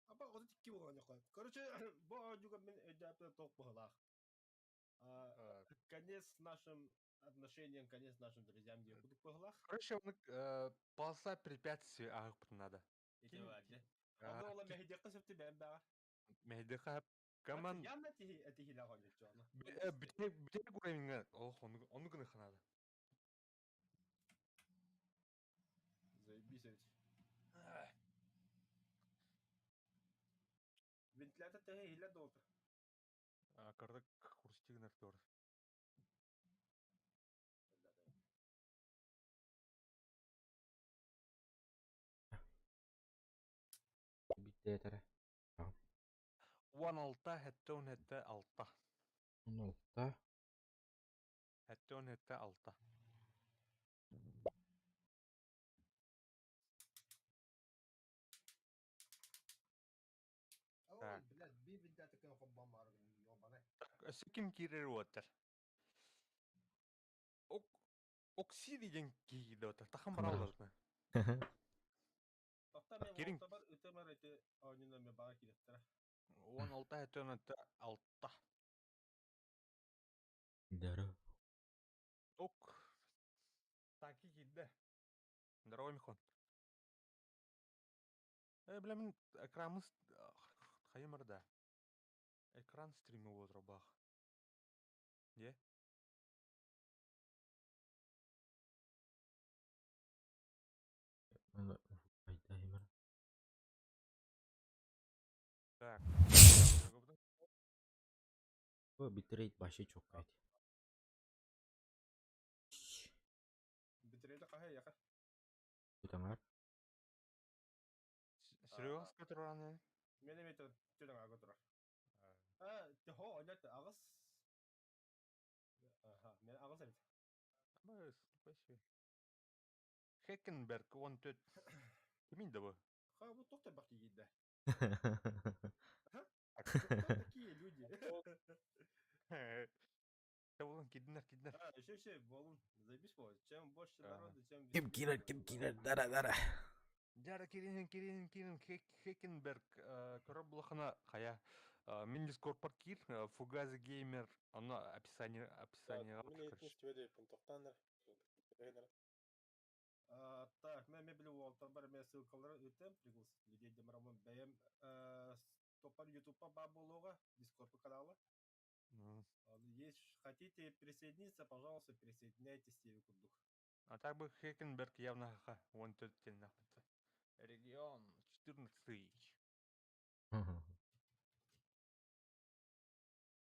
Apa kau tiki bukan nyokap. Короче, бо juga мен эдапта ток бахалах. Конец нашим отношениям, конец нашим друзьям, где буду бахалах. Короче, полоса препятствий агып надо. Ите ваде. Оно ола мехидек кысып тибен бага. Мехдеха каман Ямна тихи лагон жона. битек уровень onu гына надо. Заебись ведь. Вентилятор тихи хиля долтр. Кардак хурстигнер тор. Bitti tere. 16 hättön hette alta. 16. Hättön hette alta. Ой, блядь, би вентилятор кем хобба марган ёбаный. Sikim kirer water. Окси деген кейді отыр. Тахам баралдырды. Тоқта мен Кирин. волта бар, өте бар өте ойнына мен бага килеттер. 16 hättön hette alta. Дары. Ok. Таки кейді. Здорово, Михон. Бля, мен экранымыз қайымырда. Экран стримі отыр бақ. Не? Айда емір. Так. О, битрейт башы çok кайт. Битрейді қағай яқа. Бүтаңар. Серьезно тұрғаны? Мен еме төдің ағы тұрар. Тихо, ойнат ағыз. Мен ағыз әбет. Біз, қойшы. Хекенберг 14. Кімейді бұл? Ха, бұл тоқтай бақ кейді. Кто такие люди? Болын, кедінер. Еще, болын, заебись бол. Чем больше народу, тем... Ким кирер, дара. Дәрі керен. Хекенберг көрі бұлықына қая. Мен дискорпар кир, Фугази геймер, оны описание Мен етінішті өде пунктоқтаныр. Так, мен білу олтар бар, мен ссылкалары өтем, пригласить людей демарамын бәйім. Топар ютубқа бар болуға, дискорпы каналы. Если хотите присоединиться, пожалуйста, присоединяйтесь, Севе Курдух. А так бы Хекенберг явно 14 находится. Регион 14.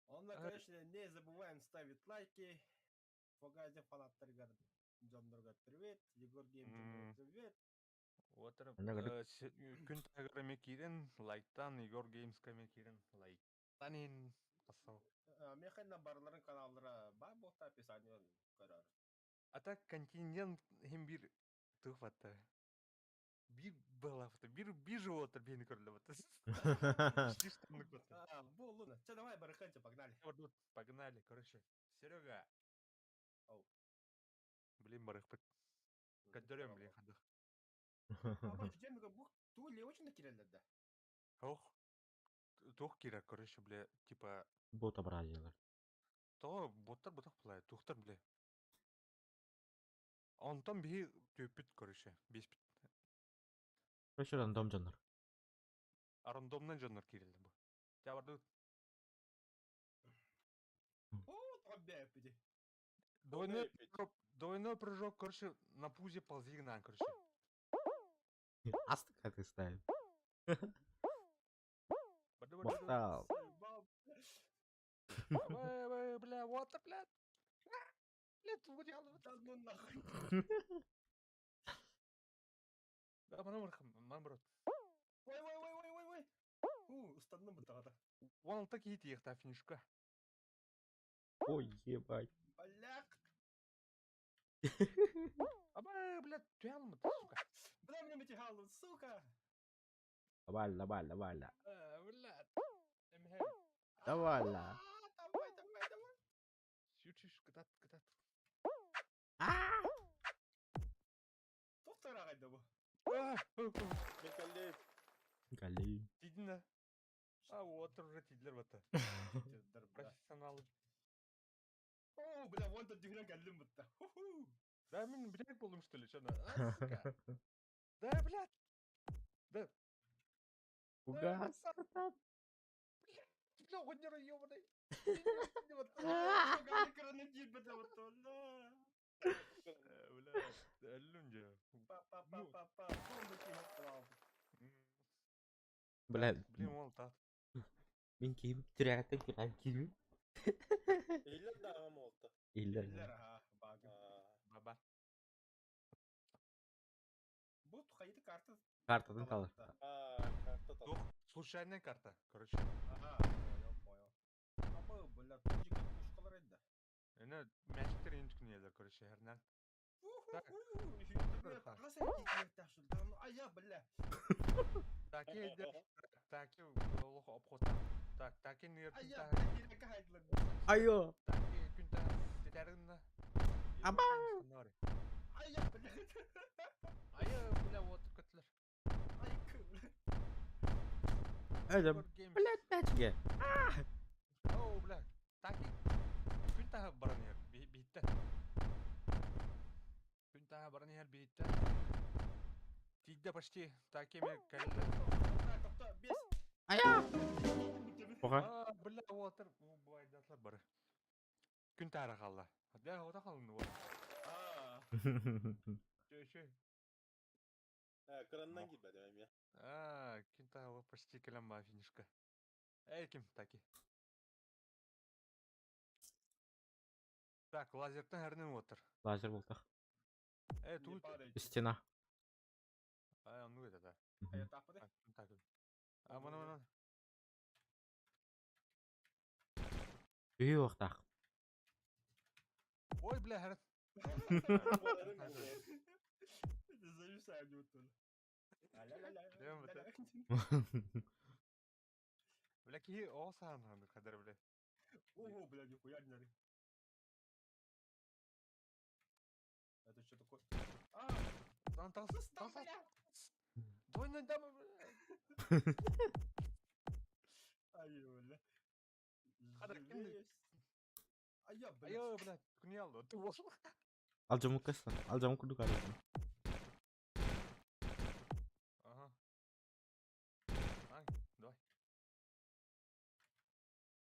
Он, конечно, не забываем ставить лайки. Фугази фанаттарга Джондорга привет, Егор Гейм привет. Отыр күн тағырыме керен, лайктан, Егор Геймскаме керен, лайктанин қасау. Мен қайна барларын каналдыра бар болта описание көрөр. А так континент hem bir тұғфатты. Bir балафты, bir животыр бені көрілі Бұл луна. Че, давай, бараханча, погнали. Погнали, короче. Серега. Блин, барахпыт. Каддерем, блин, хадых. Ama Cemre bu tu левочина киреллерде. Тух кира, короче, бля, типа... Бота бразилар. То боттар бұтақ бұлай, тухтар, бля. Онтан бей төпіт, короче, беспіт. Короче, рандом жанр. Рандомнан жанр кирелді бұл. Тя барды... О, тробяй пиди. Двойной прыжок, короче, на пузе ползи гнан, короче. Астык как ты ставишь. Мортал. Бля, вот это, блядь. Блядь, выделал. Да ну нахуй. Да, манамыр. Ой. Устанным бытағада. Вон так и тихта финишка. Ой, ебать. Бляк. Аба, блядь, тюялмы, сука. Бля, мне метихалу, сука. Давай. Блядь. Давай. Давай. Сючиш, катат. Тоқтар ағайды бұл. Мекаллей. Галей. Тидина. Уотер уже тидлер бата. Тиддер, бля. Профессионалы. О, бля, вон тут дюгрен галлим бутта. Ху-ху. Да, мен блядь болдым, что ли, чана. Сука. Да, блядь. Да. Угас. Бля, гонера ёбаный. Галли кранын дейт бата вот ола. Блядь, әллүнде. Па-па-па-па-па. Бомба киіп қалау. Бля, Блин, ол тат. мен киіп түрәгәттен киіп киіп. Eylül de ama oldu. Иллер. Иллер, ага, багы. Баба. Бұл тұқайды карта. Картадан калыр. Kartta Дух, случайная карта, короче. Ага, понял. Ama, бля, тут жігіт пушқалар еді. Эне мәчиктер инчкін еді, короче, herнен. Так. Ая, бля. Таки еді. Таки олық опқота. Так, таки нерпін Ая, та. бля, ерекке хайдылар. Айо. Таки күн та. Тетәргінна. Аба! Ая, бля. Айы, бля, отыр көтілер. Ай, кы, бля. Әдім. Блядь, пәчге. Оу, бля. Таки. Күн та баран ер. Бейітті. Күн та баран ер бейітті. Тиді почти. Таки мен кәлі. Топта, бес. Ая. Оға. Бля, отыр. Байдатлар бары. Күн тәрі қалды. Да, ота қалын. Шөй. Krandan gitmedi benim ya. Күн тәрі почти кәлем ба финишка. Кім таки. Так, лазерден әрнен отыр. Лазер болдық. Тут. Стена. Onu öyle de. Ая, таппады. Takıl. Aman. Үй оқтақ. Ой, бля, her. Зависаю вот он. Бля, ки olsan hanı kadar bile. Ого, бля, нихуя не нори. Это что такое? Lan tas. бля. Дойна дама. Ай, бля. Kadar kimdi? Ая, бля. Ayo, bля, kuni aldı. Tu bol. Ал жамук кастан. Ал жамук күдік арасın. Ага. Ай, давай.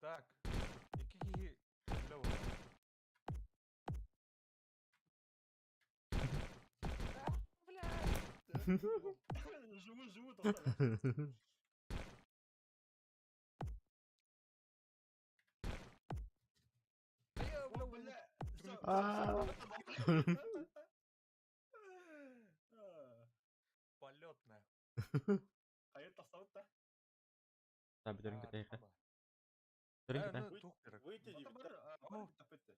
Так. İki kişi. Bля, вот. Живу, там. Ayo, О, bля. бля. Полетная. Ая, тастауытта. Таби дөрін кетейік. Таба. Дөрін кетейік. Ну, тух керек. Выйти Ата gibi. бар, бар тапетті.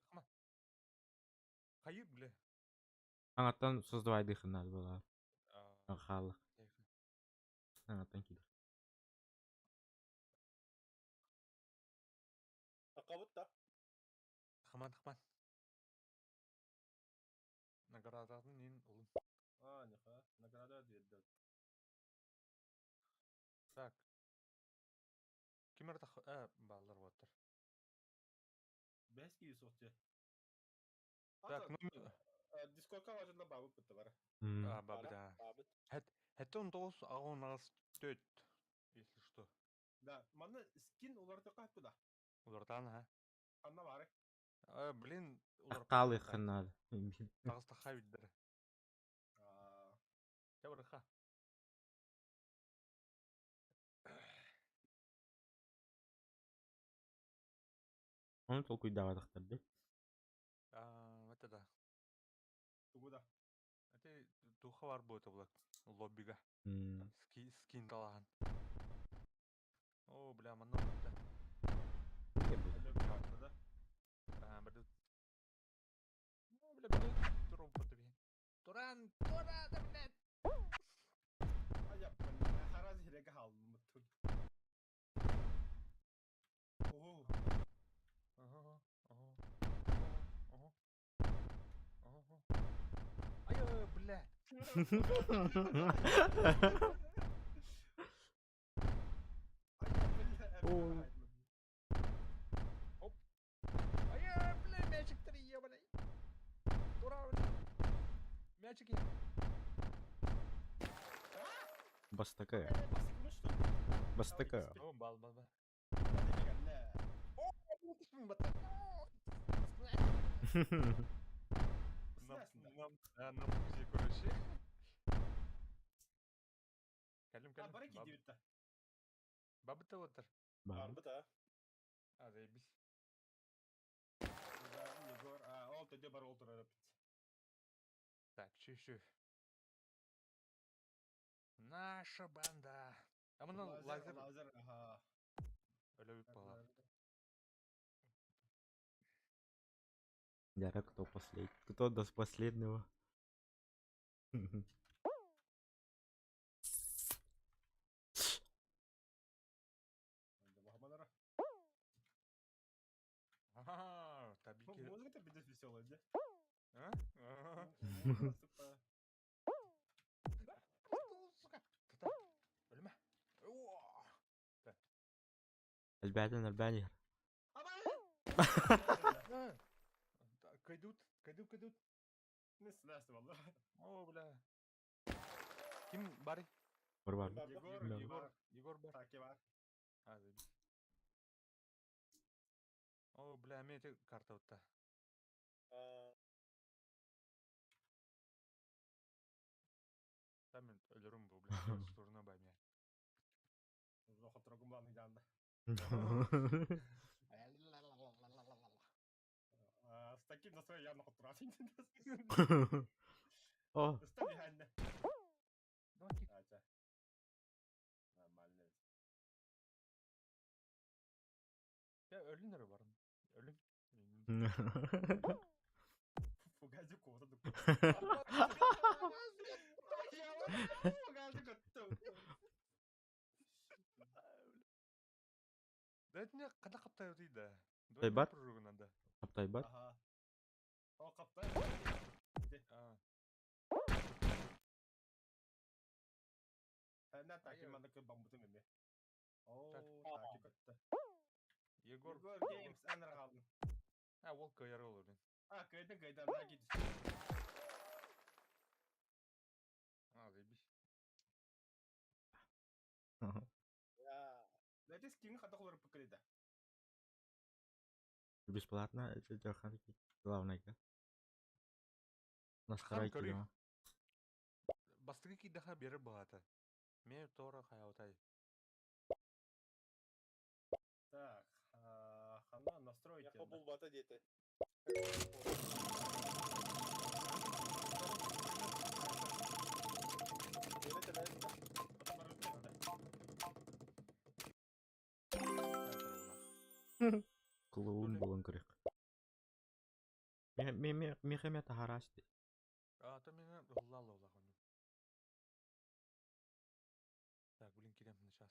Hayır bile. Аңаттан создавай дыхын надо было. Халық. Аңаттан келер. Akabut da. Хман. Наградатын нен ұлын. Неха, награда деді. Так. Кемер тақ... балалар отыр. Бәске юсоқты. Так, номер... Дискордқа важында бабы бұтты бар. Бабы да. Abit. Хәтті 19 ағын ағыз 4. Если что. Да, маны скин оларды қап бұда. Олардан, ха? Анна бары. Блин, Аққалы қын надо. Тағыз таққа биддері. Я барыха. Оны сол күйдағадықтар деп. Это да. Тугуда. Это духа бар будет облак. Лоббига. Скин талаған. О, бля, мана да. Әлі Бля, тұру бұты бе. Туран, да, блядь. Ая, бля, хараз хереге халдым бұттын. Ого. Айо, бля. Бастыкы. Бастыкы. О, бал. Нам музей, короче. Кәлім. Бараки дебютта. Бабыта отыр. Барбы да. Заебись. Егор, ол төде бар ол турары. Так, чуть-чуть. Наша банда. А мына лазер ага. өлөп бала. Дяра, кто последний? Кто до последнего? Ага, таби ки. Музыка-то будет веселая, да? А? Сука. Тата. Өлмә. الباني. Кайдут. Не слышно, والله. О, бля. Ким бар? Бар. Егор бар. Так, я бар. Заебись. О, бля, мен те карта отта. Там мен өлөрүм бу, бля. Турна байме. Зохот рогуман иданда. С таким настроением явно хоть О, Стали ханна. Давай кик. Ача. Нормально. Я өлүнөр барым. Өлүн. Фугази кота дукку. Фугази коту. Да это не когда каптай дейді. Тайбат? Надо. Аптайбат. Ага. О, каптай. Ханна таки мандакы бамбутун эме. О, таки коту. Егор Games энер калдым. ол кайыр olur. Кайдан наги түсті. Заебись. Дайте скин хата холор покрида. Бесплатно, это Джохан. Главное. Настроите. Бастыгы кидаха бері бағаты. Мен тора хайаутай. Так, хана настроить. Я побыл бата дети. Клоун болон керек. Мехеме тахарасты. То мені ғыллалы олағын. Так, блин, керем сейчас.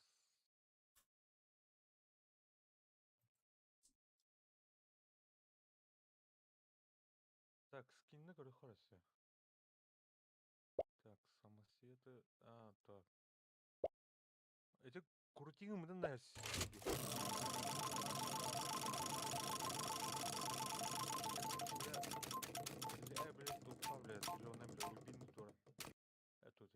Так, скинны көрі хорасы. Так, самосветы. Так. Это крутингы мыдан да яс. Я, блядь, тупа, блядь, зеленая, блядь, любимый тура. Это вот.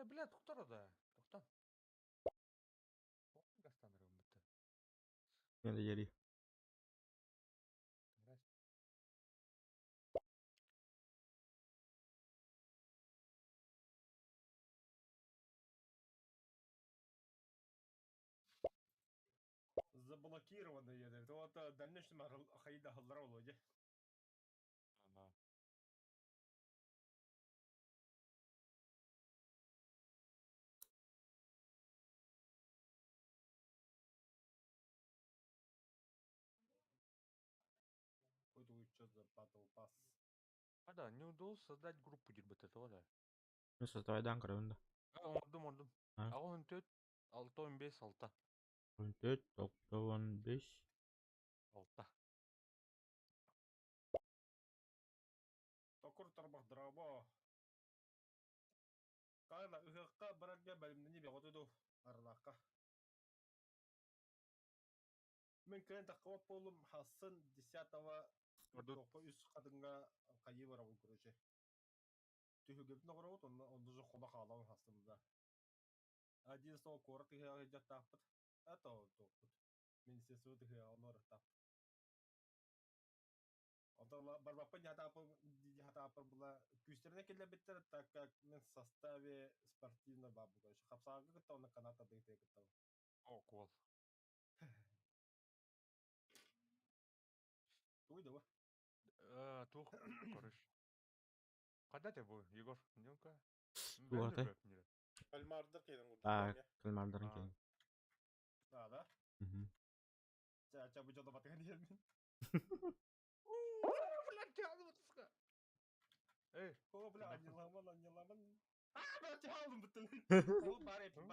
Блядь, туктар да. Туктан. Гастанырым бітті. Енді ери. Заблокировано еді. Вот дальнейшем хайда халдара олоди. Какой-то учет за Battle Pass. Да, не удалось создать группу дербета, то да. Ну, создавайдан кырында. Ордым. Ағын 4, 6-15, 6. 14, 15. 6. Токур тарбақ драбо. Қайла ұғыққа барарга бәлімдені беғотыду аралаққа. Мен клиент аққабап болым хасын 10-го Ордут. Топа үс кадынга кайы бар бу короче. Түһүгөп ногорот, онда же хоба халан хастымда. Один стол корот и идет таппыт. Это топпыт. Мен сесу тыгы онор тап. Онда барбаппа ятаппа була күстерне келе биттер, так как мен в составе спортивной бабы, короче. Хапсага гыта оны каната дыйты гыта. О, кол. Туйда ба. Тух, корыш. Када те бу, Егор? Ну-ка. Тугата. Кальмардар кейден А, курдук. кальмардарын А. кейін. Да. Мгм. Ча бу жода батыган елмен. Блядь, тяну отска. Эй, О, бля, анеламан. Бля, тяну бутын. О, барепин.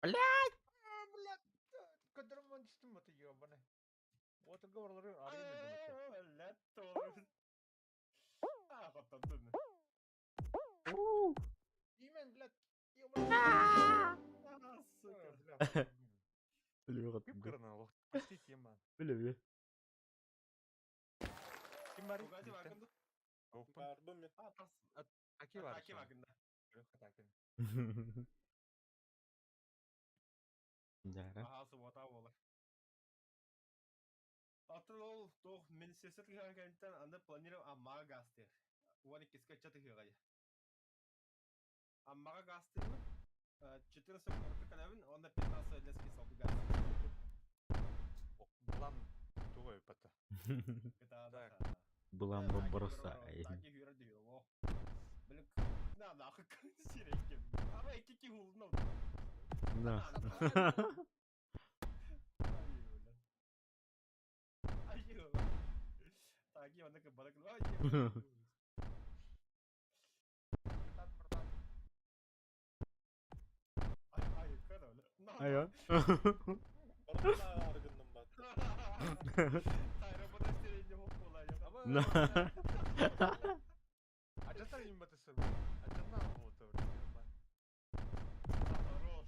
блядь, кадырман düştüm batı ебаный. Вот говорю, арина думаю. Лето. Хотан. Имен, блядь, ебаный. Сука. Біле Кып қатты. кырына, вот, почти тема. Біле. Ким бар? Тугати вакында. Опын. Барбы мен. Тас. Аки бар. Таки вакында. Жара. Субота болар. Атырол тох министрлик хагантан аны планировал аммага гастер. Уани киска чаты хагая. Аммага гастер 14 корка калавин, он на 15 лески соку гастер. Булан тугой пата. Так. Бұлан бұрыса. Таки хюра дио. Блин, надо ахык сирекем. Ама экики хулно. На. Айо. Таки он как барак. Ай, кара. Айо. Барбына аргынным бат. Тайра подастерение хоппула. На. Ачата им бата сыр. Ачана вот ебан. Хорош.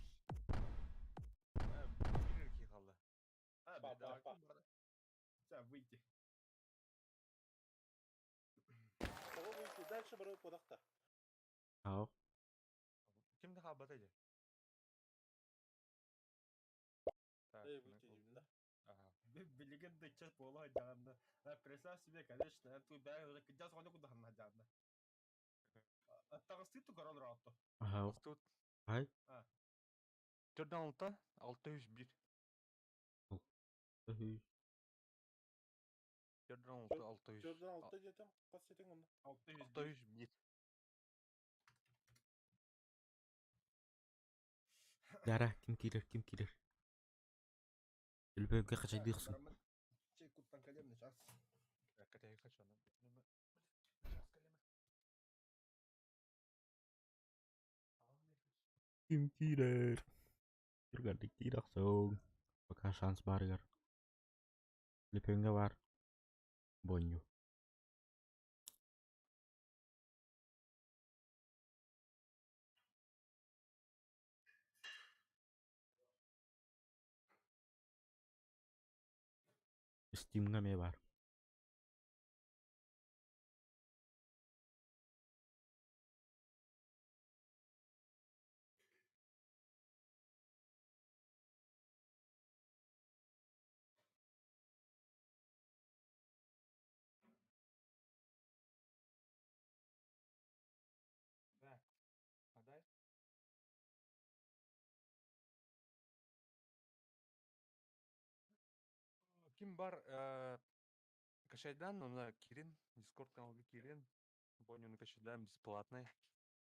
Бирер ки калды. Па. Все, выйти. Ого выйти. Дальше барой подакта. Ау. Кимди хабат эди? Эй, выйти деймін да. Билеген да час бола хадағанда. Представь себе, конечно, эту бәрі уже кыджас оны кудахын хадағанда. Аттағысы тугаран раатты. Ау. Тут Ай. 4-6, 601. 4-6, 600. Жордан алты жетем. Қас сетен онда. 601. Жара, ким кирер. Үлбөңге қачай дейқсың. Чей куттан калемный час. Катaya kaç ona? Ким кирер. Жүргәнді кирақсың. Пока шанс барыгар. Үлбөңге бар. Боню. Steam'ga me var? Адай. Ким бар качайдан, оны кирин, Discord каналга кирин. Бонюны качайдан бесплатный.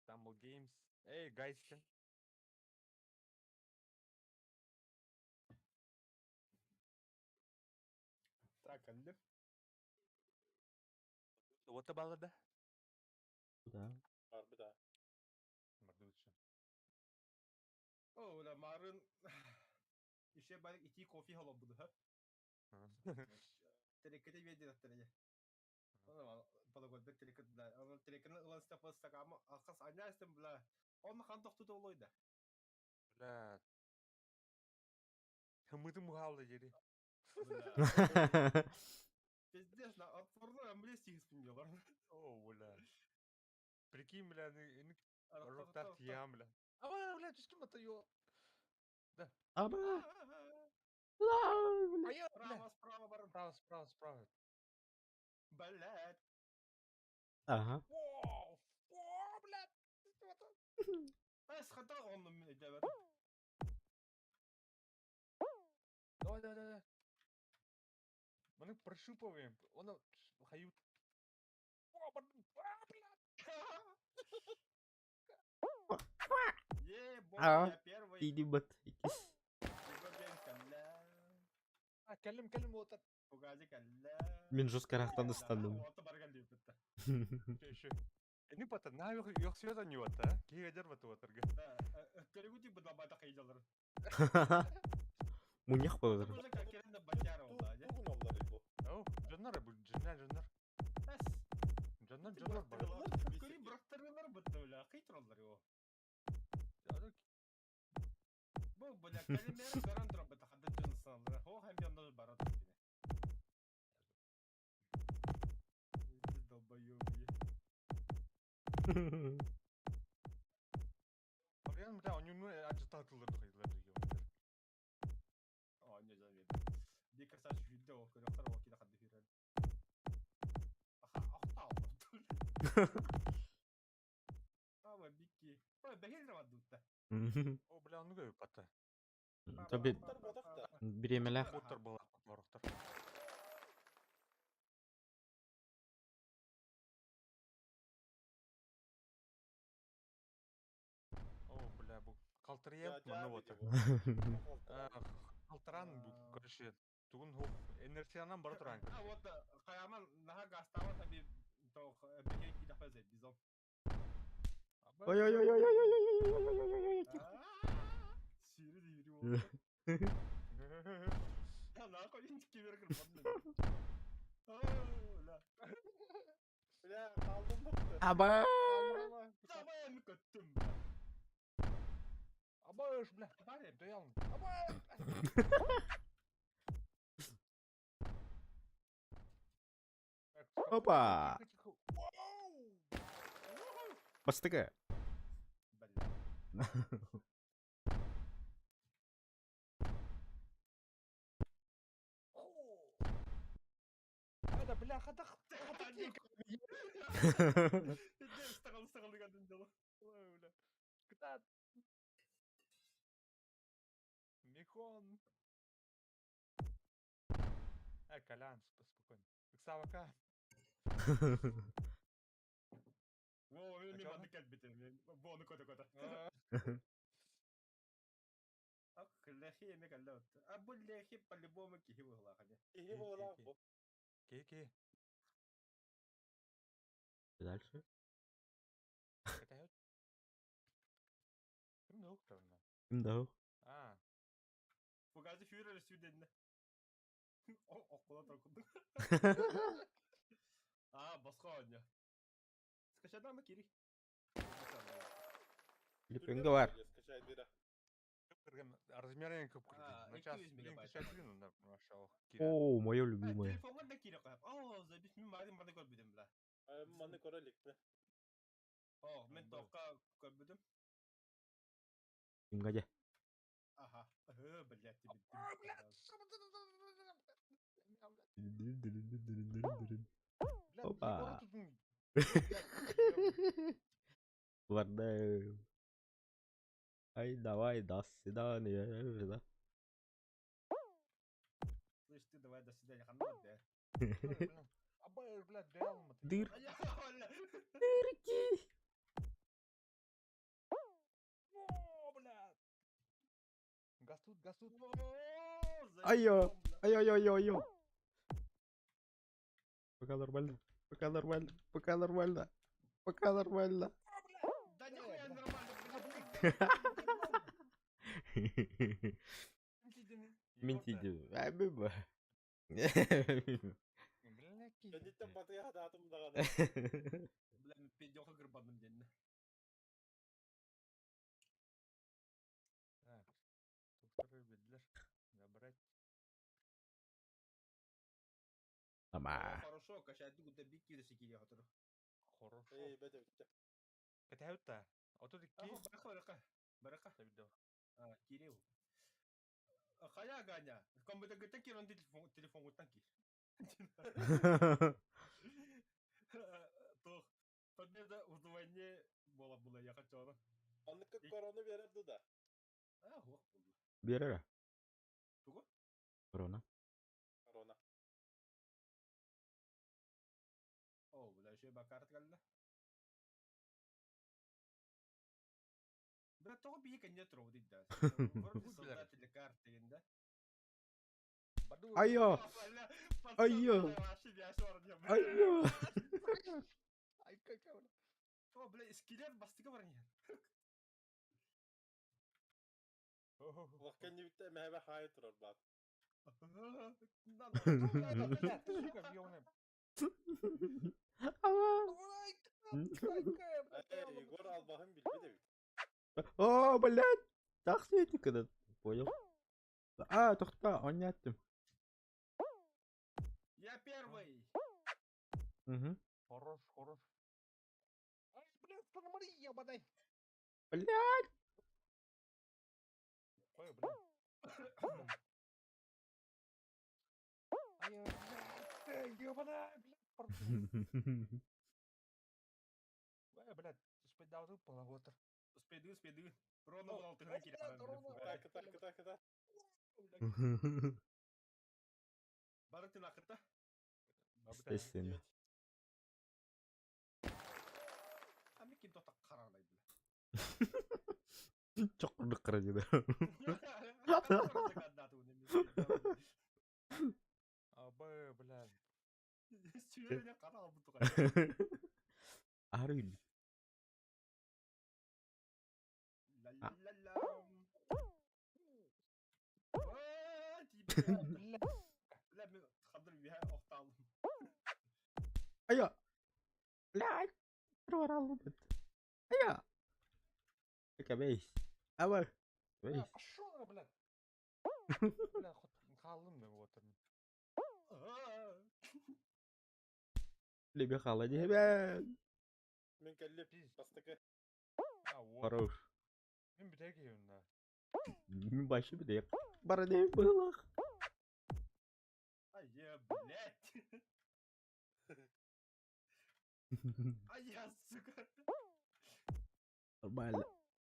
Tumble Games. Эй, гайскен. Так, алды. Вот балада. Да. Барбы да. Мардучу. О, да марын. İşe bari iti kofi halam bunu ha. Terekete verdi attıraca. Ona подогодда терекет да. Ona tereketini ılan stapastak ama akas anyaysın bula. Onu kan doktu da oloydu. Бля. Хымыты мухалды жери. Пиздец, на отпорно амбле сигспин diyorlar. О, бля. Прикинь, бля, рухтар тиям, бля. Бля, ты с кем это ё? Да. Aba. Ай, бля. Справа баран. Справа. Блядь. Ага. Воу! О, бля. Схата он меня делает. Давай. Мы прощупываем. Он хают. О, бля. Я первый. Ini buat ikis. Келим отыр. Мен жоспарақтан ұстандым. Не пата, на yok света не вот, а? Кигадер вот отыр. Көрігуді бұд бабайда қайдалар. Мұнияқ болыр. Бұл жаққа керенде батяр олды. Тугун олар бұл. Ау, жаннар бұл, жаннар. Жаннар бар. Көрі бірақтарылар бұдды өлі, қайтыр олар еу. Бұл бұля кәлемері көрін тұра бұдды қадды жынсанлары. О, хәм жандар барады кене. Долбайоби. Oraya bля, он ну ажитаторлар қойдылар деген. Не заметно. Дикер саш видео, көріқтар оқида қадды фирен. Ақтау. Ама бикки. Бәгелдер вадды ұтта. О, бля, onu görüp hatta. Tabii Оттар бодақ та. bir yemelek. Otlar balak barıqtar. О, бля, bu калтырыйып мыны отыр. Калтыран bu, короче, тугун энергиянан бара туран. Вот қаяман наға гастава таби тоқ бәгел кида фазет, дизом. Ой. Сирі дейірі болды. Наға қойын тіке бергір бадын. Бля, қалдым бұқты. Aba. Сабайын көттім. Абаш, бля, доялым. Опа. Бастыға. Это, бля, хатақ. Стағал дегендің жылы. Ой, бля. Кытат. Михон. Колян, спокойно. Ксавака. Мен маңды кәлбетім. Боны көті. Ақ, ләхи емек әлі өтті. Бұл ләхи по-любому кихи бұғылақады. Кихи бұғылақ бұл. Ки. Дальше. Катают. Кім да ұқтырына? Кімді ау? Бұғазы фюрер сүйденді. Оққыла тұрқынды. Басқа өне. Скачадан мı Кири? Филиппинге бар. Скачай бері. Размерен көп кірді. На час 200 блин мегабайт. качать ну да, машаллах. О, моя любимая. Телефонға да Кири қойып. Забис мен мады көрбедім бля. Маны көрелік бі. Мен тоққа көрбедім. Ингаде. Блядь, тебе. Опа. Вардай. Ай, давай, до свидания. Слышь, ты давай до свидания, ханут, да? Абай, блядь, доялым. Дыр. Дырки! О, блядь. Гастут. Айо. Пока нормально. Да нихуя нормально, Ментиді. Әбіба. Кәдеттен батыға хататым дағаны. Бля, мен пендеоқа кірбадым денді. Так. Туқтары бедлер. Забрать. Нама. Хорошо, качать куда бики да сикири хатыр. Хорошо. бәді бітті. Кэтәүтә. Отодикки. Барака. Табидо. Кирилл. Хая Ганя. Комбыда гыта кирон телефон гутан ки. Тох. Победа узвание была я хотела. Анныкы корона берерді да. Хух булду. Берер. Туго? Корона. Корона. О, бля, еще бакарт галла. Бля, того бии kan нет роуди да. Вроде создатели карты, да? Айо. Айо. Айо. Ай, какая. О, бля, скелет бастыга бар не. Ваққан не бітті мәбе хайы тұрар бат. Ава. Егор албағын білбе де бит. О, блядь. Так светит когда. Понял? Тохта, он не attım. Я первый. Угу. Хорош, хорош. Ай, блядь, смотри, ебаный. Блядь. Ой, блядь. Ай, блядь, ебаный, блядь, пардон. Ой, блядь, успедал половотер. Успеды. Ровно в алтых на кире. Так. Бары ты нахырта? Естественно. Амикин тота каралай, бля. Çok kırık dedi. Абы, блядь. Сүйеріне қарал бұтыға. Арын. Ла-ла-ла-лам. Бля, мен қадыр бия оқталым. Aya. Блядь. Var aldım. Aya. Peki beş. Ama. Beş. Пошёл, блядь. Бля, ход қалдым мен отырмын. Лебе хала дебен. Мен кәллеп бастықы. Хорош. Мен бітеге юнда. Min başı bir de yak. Bana ne bırak. Ай, блядь. Ай, я, сука. Нормально.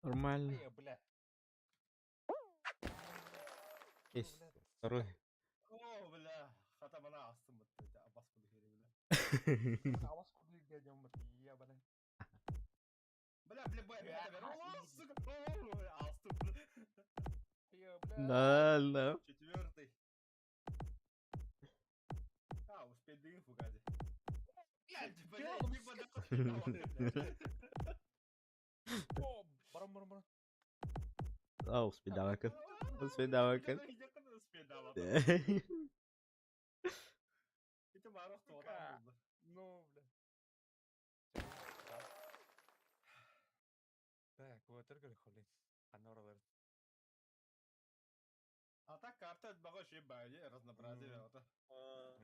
Нормально. Ай, блядь. Есть. Второй. О, бля. Хата бана астым бітті. Абас құды хері, бля. Аваз құды гедем бит, ебаный. Бля, бля, бля. О, сука. О, астым, бля. Ай, блядь. Нормально. Четвертый. Успеды, фугази. Блядь, не подоход. О, барам. Успеда bakın. Успеда bakın. Это барах туара болды. Ну, бля. Так, вот только холли. Аноралар. А так карта баға ше бәле разнообразие это. О,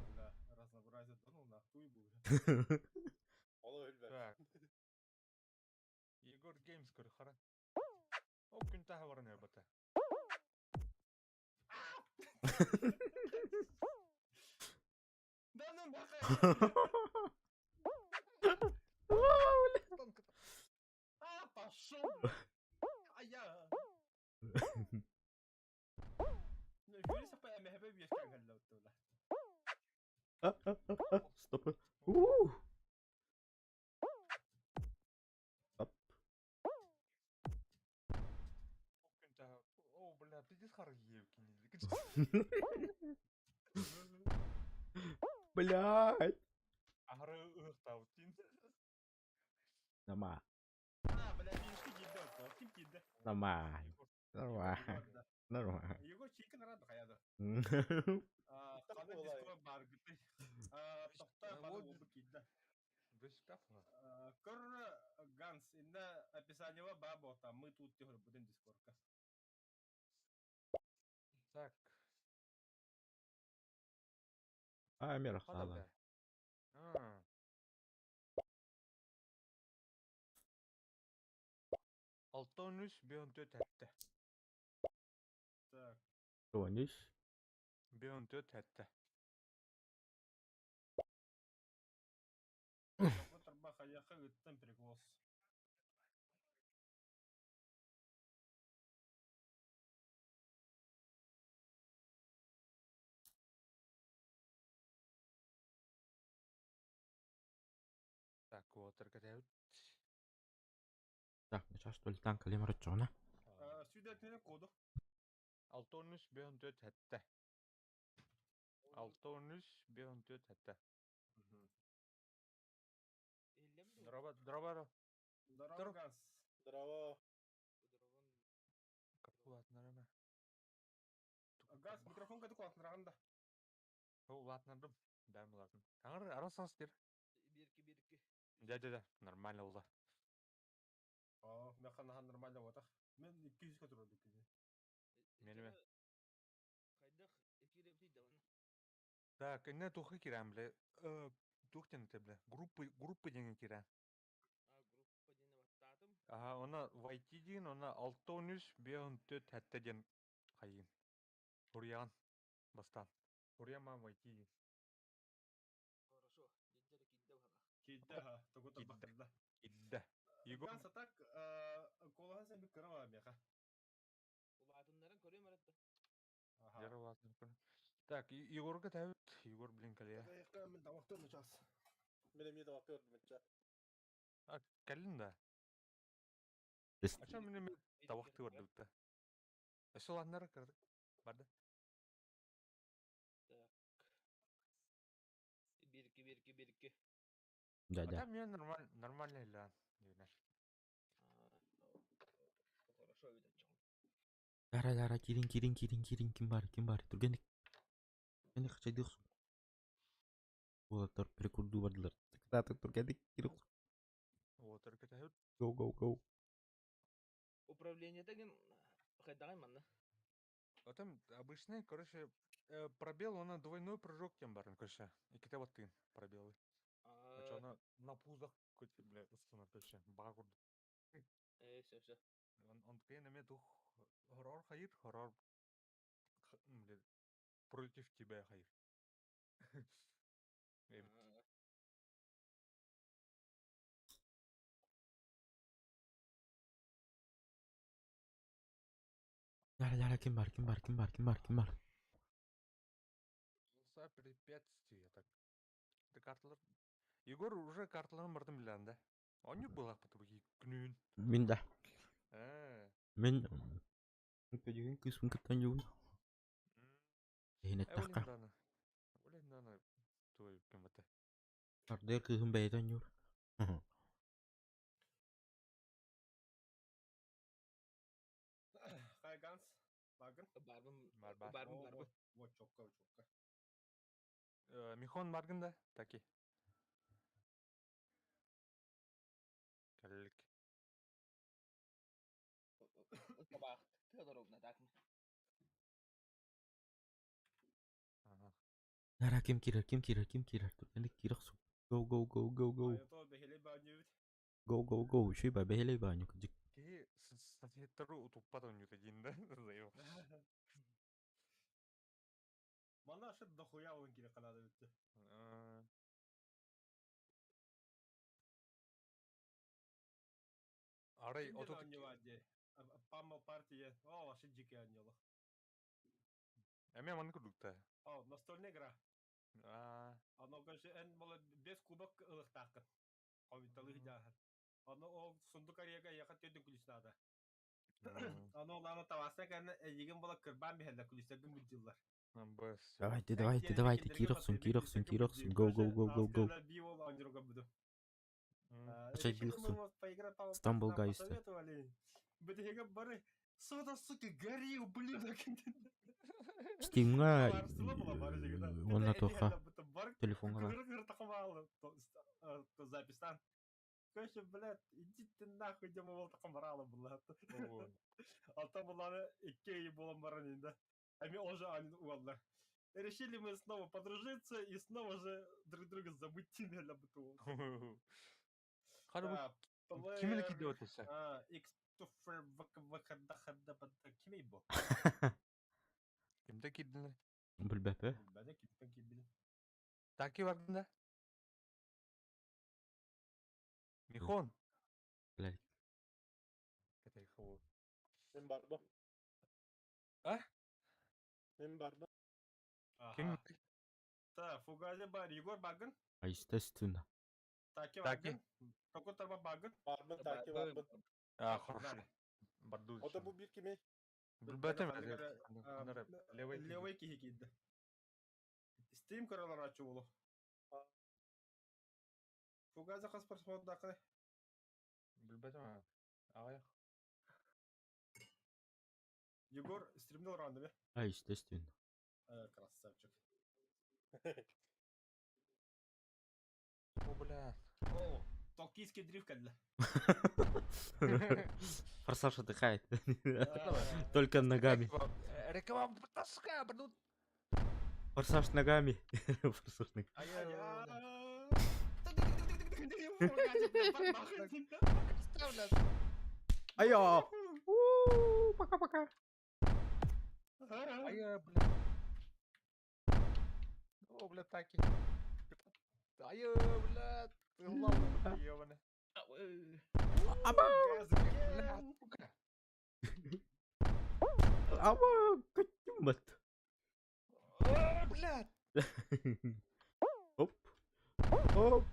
бля, разнообразие. Да ну нахуй был. Олы өлбәк. Так. Егор Геймс көрі О, күн тағы барын өбіті. Да ну нахуй. Пошел. Ая. Ну, Юриса по МХБ вешка галла оттуда. Стоп. Күн тағы. О, бля, пиздец қары еукен. Блядь. Ары ұқтау тин. Нормально. Бля, финишки гидді отто. Ким гидді? Нормально. Нормально. Его чикен рады қаяды. Нормально. Қаны диско бар гыты. Тоқта баны обы кидді. Бешкафна. Көр Ганс, инна описаниева бабота. Мы тут тегір будем дискордка. Так. Амир Хада сала. бе. А. Алтон үш, беон төт әтті. Так. Тониш. Беон төт әтті. Жапы тұрба қаяққа үттен приглас. Так, уотыр кәтәуіт. Так, сейчас только танк лимрат жона. Сүйдетіне коду. Алтон үш, беон төт әтті. Алтон үш, беон төт әтті. Дробаро. Здорово, Ганс. Здорово. Капулатнар әмә. Ганс, микрофон кәді құлатындырағанда. Улатнардым. Бәм улатын. Таңыр, арасаңыз дер. Бирки. Да, нормально олда. Мен қанахан нормально отақ. Мен 200 көтір өдік кеде. Меніме. Қайдақ екерепті даваны. Так, инне тухы кирәм біле. Тухтен тебле. Группы деген кирә. Группа дене баттатым. Ага, она войти дейін, она алтон үш, беон төт әтті ден қайын. Уриян. Бастан. Урияма войти дейін. Хорошо. Деджері кидді баға. Кейді, тоғы тұрбақ кірді. Идді. Ганс, так, қолаға сен бір кірі var меха. Улатындарын көрем аратты. Жары улатын күн. Так, Егорға тәуіт. Егор білін кәлия. Қаяққа мен тамақтырны час. Benim yedi vakı ördüm etçe. Кәлін да. Біз Ача менің табақты көрді бұтта. Әші олатындары кірдік. Барды. Бирки. дядя. Ача мен нормально илан. Хорошо видать чоң. Дара, кирин, ким бар, тургенdik. Мен қачай дейсің. Олар прикурду бардылар. Тата тургенdik, кирин. Отыр кәтәуіт. Go. Управление деген қайдағай манна. Там обычный, короче, пробел, она двойной прыжок тем баран, короче. И кита вот ты пробелы. Ача она на пузах, хоть, бля, устана, короче, багурд. Все. Он кайын эме тух хорор хайыр, хорор, бля, против тебя хайыр. Дара, ким бар. За препятствие, так. Ты карталар... Егор уже карталарын бардым білән, да? Он не был ақ бұты күнін. Мен да. Мен көдеген күсім күттен жуын. Ейнет таққа. Олендана той кім бәті. Ардер күхін бәйден жуыр. Қай Ганс, багын? Барбын. Вот чокка. Михон баргын да, таки. Кәлілік. Табақ. Теодоровна такмы. Дара, ким кирер. Тургенdik кирек су. Go. Айото бехелей бәнеуіт. Go. Шүй ба бәйелей бәйню күдік. Кей соседтары утуппат он юта дейін да? Мана ашып дохуя он керек қанады өтті. Арай, отут... Памма партия, ашып жеке анелы. Әме маны күрдікті. Настольная игра. Оно, конечно, без кубок ылықтақын. Комменталығы жағын. Оно ол сұндық арега яқат өйдің күліс нада. Оно оланы тавасына кәні еген бола кірбан бәхелі күлістердің бүлділер. Давайте, кирек сун. Go. Қачай билік сун. Стамбул гайсты. Бәдеге бары сода, сука, гори, ублюдок. Стимға онна тоқа телефонға. Запистан. Короче, блядь, иди ты нахуй, где мы вот таком брала была. А там была икеи была маранинда. А мне уже они угодно. решили мы снова подружиться и снова же друг друга забыть тебе для БТУ. Harbi Player... kimin iki diyor sen? X-Tuffer vakadda kimi bu? Kimde kiddiler? Bilbebe. Ben de kimden kim bilir. Taki var da. Miхон. Блядь. Это их его. Min barba. А? Min barba. Kim? Так, Фугази бар, Егор Баган, А естественно. Таки Таки. Баган, Какой Тарба Баган. Barbın taki barbın. А, хорошо. Барду. O da bu bir kimi? Bilbetem. Левый кихикид. Steam каралар ачуулу. Фугази хас просмотрдакы. Bilbetem. Аяк. Егор стримнул рандами. А естественно. Красавчик. О, бля. О, токийский дрифт кадля. Форсаж отдыхает. Только ногами. Реклама тоска, блин. Форсаж ногами. Форсаж ногами. Айо. Пока-пока. Ая, бля. О, бля, таки. Ая, бля. Ты главный, ёбаный. Аба. Бля, сука. Аба. Котимат. О, блядь. Оп. Оп.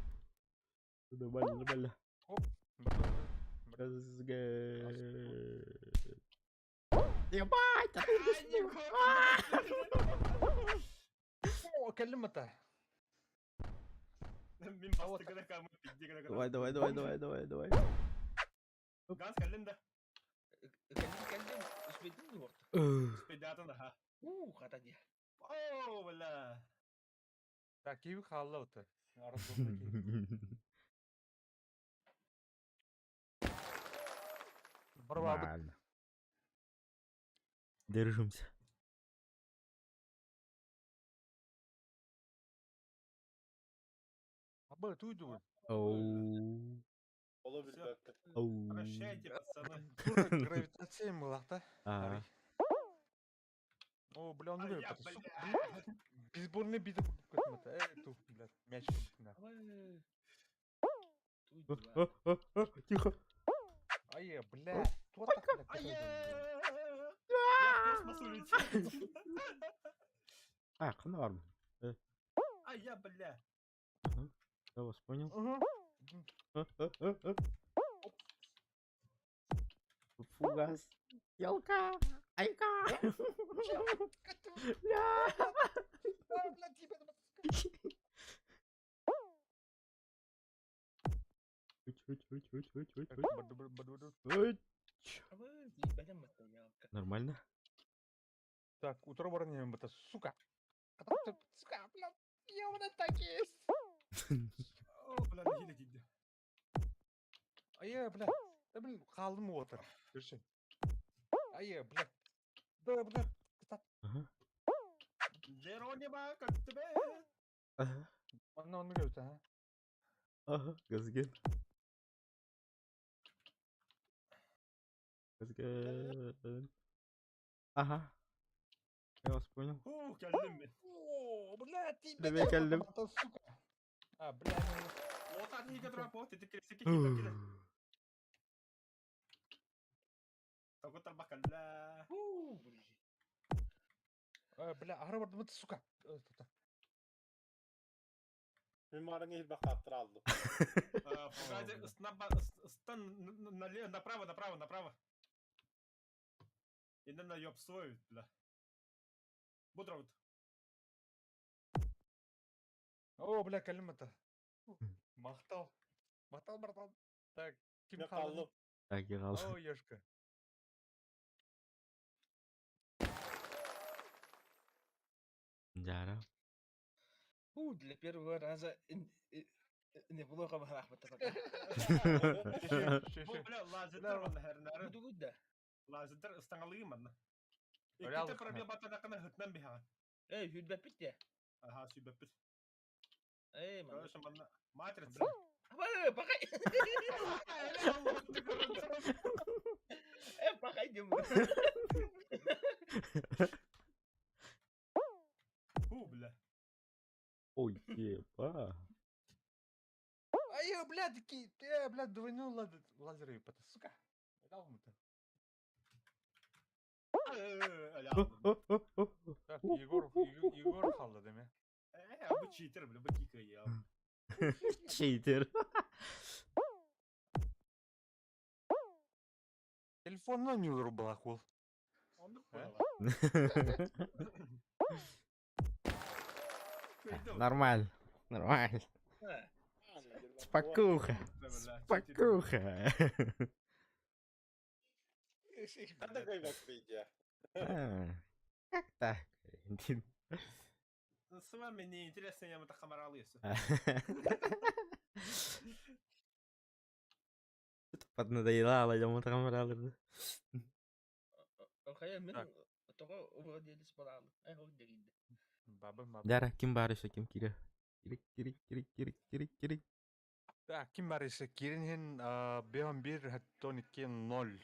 Нормально, нормально. Оп. Ебать, а ты не снимай. О, كلمته. Мин басты када камы пидди када када. Давай. Газ каллен да. Кәлдем, үспейдің не орты? Спидатын да ха. Қата де. О, бля. Так, киви халла оты. Нормально. Держимся. Абы, ты уйдешь. Оу. Olabilir Всё. belki. Оу. Прощайте, пацаны. Гравитация мылахта. А, О, бля, он А умер. я, Сука, бля. бейсбольный бит какой-то. Тут, блядь, мяч. Тихо. Ай, блядь. Кто так, блядь, Ае! такой? Я в космос улетел. А, норм. А я, бля. Я вас понял. Ага. Фугас. Елка. Айка. Нормально. Так, утро вороним, это сука. Сука, блядь, я вот так есть. О, бля, не летит. Ай, блядь. Да, блин, халым отыр. Көрші. Ай, блядь. Да, блядь. Ага. Джеронима, как тебе? Ага. Он говорит, ага. Ага. Газген. Газген. Ага. Я вас понял. Geldim ben. О, блядь, ты, Привет, Калим. сука. А, блядь. Вот они как работают, ты крестики кида. Такой тарбака, бля. Бля, арабарда мыты, сука. Mimarın iyi bak hattır aldım. Погоди, направо. И на ёб свой, бля. Будровод. О, бля, калимата. Мақтал, братан. Так, ким Ne қалды? kaldım? Так, я рад. О, ешка. Дяра. Для первого раза неплохо бахмата. Бля, лазитер вон хернер. Буду да. Лазитер стангалыйман. Реал Икките кана. проблема тана кана хытнан биха. Hüdbepit ya. Ага, sübepit. Man. Короче, матрица. Pakay. Pakay dyan mo. Фу, бля. Ой, еба. Ай, блядь, блядь, двойной лазер ебать, сука. Дал ему-то. Так, Егор халды деме. Bu cheater, бля, bu кикай ya. Читер. Телефонно не вырубал охуел. Onu koyalım. Нормально. Нормально. Спокуха. Спокуха. Надо кайвак видео. Как так? С вами неинтересно, я это хамаралысы. Поднадоело, я ему там рады. Kaya min Так. toko overdelis paralo. Ay ho digid. Баба. Дара, ким барыша, ким кире. Кирик. Так, kim var ise Kirin'in B11 hatta 2-0.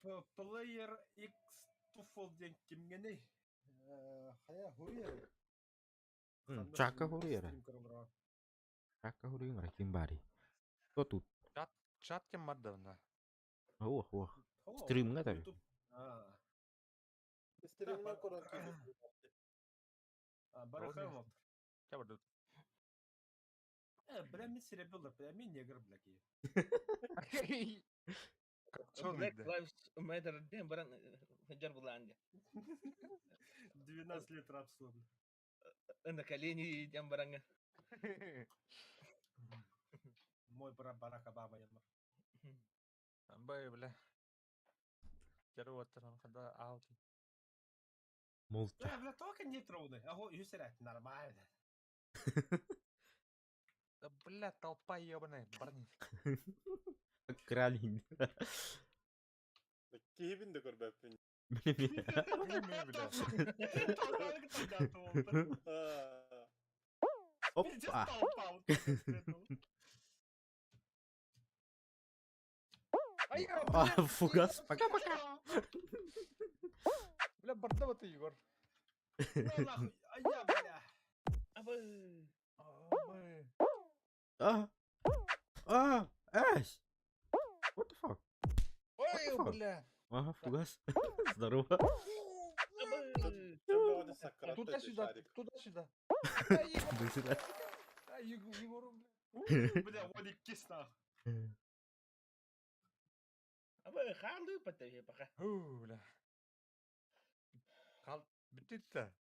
Bu player X tuffle den kimgene? Haya huriyere. Чака хурьера. Чака хурьера, ким бари. Кто тут? Чат kim var da ona. Ох. Стрим готовы? Стримна коронки. Барахамов. Kya var da? Бля, мен серебряный, бля, мен негр, бля, ки. Black Lives Matter ден баран хаджар буланди. 12 лет рабства, бля. На колени ден баранга. Мой брат Барак Обама, я Бай, бля. Керуаттар когда аути. Молча. Бля, только не трудно. Ого, юсерят, нормально. Да, бля, толпа ебаная, парни. Кралин. Кевин de görbeppin. Опа. Фугас. Пока-пока. Бля, бордово ты, Егор. Я, бля. Эш. What the fuck? Ой, fuck? бля. Ага, фугас. Здорово. Туда-сюда, туда-сюда. До сюда. Егору, бля. Бля, Валик киста. Ханды патэ пока. Бля. Кал, битти-то.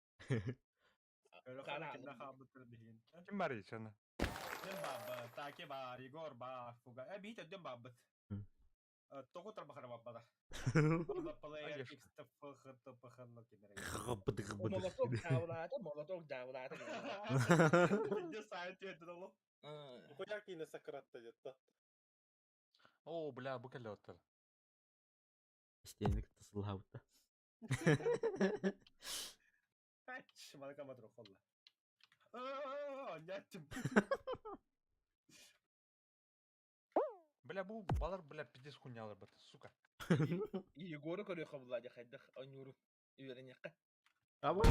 Kim var içinde? Дембаба, таки бар, Егор бар, фуга. Бите дембаба. Того треба храбада. Плеер X тфх на киберей. Молоток давлата. Не сайт это дало. Koyaki ne sakaratta yatta. О, бля, bu kalyotter. Стенник тасылаута. Kaç, bana kamatro kolla. Нятим. Бля, bu балар, бля, пиздец хуйнялар бата, сука. Егору көрө кабылады хайдах анюру. Үйренекка. Аба.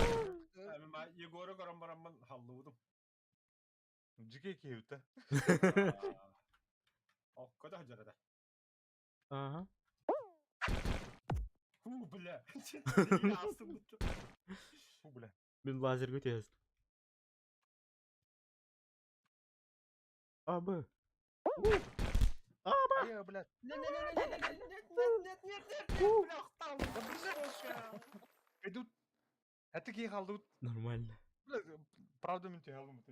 Егору карамбараман халлуудum. Жиге кеута. Куда хажарада? Ага. Фу, бля. Фу, бля. Мен лазер көтесіп. Аба. Аба. Ай, бля. Идут. Это ки халдут. Нормально. Бля, правда мен тебе халдым это.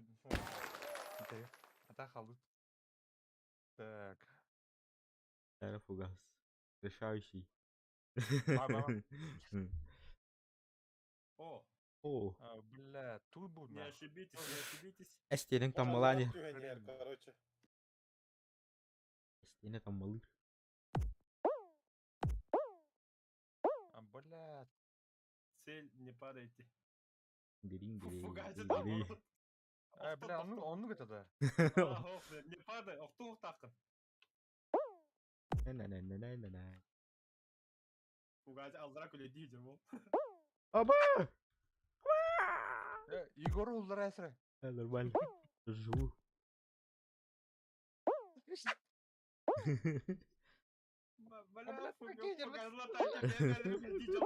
Это халдут. Так. Это фугас. Решающий. О. Бля, тут будет. Не ошибитесь, не ошибитесь. Стенник там малани. Короче. Стенник там малыш. Бля. блядь. Цель, не падайте. Берин, Фугази бери. да, Бля, он где тогда? ох, не падай, охту тақын. На-на-на-на-на-на. Фугази алдырақ өле дейді бұл. Оба! Егор улдар әсірі. Нормально. Живу. Бля, прикинь, фугазла тайка, бегали, дейді бұл.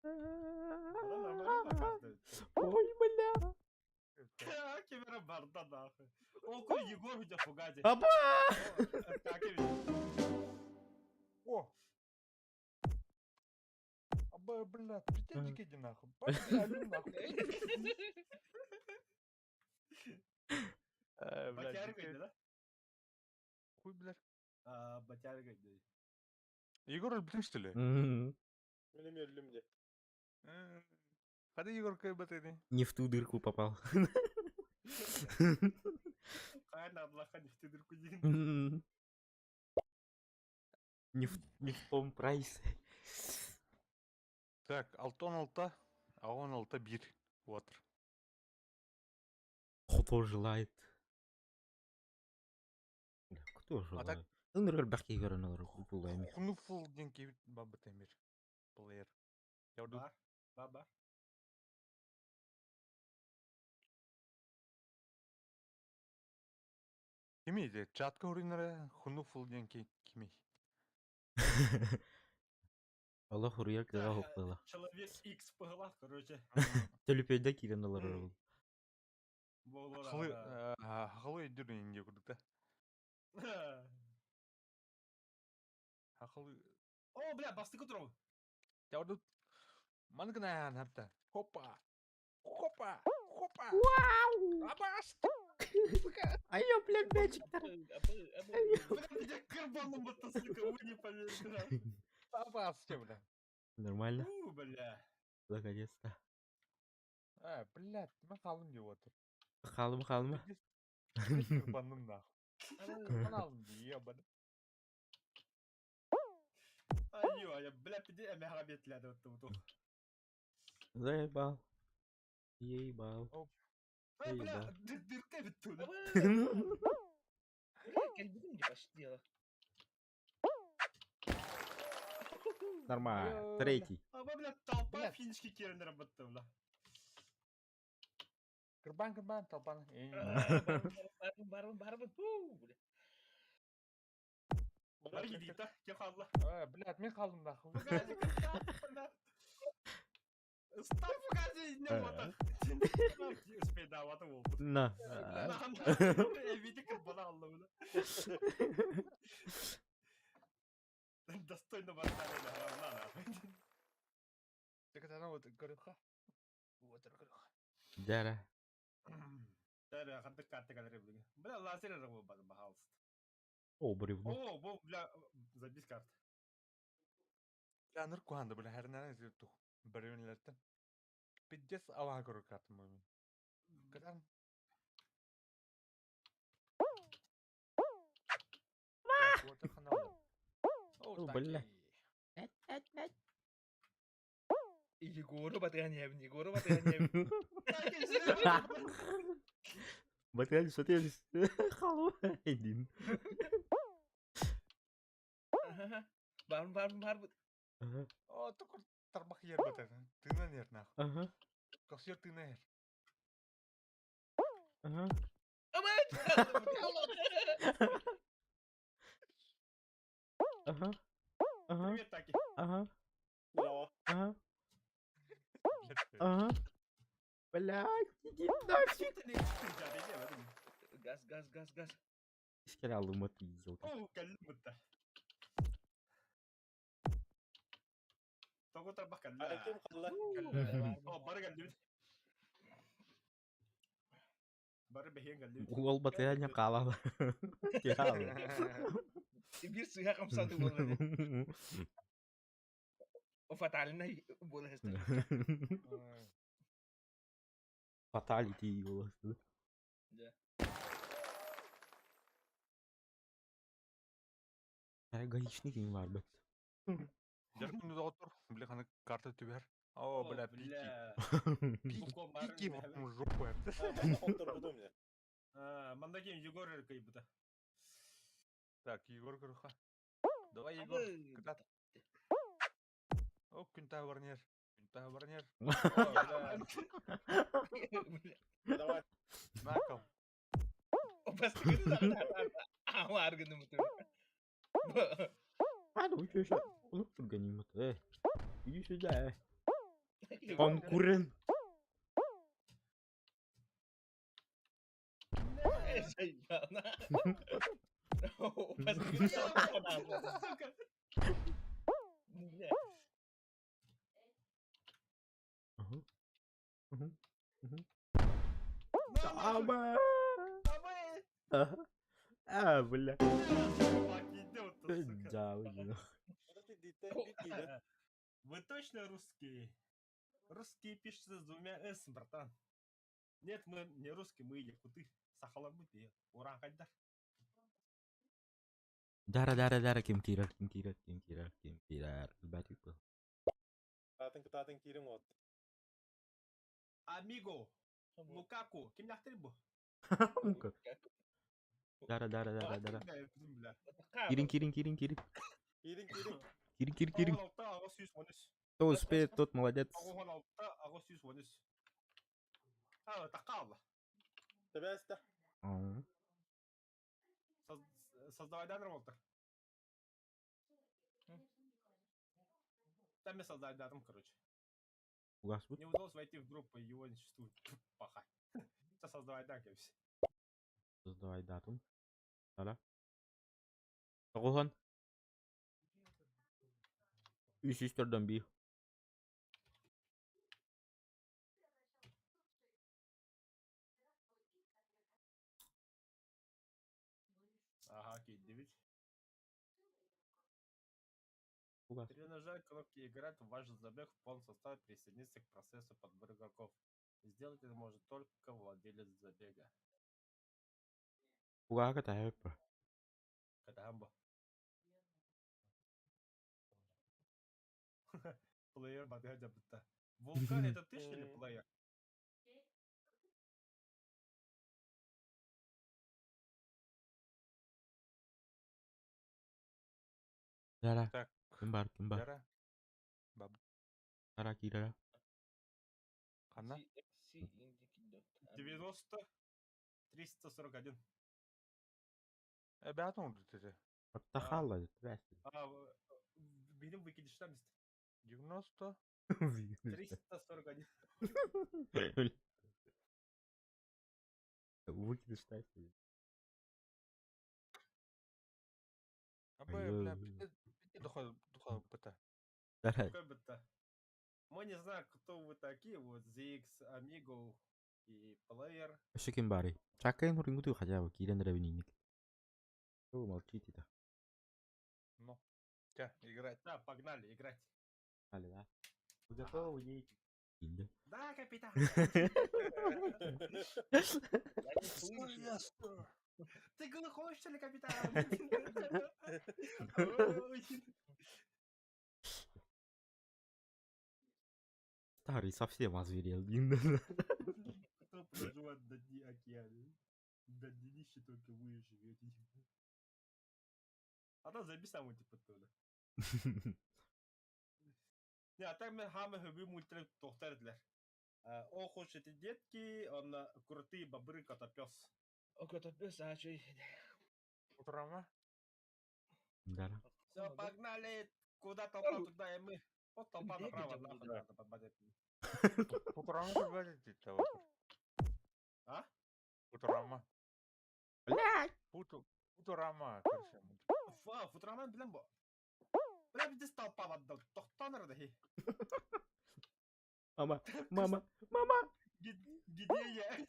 Бұл нормально показды. Ой, бля. Кемера барда нахуй. Около Егор где фугази. Оба! Так и О! Аба, блядь, притяньте иди нахуй. Блядь, нахуй. Батяргайды, да? Хуй, блядь. Батяргайды. Егор өлбітің что ли? Benim ölümde. Hadi Егор кайбатыды. Не в ту дырку попал. Қайна Аллахқа не в дырку дейін. Не в том прайсе. Так, Алтон алта, а он алта бир. Вот. Кто желает? Бля, кто желает? Ну, наверное, бахи игры на руку пулами. Хуnuфул деньги баба темир. Плеер. Я уйду. Баба. Кими де чатка уринара хуnuфул деньги кими. Allah hurriyer kıra hopпала. Человек X пыгылақ, короче. Төлөпөйдө кирен алар ул. Халы идүр инде курдукта. Халы. О, бля, басты кутыру. Я уйду. Мангна напта. Хопа. Хопа. Хопа. Вау! Абаст. Айо, блядь, мячик-то. Бля, меня карбаном мотоцикл, вы не поверите. Абаст, бля. Нормально, Бля. наконец-то. Блядь, мы халым деп отыр. Халым. Кырбандым нахуй. Каналым ебаны. Айо, бля, пиди эмеха бетледі өтті. Заебал. Ебал. Бля, дырка бітті. Кальбидим не пошли. Нормально. Третий. Бля, толпа финишки керендер бітті, бля. Кырбан, толпан. Барбын. Бар едейді, ке қалды. Блядь, мен қалдым нахуй. Фугази, бля. Стай фугази, не бота. Успей даваты олды. На. Види кырбана алды, бля. Достойно бастали, равна, нахуй. Так это она вот горюха. Вот горюха. Дара. Дара, хаддық катты кадыры білген. Бля, лазер рыбы бады бағалысты. О, бревно. О, бұл, бля, забис карты. Бля, нұр куанды, бля, әрінәрі зертту. Бірінлерді. Пиддес ава көрі карты моймен. Кадан. О, бля. Егору батыганьябын. Батыран сотелис. Халу. Эдин. Барбын. О, только тарбах ер батыр. Тына нер нахуй. Ага. Косер тына ер. Ага. Ага. Ага. Привет, Таки. Ага. Bravo. Ага. Ага. Блядь, иди нафиг. Газ. İskele aldım atı izledim. О, калимыта. Тоғы тарбақ калла. Aleyküm kallah. О, бары калли. Бары бәхен калли. Ол батыран қалады. Bir sığha kamsadı bunu. O fatalina bunu hasta. Fatality ulaştı. Гаишник им бар бит. Жаркын да отур. Бля, хана карта түбер. О, бля, пики. Бля. Пики в жопу. Хоптор будем не. Мандагин Егор кайбыта. Так, Егор Круха. Давай, Егор. Куда? О, күнтә барнер. Күнтә барнер. Давай. Накал. Pasti kan awar gitu betul. Аду, чё ещё? Лук ганимат. Иди сюда. Конкурент. Sayana. Pasti kan Аба. Бля. Да, уже. Вы точно русские? Русские пишутся с двумя «с», братан. Нет, мы не русские, мы якуты. Сахаламыты. Уран кайдар. Дара, кем кирар. Батик был. Кататын кирим вот. Амиго. Лукаку. Кем яхтер бу? Дара. Бля. Кирин. Кирим. Кирин. Кто успеет, тот молодец. Такал. Тебе ста. Создавай дату, Волтер. Там мне создать дату, короче. Не удалось войти в группу, его не существует. Пахай. Сейчас создавай дату, все. Создавай датум. Да. Тоғылған. 304'den bir. Ага, Кейдевич. Угас. Перенажать кнопки «Играть» в ваш забег в полном составе присоединиться к процессу подбора игроков. Сделать это может только владелец забега. Уга ka tayo pa. Катамбо. Плеер бадгадя бытта. Вулкан это ты что ли, плеер? Dara. Так. Кембар. Дара. Баб. Dara kira. Хана. 90 341. Бәтін ұлды теді. Тахалла. Benim выкидыштам 90. 341. Выкидыштам. Абай, бля, бітті дұға бұта. Дара. Какой бы-то? Мы не знаем, кто вы такие, вот ZX, Amigo и Player. Еще кембари. Чакай нурин гуду хотя бы кирен дровиник. Что вы молчите-то? Ну, тя, играть. Да, погнали, играть. Али, да? Вы готовы, едете? Инда. Да, капитан. Ты глухой, что ли, капитан? Старый совсем озверел. Инда. Кто проживает до дни океана? До днища только вы живете. А то заебись саму типа туда. Не, а так мы хамы хубы мультик тохтардлер. О, хочет эти детки, он крутые бобры котопес. О, котопес, а что? Утрама? Дара. Все, погнали. Куда толпа, туда и мы. Вот толпа направо, нахуй надо подбадать. Утрама подбадить того. А? Утрама. Блядь! Утрама, короче. Футураман билен бу. Бля, биз толпа отдал. Тохтаныр да хи. Мама! Где я?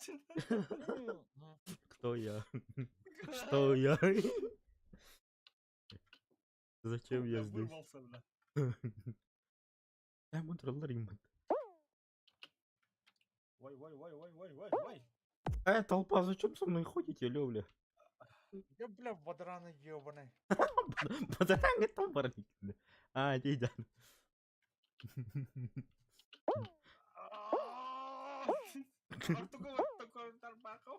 Кто я? Что я? Зачем я здесь? Вырвался, бля. Я мудролар им. Ой. Толпа, зачем со мной ходите, лёвля? Я, бля, водораны ебаный. Пацан это парник. А, tidak. Waktu terbakar.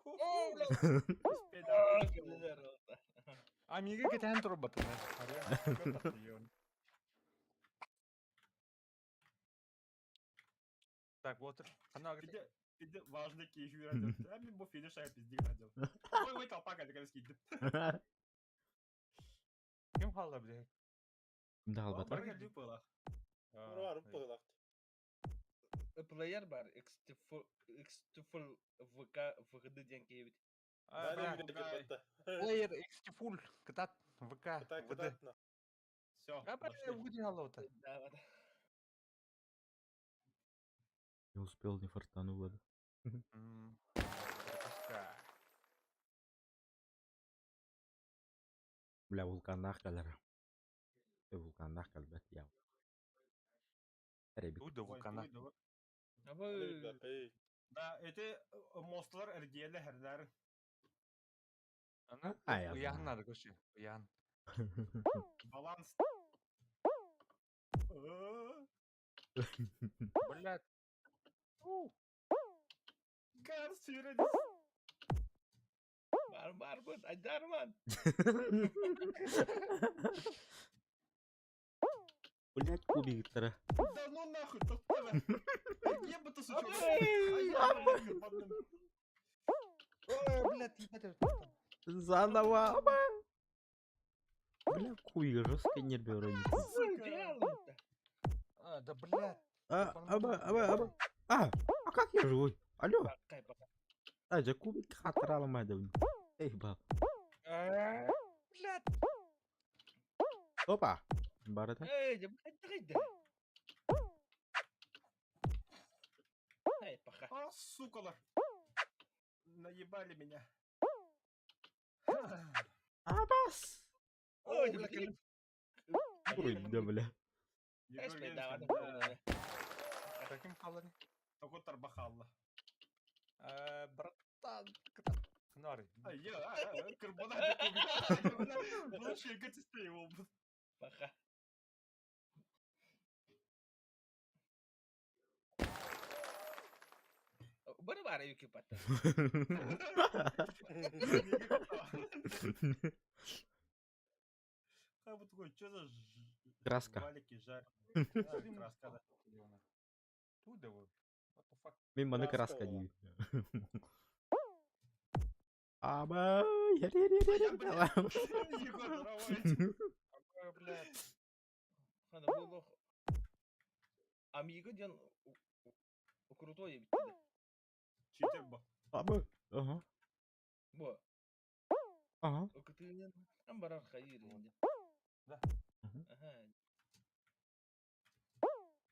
Sepeda. Amiga kita hantar batana. Так, вот. Она говорит. Пиде важный кейс радио. А мне бо финиш а пиздик радио. Ой, толпа как скидит. Кем хала, бля? Да, албата. Бар geldi pula. Var pığlak. Player бар, X-Full ВК выходы деньги ведь. Ben de gitti. Player XT full. Катат ВК. Кататна. Все, А бля, выйди алота. Да, да. Не успел, не фартануло. Бля, вулканнах калар. Вулканнах калбат я. Ребят. Уйда вулкана. Да, эти монстрlar эргеле херлер. Она? А, Уян надо, короче. Уян. Баланс. Блядь. Гар сүйредіс. Бар, быт, айдарман. Блять, кубик тара. Да ну нахуй, тоқтала. Ебата сучок. Ой, блядь, ебать. Заново. Бля, кубик жестко не беру. А, да блядь. Аба. А как я живой? Алло. А, за кубик хатрала мадам. Эй, ба. Блядь. Опа. Барата. Эй, да блядь, да. Эй, пока. А, сукалар. Наебали меня. Абас. Ой, да блядь. Вроде, бля. Эспе, да. Каким халани? Такой тарбахалла. Братан. Нори. Карбонат кубик. Лучше гатисты его. Пока. Бар, юки пата. А вот такой, что за Краска. валики жарят? Краска, да. Туда вот. What the fuck? Мен маны Краска краска была. дейм. Аба. Егор, давай. Блядь. Хана было. Амиго ден крутой ведь. Читер бо. Аба. Ага. Бо. Ага. Ты амбарар хаир инде. Да. Ага.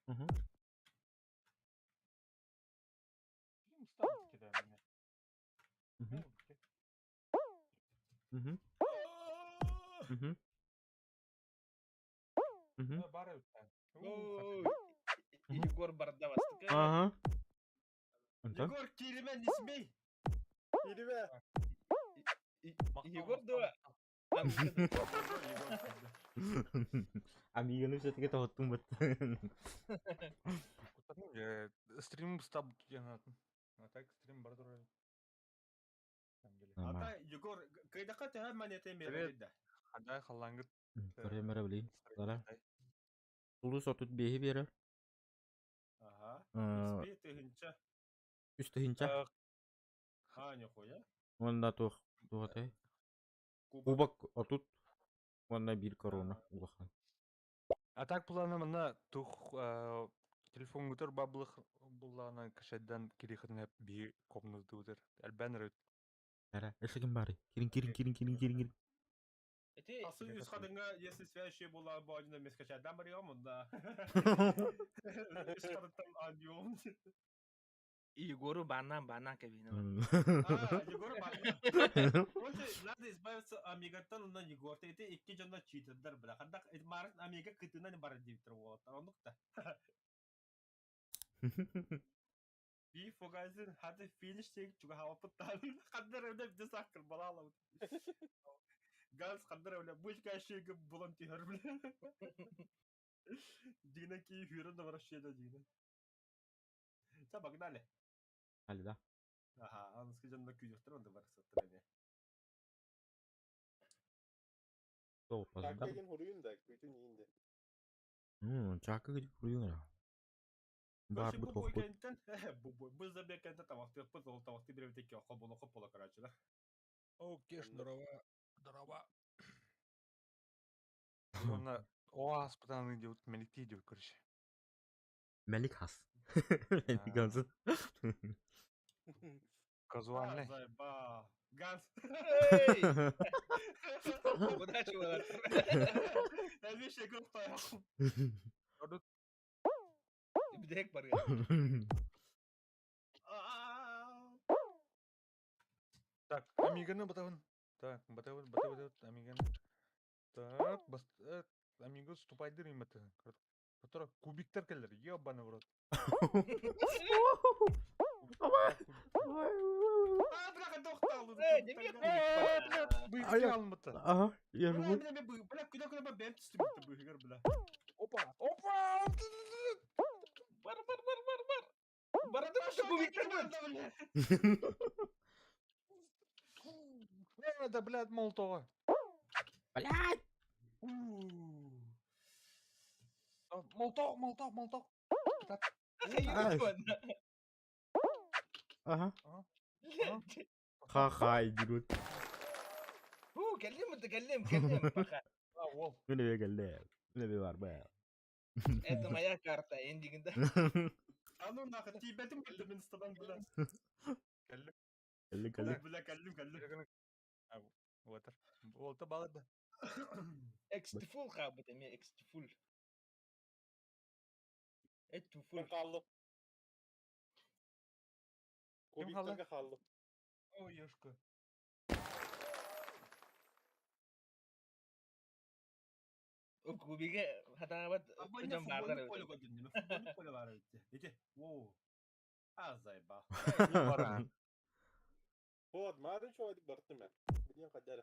Ага. Встал, кидай меня. Мгм. Мгм. Мгм. Мгм. Бары. Ой. Егор Бардавас. Ага. Антон? Егор, киримен не смей. Yürüme. Егор да. Амиганы все-таки тоғыттың бұт. Стрим стаб киянатын. А так стрим бар тұрай. Ата, Егор, кайдақа тәһәр монета мереді. Хадай халангыт. Көрі мәрі білейін. Дара. Тулы сотут бейі бері. Ага. Испи тыгынча. Үсті хинча. А, нихуя. Онда туғатай. Кубак отут. Онда бір корона. Улахан. А так планы мына тух телефон көтөр баблых буллана кешеден кирихне би комнаты үтер. Әлбәнер. Дара. Эшегін бары. Кирин. Асы үз қадыңа, если свящий бола бадина мескачадан барыға мұнда. Үз қадыттан адион. Егору банан кабина. А, Егор бадина. Онче, надо избавиться амигаттан ондан Егор. Эти икки жонда читердер бля. Қандақ марын амига кытынан бары дейптір болат. Ондықта. Bir fogazin hadi finish çek çünkü hava pıttan. Kadar öyle bir de sakır balala. Gaz kadar öyle bu işe şey gibi volunteer bile. Dine ki hürün de var şeyde dine. Sabah dale. Hadi da. Aha, anlısı canında küçüktür onda var satırını. Soğutmasın da. Takkekin huruyun da bütün yiyinde. Çakı gidip vuruyor ya. Var bu Bu tokut. boykenten bu zabekenten tavaktı bu zol tavaktı bir tek yok kobola karacılar. Окей, здорово. И он ОАС пацаны идет, мелити идет, короче. Melik has. Melik hasın. Казуальный. Зайба. Газ. Hey! Удачи, Влад. Я вещи группа. Bir de hack var ya. Так, Амиганы батавын. Так, батавын, Амиганы. Так, Амиго ступайдыр иматы. Который кубиктер келер, ебаный в рот. Бляха, доктал. Не бегай. Быйга алматы. Aha yarım. Бля, куда бем тістімітті бұйгар, бля. Опа. Бар. Барады мı şu bu bitirmem? Это, блядь, Молотова. Блядь. Молотов. Aha. Ha dirut. كلم Вов. Bu ne be geldi? Bu ne be var be? Это моя карта эндигинде. А ну нахуй, тибетім келді мен стадан, бля. Geldi. Бля, кәлдім. Вот. Олта балады. Экстифул хабыт эме экстифул. Эттуфул. Ben kaldım. Kim kaldı? Kubikler'e kaldım. Ой, ёшка. Кубиге хатабат Абонне өтөн баардар. футболны поле көрдім, неме футболны поле бар өтті. Ете, воу. А, зайба. Fuat, madem şu aydık barıttım ben. Biliyorum kadar.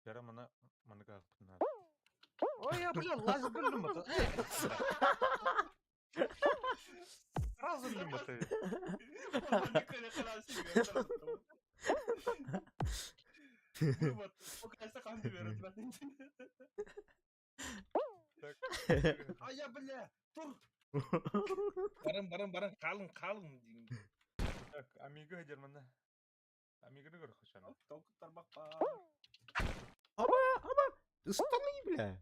Яра мана как надо. Ой, я, бля, лазь бөлдім бата. Сразу білдім бата. Футболны көне қаласын. Вот, покайса қанды береді. Ай, я, бля, тұр. Барың қалың дейін. Так, Амиго хедер мана. Амигоны көр қашаны. Толку тарбақ ба. Ama ıslanıyor bile.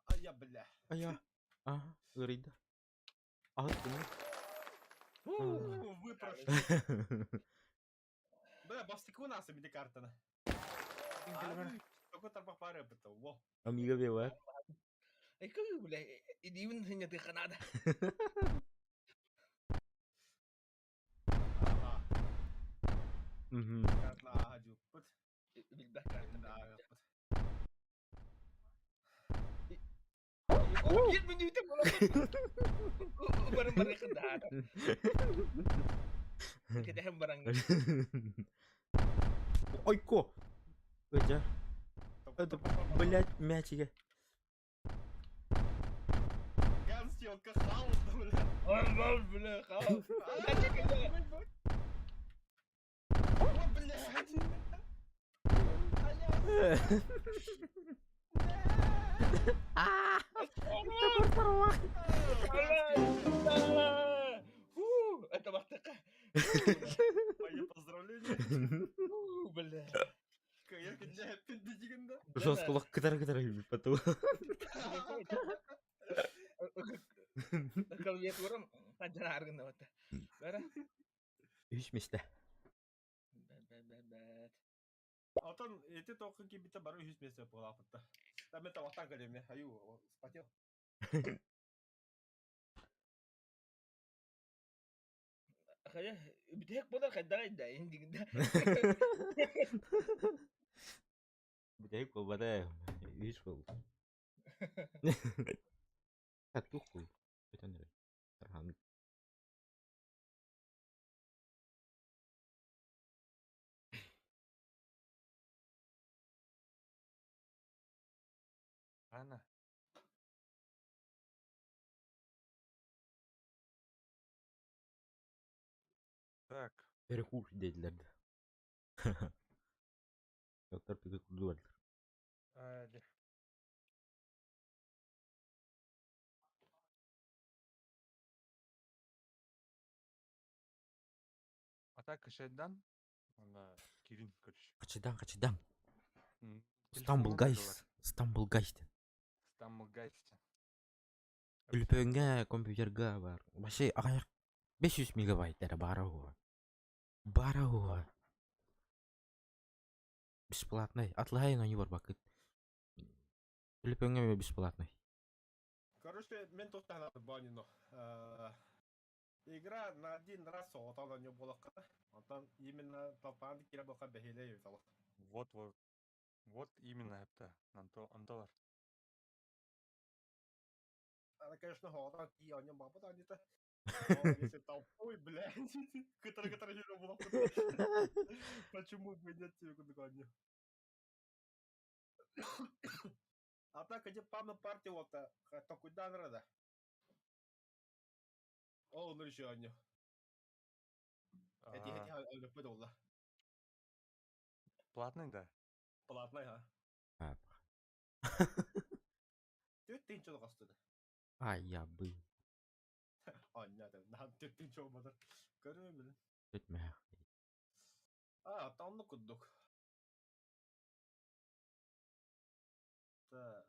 Ай, я, бля. Aya. Aha ırıydı. Aha bunu. Выпрошли. Бля, бастыку нас обиди картана. Толку тарбақ бар өпіті, во. Amiga be var. Eko bile idivin hinya te kanada. Aha. Mhm. Kartla aha cuput. Bilbek Kartla kartı. aha cuput. Git mi diyorsun bunu? Barang kendara. Kita hem barang. Ойко. Öca. Это, блядь, мячика. Газ съемка хаос, бля. Al bile kal. Hadi kızım. О, блядь. Это вахтака. Мои поздравления. Бля. Я когда пинды диганда. Жестколок кыдар gibi пату. Kalau lihat orang panjang harga nih waktu. Bara. Üçmüşte. Алтан, эти только кибита бару 100 месяцев была фото. Там это вот так говорим, аю, спотел. Kayak bidek modal kadang ada ending dah. Bir de kol bada. Üç kol. Satu kuy. Itu nih. Terhambat. Mana? Так. Perekuş dediler de. Doktor peki kurdular. Hadi. Ата кішеден, ана Кирин көріш. Kaçıdan. Телефонын İstanbul guys. алар. İstanbul guys. Стамбул гайсте. Телефонга, компьютерга бар. Вообще аяк 500 мегабайт дәрі бары ғой. Бары ғой. Бесплатный. Отлайн они бар бакыт. Телефонга бесплатный. Короче, мен тоқтан аты банино. Игра на один раз соғатан не болаққа. Антан именно талпанды кері болқа бәхеле ейталық. Вот именно это. Анталар. Она, конечно, ходан ки анем бабыт анета. Если толпой, блядь, который не было. Почему бы нет тебе куда-нибудь? А так, где памна партия вот то куда надо? О, ну еще они. Эти они подолла. Платный, да? Платная, а? Ha. Ты что гастыды? Ay ya bu. Anya da. Ты что мадыр? Көрөм биле. Etme. Атамны куддук. Так.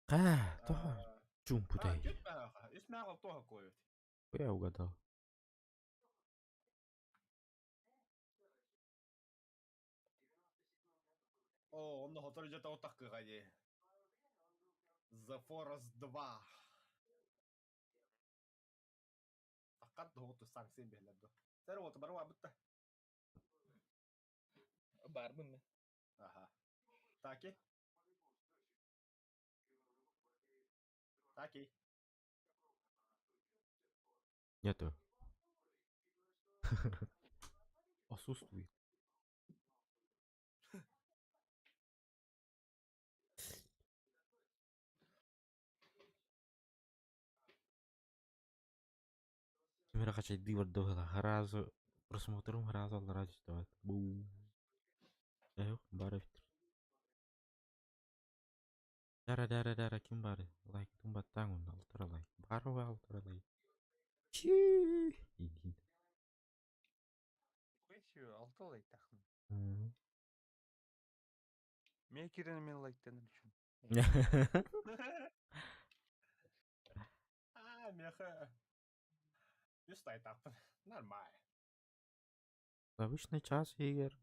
Ha, toh. Чумпутай. Исмаил тоже коет. Я угадал. О, он готовит где-то вот так гайе. The Forest 2. Акад вот саңсен беледі. Сәр вот бар абытта. Бармын. Ага. Таки. Таки. Нету. Отсутствует. Камера качает дивер дохла. Харазу. Просмотром харазу аллара житават. Бу. Эх, бары фитр. Дара ким бары? Лайк тумба таңын алтыра лайк. Бары ва алтыра лайк. Чи. Идин. Қойшы, алты лайк тақын. Мен керені мен лайктаныр үшін. Меха. Юстай таппын. Нормально. Обычный час егер.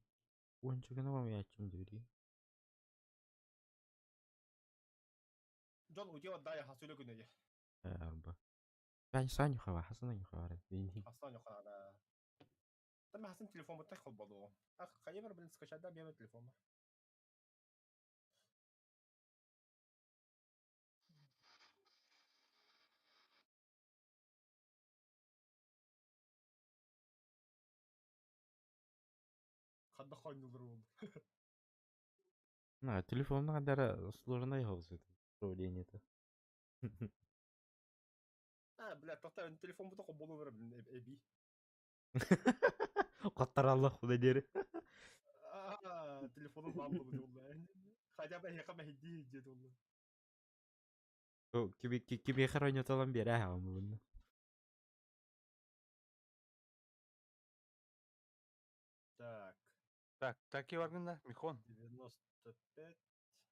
Ойыншығына вам я чем дери. Джон, у тебя дай хасулю күнеге. Арба. Ben sen yukarı, Hasan'ın yukarı. Benim. Астан юқарада. Там Хасан телефон буттай қол болу. Қайбір білін скачада бема телефон бар. Қадда қойнылыр болды. На, телефонна дара сложная хаусы. Управление-то. Бля, тоқта телефон буттай қол болу бар эби. Каттар Аллах куда дери. Телефонun bandı bu diyorlar. Хотя бы я кама хиди diyorlar. О, киби хоронят алам бери, а он. Так. Так и варгында, Михон. 95,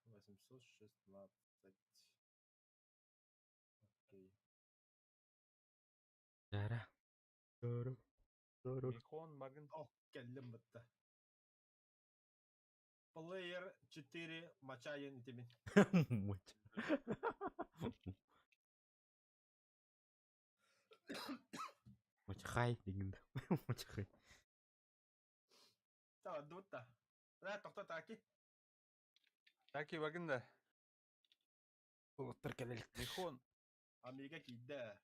816. Окей. Дара. Дору. Михон, Маргин. О, келдім бітті. Player 4 Мачайын итемін. Мачхай дегенде. Мачхай. Та, дутта. Тоқта таки. Таки вагында. Улыттар келелік. Михон. Амига кидде.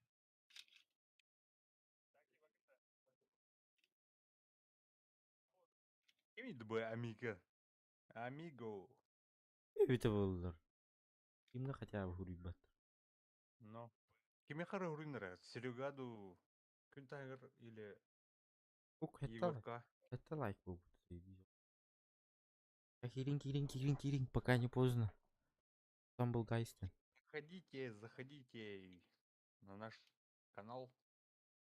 Кем еді бұл амиго? Амиго. Өте болдылар. Кімді хотя бы хурик баттыр. Но. Кеме қары ұрыныры? Серегаду күн тағыр или Ук, Егорка? это лайк был. Кирин, пока не поздно. Там был Гайстен. Заходите на наш канал,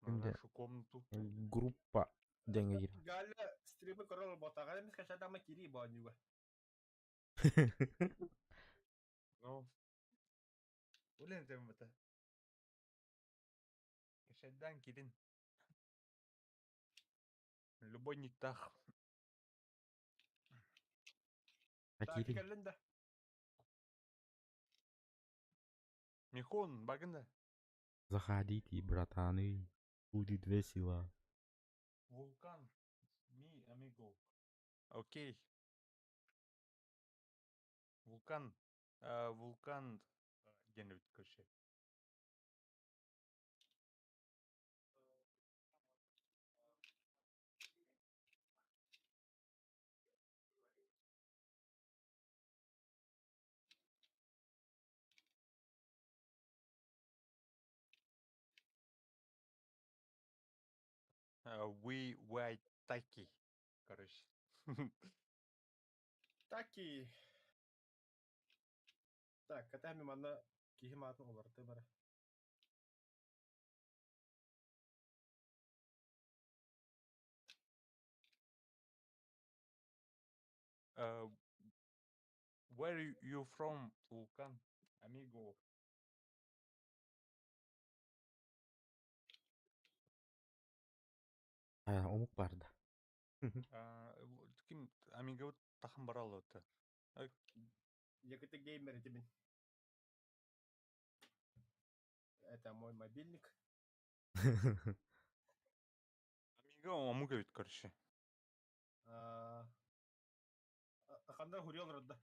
на Кімде? нашу комнату. Группа Денга кирин. Галя стримы корол ботага эмес кашадама кири бонюга. Ну. Улен тембата. Кашайдан кирин. Любой никтах. Таки Кирин. келленде. Михон, багында. Заходите, братаны. Будет весело. Вулкан. Ми, амиго. Окей. Вулкан. Вулкан. Где-нибудь, короче. We white таки. Короче. Таки. Так, катами манна кихиматын оларды бара. Where you from, Вулкан? Amigo. Омук барды. Ким Амиго тахын баралы өтті. Якыты геймер этимин. Это мой мобильник. Амиго омуга өт, короче. Қандай хурел рыдда.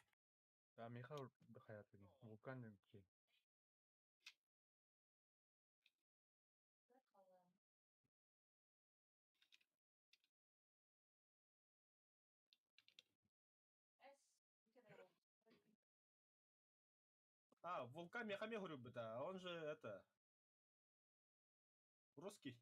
Амиха хаятын. Вулкан демки. Вулкан мехаме хурю быта. Он же это... Русский.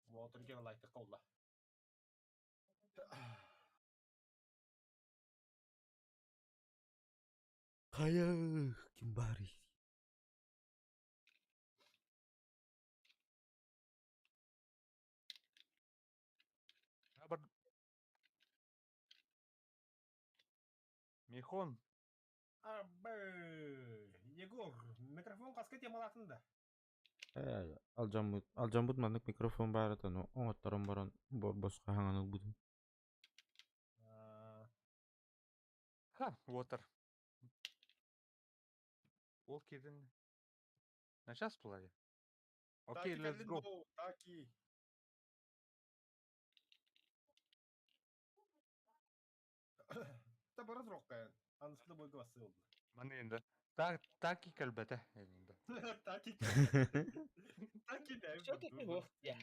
Вот, он гена лайкты қолда. Hayır, kim bari? Михон. Егор, микрофон қасқа темалатын да. Алжамбут мандык микрофон бар ата, но оңоттарым баран босқа хаңаныл будым. Water. Ол кирин. На час плаве. Окей, let's go. Таки. Таба разроккаян. Анысында бойга басылды. Маны енді. Таки кәлбәті. Таки. Таки да. Все-таки вот я.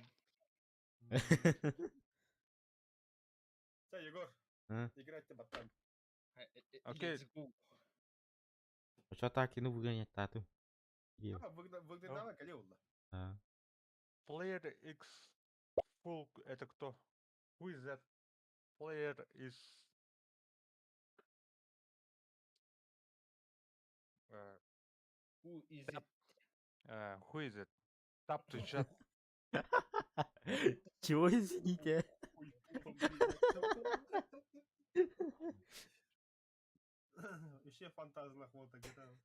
Все, Егор. Играть ты ботан. Окей. Поча Такины выгонять тату. Выгнала Калиулла. Player X Full, это кто? Who is that? Player is... Who is it? Who is it? Tap to chat. Чего извините? Еще фантазных вот где-то.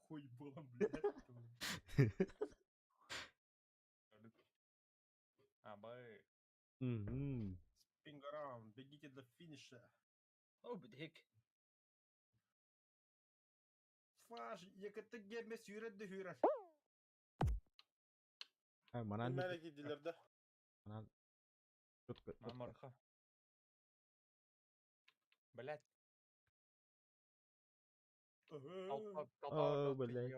Хуй было, блядь. Бай. Spin around, бегите до финиша. Oh, بدهيك. Фаш, якыты гемес үйрәнді үйрән. Манан Мәлі кеділерді. манан Мамарха. Блядь. О, блядь.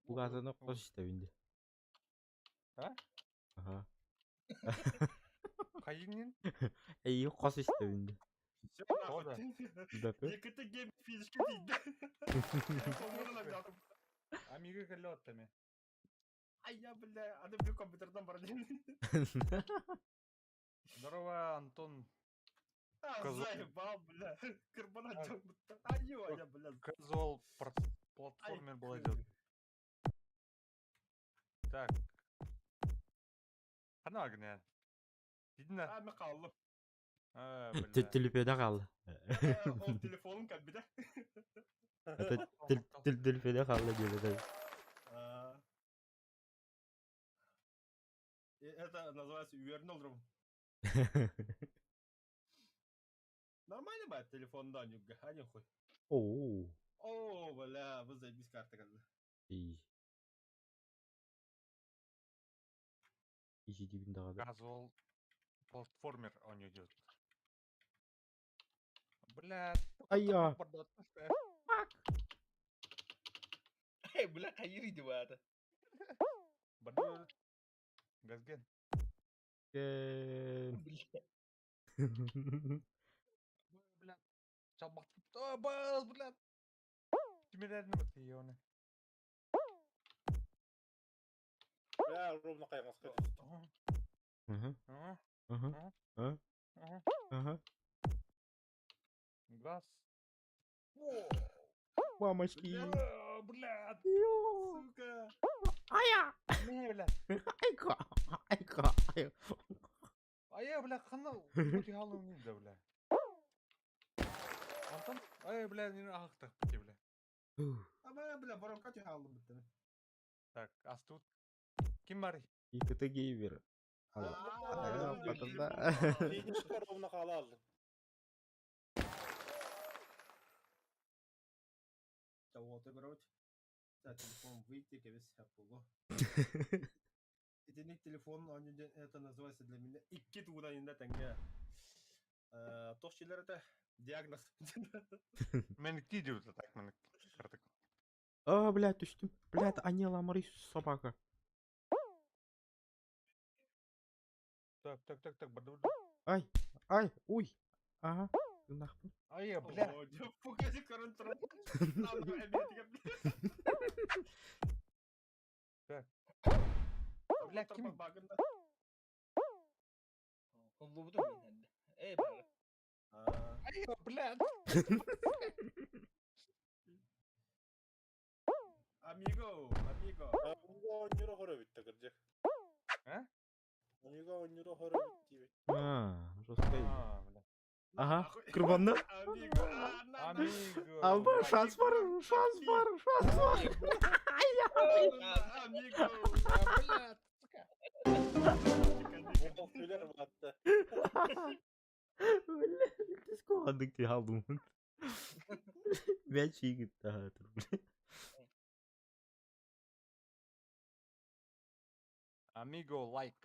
Указано қос істебінде. А? Ага. Қайынен? Ей, қос істебінде. Ода. Бәпі? Якыты гемес физишке дейді. Қолмағына жатып. Амиго колётами. Ай, я, бля, аны бір компьютердан бар дейін. Здорово, Антон. Заебал, бля. Карбонат жамытты. Айо, я, бля. Casual платформер был идет. Так. Қана гіне. Дидіна. Ами қалды. Бля. Телефеде қалды. Ол телефонын кәбіде. Телефеде қалды деді. Это называется увернул друг. Нормально бать телефонда нюга, а не хуй. Ооо. О, бля, вы заебись карта когда. Ижи дибінде қалды. Casual платформер он идет. Блядь. Айя. Эй, бля, қайыр иді бады. Бадыр. Газген. Бля. Блядь. Чалбақ. Бас, блядь. Тимирәрні бітті еуіне. Бля, ровно қайғыз қайғыз. Газ. Мамочки. Блядь. Сука. Ая. Не, блядь. Айка. Ая, блядь, қанал. Өте қалың нейді, блядь. Антон? Ай, блядь, нені ағықтық бітті, блядь. Ама, бля, барон кәте қалды бітті. Так, астут. Кім бар? Икіті гейвер. Финишқа ровно қала алдым. Вот, короче. Да, телефон выйти, кевес хапуго. Итинник телефон, это называется для меня икки туғданында тәңге. Тоқшилер это диагноз. Менікі деуді, так, менікі. Картық. А, блядь, түштім. Блядь, Анела Марис собака. Так, барды. Ай, уй. Ага. Нахуй. Ай, блядь. Покажи карантин. Так. Блядь, кім? Қолды бұды мен әнді. Эй, бля. Ай, блядь. Амиго. Амиго оннюро хоры бітті кірдек. А? Амиго оннюро хоры бітті. Жесткой. Блядь. Ага, кырбанды. Амиго. Алба, шанс бар. Амиго. Блядь, сука. Ол күлер батты. Блядь, ты сколько ты алдым. Мяч играет, блядь. Amigo like.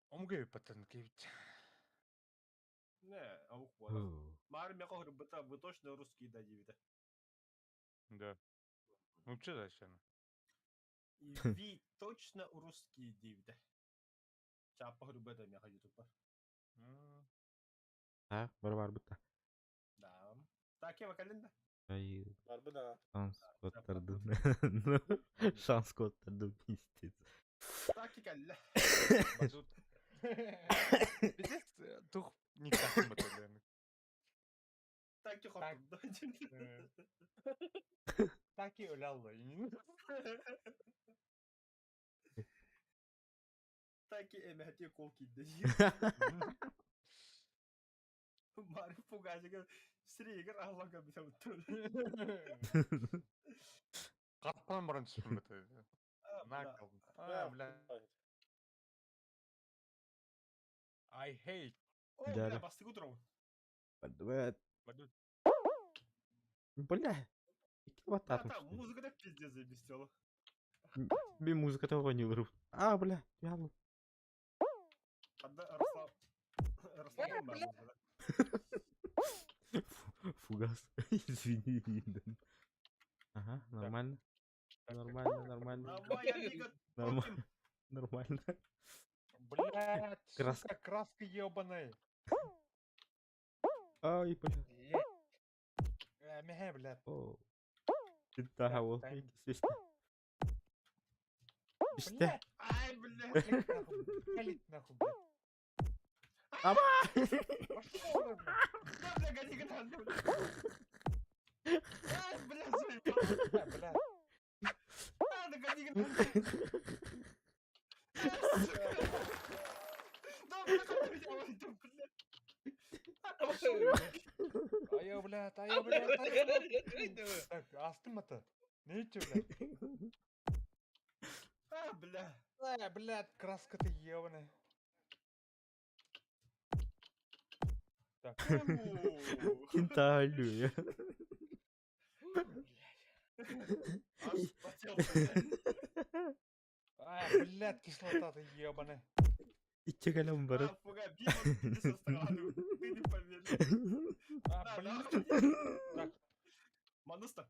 Омгай патан кевич. Не, аух вот. Мар мяко рыбата, вы точно русские дадите. Да. Ну че дальше? И вы точно русские дивите. Чапа рыбата мяко ютубер. Ha, бар быта. Да. Так я вакалинда. Ай, Бар бұна. шанс коттырдым, пиздец. Так и калла. Біздес тұқ никахын бұтылдың. Так и хотырды. Так и өлі алды. Так и эмәте кол кидді. Марif пугажыга сирегер Аллаға бисем тұр. Қатпан бұрын түспін біті. бля. Накалдым. Бля. I hate. О, Да, бля, да. басты утром. Подвет. Бля. Бля. Iki Да, бататым. там музыка да пиздец заебестела. Мен музыката ойнай А, бля. Яблы. Когда Руслан... Руслан музыка, да? Фугас. Извини, Линдон. Ага, нормально. Нормально. Давай, амиго, Нормально. топим. Нормально. Блядь, Краска. сука, краска ебаная. Ай, бля. Мехе, блядь. О. Кентаха ол. Тайм. Сесте. Сесте. Блядь, Ай, бля. калить нахуй, блядь. Аба! Пошел, блядь. Да, бля, гони, гони, бля. Ай, бля, заебал. Блядь. А, да гони, гони. Да, бля, гони, гони, бля. Ая, блядь. Так, астым аты. Не ете, блядь. А, бля. Блядь, краска-то ебаная. Так, Кентаха аллюя. Аж вспотел, бля. блядь, кислота-то ебаная. Иччекалам А, барат. пугай, Бима, ты со стороны. Ты не поверишь. Да, Блядь. нахуй. Так, Мануста.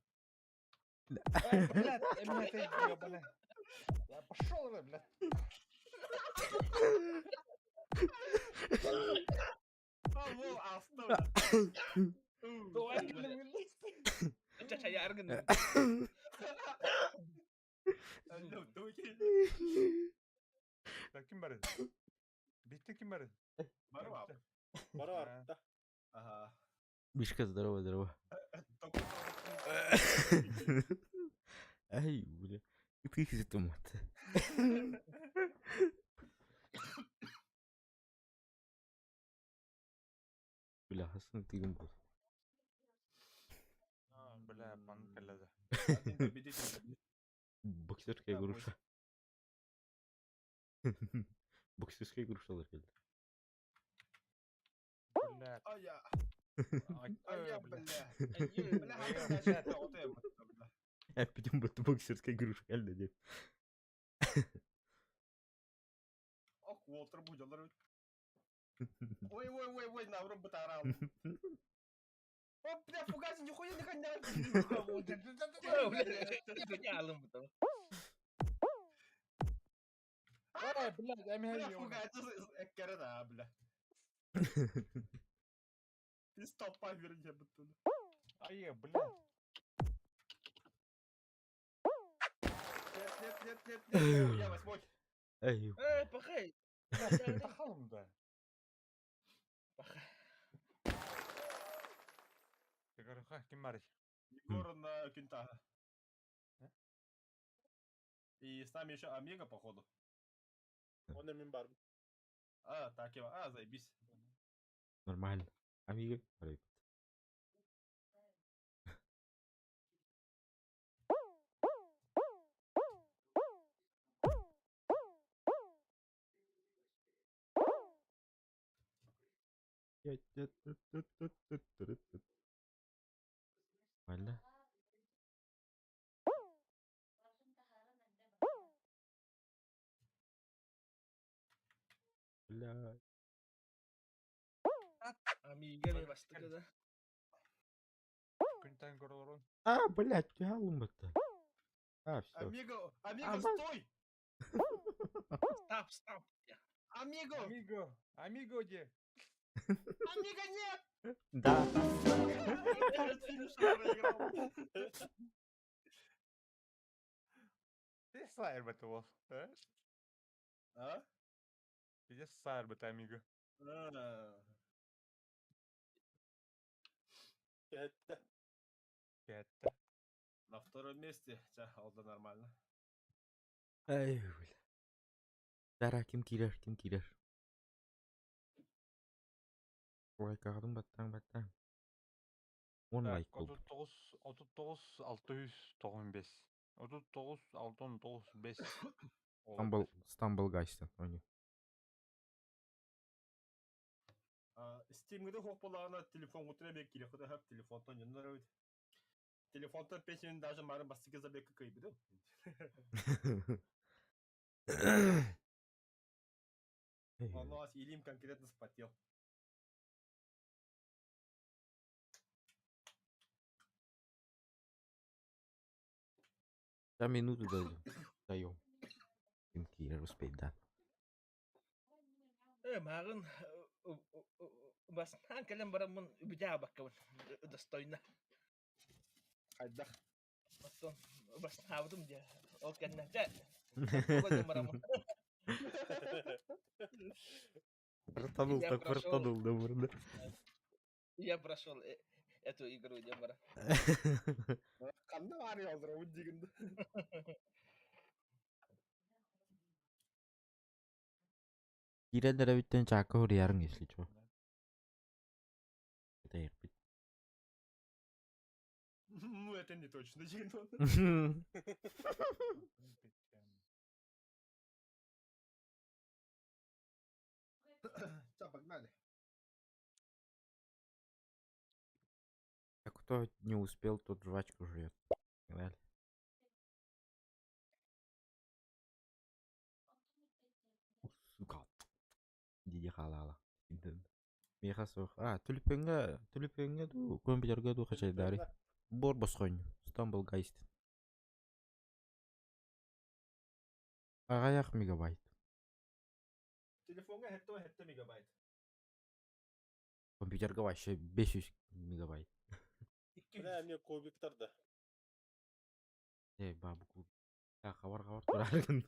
блядь, это ебаная. Пошел уже, блядь. А, во, оставлю. Давай, блядь. Caca ya argan. Ну, дуй. Так, ким бар еді? Битті ким бар еді? Бару ап. Бара артта. Ага. Мишка, здорово. Только- Ай, бля. И ты их томат. Бля, хасын тыгым бол. Бля, пан кәлләді. Один победитель. Боксерская Да, груша. Боксерская грушалар келди. Бля, А я, бля. бля. Бля, Бля, хатан дәшетті отайым, бля. Әппеден бұтты боксерская груша келді деп. Ох, Уолтер будялар. Ой, навру бытара алды. О, бля, фугаси, нихуя не коняк. Nyalım bu tamam. Блядь, әмі Бля, ебаная. фугаси, эккері да, бля. Ты стопа верне бұттыны. Ай, блядь. Нет, я восьмой. Ай, Пахай. Блядь, тахалым да. Ха, ким бар еді? Егор на Кентаха. И с нами еще Омега, походу. Onda min barım. А, так его. А, заебись. нормально. Амиго. Ой. Нормально. Бля. Amiga ne bastık da. Күнтен көрілерін. А, блядь, тяглым это. А, все. Омега, Омега, А, стой! Stop. Ya. Амиго! Амиго де? Омега, нет! Да. Финишер проиграл. Ти сайр бәті ол. А? Ти сайр бәті амиго. А. Kehette. Кәтті. На втором месте. Тя, алда нормально. Ай, бля. Дара, ким килер. Ой, кағдым баттан. 10 лайк болды. 39 695. 30, 6, 9, 5. Stumble Guys'tan oynuyor. Steam'de hoppalarına telefon götüremek gerekiyor. Hep telefondan yanına. Telefonda peşinin даже marın bastığı zabek kaybediyor. Он у вас Илим конкретно спотел. За минуту даем. Кира успеет, да. Мағын басынан кәлем барамын үбіде баққабын достойна. Хайдах. Оттон басын абыдым де. Ол кәннәте. Қойдым барамын. Протонул, так протонул, да, морда. Я прошел эту игру, демара. Қандай var ya hazır oyun deginde. Кира дарабиттен чака хуриярың, если чё. Это ерпит. Ну, это не точно, дегinde. Всё, погнали. А кто не успел, тот жвачку жрет. Погнали. Сука. Диди халала. Мехасох. Түліпенге ду. Компьютерге ду хачайдари. Бор босқойн. Stumble Guys. Ағаяқ мегабайт. Телефонға хетті мегабайт. Компьютерге вообще 500 мегабайт. Бля, мне кубиктарда. Бабу куб. Хабар тұрарғын.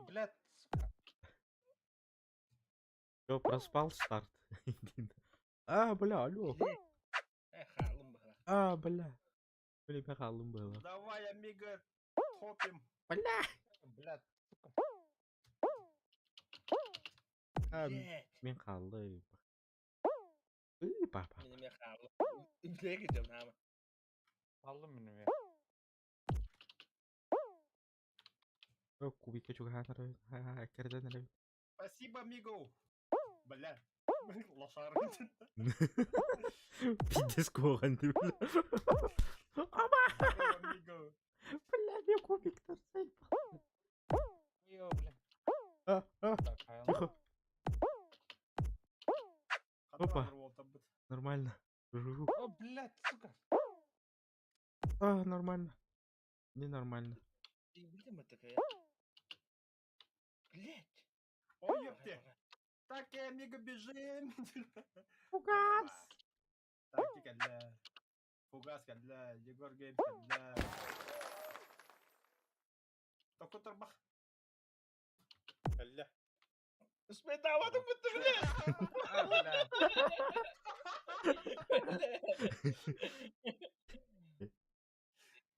Блядь. Чё, проспал старт? Бля, алло. Халым баха. Бля. Бля, халым было. Давай, амиго, топим. Бля. Блядь, сука. Мен қалды. Папа. Меніме халым. Үбілеге жем нама. Aldım benim ya. Кубика чуга хатар. Спасибо, амиго. Бля. Лошар. Пиздец коғанды. Амиго. Бля, мен кубик торсайын. Йо, блядь. Так, Тихо. Опа. Опа. Нормально. О, блядь, сука. Нормально. Ненормально. Білдім такая. Блять. Ой, ёпте. Так, амиго, бежим. Фугас. Так, кәллә. Фугас кәллә. Егор Геймс кәллә. Тоқы тұрбақ. Бля. Үспей тавадым бұтты, блять.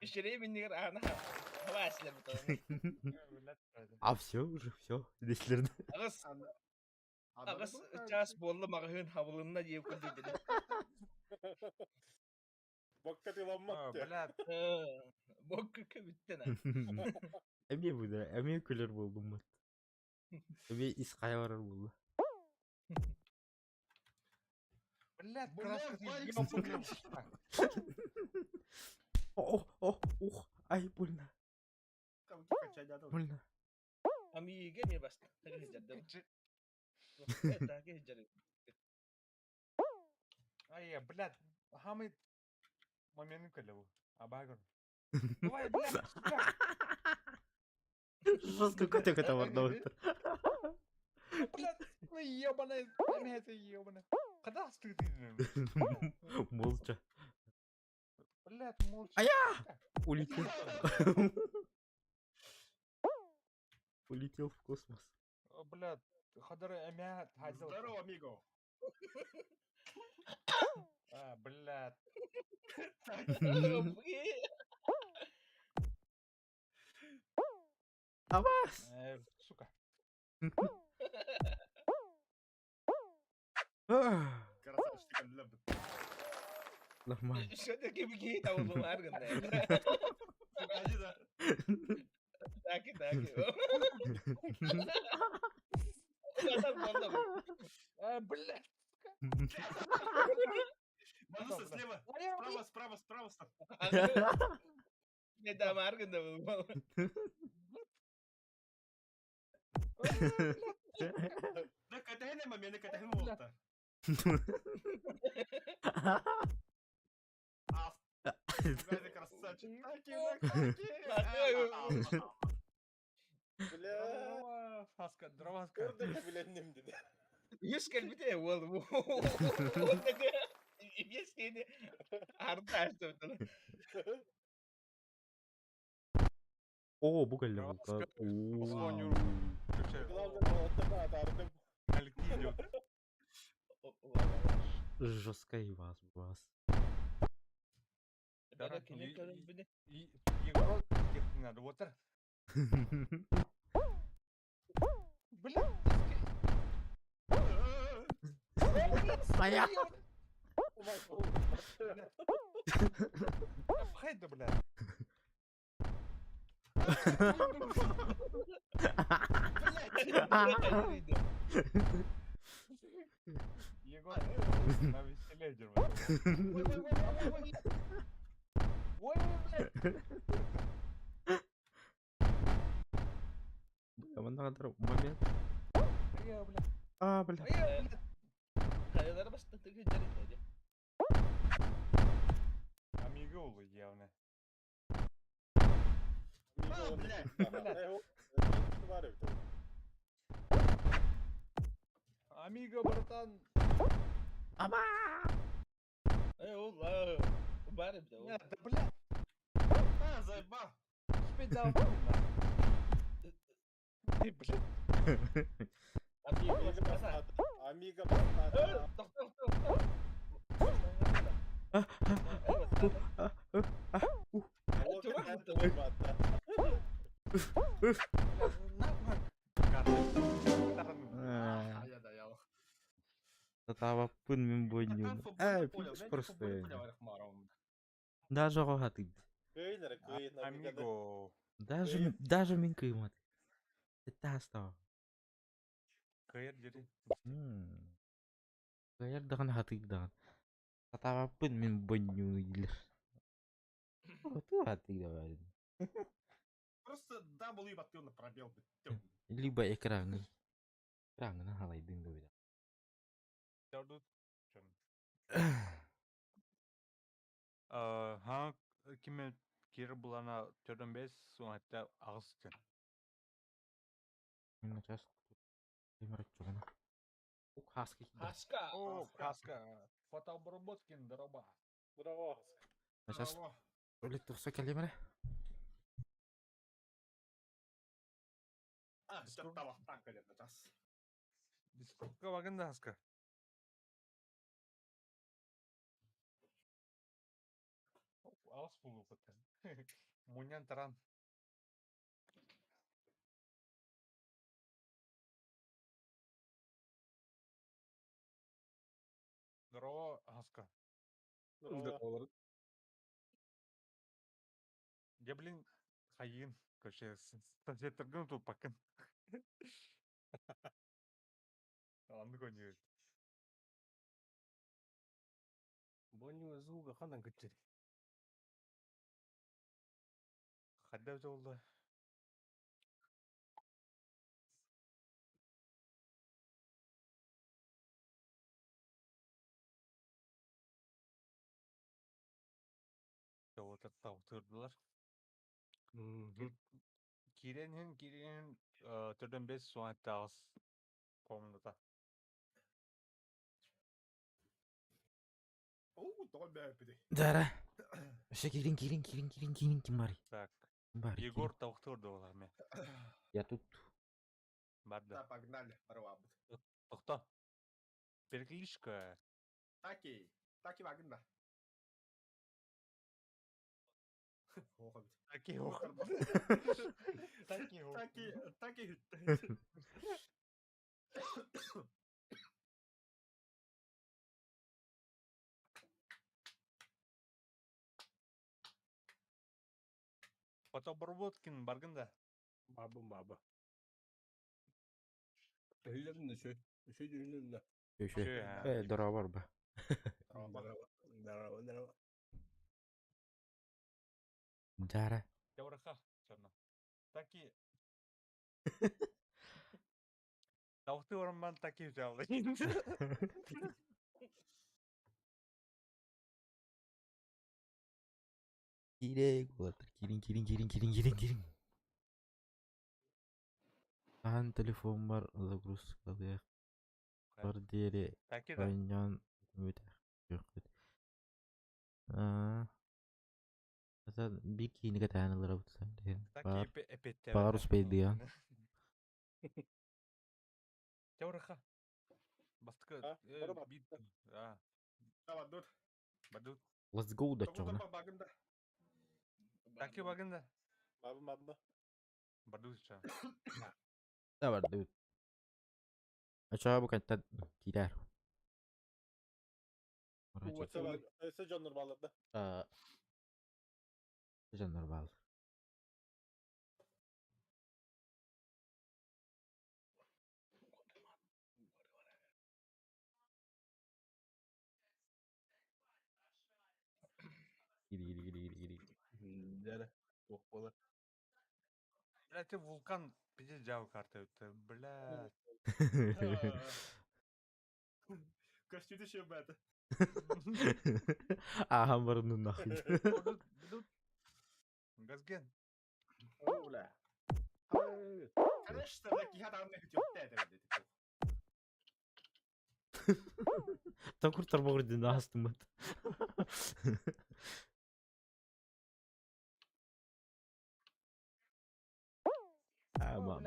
Ишерей миннигер ана. Хава әсілер бұтты. Все уже, все. Деслерді. Ағыз час болы мағын хавылынна ев күлді деді. Бокка тыламмат те. Блядь. Бокка көбіттен. Әме бұда, әме күлер болдым бұд. Әме исқай барар болды. Блядь, Блядь, краска. Ай, больно. Больно. Амиге не басты. Таге жаддым. Таге жаддым. Ай, блядь. Хамид. Моментін көлі бұл. Абагыр. Давай, блядь, сука. Жестко көте барда отыр. Блядь, ну ебаный. Әметі ебаный. Қада стыдын. Молча. Блядь, молча. Улетел. Улетел в космос. Блядь, қадары әме тазил. Здорово, амиго. Блядь. Авас! Сука. Красавчик, кәллә. Нормально. Что такие беги там был арган, Погоди, да. Так. Блядь. Мануса слева. Справа. Не там арган был. Да, катайна момент, катайна волта. Погоди, красавчик. Таки. Бля. Хаска, дроваска. Orada bilendim dedi. 100 كلمتين والله يسكني أربعة Oo bu geldi bu. Dravska. Oo. Слоню. Короче, Главное, вот такая атарdım. налети идет. Жесткая вас, вас. И Егор, не надо, вот так. Бля. Моя. Пхай да, бля. Егор, на веселее держи. Ой, блядь. Бля, надо момент. Я, бля. А, бля. Kayalara bas da tıkı cari hadi. Амиголы явно. Var ya bir tane. Амиго, братан. Ама. Oğlum. Bari bir de oğlum. Нет, да, бля. Заебал. Спи давай, Ты, бля. Amigo basa. Amiga bastata. Doktor. Tatawa pun membonyum. Фикус просто. Даже рогатый. Амиго. Даже минкой мат. Это стало. Кайр jadi. Kayak dengan hati dengan. Tatawa pun membonyum gila. Oh, tuh hati dengan. Просто W баттил на пробел. Либо экраны. Экраны на халай дым говорят. Дадут. Ха киме кир булана 45 соңатта агыстын. Мен сейчас лимарат чугана. Хаски. Haska. О, хаска. Фотообработкин дроба. Bravo. Сейчас Oleh tursa kalimare. Sitten tavahtaan kädet tässä. Сколько вагон хаска? Алс булу потом. Мунян таран. Здорово, хаска. Bravo. Я, блин, хаин. Короче, статья торгнул тут пока. Он гонит. Боню звука хана гачери. Хадда жолда. Вот это утырдылар. Киренен 45 соңаттагыз комната. Tuolla myöpidi. Дара. Вообще кирин кимари. Так, Кимари. Егор тавтырды олар мен. Я тут. Барды. Да, погнали. Барабы. Токто. Перекличка. Таки вагында. Оқып. Таки оқып. Таки оқып. Таки. Фотобработкин баргын да. Бабы. Öyle şey. Şey düğününde. Şey. ha. Dora var be. Daraba. Dara. Явраха. Чорно. Таки. Тавты ораман таки взял. Kirek oladır. Girin. Tahan telefon var. Zagrus kalıyor. Var diğeri. Таки да. Oynayan. Ümit. Yok. Mesela bir kini katahan alır avut sen. Var. Таки эпетте. Bağır speydi ya. Явраха. Бастыка. Ha, bana bak. Бит. А. Tamam dur. Баду. Let's go da Dokuz çabına. bak bagında. Таки багын да. Baba. Баду ча. Ne var dude? Aşağı bu kadar gider. Kuvvete var. Ese canlar bağladı. Canlar bağlı. Giri. Dere. Kokmalı. Блядь, ты вулкан пиздец жау карта өтті. Бля. Костюмді ще бета. Aha varının nahil. Бдут. Газген. Ola. Конечно, таких adam ne gidiyor dedi. Tam kurtarma ordini astım ben. Мам.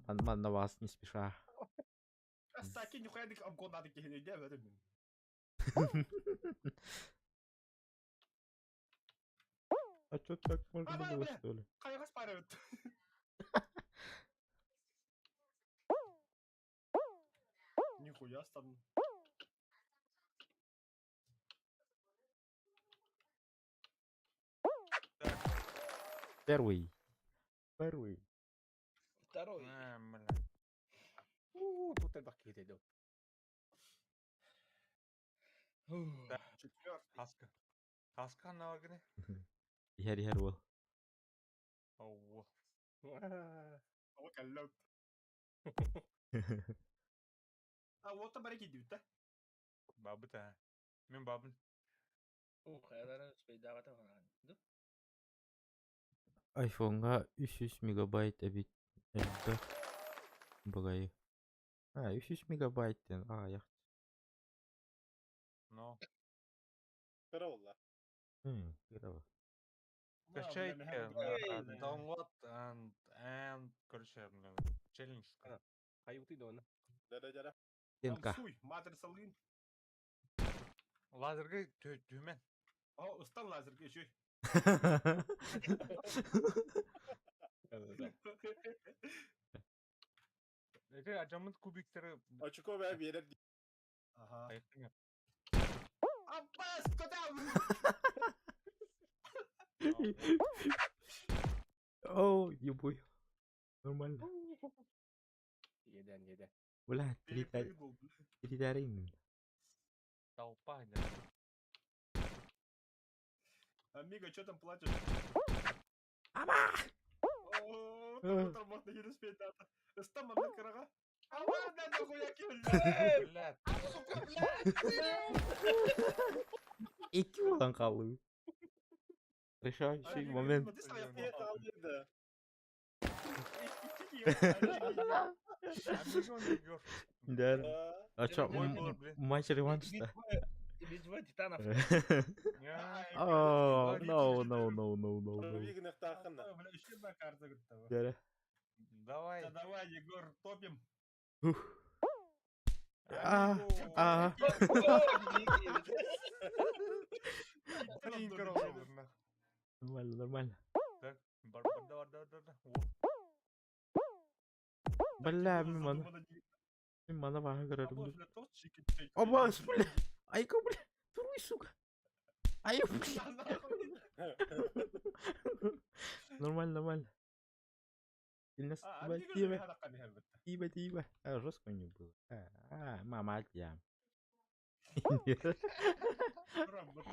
Man на вас не спеша. Sakin нихуя не обгонады кихне не верим. А чё так можно Ага, было, бля. что ли? Кайга спарывает. Нихуя там. Первый. Второй. Бля. Тут это кидает. Четвертый. Хаска на вагне. Her был. Оу. Ama kallat. Вот там реки да? Бабы та. Мен бабын. Хайрların speydavatı falan. Dur. iPhone'ga 300 megabayt ebit. Evde. Bagayı. Ha 300 megabayt'ten. Ya. Но. Kara valla. Красиво. Качай. Эй, Download and. Короче, челлендж. Hayuti da onu. Dere. Тенка. Суй, матрица лын. Лазерге төмен. Aa ıstan lazer geçiyor. Эти ажамыт кубиктері. Açık o be bir yere. Aha. Ayıktың. Abbas kodam. О, ебой. Нормально. Yeden. Бля, Перепрыгнул. передарим. Толпа. Амиго, что там плачешь? Ама! О, там можно не успеть надо. Ыстан мамын кырага. Ама, да нахуя кел. Блядь. İki olan kaldı. Решающий момент. Ты своя Niye kaldıydı? Да. А чё, Мой был, блин. матч реванш-то? Битва титанов. О, no. Вигнах тахана. Бля, еще одна карта готова. Гәрә. Давай. Да давай, Егор, топим. А. Нормально. Так, да. Бля, мен мана баха көрөрүм. Оба, бля. Айка, бля. Туруй, сука. Айка, бля. Нормально, нормально. Сильно Amigo тиба, же хадакка мехер бит. тиба. Жестко не было. Мама, альтям. Робот.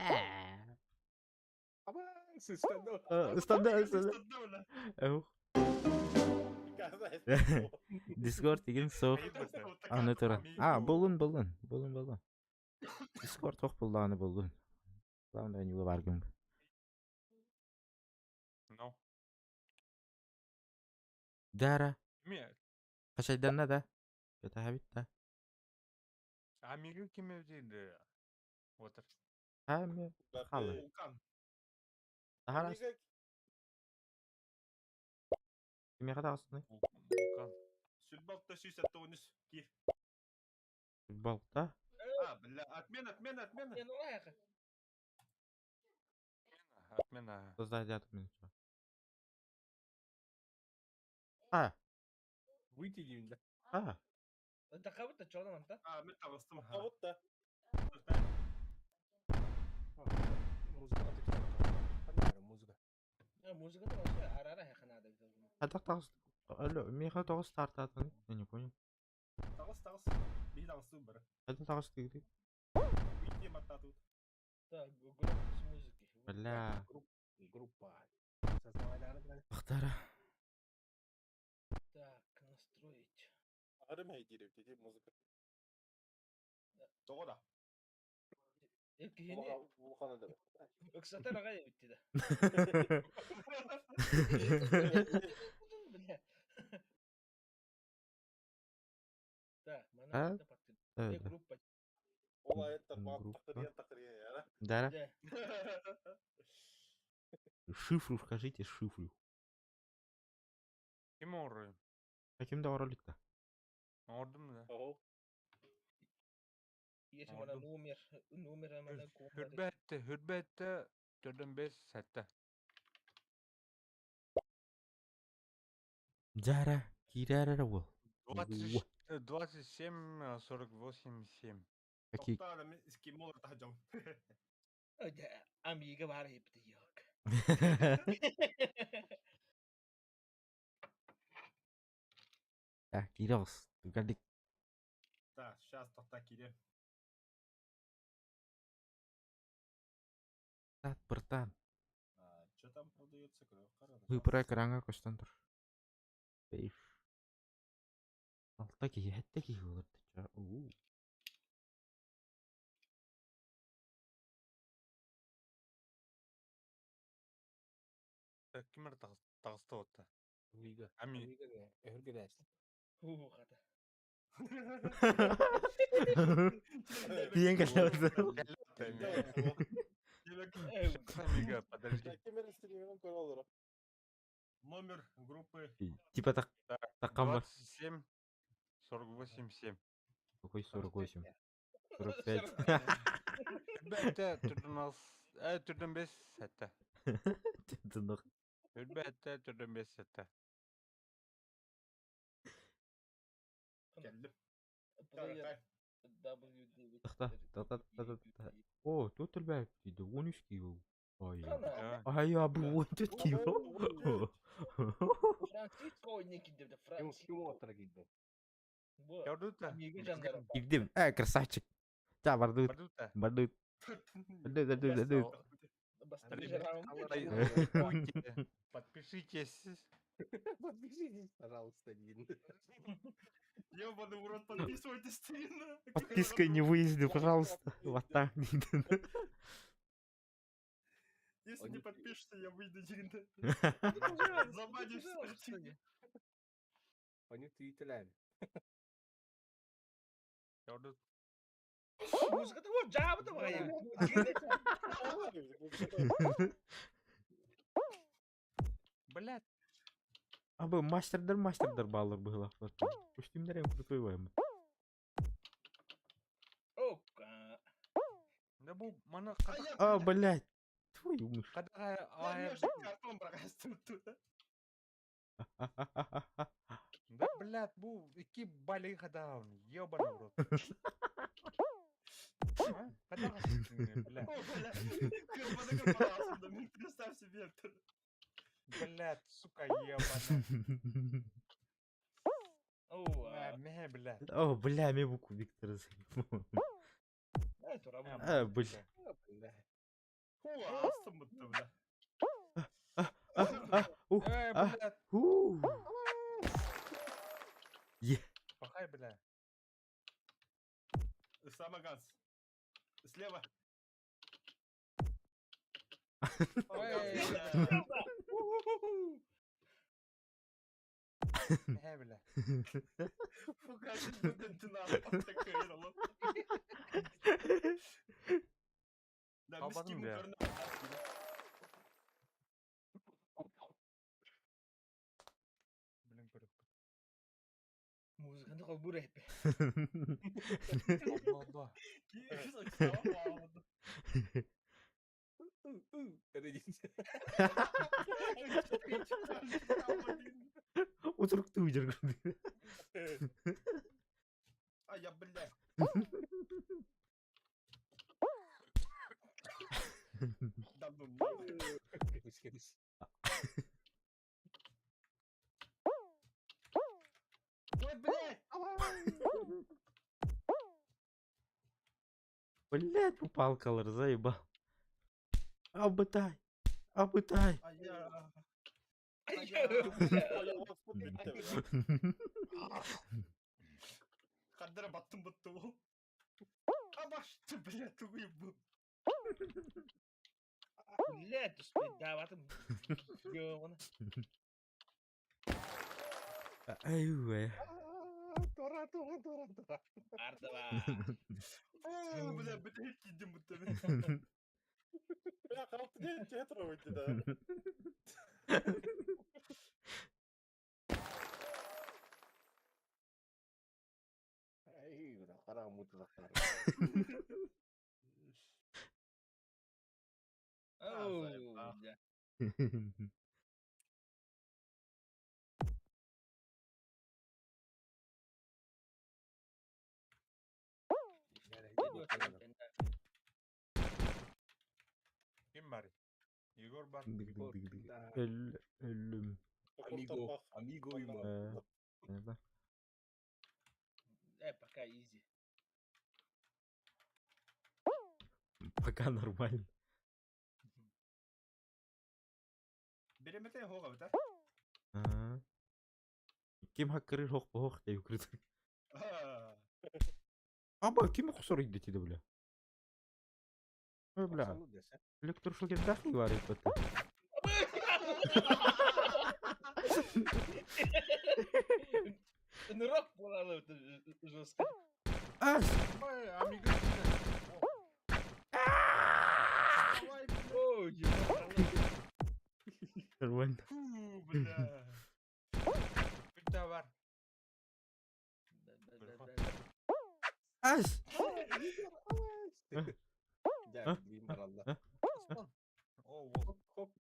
Ama sustainable. Стандарт. Стандартно. Casa es Discord деген соқ. Аны туран. Болын. Discord тоқ болды, аны болын. Главное, не баргым. No. Дара. Кеме? Қашайданна да. Это хабит да. Amigo кеме дейді. Отыр. Хаме. Халы. Вулкан. Тахарас. Amiga, Кеме қатағысыны. Вулкан. Сүлбалта сүйсәттуыныз. Ки. Футболта. Бля, отмена. Я ну лайка. Отмена. Создать атомный чё. Выйти деймін. انت قابلت تشوفنا انت؟ Мен тағыстым. Қабыт та. Музыка. موسيقى ترى عرارة هي خنادة بتقول. Хадақ тағыс. Алло, меха тағыс тартатын. Я не понял. Тағыс. Би тағысты бір. Хадақ тағыс дегді. Үйте маттату. Так, группа с музыки. Бля. Группа. Ақтара. Так, настроить. Арым хайдирев дейді музыка. Тоғыда. Екені Бұлқаны да. өксатар ағай бітті да. Бля. Так, мана да подтверждение. Группа. Ол аяттар Группа. бап тақырия, яра. Дара. Да. Шифру скажите, шифру. Кем оры? Каким да оролик-то? Ордым да. Оу. Еші мана номер мана Хүрбәтті 4-5 сәтті. Дара. Кирара был. 27, 48, 7. Какие? Тоқтар мен эскимолар тахажам. Амига бар епті yok. Так, Кирос. Гадик. Так, сейчас тоқта кире. Братан. Что там продается? Выбирай крanga көштен тұр. Бейш. Алта ки, хәтті ки оларды. Кемер тағысты отты? Amiga. Ами. Өрге дәсін. Хата. Тиен кәлі Амиго, подожди. Кемер істемеген көр олыр. Номер группы. Типа таққан бар. 27, 48, 7. Какой 48? 45. Хүрбәтті 4-5 сәтті. Тынық. Хүрбәтті 4-5 сәтті. Келдім. Player W9. Тақта. О, тут өлбәп дейді. 13 киу. Ай, Қана. ай, абы 14 киу. Франциск ойнеки деп Франциск. отыра келді. Бұл. Яудута? Амига жандарым. Girdim. Красавчик. Да, бардут. Бардута? Бардут. Басты жарам. Подпишитесь. Подпишитесь, пожалуйста, Дин. Ёбаный в рот, подписывайтесь, Тина. Подписка не выезды, пожалуйста. Вот так. Если не подпишешься, я выйду, Тина. Забанишь всех. Они твиттерляли. Яудут? Музыкада вот жабыды бағай. Блядь. Абы мастердар баллар было. Пуштимдер им крутой вайм. Ока. Да бұл мана Блядь. Твою мышь. қадағай Я аяқ. же картон брагастым туда. Да, блядь, бұл 2 балығы қадағын. Ебаный в рот. Катаға сүйттің, бля. О, бля. Кырманы аслында. Мен представь себе. Блядь, сука, ебаная. Оу, Мэ, блядь. О, бля, мен бұл кубиктерді saydım. тура бұл. Бля. О, астым бұтты, бля. Блядь. Е. Пахай, бля. Самоганс. Слева. Мэ, бля. Фугасит будем динамик такой, lan. Да, mis Kapadım gibi ya. görünüyor. Блин, көріп. Музыканы қол бұр әйпе. Баба. Oturup duracak. А я, блядь. Да ну нахуй. Ой, блядь. Блядь, bu palkaları заебал. Обытай. Обытай. А я... Ayağıma fut bitti bile. Kadere battım bıttı bu. Ama işte блядь, уебу. Блядь, успей, даватым. Ёманы. Ай, Тора. Артыва. О, блядь, блядь, gittim bıttı. Ya kalktı diye tiyatro oydu da. Ay, udah karang mutu sakar. Оу, заебал. бля. Kim var? Igor var. Ölüm. Amigo Nerede? Пока изи. Пока нормально. Береметен хоға біті. Kim hakkırır hoq bu hoq diye yukarıda. Ama kim kusur iddeti de bile. Bля. Elektroşoker dahi var ipette. Нырок болалы жестко. As. Amigo. Оу, Нормально. Фу, бля. Bir daha var. As. Gel, diyeyim Allah. Osman. Oo. Hop.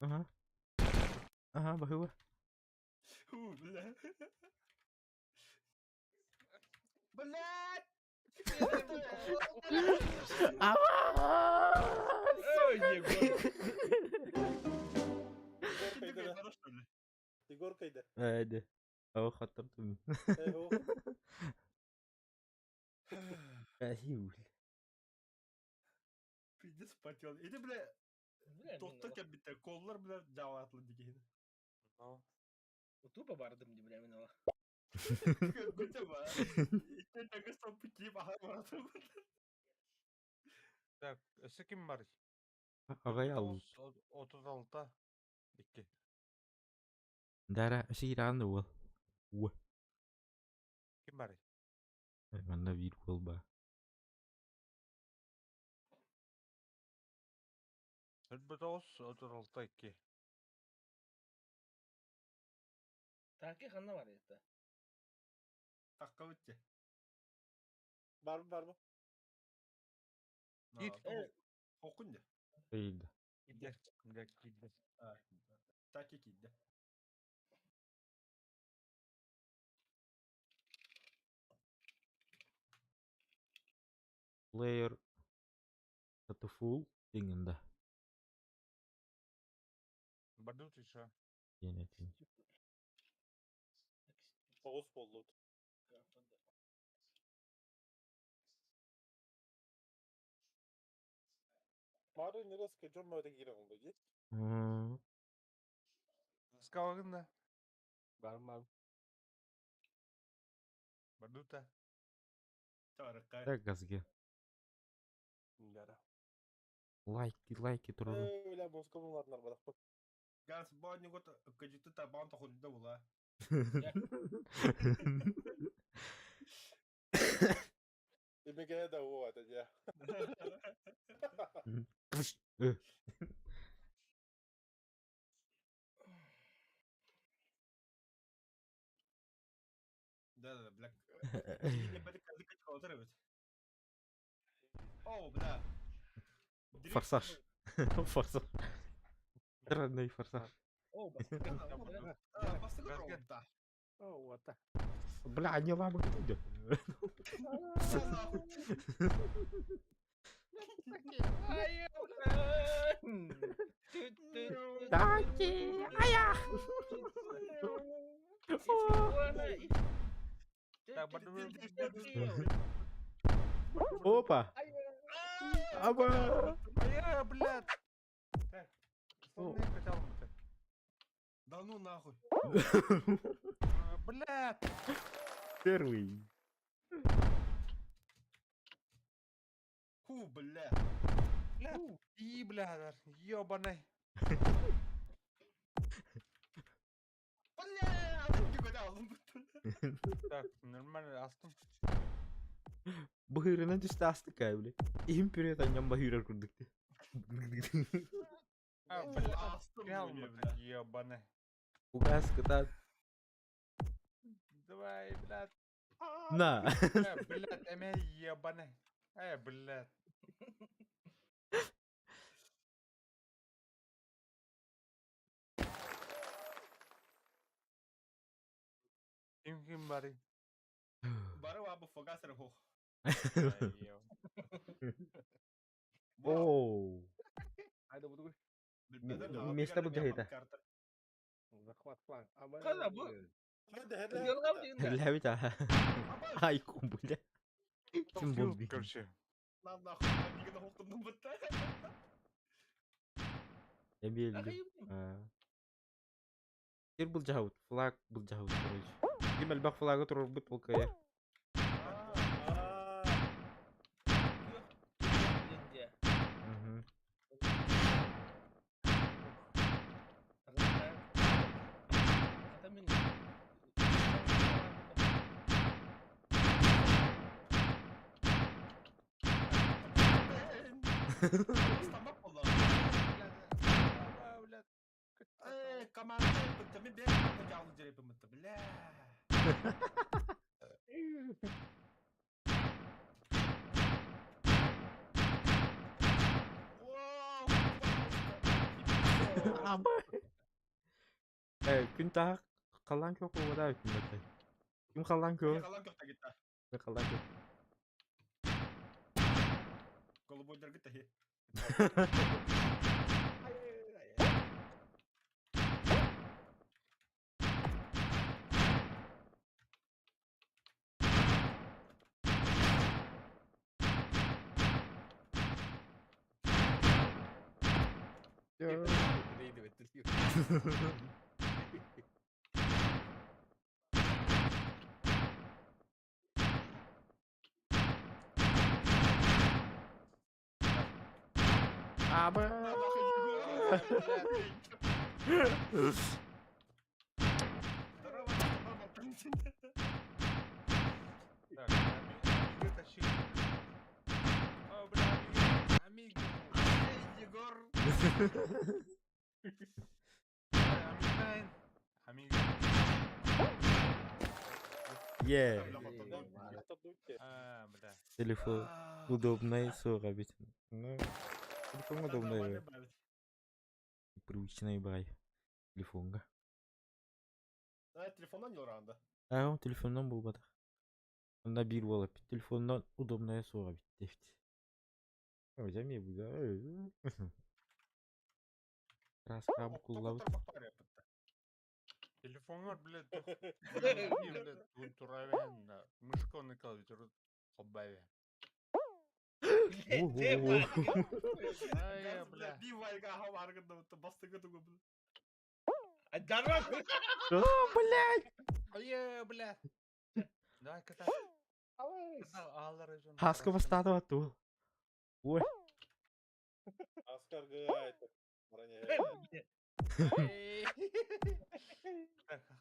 Aha. Aha bahwa. Фу, бля. Блядь! Оу, Егор. Ты такой хорош, что ли? Егор kaydı. Hadi. Oh hatırladım. O Ahiyul. Пиздец потел. Иди, бля, тоқтырken bitti. Kollar bile cavaatlı dikeydi. Тупо бардым деп бля мен ала. Götü var. İşte takı sapı kiyip ağır. Так, ісі kim var? Ağay al. 36. 2. Dara siran ul. Kim var? Mana virgul ba. 49, 36, 2. Таки ханна var ya. Takka bitti. var mı? Git. Okun ya. Değil. Gider. Так і кідde. Player full дегенде. Бардут еще. Денетин. 9 болду. Мары нереске жон мөдө кире болду же. Скалында. Бармам. Бардута. Тарыкка. Так газге. Дара. Лайки турду. Öyle muzika bulmadılar bana. Ганс бонни гот кэжитэ табан тохулда була. Demeye de o adı ya. Да, блак. Или бэдэ кэдэ кэдэ evet. О, бля. Форсаж. Форсаж. Родной форсаж. О, О, вот так. Бля, не лама где? Таки, ая. Так, бардут. Опа. Аба. Блядь. Так. Основные хотел бы. Да ну нахуй. Блядь. Первый. Ху, бля. Блядь. И, блядь, ёбаный. Бля, ты куда алдың? Так, нормально, астым. Быһырынан түсті астық кәйбілі. Им пүрет аньям быһырар күрдікті. А, блядь, прямо, ёбаный. Угас кытат. Давай, блядь. На. Блядь, эмэ ебаный. Блядь. Ким бари. Бары абы фогасыр хох. Оу. Айда буду. Место бұл жайда. Захват фланг. Кана bu? Hadi hadi. Yolgam deyinler. Ляви та. Ай, кумбуля. Ким бұл бейін? Короче. Lan nахуй, ben bir gün okudum bu da. Эмелі. Тер бұл жауд. Флаг бұл жауд. Кемел бақ флагы тұрыр бұт бұл кая. Deyince. Atamin. Tamam ola. Команда бітті, мен бәрі команда жалын жерепім бітті, бля. Күн тағы қалан көк оғыда өкімдетті. Кім қалан көк? Қалан көкті кетті. Мен қалан көк. Голубойдар кетті. Neydi be? Абы. Так, Амиго тащи. О, бля, Амиго. Егор. Амиго. Е. Бля. Телефон удобный соға бетін. Телефон удобный. Привычный бай. Телефонға. Телефондан не оранды. Телефондан бұл батыр. Онда бір болып. Телефондан удобный соға бітті. Жами буда. Раскаб куллау. Телефонlar bile bile turavен мышканы клавиатуру хоббаве. Ай, бля. Дивайга хаварганда бастыгы тугу бля. Отдарам! О, блядь! Ай, бля. Давай ката. Алар жон. Хаска бастады ату. Ой. Аскар гайты.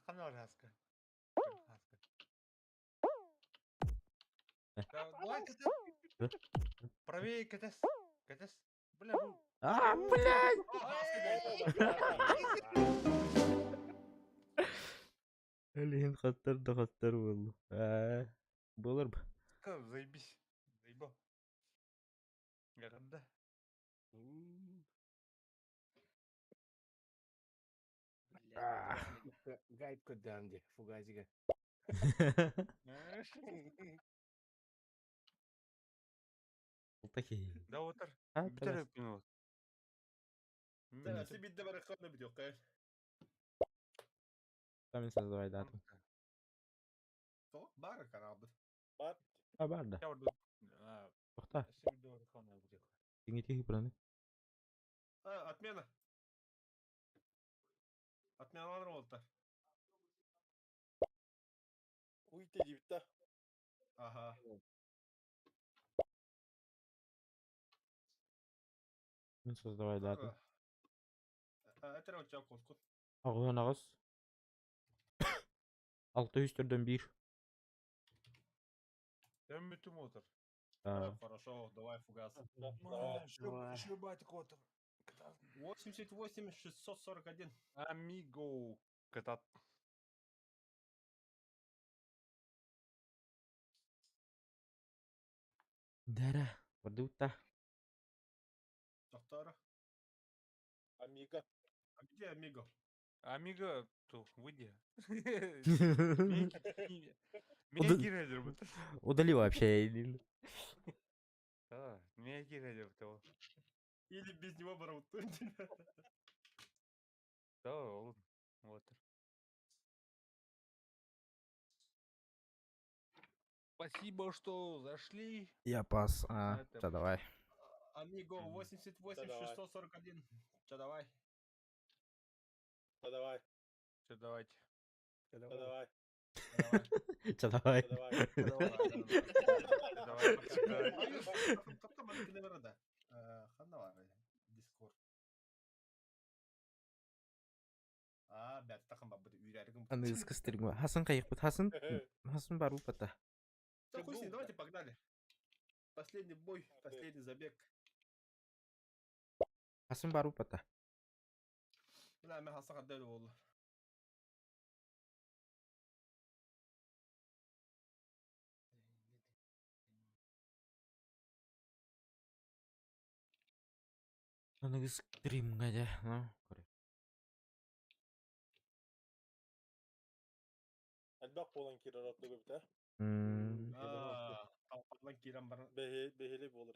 Ханар хаска. Давай ката. Правее катас. Катас. Бля, бу. А, блядь! Блин, хаттар да хаттар болду. Болар бу. Заебись. Заебал. Гаганда. Гайд көддәнде, фугазига. Такие. Да отыр. А, Битер өппен ол. Сибидде бар ханна видео кай. Там создавай дату. То бар карабы. Бар. А, бар да. Я орду. Тохта. Сибидде бар хана будет. Теңге браны. Отмена. Отменалар болду. Уйте дипта. Ага. Создавай дату. Это вот чак кот. Ағылан ағыз. 600 түрден 1. Там битум отыр. Хорошо, давай фугас. Шибать отыр. 88 641. Амиго. Катат. Дәрі. Бұрды Тоқтары. Амиго. А где Амиго? Амиго, то выйди. Меня Меня гирайдер бут. Удали вообще. Да, меня гирайдер того. Или без него барут. Да, вот. Спасибо, что зашли. Я пас. Ча, давай. Амиго 88 641. Ча, давай. Давай. Все, давайте. Давай. Ча, давай. Дискорд. Бәт тақым ба бір үйрәргім. Аны ескістірің ба. Хасын қайық бұд. Хасын бару бата. Хуй, давайте погнали. Последний бой, последний забег. Хасын бару бата. Бля, мен Хасан қандай болды. Аны ескістірім ғада. Әлбақ болан кері ратты көпті. Талпарлан керем бар. Бехелі болыр.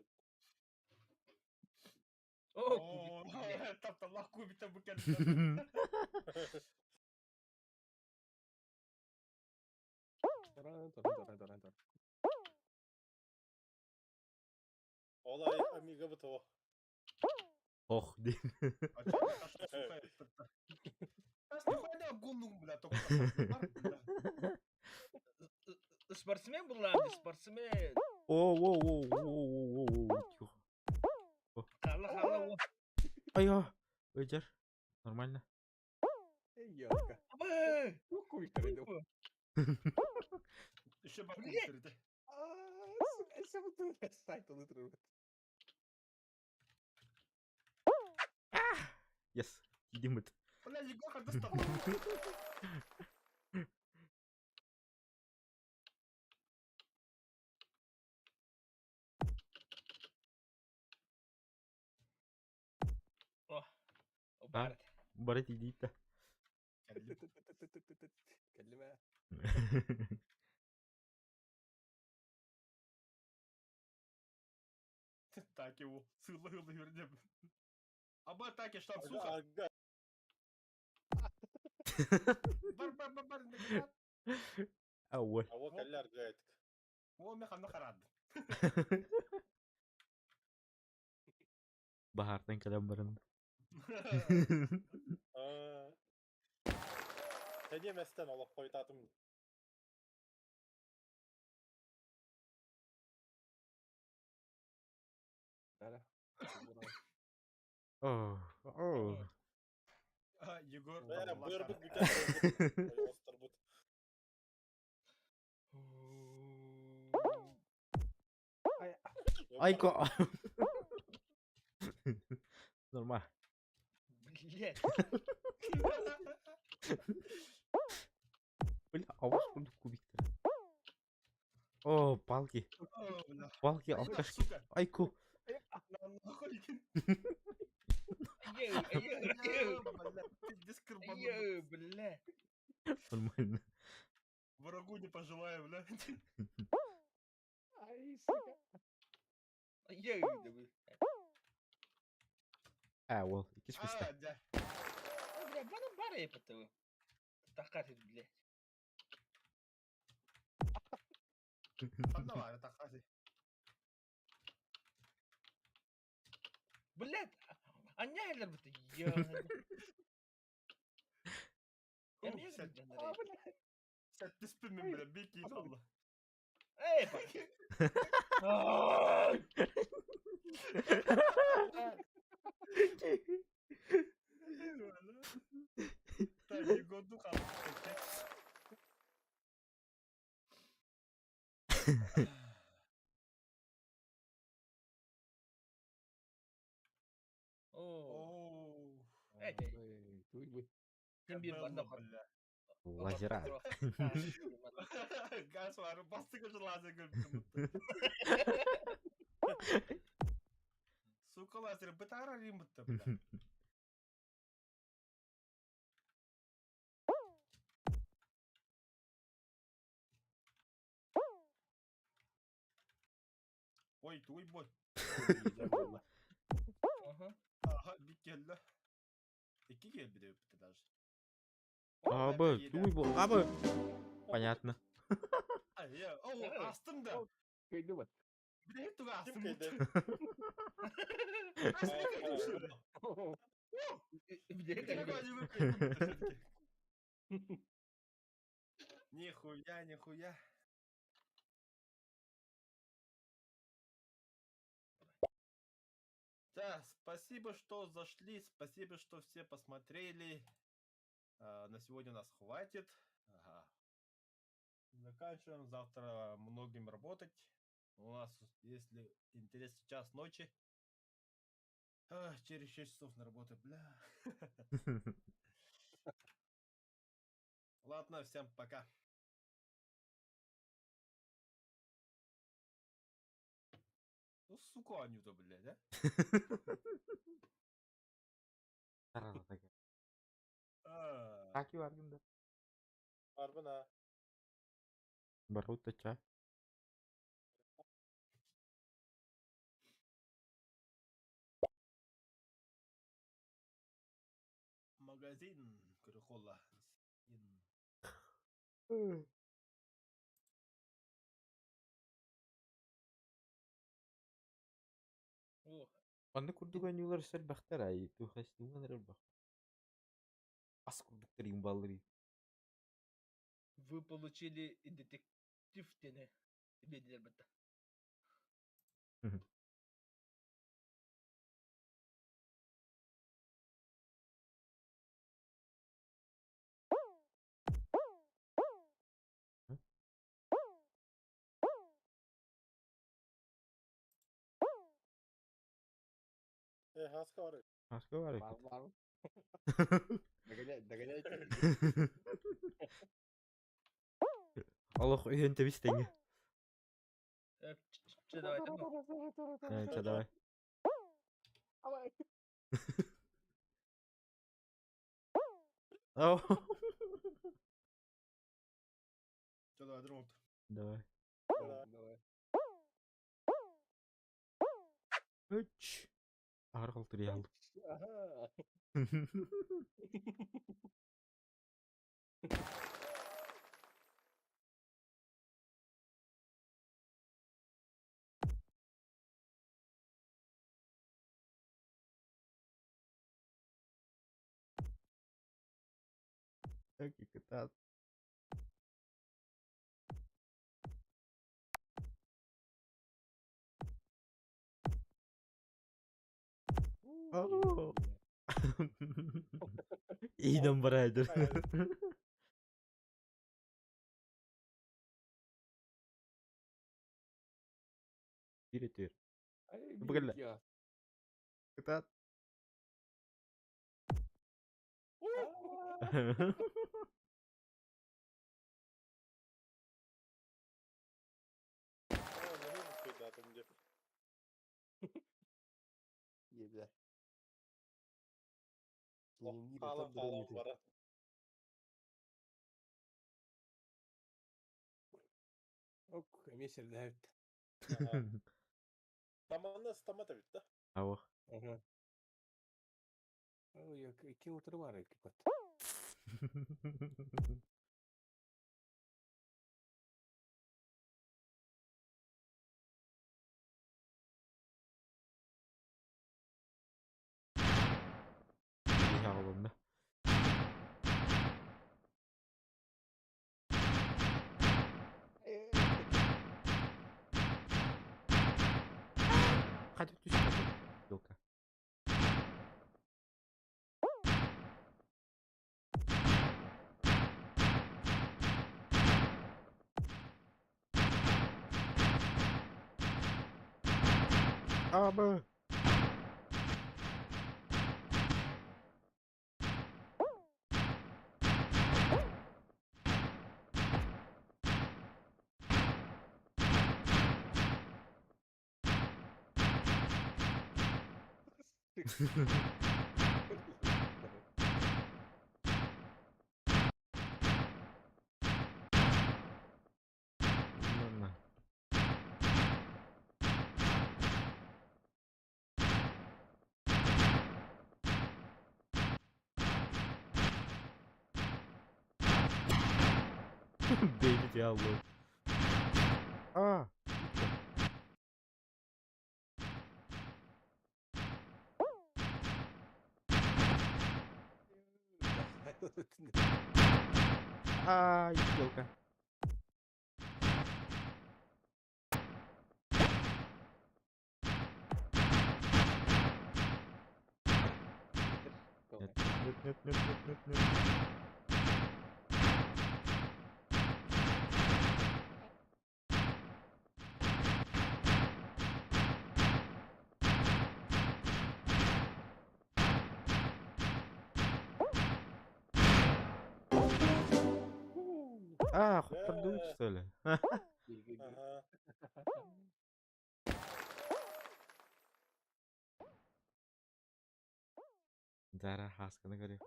Тапталақ көбіті бүкәлі. Олай Амиго бұтығы. Ох, дейін. Спортсмен бұлланды, спортсмен. Қала. Айо, өйдер. Нормально. Ёлка. Хуй тарайды. Еще бар көбітерді. Сука, ese bu сайт ұлытырып. Yes, кидем бұд. Бля, Егор достал. Барат идейді. Кәліме. Так его. Сылы вернем. Аба атаки штаб сука. Aga. Бар, наград. أول Ава kallar gayet. О, механа харад. بهارتين كلام برن Aa. Hediye mesten Allah koytatım. Да-да. أوه أوه Егор. Beyler Allah buyur bu kahretsin. güzel. Ostır bu. أيكو نورمال Блядь. بلا أوش كل كوبيكتر أوه بالكي О, бля. بالكي Ай, алкашки сука. أيكو Нахуй. Аю, Бля, ты дискарбанул. аю, бля. нормально Врагу не пожелаю, бля. Ай, сука. Аю, да вы. أول كيش بيستا Да. Бля, бана бара я потом. Такая, блядь. Одного, это хази. Блядь. Аннягелер бит. Я. Я не Sen, знаю. sen tispimin bile bir keyif Allah. Эй, Ай! Так, Егорду хату. О, Ооо. Эй, Туй бы. Kim bir bana bak. Бля. لازرات Gaz var, bastık önce lazer görmüştüm. Сука, лазер, бытара римбытты, бля. Ой, туй бой. Aha. Aha, bir geldi. İki gel bir de öptü даже. أبا دويبو أبا понятно Ay ya, o astım da. Kıydı mı? Bir de hep tuğ Kim astım. kıydı? Astım kıydı. Bir de Как kalbi. они выпьют? Нихуя, нихуя. Да, спасибо, что зашли, спасибо, что все посмотрели. На сегодня у нас хватит. Ага. Заканчиваем. Завтра многим работать. У нас, если интересный час ночи, через 6 часов на работу, бля. Ладно, всем пока. Ну, сука, Анюта, блядь, а? Taki var günde. Harbin ha. Барут çay. Магазин Крюхола. О, Аны курдуган юлар сел бахтар ай. Ту хастуган рел бах. Ас курдуктар им баллари. вы получили детектив тене. Бедер бата. Haska var. Başka var ya. Var var mı? Догоняйте. Allah uyuyor tabi stenge. Че, давай там. Çay давай. Давай. Oh. Что, давай, друг? Давай. Давай. 3 аргал триал. Ага. Так и кататься. Oh. İyiden baraydır. Bir ötüyor. Ay, Bu kadar. ya. Kıtat. Ne mutlu az önce. Yediler. Oh, Yeni kalan tam buraya kalan getir. var. Ok, emesir lehet. Zamanla ısıtma bitti. Hava. Aha. Oh, ya iki motor var ya kipat. İyi havalandı. Hadi düş hadi. Yolka. Abi. Bunlarla. Beyni diablo. Aa. Aa, yolka. Net net net net net net net. Aa, kurtardı uçtu öyle. Aha. Zara haskını görüyor.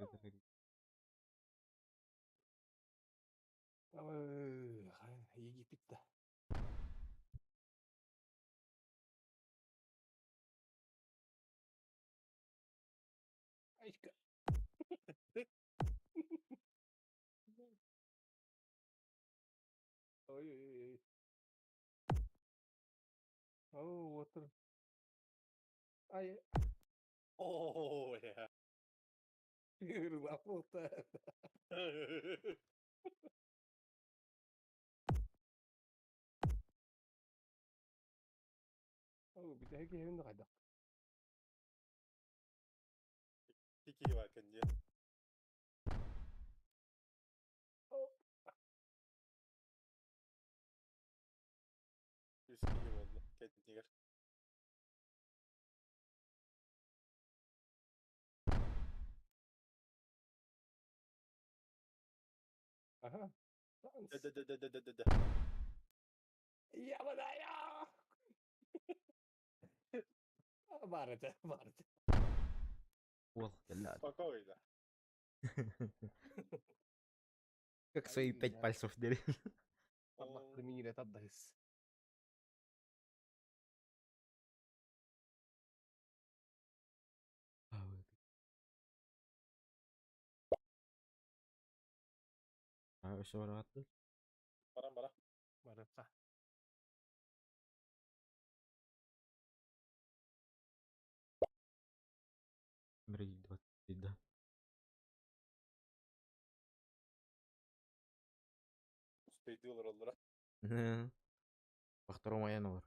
İyi bitti. Aşka. Oy oy oy. Oh, water. Ay, Oh ya. la puta. Oh, bir daha gelin de kaydak. Tiki var kendi. Üst gibi oldu. Kendine gel. Aha. De. Ya bana ya. Vardı, vardı. والله جلاد. Spokojna. Как свои 5 пальцев дери. Allah kırmızı tatlı his. Өшө баратты. Бара. Баратса. Бир 20 Успейдилер олдура. Бактар омаяны бар.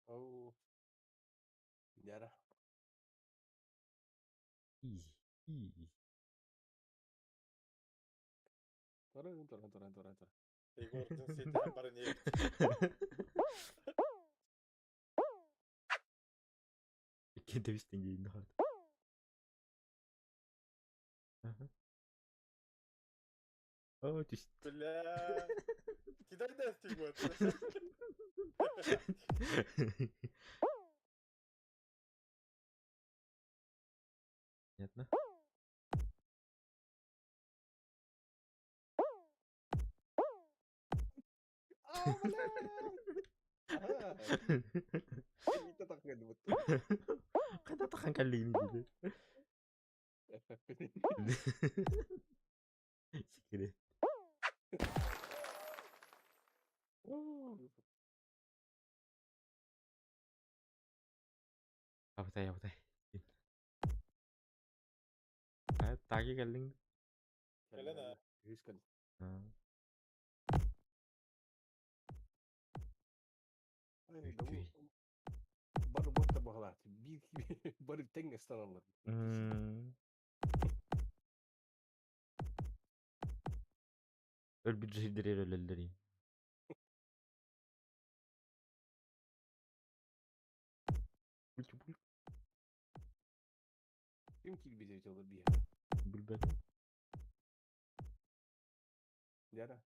Оу. Яра. Easy. Тора. Егордун сетен бары не? Кенде бистен кейин хат. О, түст. Бля. Кидай да стигмат. Понятно. Kita takkan buat. Кайда тахан каллигини dedi. Sikire. Абтай. Таги каллиң. Келена. Riskan. Baru buat bahlah. Baru tengah standar. Öl bir şeydir ölelleri. Kim ki bize çalır bir Bilbem. Yara.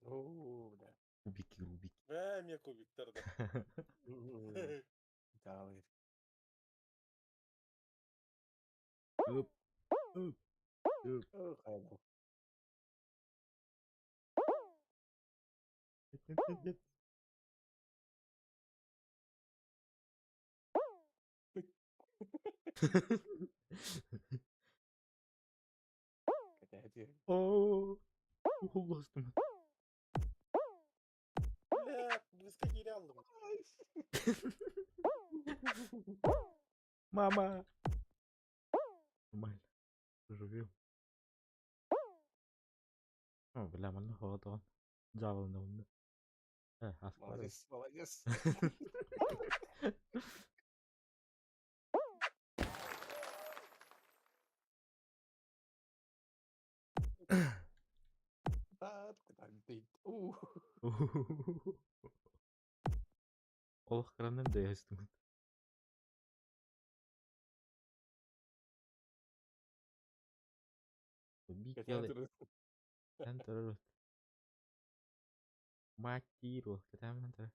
Oh, da. Rubik. Ve mi kubikler de. Dağılır. Hop. Oh, hayvan. Get. Kata hadi. Oo. Bastım. Bля, близко geri aldım. Мама. Нормально. Живем. О, бля, мана хаватан. Жабылды онда. Аскар. Молодец. Олох кранем да ястым. Бикел. Enter. Макиро, кетем enter.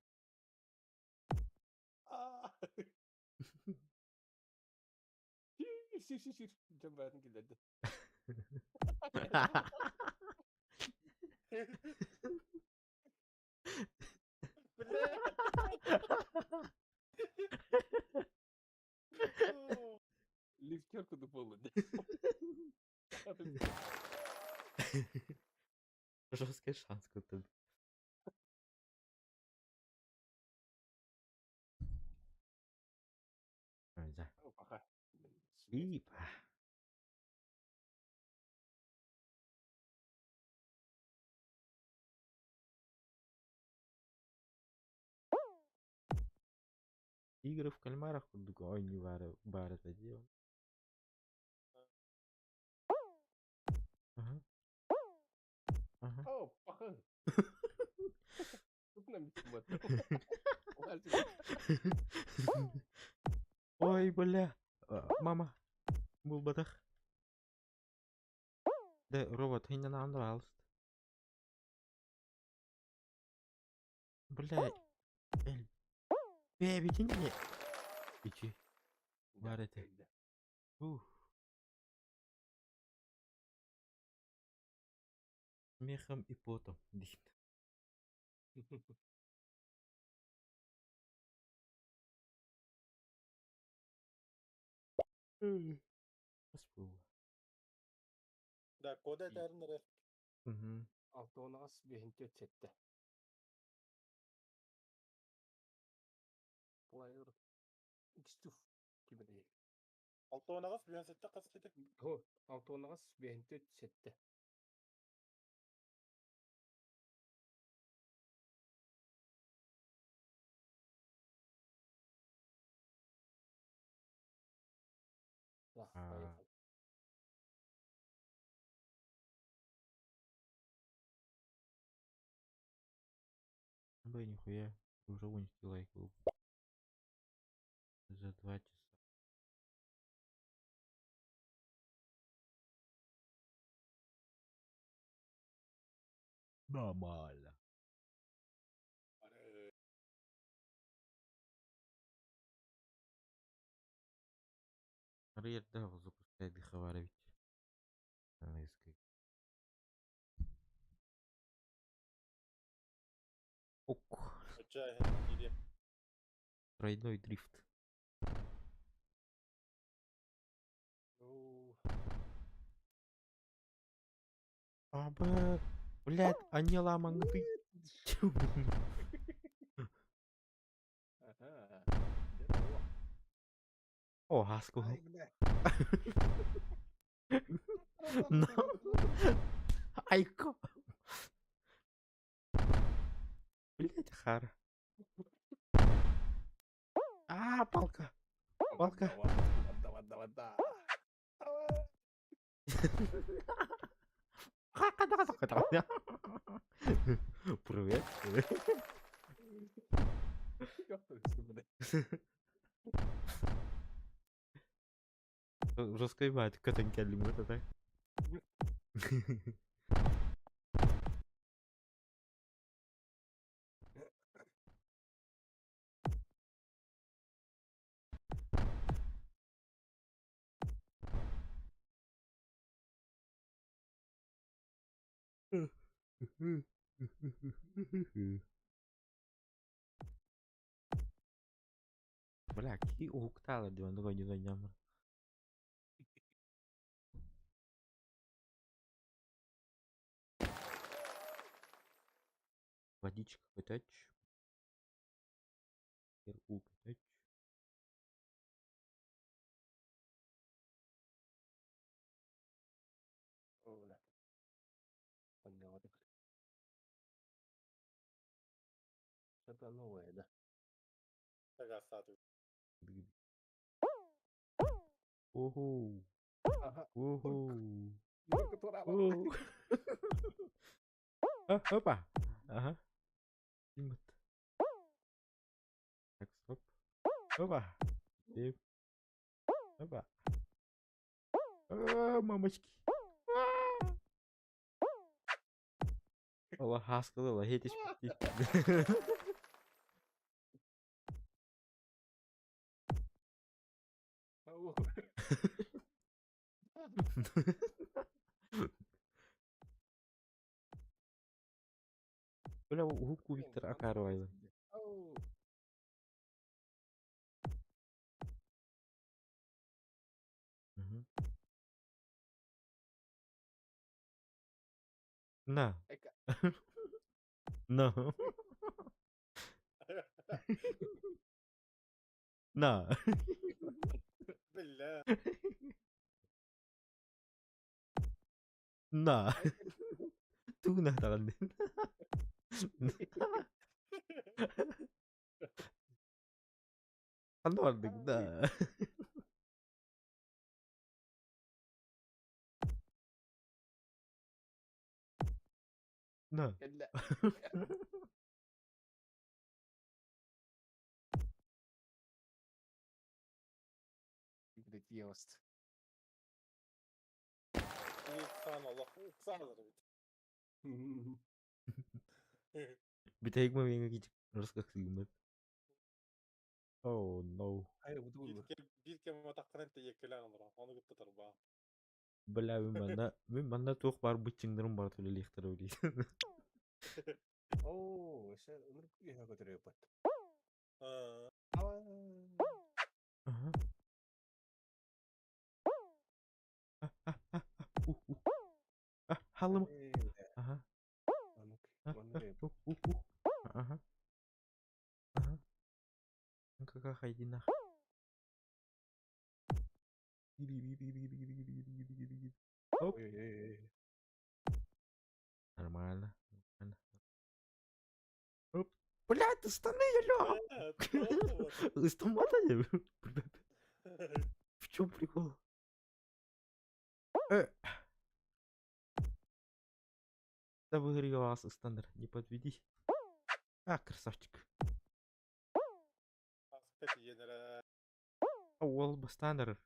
Sir. Jambatan kilid. Лифтерку дополнить. Жесткий шанс тут. Да. Пока. Ипа. Игры в кальмарах ой, не бар это дело. Ага. О, пока. Тут нам Ой, бля. мама. Булбатах. Да, робот, хинна на андра алст. Блядь. Эль. Бэби, ты не. Ичи. Варите. Ух. Смехом и потом. Дишь. Спул. Да, кода тәрінірі. Мгм. Алтонаас бехинтет сетте. Плайер. Икстуф. Кибене. Алтонағас бүйен сетті қас кетек. Хо, алтонаас бехинтет сетте. Бы нихуя. Уже унести лайк был. За 2 часа. Нормально. Риет Девил запускает Гиховарович. Английский. Ок. Өтчай, кейде. Тройной дрифт. Аба. Блядь, они ламанты. Ага. О, Хаскул. Ай, бля. No. Айко. Блять, хара. Палка. Палка. Вода. Привет. Раскрывает котенька лимита, так? Бля, какие укталы, да, давай не зайдем. Водичка пытать. Перку пытать. Оля. Понятно. Что-то новое, да? Така статус. Ого. Ага. Ого. Мурка турава. Ого. Опа. Ага. Климат. Так, стоп. Опа. И... Опа. Мамочки. Алла хаскалы, алла хетиш битти. Ау. Бля, губку Виктор Акаровой. Ау. На. Эка. На. На. Бля. На. Тuna takan din. Ano ang na? Na. لا. Киост. İnsan Allah sağlar. Битейк ма менге кичик ырыскак сыгымбат. Oh no. Hayır bu da Bir kere matakkan ente yekelen alır. Onu gitti tarba. Бля, мен манда туох бар бычыңдырым бар төле лихтер ойлойт. Oo, sen onu ya götürüyor pat. Aha. Halım. Aha. Aha. Aha. Какая хайдина. Оп. Нормально. Оп. Блядь, станы, алё! Стамата я. В чем прикол? Да выгорелся стандарт, не подведи. А, красавчик. Asketi yenere. Ол стандарт.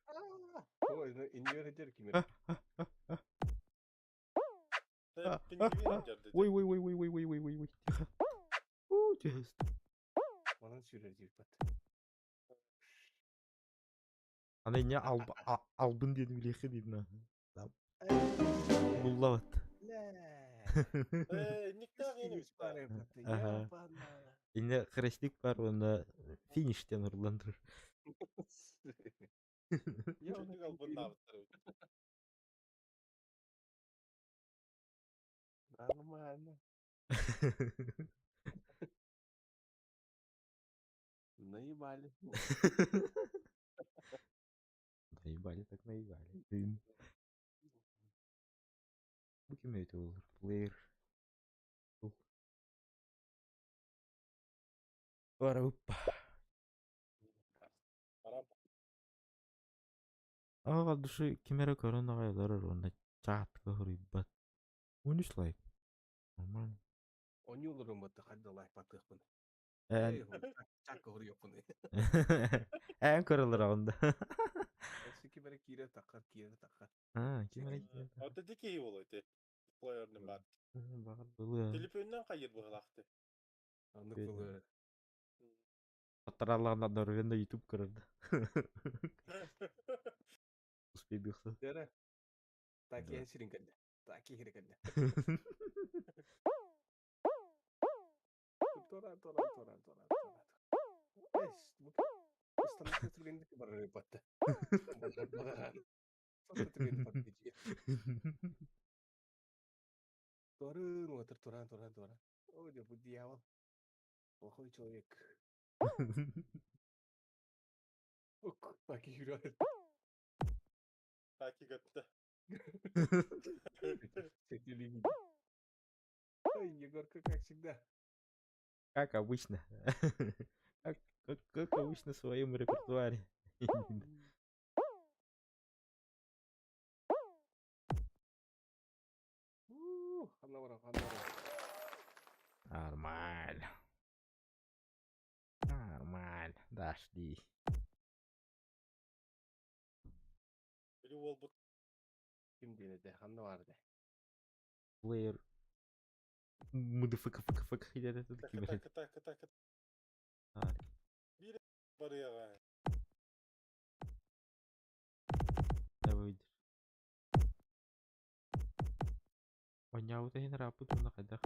Ой, ну iniyor eder kimi. Ой. Тихо. Тихо. Bana sürer değil pat. Ана не албын дедим лехи дейдин. Буллават. Никто не Ага. Инде хрештик бар, онда фиништен урландырыр. Нормально. Наебали. Наебали так наебали. Bu kimeydi olur? Player. Hoppa. Ага, души кемере корона гайлар онда чатка хурибат. Униш лайк. Нормально. On yıllarım battı hadi like battık bunu. En Çak kıvırıyor bunu. en koralır onda. Eski kemere kire takar. Ha, kemere. Orada dik iyi oluyordu. Player'ın bat. Багат было. Telefondan kayır bu halaktı. Anlık Beni. bunu. Атыраларынан Норвегияда YouTube көрөрдү. Успей бихса. Dere. Taki Да. en şirin geldi. Taki hiri geldi. Tora. Es. İstanbul'da Türkiye'nin de barı battı. Sonra Türkiye'nin patlayıcı. Tora. O da bu diyavol. Охой человек. Ок, Taki hiri. Belki götte. Çekili gibi. Ой, Егорка, как всегда. Как обычно. Как обычно в своем репертуаре. Анна. Нормально. Дошли. Biri ol bu. Kim denedi? Anna vardı. Player. Мыдыфыка. Хидет это кибер. Kıta. Biri barıya gay. Давай выйдешь. Понятно, не работаю на ходах.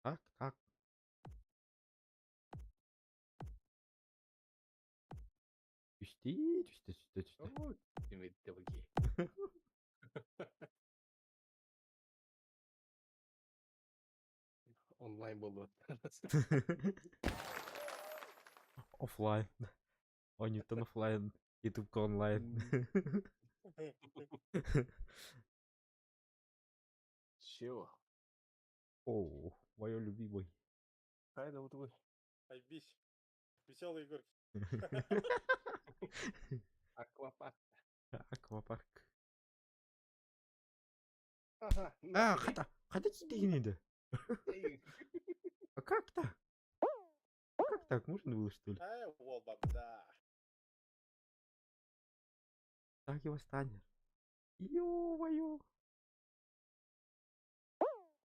Так. Düştü. Ой, demedi de bakayım. Online buldu. Оффлайн. Онитон оффлайн. YouTube онлайн. Чего? О, мой любимый. Haydi bu. Ay biş. Веселый Егор. Аквапарк. Аквапарк. Ага. Хотя кидegen еді. А как так? Как так? Можно было, что ли? Ay ol baba da. Так и восстанет. Ё-моё.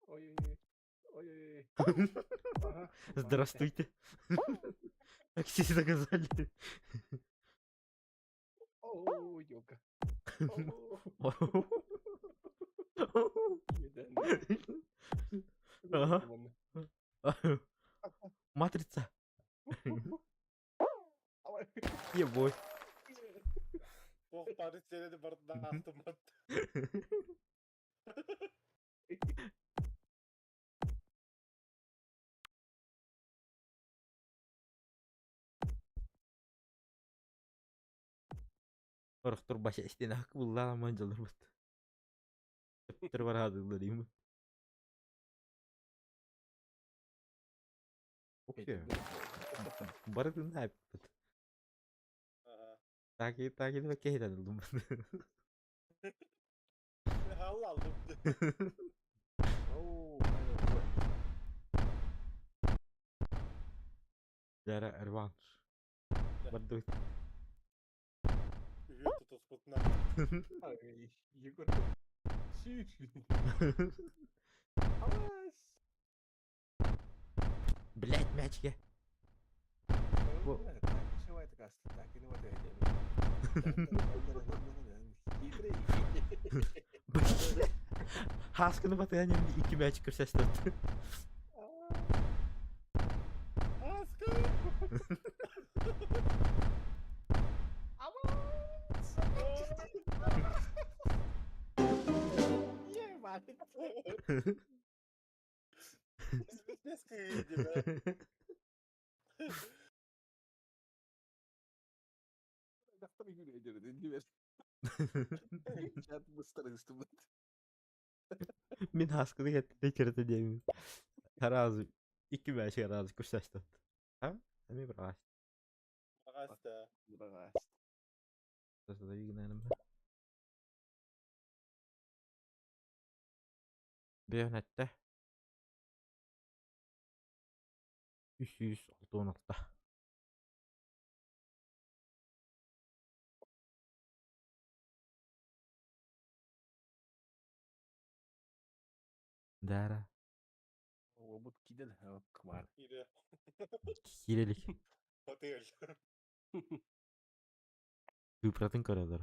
Ой-ой-ой. Ой-ой-ой. Ага. Здравствуйте. Такси заказали. О, ёлка. Ага. Матрица. Ебой. Ох, парицелedi бардақтым бат. Орохтор баша истен ак булла манжалар бут. Тер барады дим. Окей. Барды найп. Таки да кейда дылдым. Hal aldım. Оу, Дара рванш. Барды. Üye tutusputuna. ай, Егор. Сиш. Алас. Блять, мячки. Во. Так, ничего это каста. Так, и ну вот это. Хитрый. Хасканы батаянем 2 мяч көрсөтөт. Askı. Ебать. Ne sıkıydı be. Дақтар үйге жүреді, не Чат быстро істемеді. Мен хасканы кетти керте дейм. Таразы 2 мяч таразы көрсөтөт. Ha? Эми бир аш. Asta. Дұрағас. Tasada yignenim. Бейонетте. 316. Дара. О, бұд кидел, квар. İyi. Кирелик. Otel. Выпратын көрөлөр.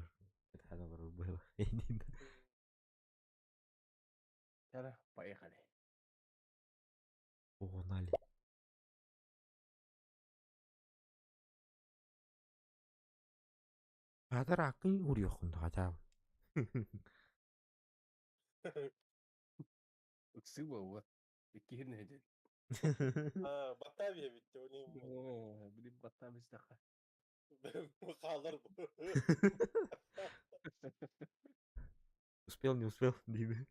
Это бар было. Яра, поехали. Погнали. Адар акын уриохун тагачаа. Сыва, вот. Кирин хедел. Ha, Batavia bitti. O neyim bu? О, блин, батам издаха. Kalır bu. Успел, не успел, Дина.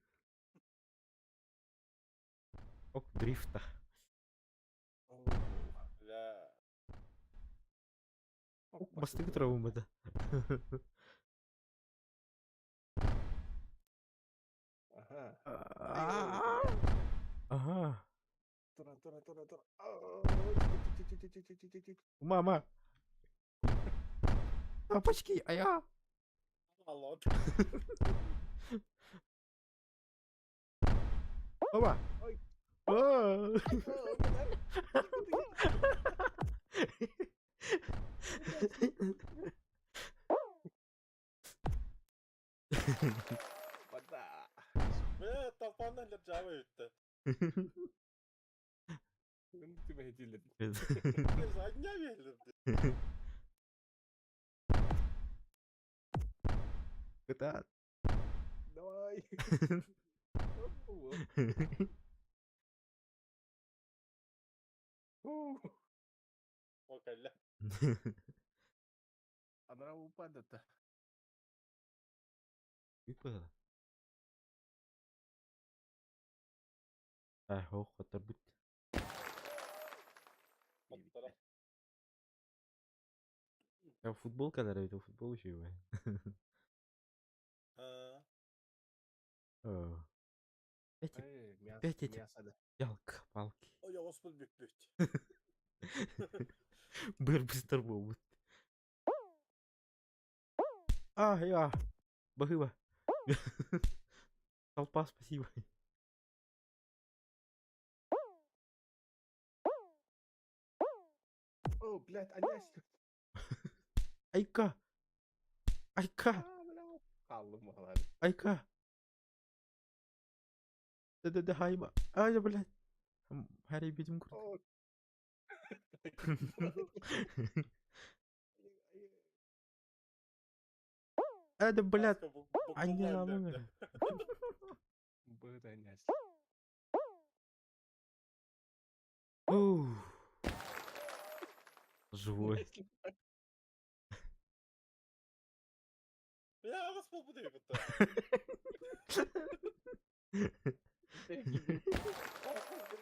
Ок, дрифта. La. Ок, бастыгы травмада. Ага. Ага. Тура. Мама. Папочки, а я. Allah. Мама. Ой. А. Вода. Ve tapanlarla cava üttü. Ты меня делит. Zannya verildi. Это. Давай. Okey la. Она упадет-то. Выпало. Хох, это будет. Hatta. Я футбол когда это футбол еще его. Ha. Эти Эй, Опять эти- мясо, да. ялка-палки. O Yavuz bul bük bük. Быр быстро будут. Я. Бахыба. Толпа, спасибо. О, блядь, Анясь. Айка. Айка. Kaldım vallahi. Айка. Да, хайба. Я, блядь. Harry бедим курт. О, Да, блядь. Aska bu Анямы. Bıdı Aнясь. Живой. Ya nasıl bu değil bu da?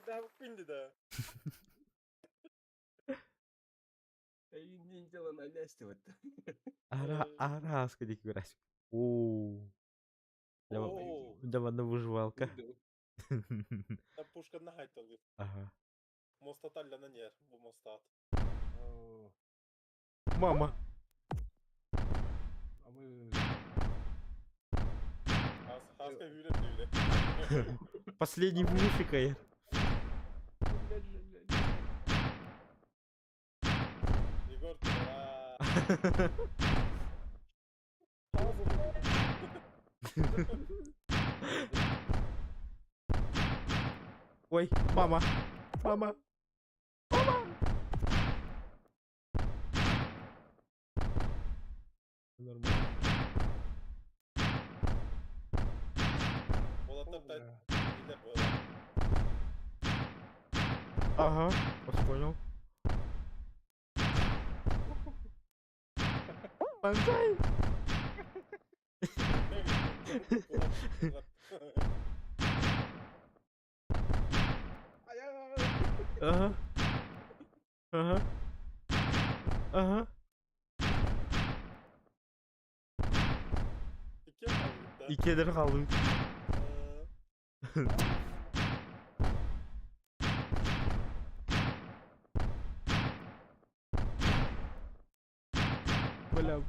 Daha bindi de. Ninja lan Aнясь вот. Ара, сходи к врачу. Oo. Давно выживалка. Та пушка на гайтові. Ага. Мостата на нер, bu mostat. Мама. Ama Haska hüret hüret. Последний выфикает. Igor. Ой, мама. Мама. Нормально. Polat'ta bir gider bu arada. Ага, вас понял. Бонзай. Ага. Ага. Ага. İki yapalım. İki eder kaldı. Бля.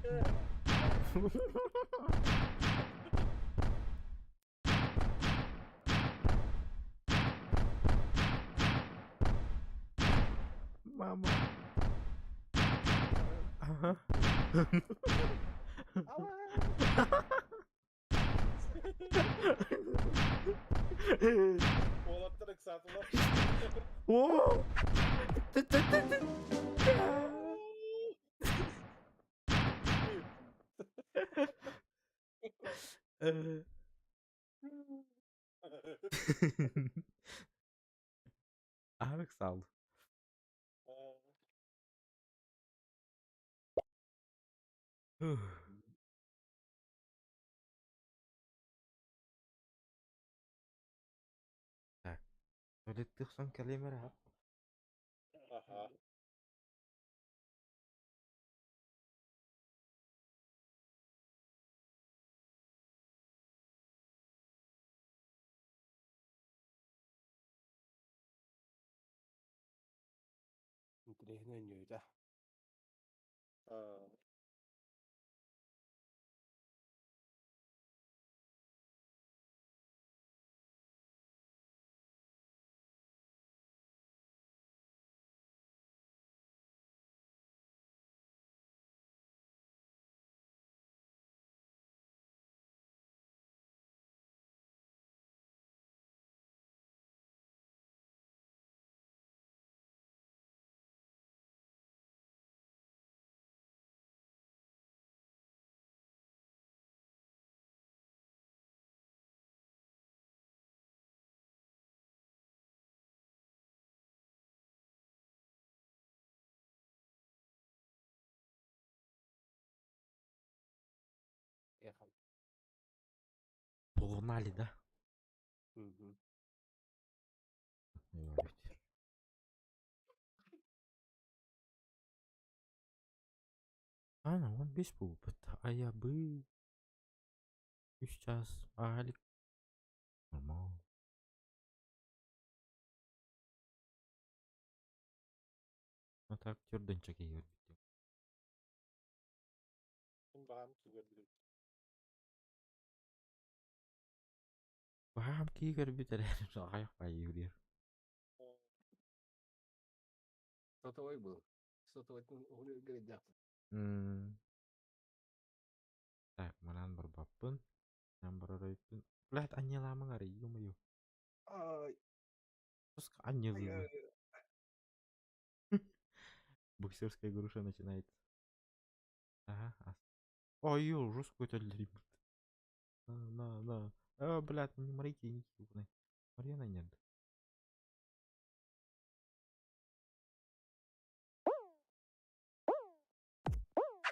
Мама. Ага. Polat'ta da kısaltılır. О! Э. Ağırlık saldı. Так. Öğrettik son kelime rahat. Aha. Drehne oynuyor da. Ехал. Погнали, да? Угу. Говорите. Ana 15 bu bıttı. Ayabı. 3 час. Alik. Normal. Ну так, тёрденчик её. Bağım ki gördüm. Paham ki görüp ayak bayıyor. Sotaway bu. Sotaway itu udah gereja. Tak, manan berbapun. Number itu. Lihat anya lama ngari yung mayo. Ay, Terus anya ay, lu. Боксерская груша начинается. Ага. Ой, жестко это лимит. На. Блядь, не морите, не кивны. Марьяна нет.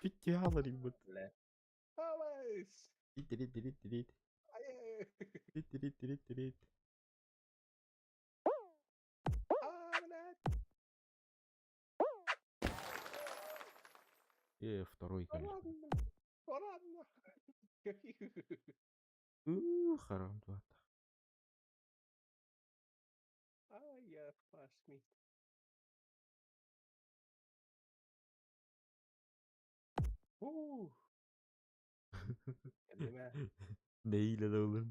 Фитиала, ребят. Alas. Тирит. Ay. Тирит. Alas. Второй, конечно. Ладно. Харам тут. Ay, ya, pass me. Kendime. Neyle de olur.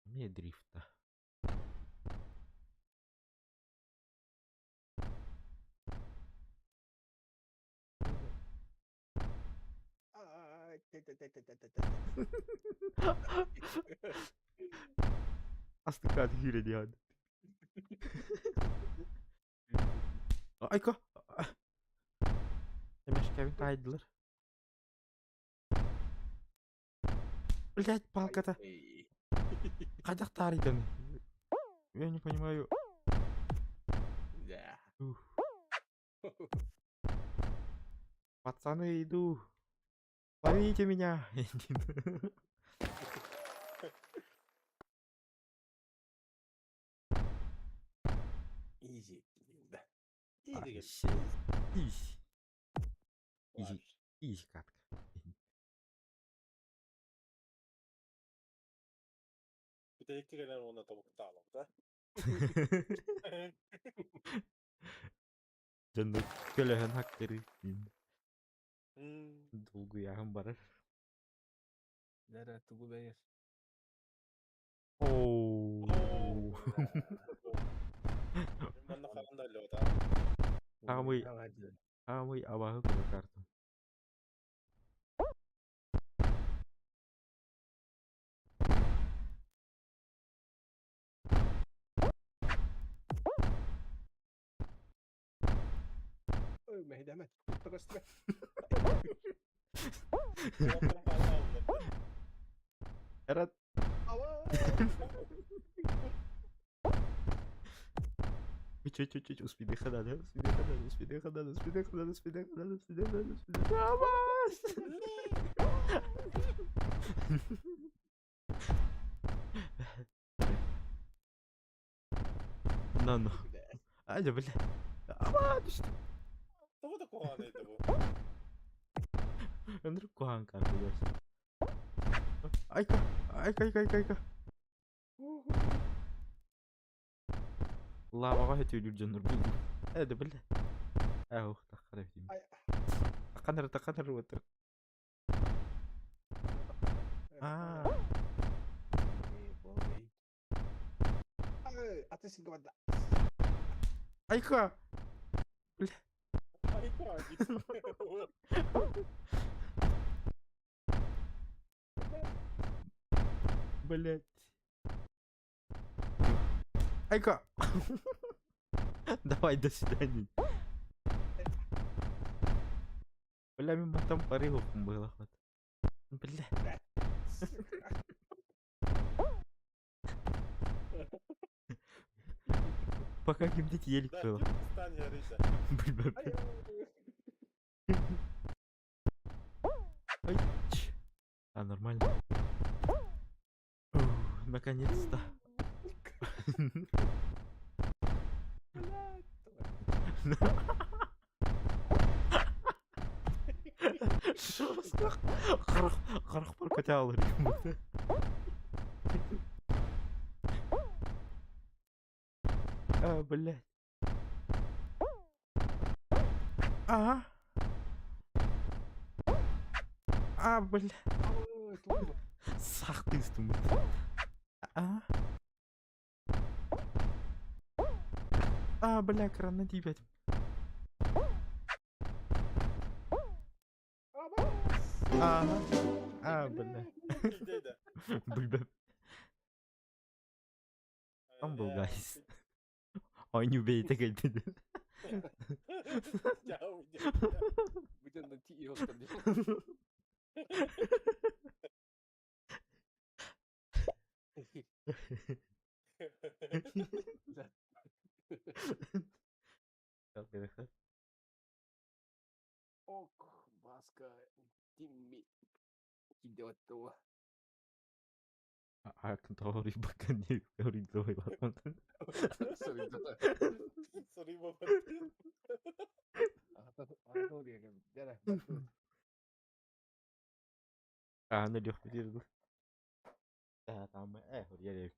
Не дрифта. Aslı hile diye hadi. Ayka. Demiş Kevin kaydılar. Блять, палка-то. Кадах таритан. Я не понимаю. Да. Пацаны, иду. Ловите меня. Easy. Да. Ай, Easy. щит. Изи катка. Bir de elektrik elen ona tavuk dağılım da. Jangan kelehan hacker. Dolgu yahan barar. Nere tugu beyaz. Oh. Bana falan da öyle o da. Kamu abahı kuru kartun. Mehdemet. Takastı. Erat. Чуть-чуть, успеди ходать, успеди ходать. No. Hadi bile. Ama düştüm. Bu da kohaneydi bu. Önder kohan kanka gerçekten. Ayka. Allah baba heti ölür canır bu. Hadi bile. Aho takar edeyim. Takar otur. Aa. Ateşin kafada. Ayka. Ay git. Блять. Айка. Давай, до свидания. Бля, мимо там порывов было. Вот. Бля. Пока гимнить елик было. Стань yarıysa. Бля. Ай, нормально. Наконец-то. Қырық бір көте алыр екен. Блядь. Блядь. Сақты үстім. Бля, краннан тиіп едім. Бля. Deydi. Bilmem. Humble guys. Aynı beyte geldi. Jauh. Bir tane de TI olsun diye. Ok, Baska, Timmy. Gidiyor tuh. Akan tahu bakın diye orada var. Sorry tuh. Sorry banget. Aku dia kan. Jangan. Ne diyor biliyor. Tamam oraya da.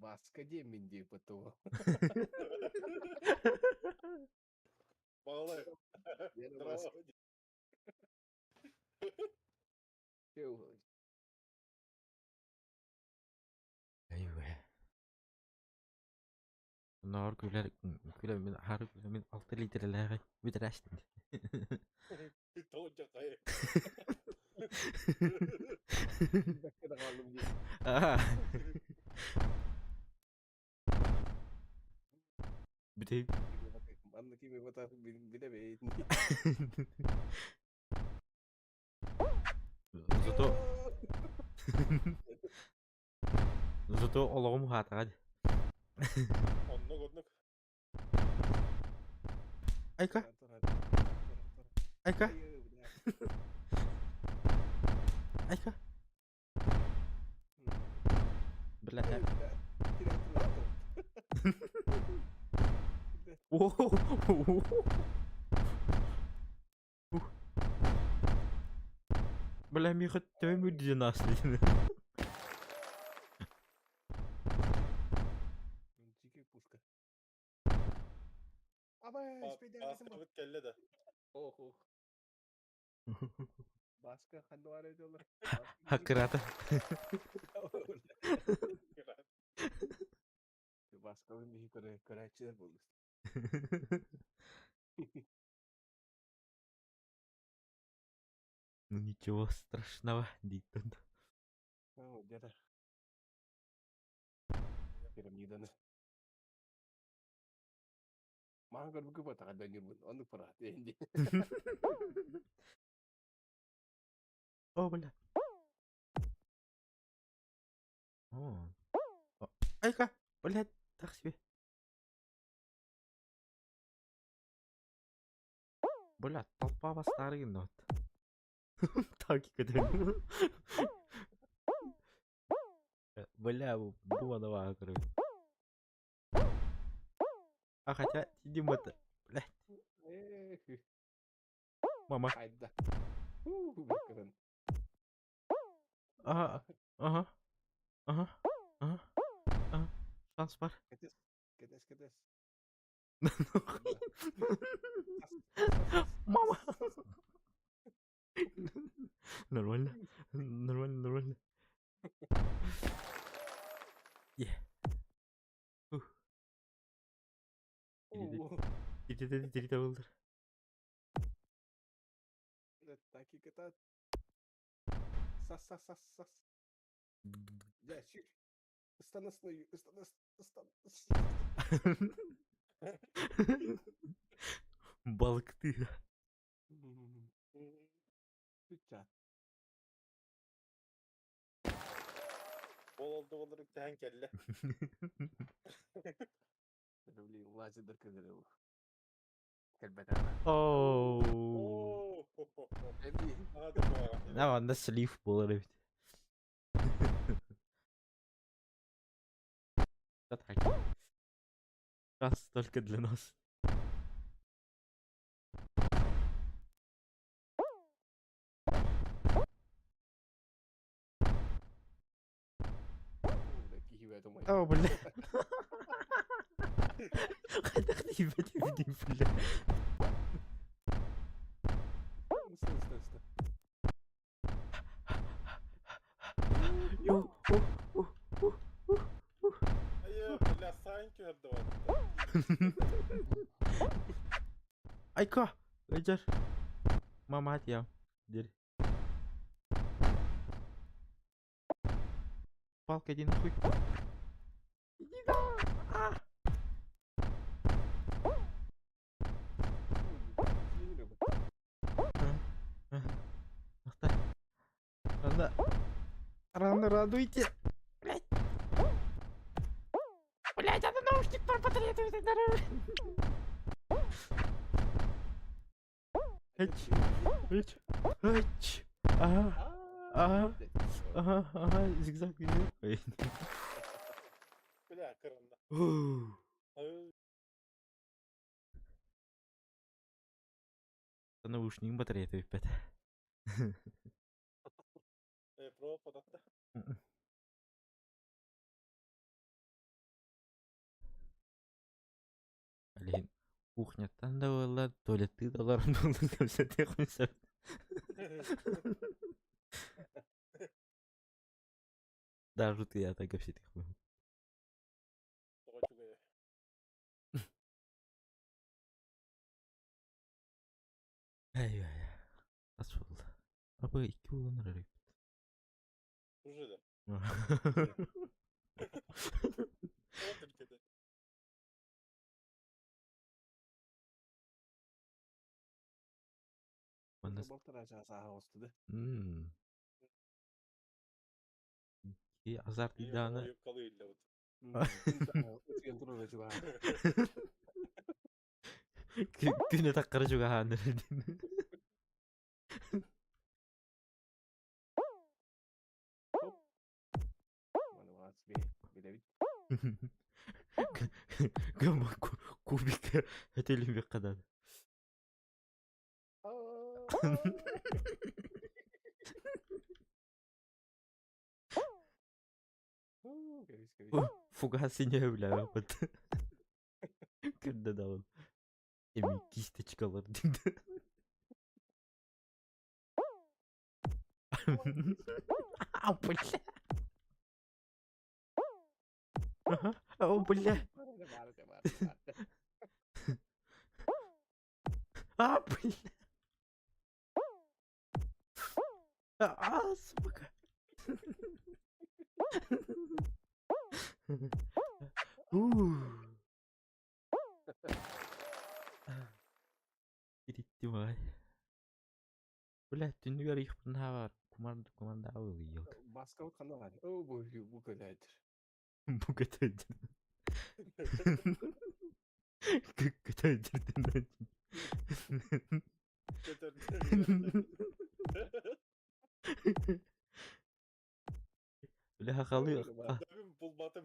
Baska dia mindi betul. Vallahi. Dia Baska. Yo. Ayvah. Nar güler min har güler min 6 litreler bitirəşdim. Tocak aja. Kita kalem dia. Bir de Mana kimi bata bir de be. Зато олоғым хатырады. Onluk. Ayka. Ayka. Ayka. Bela. Bela mi khotтой мudi nasli. Ciki puska. Apa sepeda Baskı kelle de. Oh. Baska kandu ada itu lah. Hakırata. Baska ini Karachi bulmuş. Ну ничего страшного, диктор. Oh, dia dah. Piramidanya. Mahal buku apa tak ada nyebut. Untuk perhatian dia. Oh belah. Oh. Ayka, belah taksi. Belah толпа бастары not. Takip edelim. Бля, bu da var короче. Хотя сидим это, блядь. Мама. Hayda. Keren. Aha. Şans var. Ketes. Мама. Нормально. Yeah. Cerita buldur. Taki kita. Sas. Ya şir. Istan. Balıktı. Güzel. Bol oldu olarak ten kelle. Böyle vazıdır kızırı. Elbette. Oh. Hadi bu ara. Ne var da sleeve bular evet. Час только для нас. О, бля. Хотя не бля. Йо, Hayır, bля, sanki öldü var. Айка, Эджер. Мама я. Дери. Палка, иди нахуй. Иди да. Рано. Рано радуйте. Блять. Блять, это наушник порпатретует. Эч. Эч. Эч. Ага. Ага. Ага. Ага. Зигзаг. Ой. Bля, kırında. Ay, Наушник батарея пять. pro podatta. Блин, кухня-тан да была, туалеты да ларым да все технися. Даже ты я так все техню. Soğa çıkıyor. Ай, nasıl oldu? Abi 2 ulanır herif. Уже da. O Türkiye'de. Bana Baltaracağı saha olsun. ki azar İyi, iddianı oyun kalıyor illa bu. güne takkara juga hanır. Gama kubik ötelim bir kadar. Фугасыня бля опыт. Күнде давыл. Эми кисточкалар дейді. А, бля. О, бля. А, бля. А, сука. Gitti vay. Bля, түнүгөр их var. Kumanda oluyor. Baskal kanal. O bu kadardır. Bu kadardır. Kadardır. Bля kalıyor. Tabii bulmadım.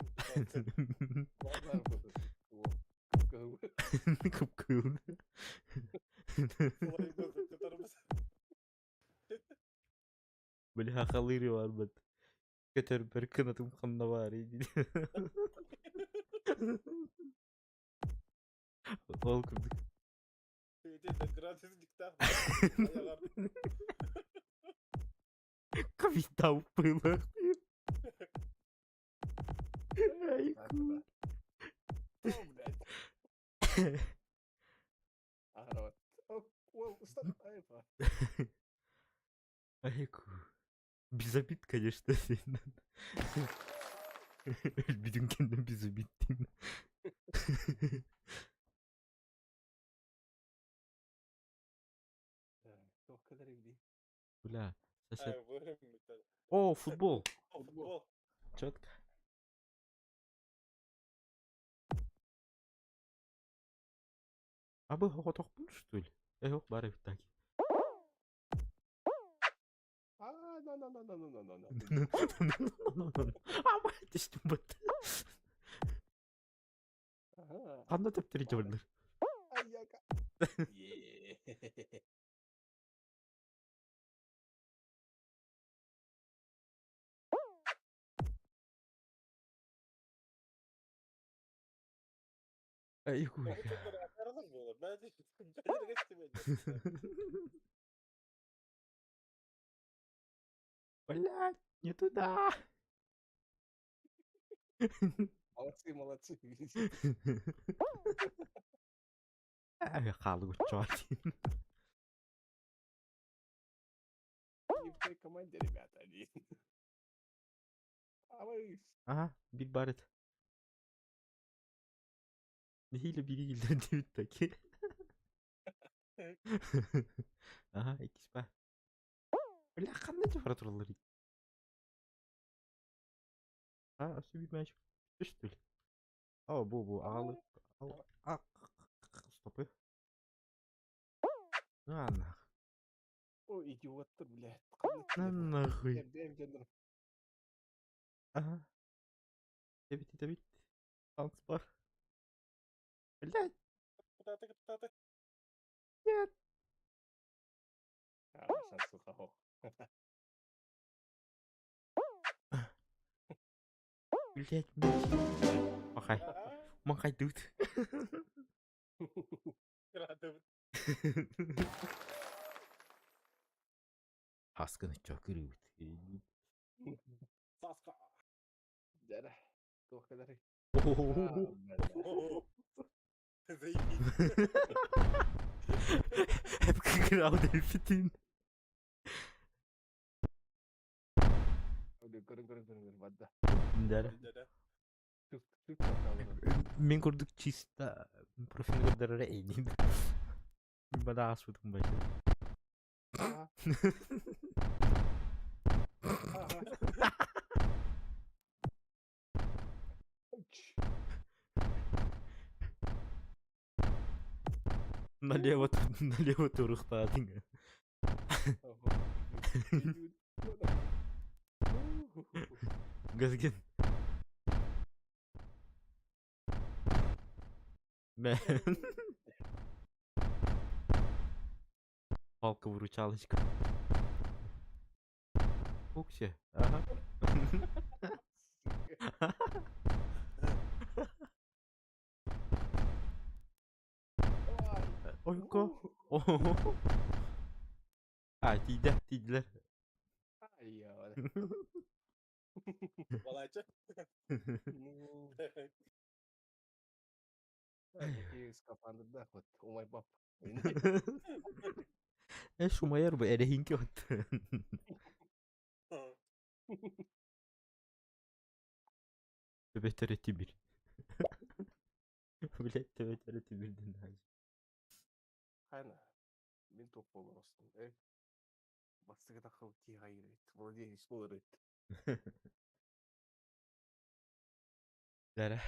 Kıpkırmızı. Kolay gözü tutar mısın? Bля kalıyor var bak. Götür bir kınatım kanına var iyi. Ol kırdık. De gratis dikta. Капитал было. Ай, ку. Айку. Без обид, конечно, сильно. Бидюнкен'den без обид. Бля, сосед. О, футбол. Футбол. Четко. А вы готов был, что ли? Я его барю так. А, ты что, бот? Aha. Kanda teptiri çabarlar. Ay ya. Yeah. Ay kuy. Bu çocuklar aranır mı oğlum? Ben de geçtim önce. Блядь, не туда. Молодцы, молодцы. Ай, халгу чёрт. Не в той команде, ребята, они. А вы... Aha, bir baret. Neyle biri ildirdi ütteki. Aha, ikisi var. Öyle kanlı temperaturaları. Ha, asıl bir meşgul. Üstül. Aa, bu ağlı. Al. Stopı. Анна. Ой, идиот-то, блядь. На нахуй. Бем, canım. Aha. Evet. Dans var. Блядь, Kıtatı. нет. А, сейчас сухо. Блядь, Махай. Махай тут. Kıratı. Haskını çok ürüt. Saska. Dere. Tuh kadar. Zeytin. Hep kıkırav delfitin. Udah keren. Wadah. Der. Dede. Türk bakalım. Min kurduk çista. Profil kadarı eğliyim. Bana asmadım başta. Aha. Uç. Налево турухта атинга. Газген. Ben halka vuru çalışk. Okşe. Aha. Oyko. Ay tidiler. Ay ya. Balaycı. Такие скафандры, да, вот, у мой пап. Şumayar bu erehinki ot. Betere bir. Bilet de betere birden daha. Хайна. Мен топ болған астын. Бастығы тақыл тиға ерет. Владелец болыр ет. Dere.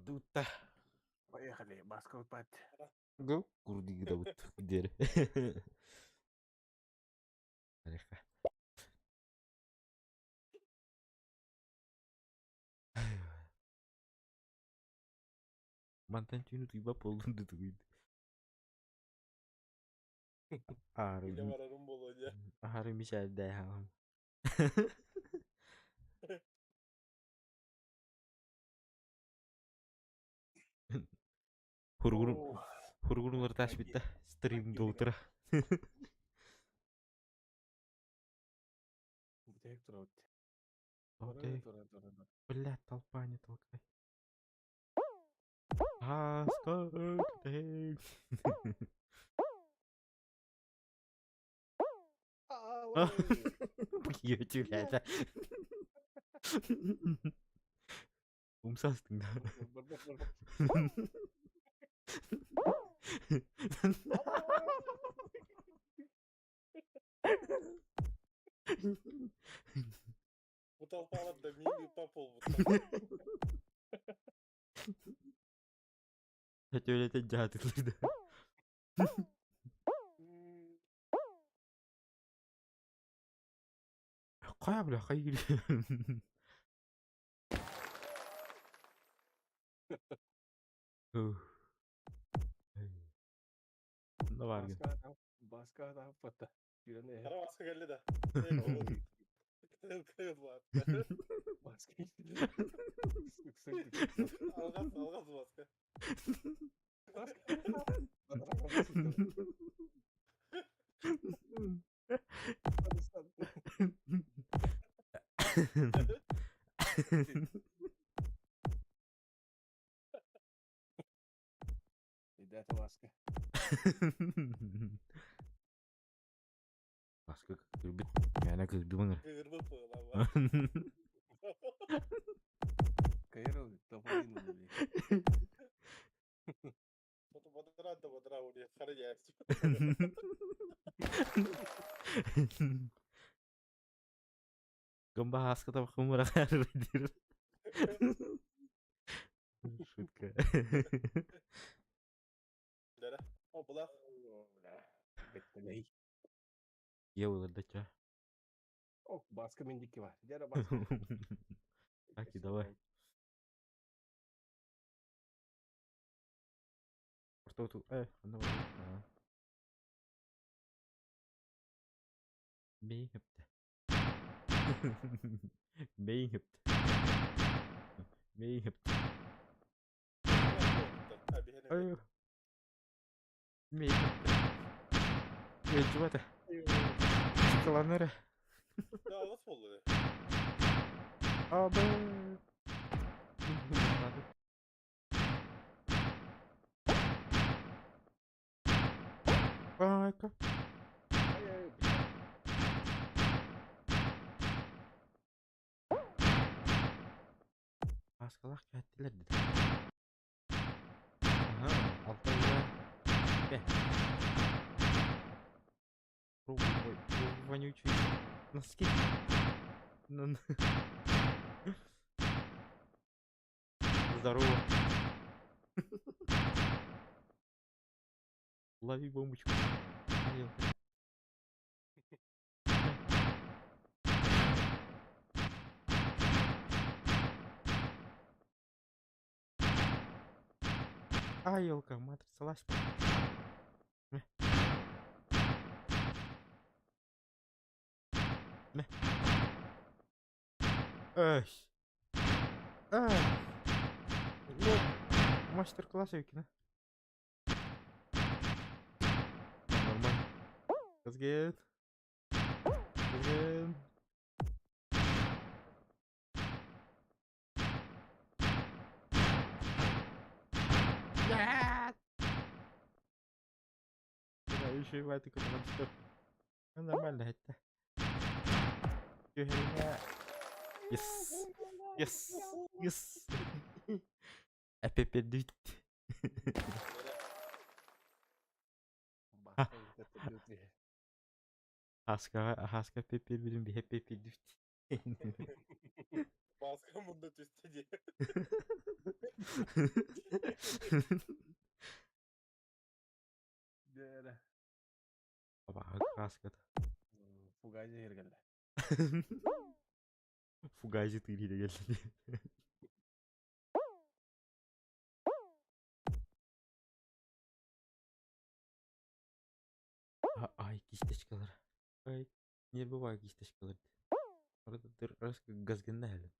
Dutta. Поехали, басқа ұтпат. Go. Kurdi Davut. Dere. Harika. Mantan cunu tiba polun duduid. Bile vararım bolonya. Harım bir şey de halam. Hurgunlar taş bitti. Stream doğutura. Бутек тұрауд. Окей. Тұра. Блядь, толпа не толкай. Аскотей. Bugüyor tüylerden. Umsastın da. Bu talpalar da mini papol bu. Hep öyle de cadıkları da. Kaya bile hayır. Bunda var gün. Baska adam pata. Yürüne. Kara baskı geldi de. Kıyıl var. Baska gitti. Sık. Algaz baskı. Baska. İddia baska. Baskı kırbit. Yani kızbi bana. Kıyırma soğulan var. Kayır oldu. Topa değil oldu. Foto badara oraya. Kara yersin. Gamba haskata bakım bırakar dir. Шутка. Dere. O bulak. Beklemeyi. Я улыбаться. Oh, baska mindiki var. Jara baska. Аки, давай. Что тут? Давай. Beyin hüptü. Beyin hüptü. Beyin hüptü. Ayo. Beyin hüptü. Geçmedi. Çıkılanları. Ya nasıl oldu? Abi. Harika. Baskalar geldiler dedi. Aha, altta yine. Ой, вонючий носки. Здорово. Лови бомбочку. Понял. Елка, матрица лазь. Ай. Ну, мастер-класс Викина. Нормально. Казгет. Нет! Да, еще и в этой что. Ну, нормально это. Yes. Yes. Yes. Эпепе дит. Haska Pepe bilim bir hep Pepe düft. Baskı bunda tüste diye. Dere. Baba Haska da. Fugacı yer geldi. Fugacı tığıyla geldi. Ay кисточкалар. Ай, не бывает кисточкалар. Orada раз газганда әлі.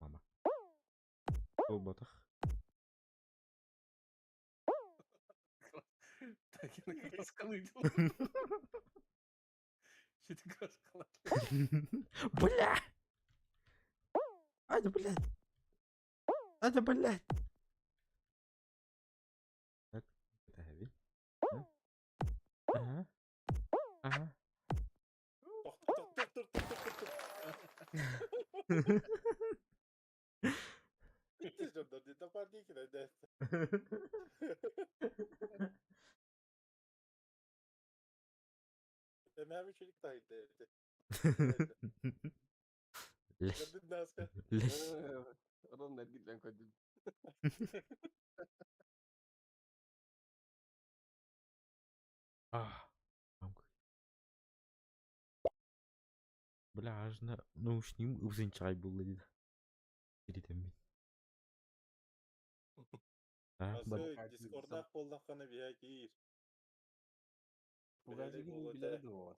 Мама. Ол батақ. Такие краскалыйды. Что-то краскалыйды. Бля! Ада, блядь! Ада, блядь! Так, это heavy. Ага. Ага. Bitti sonunda. Ne yapar değil ki de. Hemen çelik dahil de. Leş. Gördün mü asker? Leş. Adamlar git lan kadın. Бля, аж на наушним узын чай булды. Передем. Асы Discord'da қолдаққаны биякир. Фугазиги биледи ол.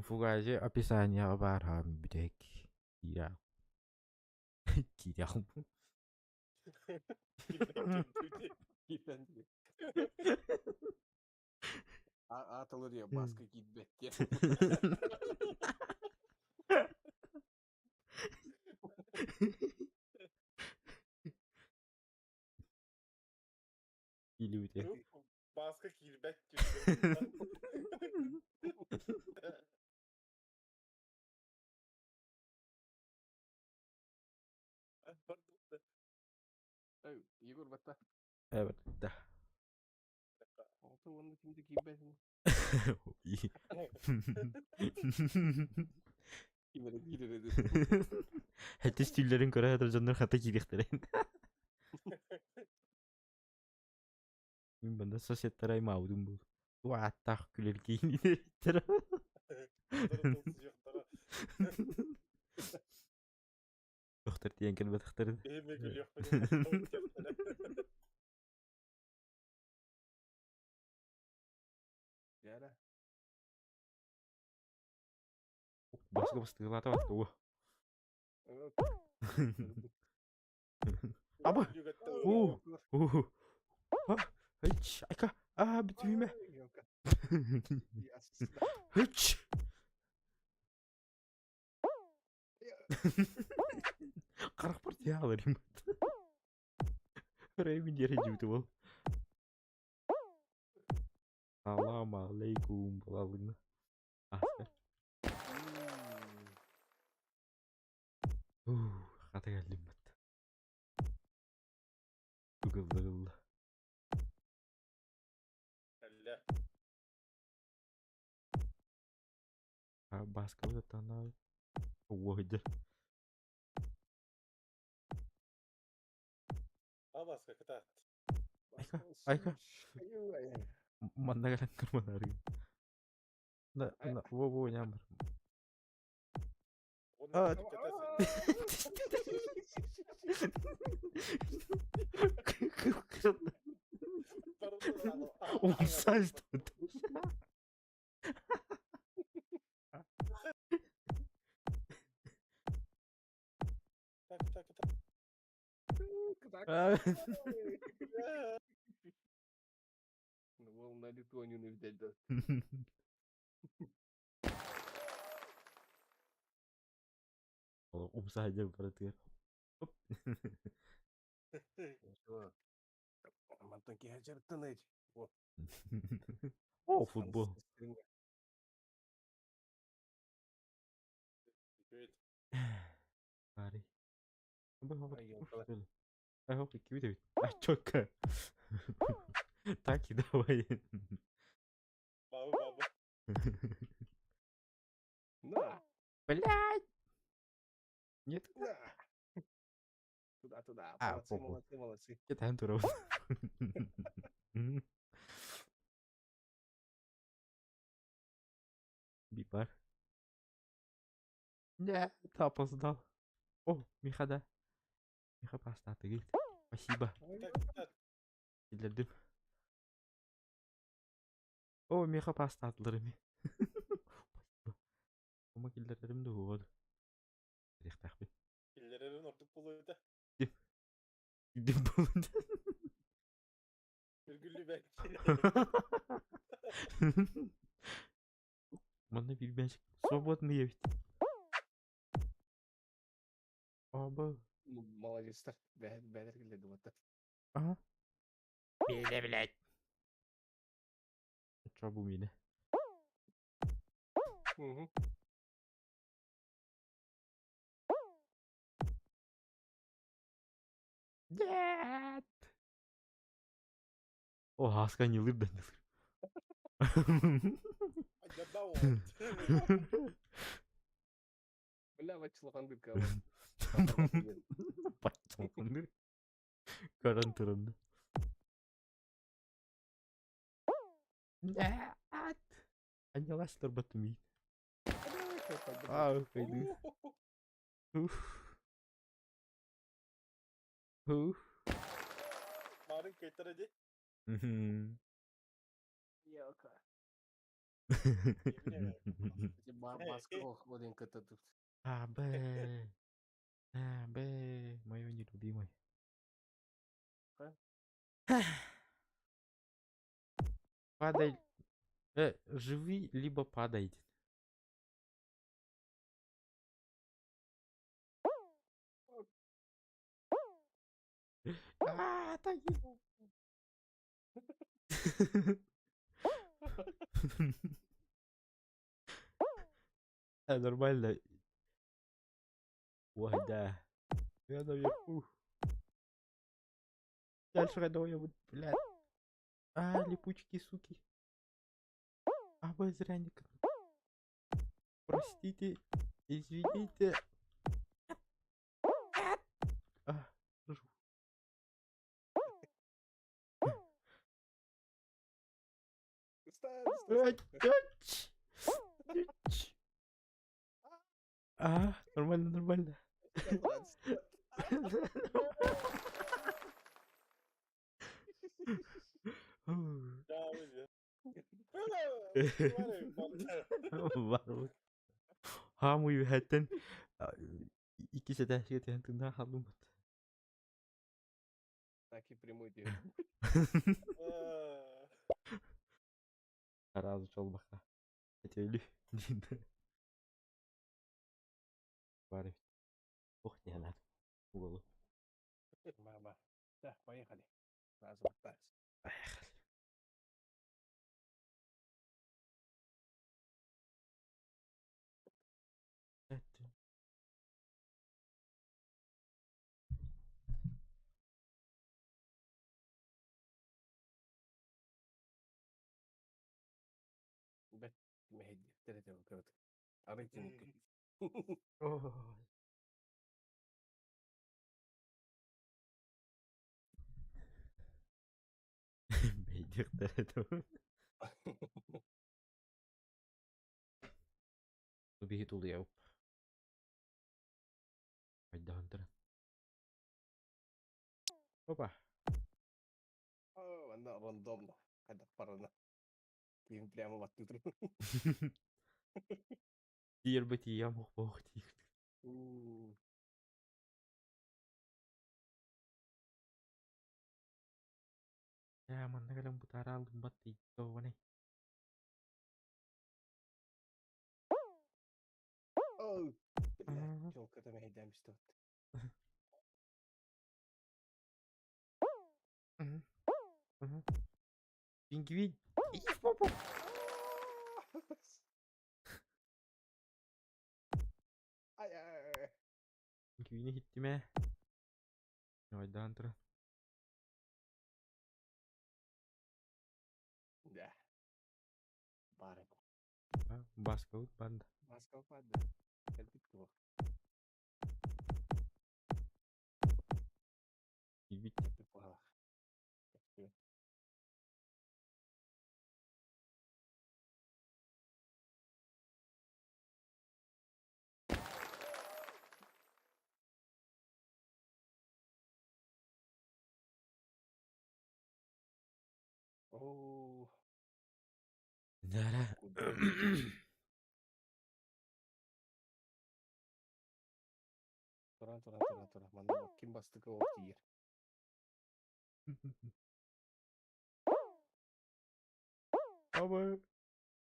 Фугази описание барам бидек. Я. Кирял. Атылыр я баска гидбетте. Или у тебя. Басқа килбек. Егор бата. Evet. Da. Oldu onu kimde giybesin. Kimere gireredi. Hätte stillerin köre hätte жандар хата кирехтерен. Мен банда сосеттер аймаудым бул. Туаттах күлер кейини дептер. Доктор тиен келбет хтер. Яра. Баска бастыгылата батту. Абы. Hiç. Ayka. Bitmeyme. Hiç. Qirq bir tiya alayım. Reymin yere cübütü bol. Assalamu alaikum bulalım. Asker. Hata geldim ben. Google. Баска вот она. Уойдер. Басқа кітат. Айка. Манда гаран кырманар. Во нямыр. Умсаж тут. Ну, на Литванию не взять, да. Умсаж братыр. Мантонки хачартыныть. О, футбол. Пари. Я hope you do it. Чётко. Так и давай. Бабы. Да. Блядь. Нет. Туда. Молодцы. Это антуров. Бипар. Нет, опоздал. О, Миха, да. Миха паста, ты говорит. Спасибо. Киллердим. О, Миха паста атларыми. Спасибо. Ома киллердим да вот. Рехтах би. Киллердин ортук болуйда. Дим болуйда. Үргүллү бек. Мана bir мячик. Свободный ведь. Оба. Молодец-тар. Бәдер келеді вот. Ага. Биле, блядь. Чё bu mine? Нет. О, Аска не лыб, да не Бля, бачылғанды кәуі. Бачылғанды. Карантырынды. Нет. Аняластыр батымей. Қайды. Barın kayıtları hadi. Yok. Yemin Маска один ката тут. Абе. Абе. Мое нелюбимое. Падай. Живи, либо падайте. Так. Нормально. Ой, да. Я наверху. Дальше родной, блядь. Липучки, суки. Вы зря не... Простите. Извините. Жу. Нормально, нормально. Devam ediyor. Var. Hamıyı hatten ikisi de şeyden tından halım. Так и прямой diyor. Razı ol baka. Öyle. Var. Ох, не надо. Уголу. Мама. Да, поехали. Сразу так. Поехали. بس مهدي 3 وكذا. قريت يمكن. Beydir deredo. Bir dolu ya. Hadi hantar. Опа. Она рандомно. Когда парана. Им прямо в оттуда. Diğer beti yamuk bok değil. Ya mana kadang putara lumbat itu nih. Блядь, челка-то мehdi demişti. Pingvin. Попу. Ay ay. Pingvini gitti mi? Hadi hantar. Да. Барик. Баска banda. Маска падает. Это кто? Pingvin. Ты пала. О. Дара. Turan. Mana kim bastı ki o yer.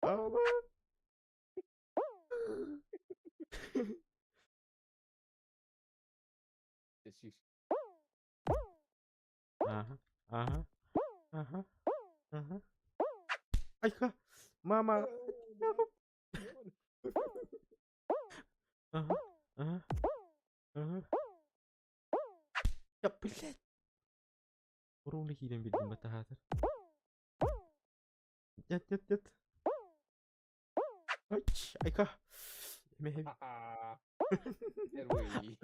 Ama. Sessiz. Aha. Ayka. Mama. Aha. Ya блядь. Урон хилен bildim bata hazır. Yat. Aç. Ayka. Mehev. Первый.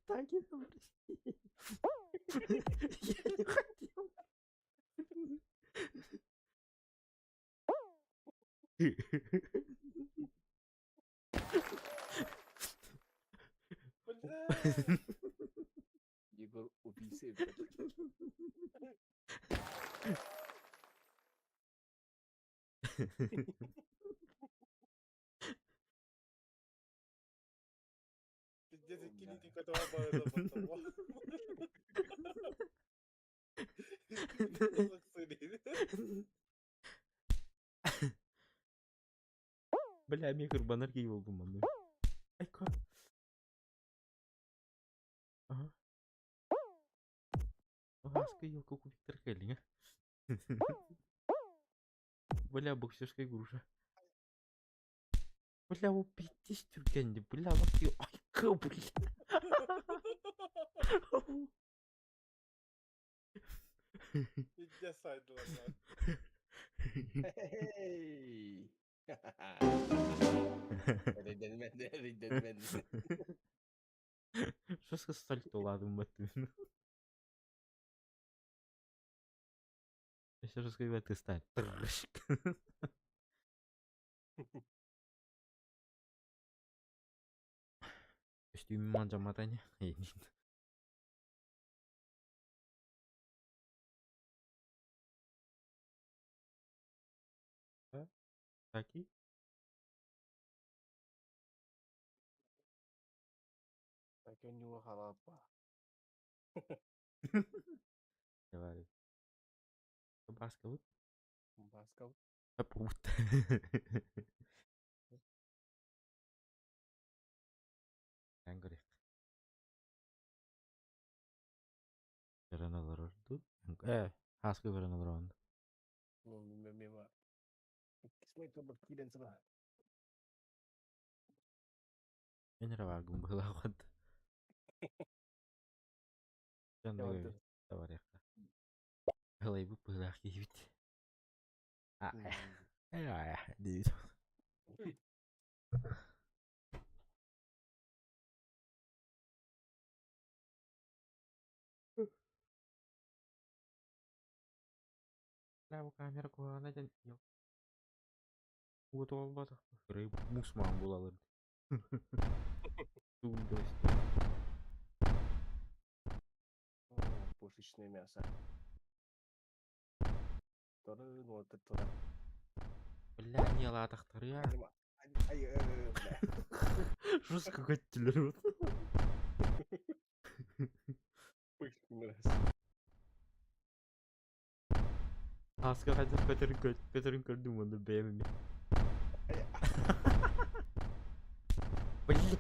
Так и прости. Я не хотел. Егор Piddet ikkili di katawa bağırdı batama. Yazık seni. Бля, микробанарки болдум анда. Айка. Ага. Аска елка кубиктер келиңе. Бля, боксерская груша. Бля, ол пиздец түргенде. Бля, лаки айка, бля. Piddet saydılar lan. Hey. Reddedilmedi. Жестко сальтоладым баттым. Еще раз когда ты стань. Костюм манжаматане. Таки? Таки у него халапа. Говори. Баска вот. Басков. Капут. Ангрих. Вераналар орду. Хаска вераналар орду. Ну, мема. Кисмай тобак киден сыра. Мен равагум была вот. Жанны товаряха. Галай bu pılak yiyip. Değil. Lah kamera kuana aja yok. Gua tuh apa? Ribu musmang bola lagi. Туда. Пушечное мясо. Торы, вот это. Бля, не латахтар ya. Бля. Жестко көттілер вот. Пушечное мясо. Аска хәзер Петерин көрдім онда бәймеме. Блин.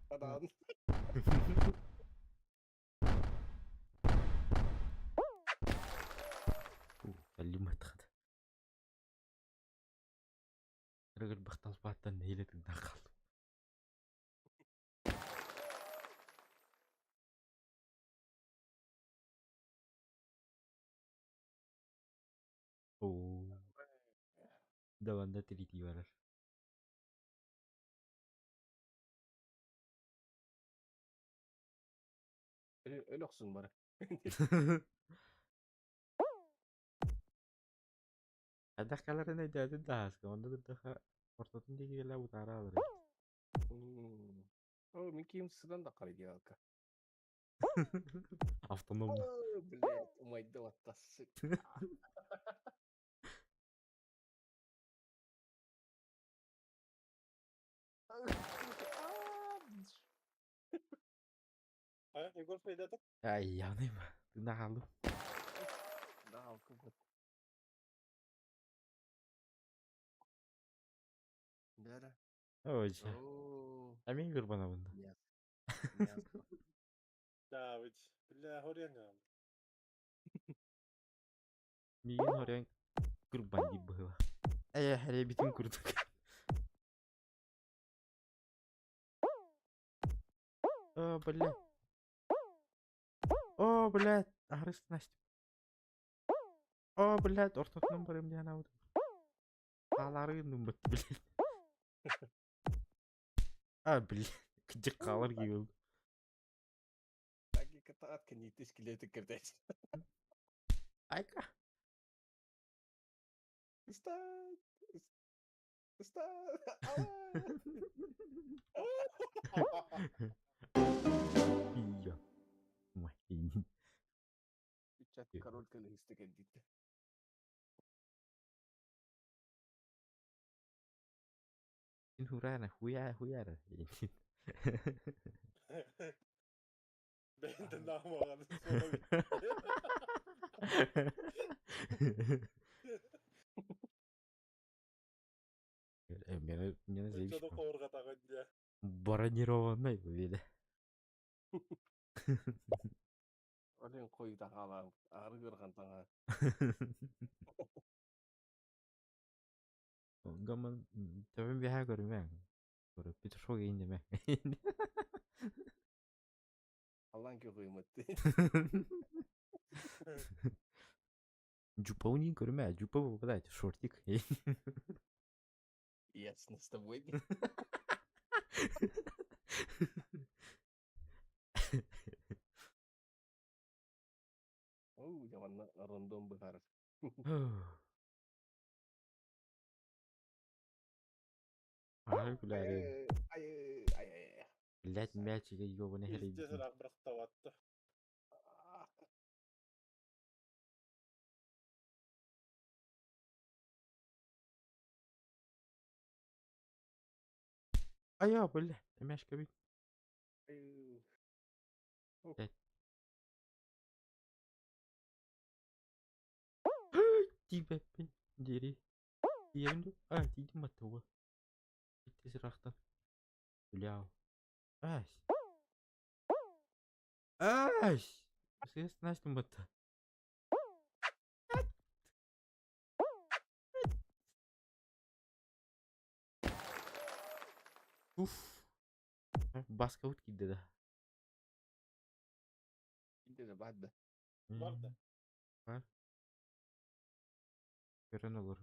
Adam. Кәлимат хат. Регер бахталпаттан нейлетін дақал. Oo. Davanda triti var. Öyle olsun bana. Ada kalian ada ada das, kawan itu dah portotin di laut utara lah. Oh, Mickey sıdan da kar ya ka. Автоном. Блядь, умайда ватасы. Ha, Igor Feydat'ın. Ay ya ne mah, tindak halu. Да, алкоголь. Да. Oh iya. Oo. Amin kurban bunda. Yes. Yes. David. Billah oraya ne? Mungkin orang kurban di bawah. Hari bikin kurduk. Oh, блядь. О, блядь, harus Настя. О, блядь, ортотон барым дияна ауды. Қаларын үмбіт, блядь. Блядь, күдік қалар кей болды. Таки катаат кенитис килети кирдес. Айка. Стат. Iya. Wah, Chat Carol kali istikan dito. in hurana, huyara. Benten nama kan suami. Меня Coba зависит. kau katakan dia. Бронированный бile. Ano yung koy takala? Arger kan tanga. Gaman tabii bir her görüm ben. Böyle bir çok iyi indim ben. Alan ki koy mati. Jupa unin görüm ben. Jupa bu kadar şortik. Yes, nasta buhay. Oh, jangan na random besar. Harikulade. Ay. Let match yiyor bu ne hele. İşte sen bıraktı. Ay ya böyle. Demeş gibi. Ay. Tipe ben diri. Diğerinde. Ay dedim matawa. Bitti sıraktan. Bля. Ay. Ay. Ses nasıl mata? Uf. Baska ut gitti de. Hindi na bad. Var da. Var. Gören olur.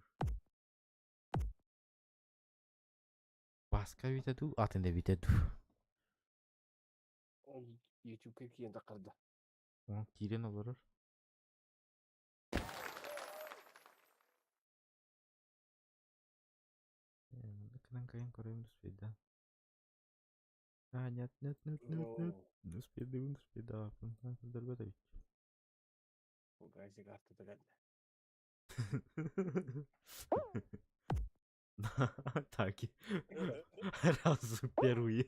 Baska videodu, atında videodu. YouTube kaki yang takarda. Onu giren olur. Kenang kayang Korea untuk sepeda. Нет. Ну, спида. Подорвать. Пугайся, карта тагадля. Атаки. Раз первые.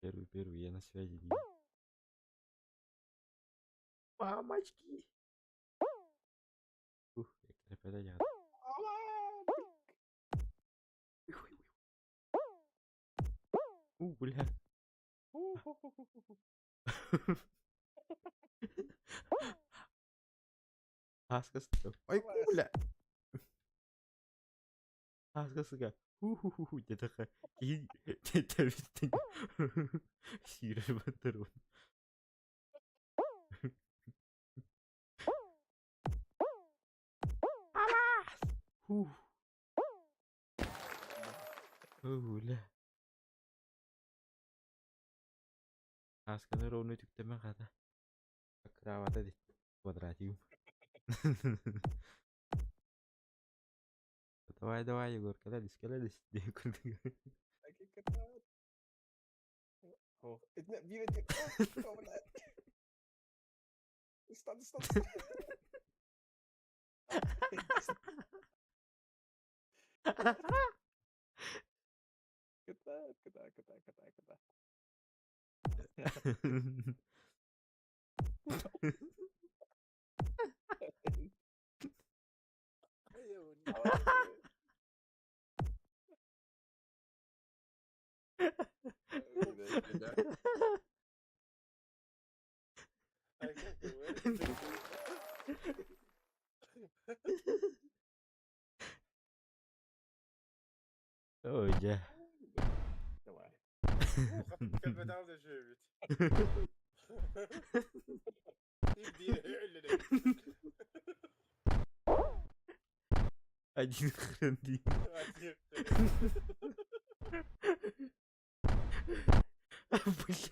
Первый, я на связи вижу. Мамочки. Ух, я подойдет. Бля. Аскасы. Ой, бля. Аскасыга. Ху-ху-ху. Детаха. Детавистин. Сиры батыру. Ух. Бля. Асканы ровно тюктеме када. Кравата dit. Квадратиум. Давай, Егор, калядись. Oh, it's not beauty. Oh, Stop. Kata. Oh ya. Давай. Kadar da şey Один хрен день. Бля.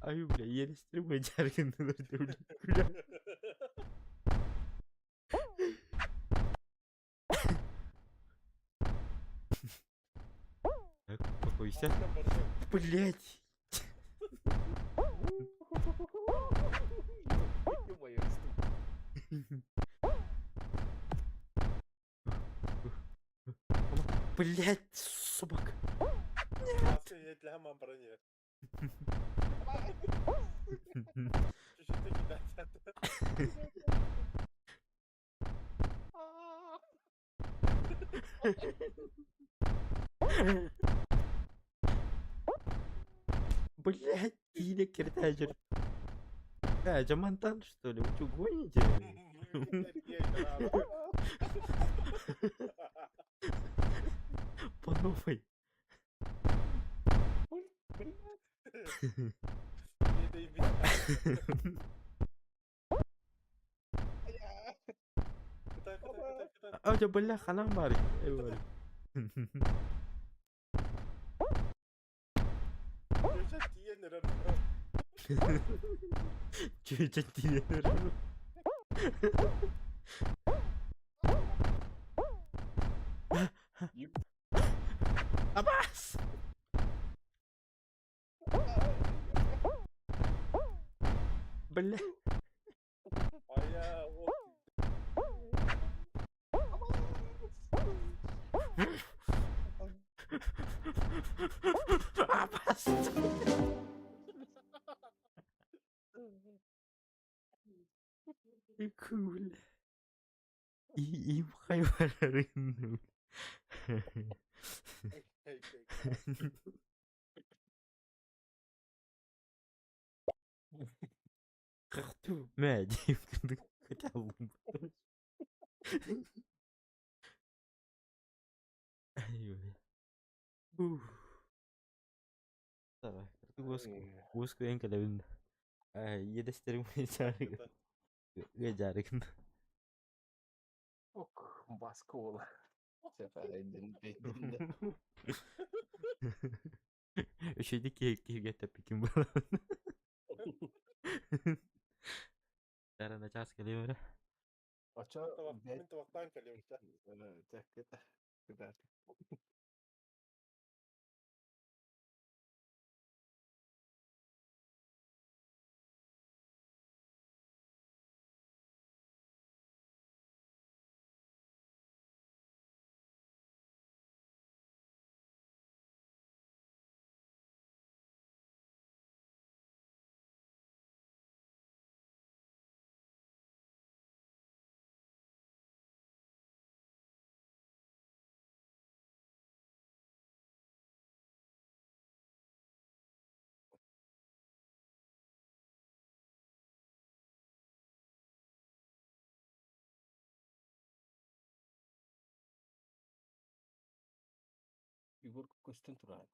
Ай, бля, еле стримай жаргындар деп күлә. Так, успокойся. Блять. Ё-моё, Блять, собака. Охуеть, ляма броне. Чуть-чуть таки дать. Блять, Тиля Киртаджер. А, Джамантан, что ли? Вы что, гоните? По новой. А у тебя бляха на баре. Че это тиенер? Абас! Бля. Абас! Cool. Им хайварин. Харту мәди кыталым. Ай. Давай, busco en kalawin. Ay, yedesterim jarık. Jarık. Ок, баскола. Seferindin beyninde. Şeydi ki gete pikim bana. Darana ças geliyor. Açar Min tabaktan kalıyor işte. Güzel. Igor көстен тұрады.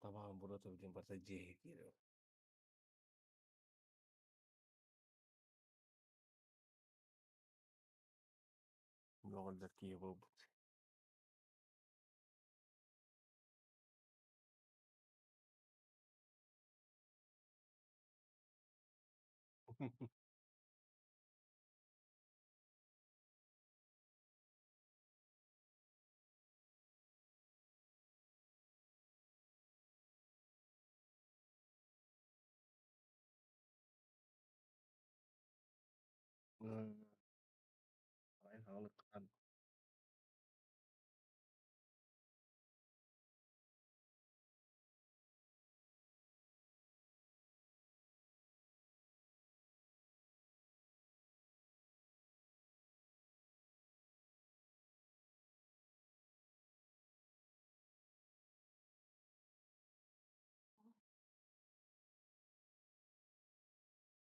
Табағын бұра төбеден барса жеге керек. Noğullar kiye bu. Aynen halıktan.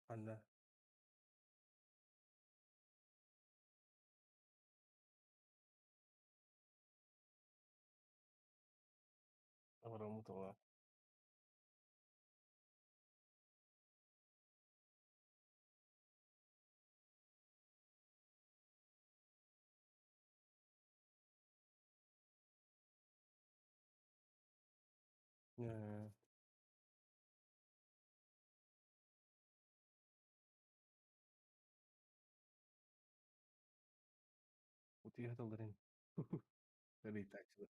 Anne. Ahora muto var. Э, Утыга талдырын. Ритачы.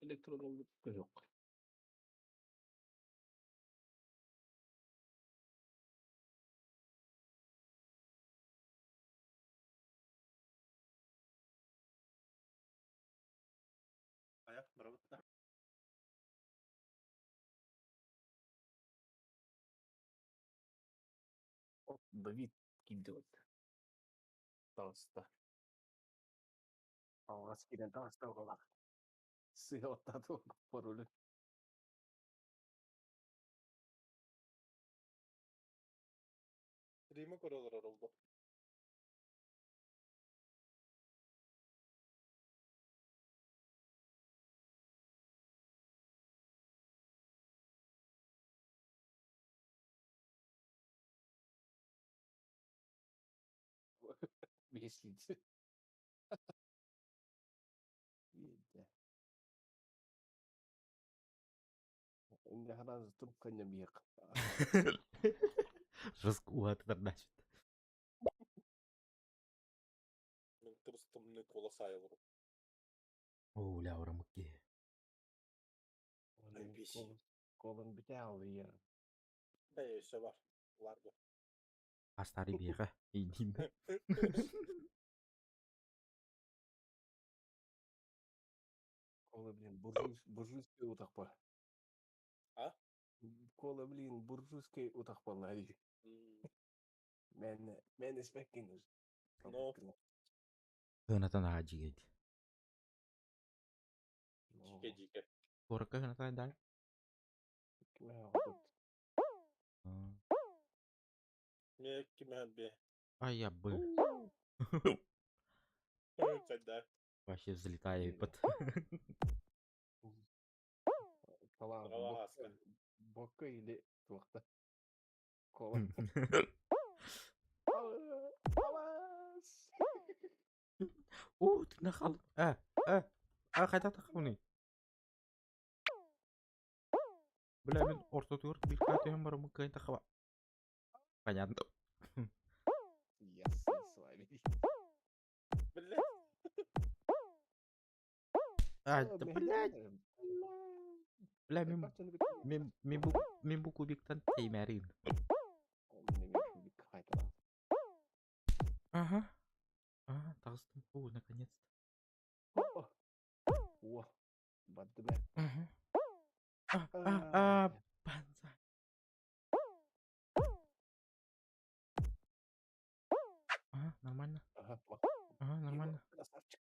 Elektron oldu. Yok. Ayak bravo. Давид gidiyor. Dağısta. Askiden dağısta olarak. Sıyottan parolü. Rima koruyorlar oldu. Besliydi. Yedi. Ini harus trukkannya biak. Раскула значит. Мен тырыстымны кола сайылыр. О, Лаура Муки. Kolun biter ya. Neyse var. Var bu. Астари бега. Идим. Кола, блин, буржуйский утақпа. А? Кола, блин, буржуйский утақпа лари. Мен испеккеніз. No. Hönatan hajigid. Jike. Korka hönatan dai. Kime yaptın? Ne kime be? Ай, я бы. Когда? Вообще взлетаю под. Falan boka ile tuakta. Kola. Alas. О, ты нахал. Қайта тақауны. Бля, мен орта тур bir katıyım var mı kayın taqaba. Понятно. Я с вами. Блядь. Да, блядь. Бля, мен bu kubikten teymerin. Ага. Ага, тағыстым. О, наконец-то. О, баддыме. Банзай. Ага, нормально. Ага, нормально. Красавчик.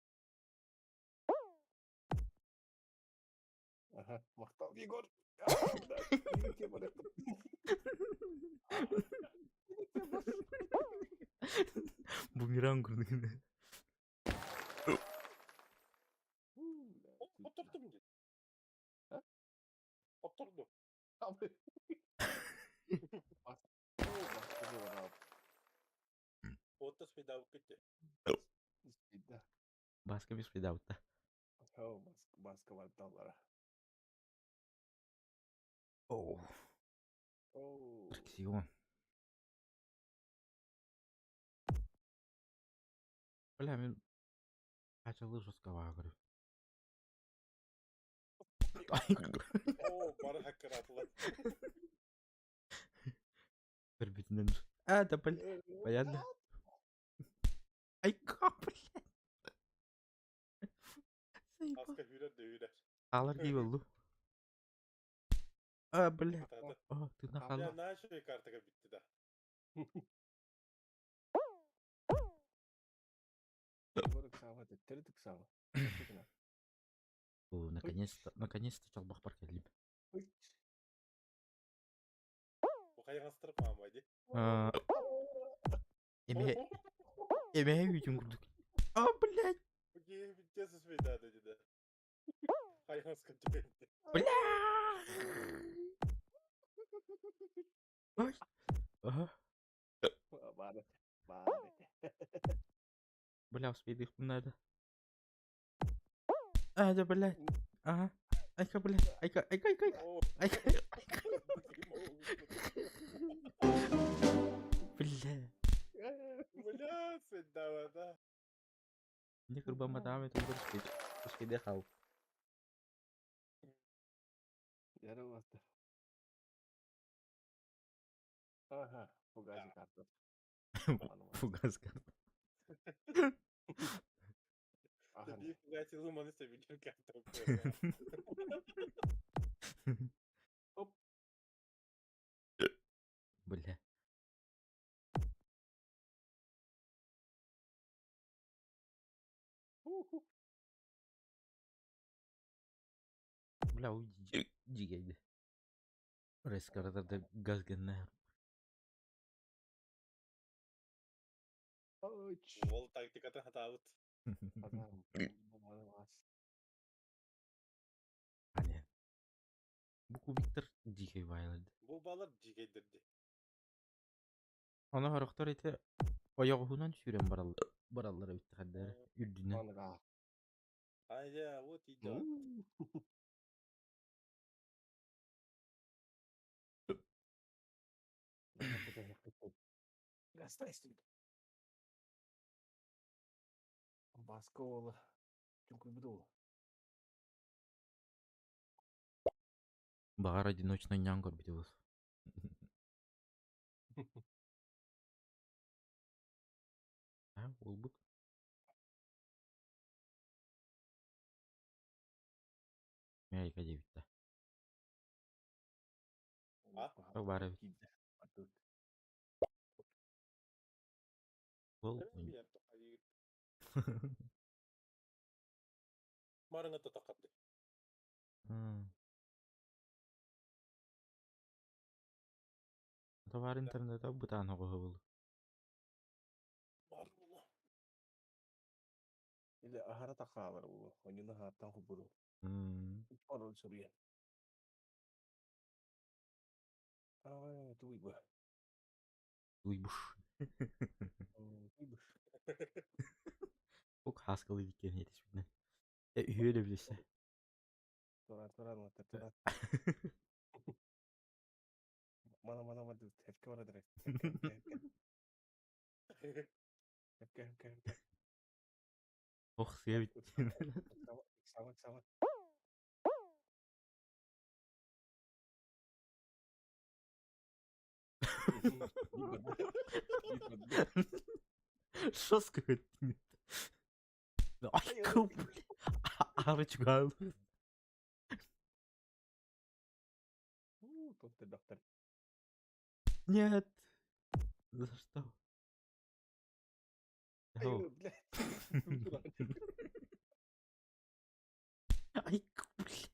Ага, мақтал Егор. Бумеранг urdu. Oturdum dedi. Ha? Oturdum. Abi. Otta spedal gitti. Спида. Баска без спидаута. О, маска ванталара. О, О. Траксион. Бля, мен қачалы жоспарға кіріп. Oo, bana hacker attılar. Bir bitinden. Да, блин. Понятно. Ай, как? üyler. Alır gibi oldu. Блядь. Tırnak Ya kaldı. ne şey kartıga bitti de. Егорик сама, теттердик сама. Теттердик. Наконец-то çalbak бар келдим. Bu kayıkastırıp mı amaydı? Emeğe gücüm kurduk. Блядь. Bu giyi biteceğiz üsmeydi dedi de. Kayıkastırıp geldi. Ay. Aha. Бары. Бля, успеет их надо. Да, блядь. Ага. Айка, блядь. Айка. Айка. Бля. Бля, свидава, да. Мне грубо мадам это успеть. Успеть дыхал. Yaramazdı. Aha. Fugazi kartı. Фугас карта. Aha. Dedi Fugazi Luman'ı seviyor kartı. Hop. Бля. Бля, уйди. Дигейди. Рескарадарды газ геннер. Aç. Ол тактикатын хатабыт. Adam. Olmaz. Hani. Bu kubiktер дигей байлады. Бұл балар жигейдірді. Аны характар ите аяғынан сүйрен бараллар өтті хәддәре. Үрдінен. Anıga. Айда, вот идет. Gastais. Баскова. Çünkü bir dolu. Бағар одиночный нян көрбіде болсын. Ол бұд. Мейка дебітті. Бары бит. Ол. Марыңа татақапты. Товар интернета бұтаны қоғы болды. Бар бұла. İle ahara takalar bu. Oyunu hatta huburu. Orada soruyor. Aa, duygu. Duybuş. Duygu. Çok haskalı dikken yetişmeden. Öyle bilirse. Toran. Mana tepki var direkt. Tepki. Oh suya bitti. Salak. Жестко это. Ай, блин. Арочка. Тут ты доктор. Нет. За что? Ай, блядь. Ай, блин.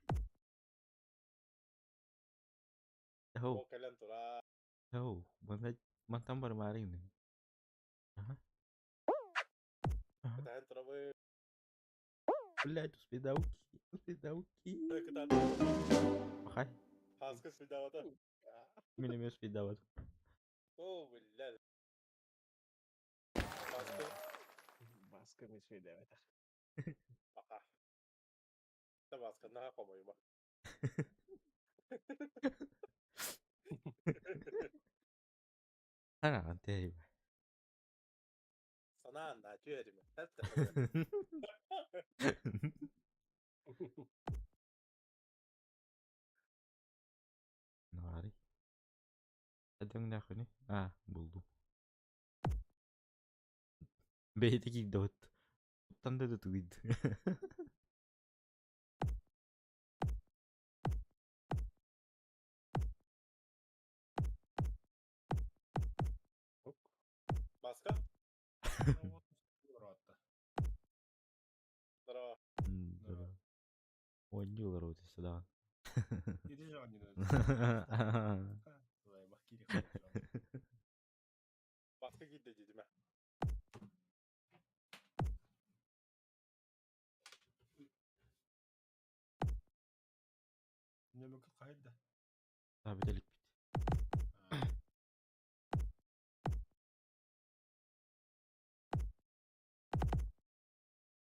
Ол кәлен тұра. Мантан бар марин. Ага. Кәтәйін тұра бай. Блядь, успедауки. Махай. Хаскы спидавата. Менеме успедават. О, блядь. Баска не свидават. Аха. Та баска, наға қомай ма. Ана, антей. Санаан да түйеріме. Тәтті. Nari. Adang na ako ni. Buldum. Beyteki dot. Tanda da tweet. Баска? Ну, вот, аккуратно. Здорово. Да. Ойнуйлар өте сюда. Иди же, они, наверное. Ой, бахкири хорошо. Баска гидде деді ме? Не мөкіт қайда? Табиделик бит.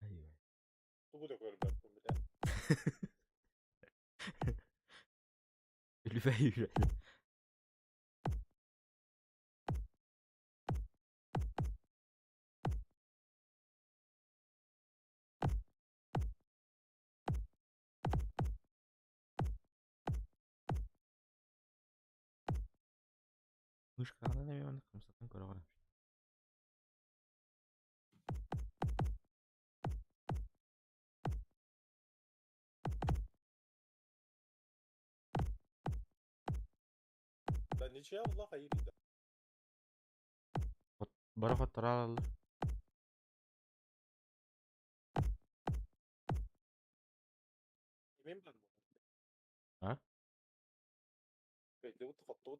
Айой. Tubu da görmezdim bir de. Ülüfe yürüyelim. Мышканы неме кымсатын көрө карам. Da niçe Allah hayırıydı. Бара фоттор алалар. Emin ben bu. Ha? Belli bu tıfattı.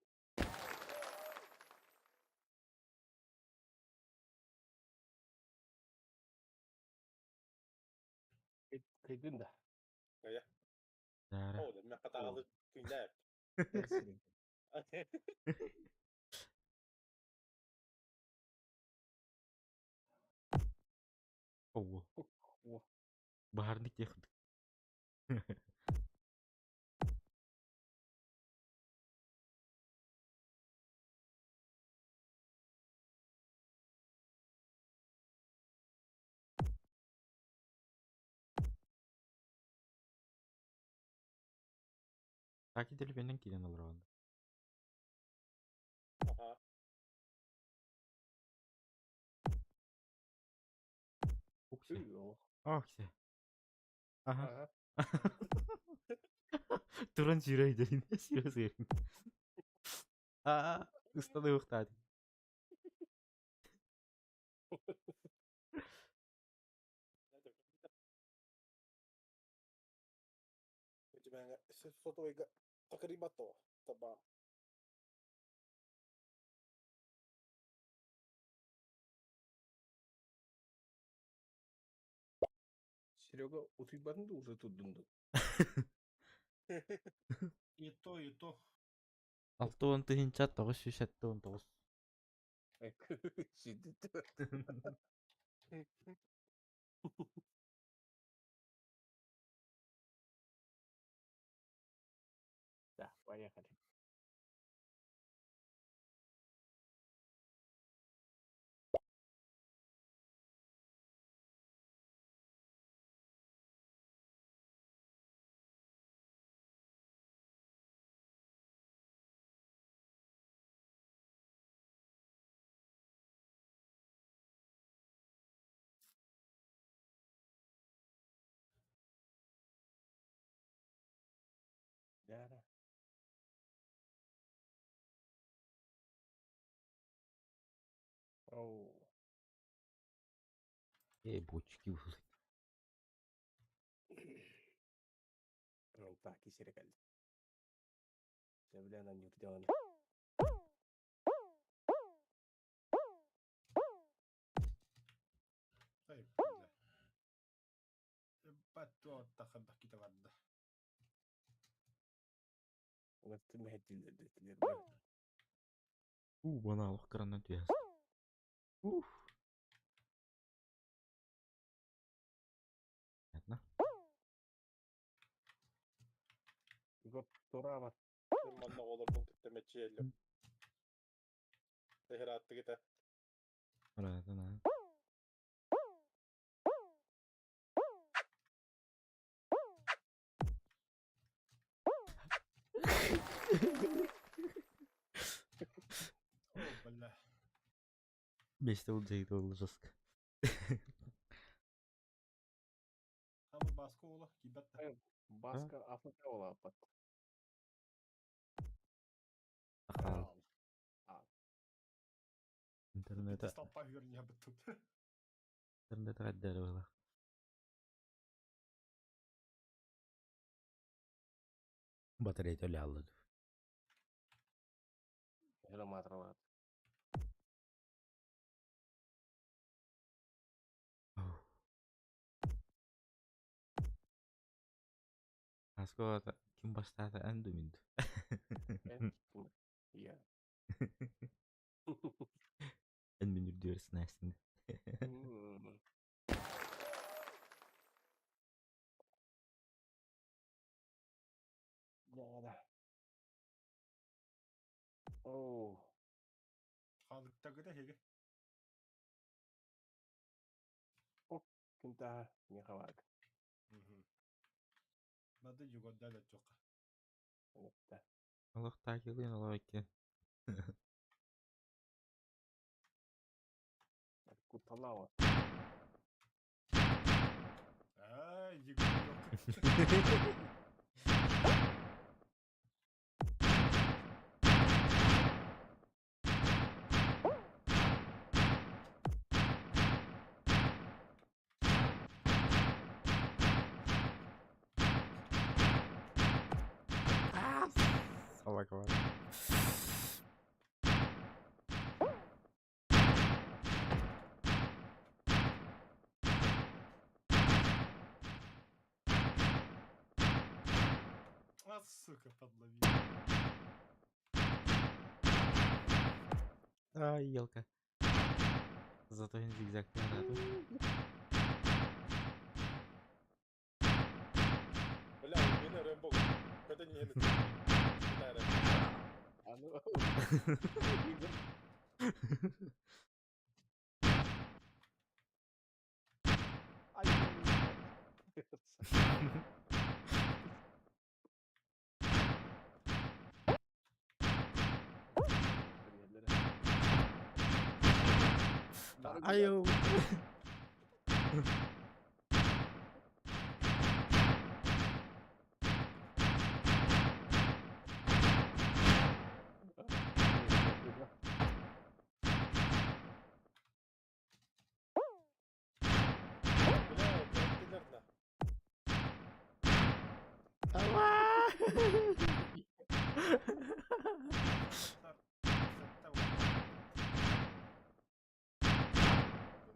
Kıydın da. Ya. Дара. O da ne kadar alık günler. Ersin. Ого. О. Баарник яхад. Таки дели бенен килен алар алды. Aha. Уксе. Yok. Оксе. Ага. Aha. Туран жирей делин. Сирос ерин. Ыстады уктады. Ben sotoyga takribato. Tamam. Серега, утуйбадың да уже tudдundu. И то, и то. 6-10 969. Şiddet. Да, поехали. Яра. Оу. Бочки были. Ну, так, и серега. Sevlenen yurdan. طيب بالله. باتو اتخذ كده غدا. Unuttum heddileri var. Bana Allah kırandan tüyaz. Ладно. Gop Torava. Ben bana olurdum tüttemeci yelim. Zehir attı gide. Ладно. О, бля. Бесте улжайды ол жастық. Хамы басқа ола, кибатта. Baska Afrika ola pat. Ақал. Al. Енді Ternyata Stoppa hyrnya betul. ternyata ada lah. Baterai itu Allah tuh. Hello matrawat. Oh. Asko kimpas tataan tuh mintu. Iya. En minut duurs nästan. Hmm. Jangan. Oh. Халықтағы да хеге. Kunta nyakawag. Надо juga дали жоқ. Kunta. Allah takilin Allah iken. Kutalawa. Juga жоқ. Allah kawan. Сука, подловил. Ай, елка. Зато он зигзаг не надо. Бля, у меня Рэмбо. Это не это. Ano? Ay. Ayo.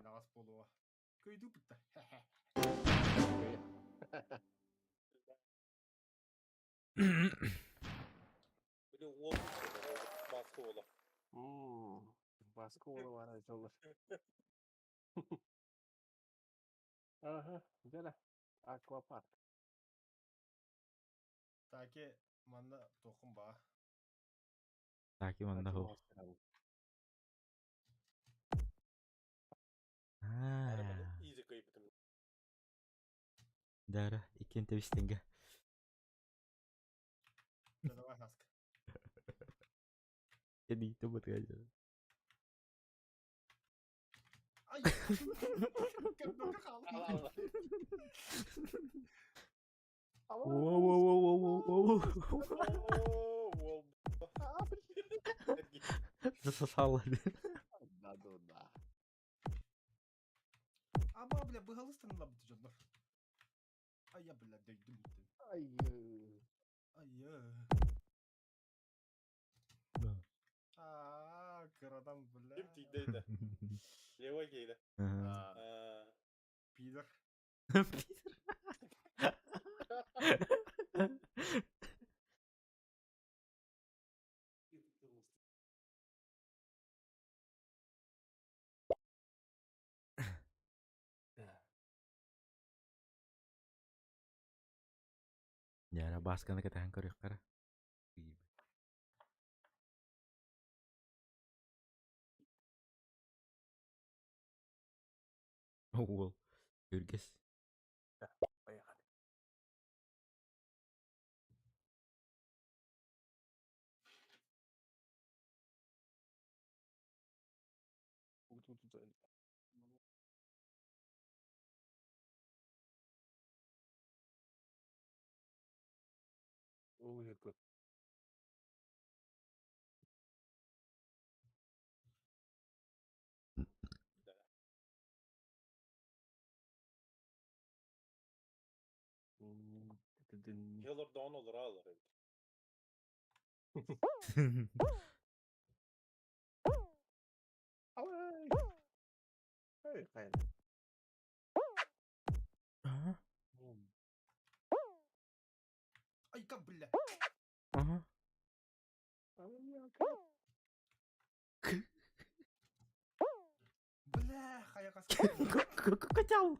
Нағас болуға. Көйді бұтты. Bir de oğlum baskı oğlum. Baskı oğlu var açılır. Aha, güzel. Aquapark. Таки манда тоқым ба. Taki manda ho. Arabanın Ah, iyice kayıptım. darah ikan tebis tengah. Давай, Наска. Jadi itu buat aja. Ай! Кімді қалды? Wow, wow, wow, wow, wow, wow. Ooo, Nasıl salladı? Да. Ama бля, бұғалыстың лабыты жондар. Ай, бля, дөйдім бітті. Ay. Айы. Кырадан, бля. Kim tiydi? Leva giydi. Пидор. Ya, bahas kan kita hangkar ya kara. Oh, wow. Guys. Bayaran. Oh, gitu. Dedin. Healer down olur alır. Ay. Hayır hayır. Aha. Ай, как, бля. Aha. Бля, аяққа салып. Качал.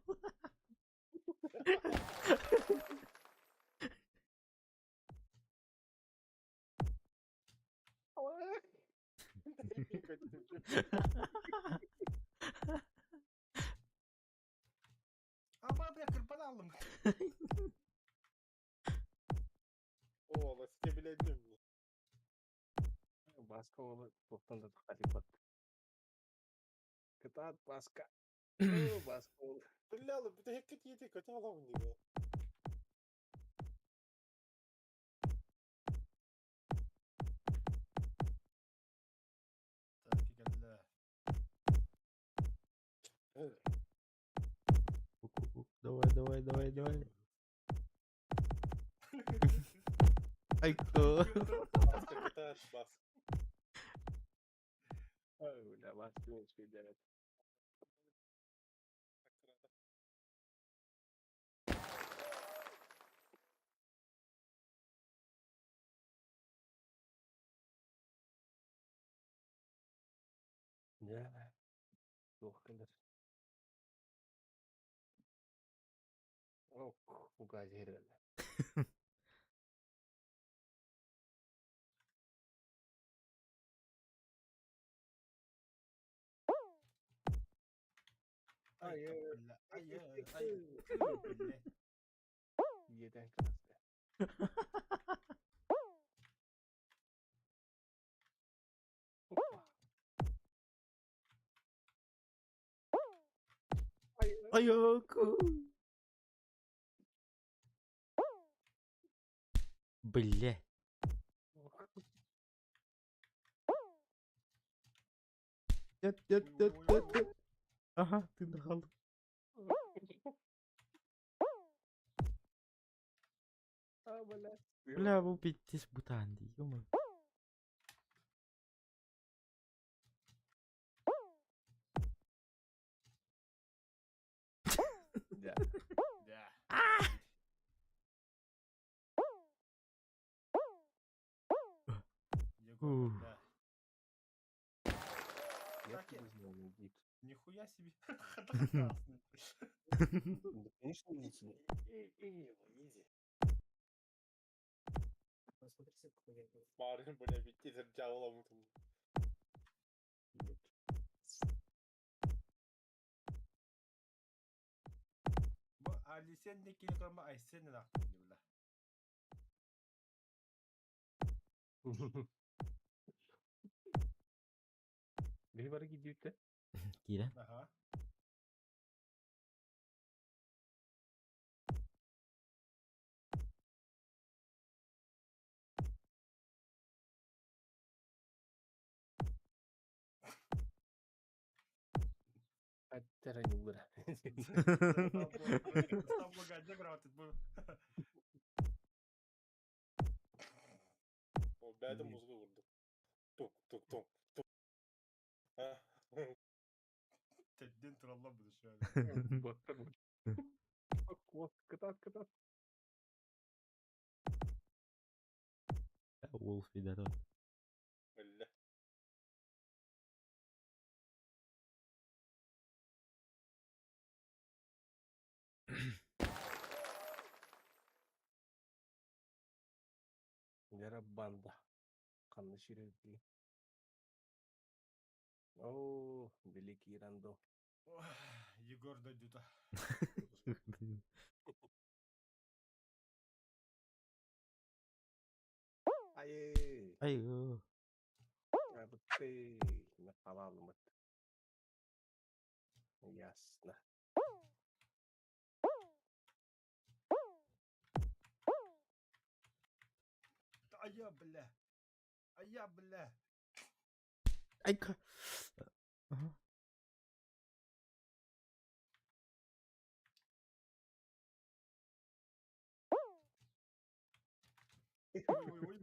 Ama bля, kırpan aldım. Oo, sikebilelim mi? Başka oğlu toptan da halipat. Kıtaat başka. Oo, başka oğlu. Bля, bir de hekket yedi kötü alamın gibi. Так, geldi. Давай, давай, давай, давай. Ай, кто? Baskı kıtaat bas. Öyle başka bir şey demek. Ya. Yok kadar. Ok, bu gayet herhalde. Ай, Ay, как, бля. Ай, ай, бля. Yeden kastı. Hoppa. Ay, Ayak. Бля. Yat. Aha, tında kaldım. Bля, bu bitti bu tane değil mi? Ya. Да. Егор, Ух. да. Я Так я- не знаю, гид. Нихуя себе. Это красный. Да, конечно, не знаю. Easy. Bari bu ne bitti zırcağı olamadım. Bu Ali sen de kilogram ay sen de aklın bile. Biri var gidiyor da. Giren. Aha. Hatta hani uğra. Став благодня грамотит bu. O bende muzlu vurdu. Tuk tuk tuk tuk. Ha. Tedden trollamadı şu an. Baktım. Bak, kıtat. Wolf bir daha. Öyle. Yara banda. Kanlı şirinli. Oo, Великий Рандо. Егор дойдет. Ay, Ayo. abi ты напалал мат. Ясно. Ая, бля. Ая, бля. Ay ka. Aha. Ой-ой-ой.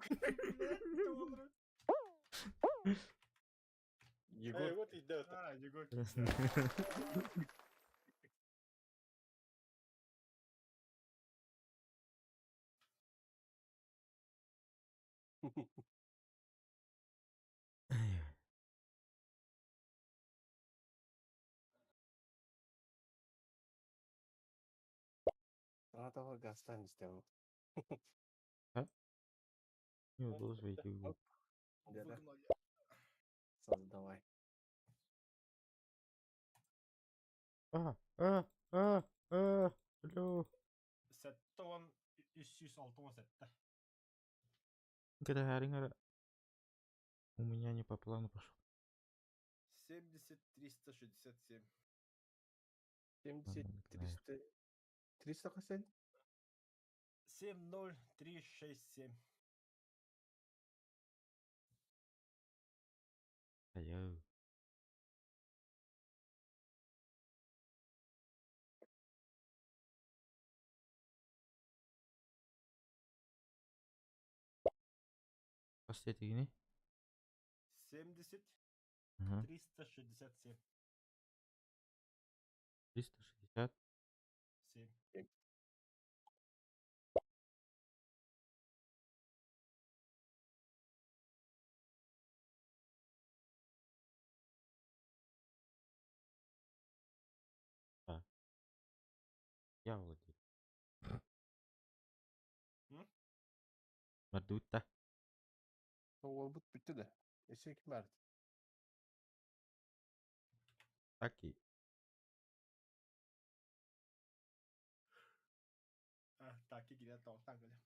Блядь, Егор. Вот и да. Егор. Давай гастан сделаем. Не удалось войти в игру. Да-да. Выгнали. Создавай. Алло. Сәтті он 306 сәтті. Когда Харингара у меня не по плану пошел. 70 367. 70, 300. 300 касен? 70367. Алло. Последний гений? 70 Ага. 367. 360. 7. Я владею. М? Мардута. Ол бұт бітті де. Есек мәрді. Окей. Так, и где-то он так были.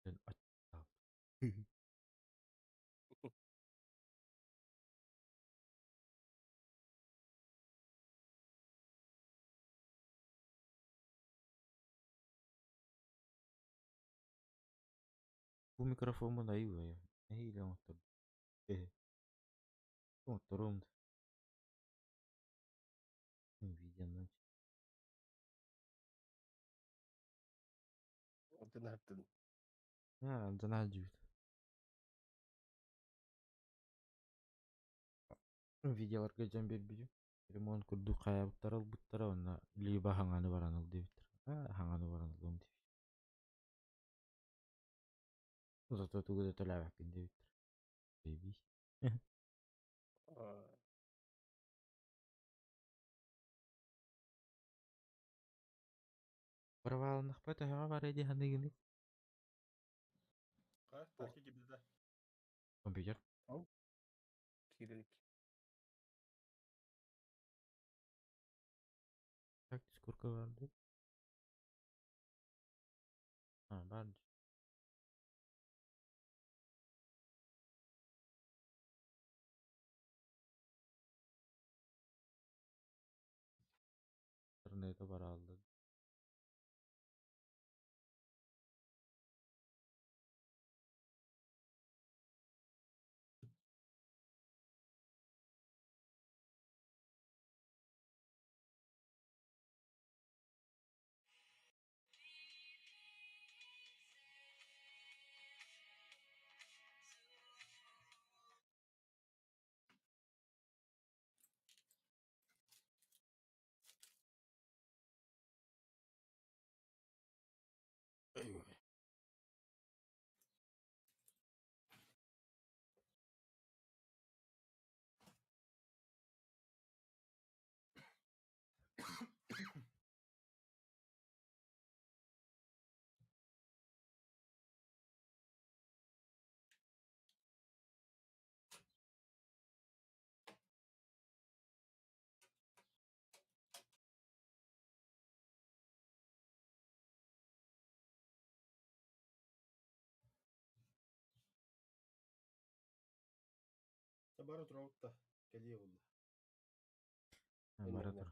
Блин, отстал. Bu mikrofon da iyi ya. Ne ile unuttum. Unuttum. Videonun. Отын аттын. Ha, антенна жүйт. Видеоларга жан бербейм. Ремонт курду каяптар албыттар онна либо хаңаны бараныл дебиттер. Хаңаны бараныл ом деп. Зато тугуда төлөбөкүн дебиттер. Беби. Провалынак па тага бар эди хандыгыны. Так, и где-то. Компьютер. Кирилик. Так, сколько vardı? Ha, vardı. İnternete var aldı. Табары тұраутта. Келе олды. Бара тұр.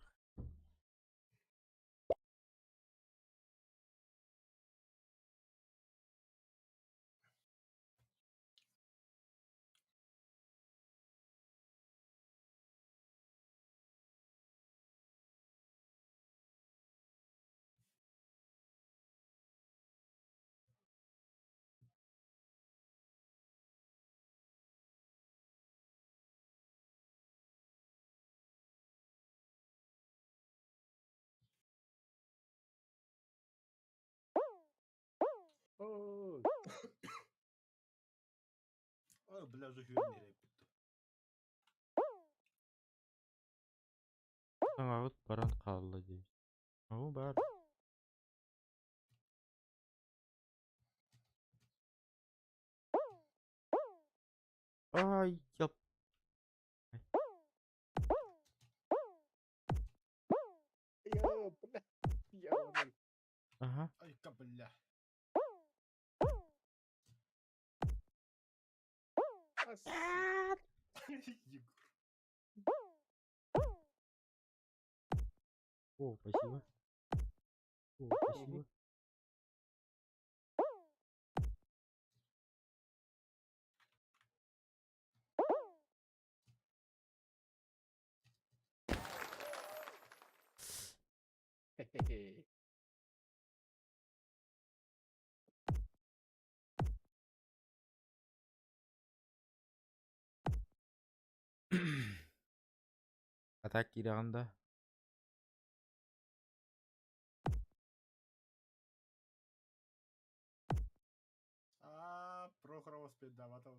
Ой. Ой, бля, уже жүйен нерeye күтті. Саңағыт баран қалды дейді. О, бар. Ай, яп. Я, бля. Я вон. Ага. Ай-ка, бля. Ас. Егор. О, спасибо. О, спасибо. Хе-хе-хе. Атак kiraganda. Прохоров успеть даватал.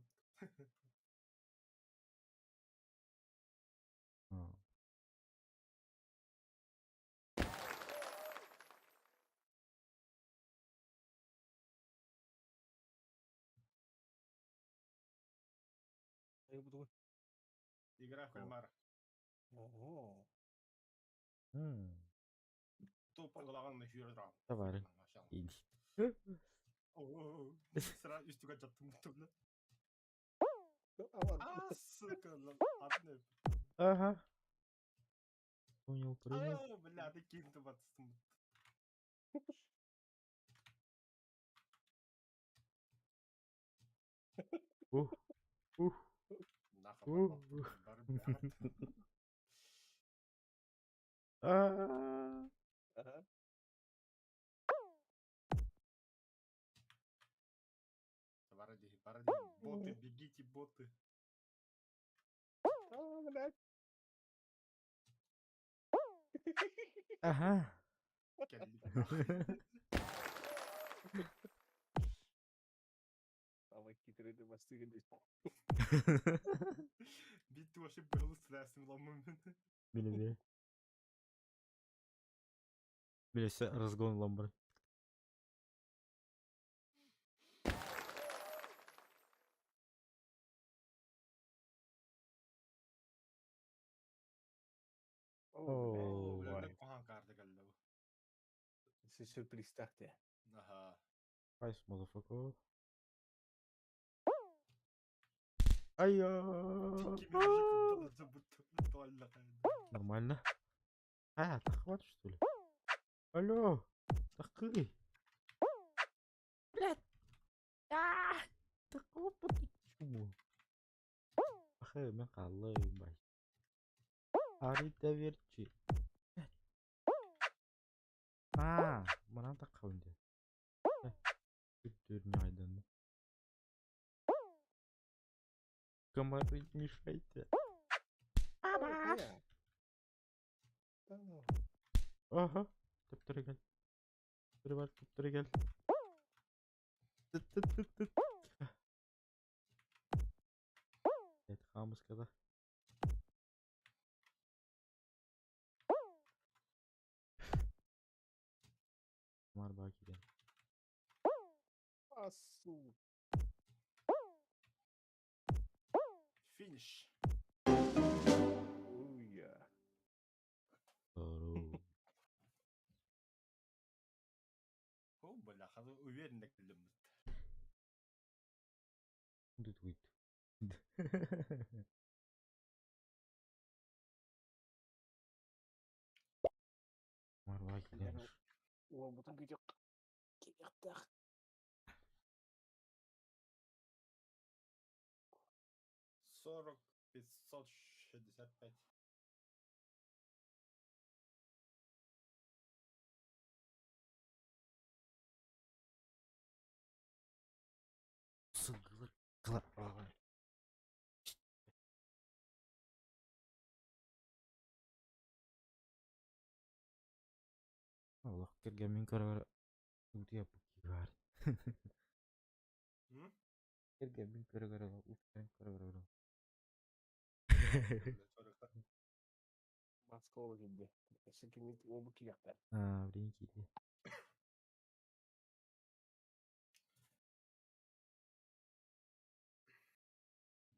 Я буду. Игра в кальмара. Ого. Топан қалағанына жүйер тұрам. Табары. Иди. Сразу үстіге жаттым мұтымды. Аван. Сука, адны. Ага. Понял, понял. Бля, ты кинты батыстым. Ух. Ух. Нахуй. Ага. Ага. Пора, боты, бегите, боты. А, блядь. Ага. Самый хитрый демонстрирует. Бит вообще был страшным ломом. Биле. Билесе разгон ламбры. О, Бля, блядь. куған карды кәлді. C'est surprise tarte. Ага. Айс, motherfucker. Айя. Нормально. А, хватит что ли? Алло. Такой. Блядь. Такого почему? Ахай, мен қалай бай. Арита верчи. Мына таққа өнде. Күттеріне айданды. Комары мешайте. Ага. Топтыры кел. Топтыры кел. Это хамус когда. Марба киген. Асу. Финиш. Уя. О, бля, хазы уверенно кілдім. Тут выйд. О, бутын кетек. Кетек. 40 565. Сыгылыр. Allah kergemin kara utia pukigar. Kergemin kara utia kara. Москва gibi. Eski o bu kiyaklar. Ah, brinki.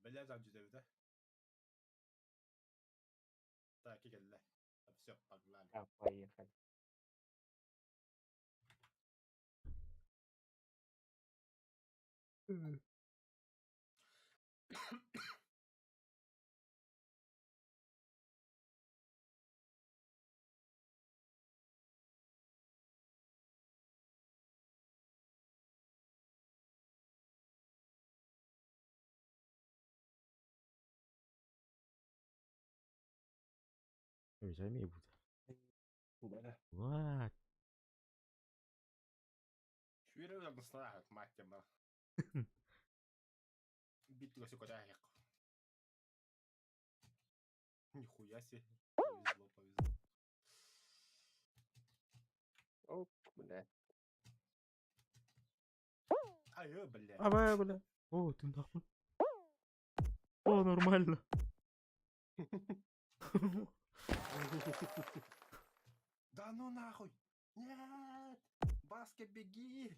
Beleza antes de vida. Tá aqui que ele é. Все, погнали. Поехали. Jamais будет. Да. What? Швырю я настоящий мать тебя. Битва все куда я. Нихуя себе. Повезло. Оп, бля. Ай, бля. А, бля. О, ты нахуй. О, нормально. Да ну нахуй. Нет. Баска, беги.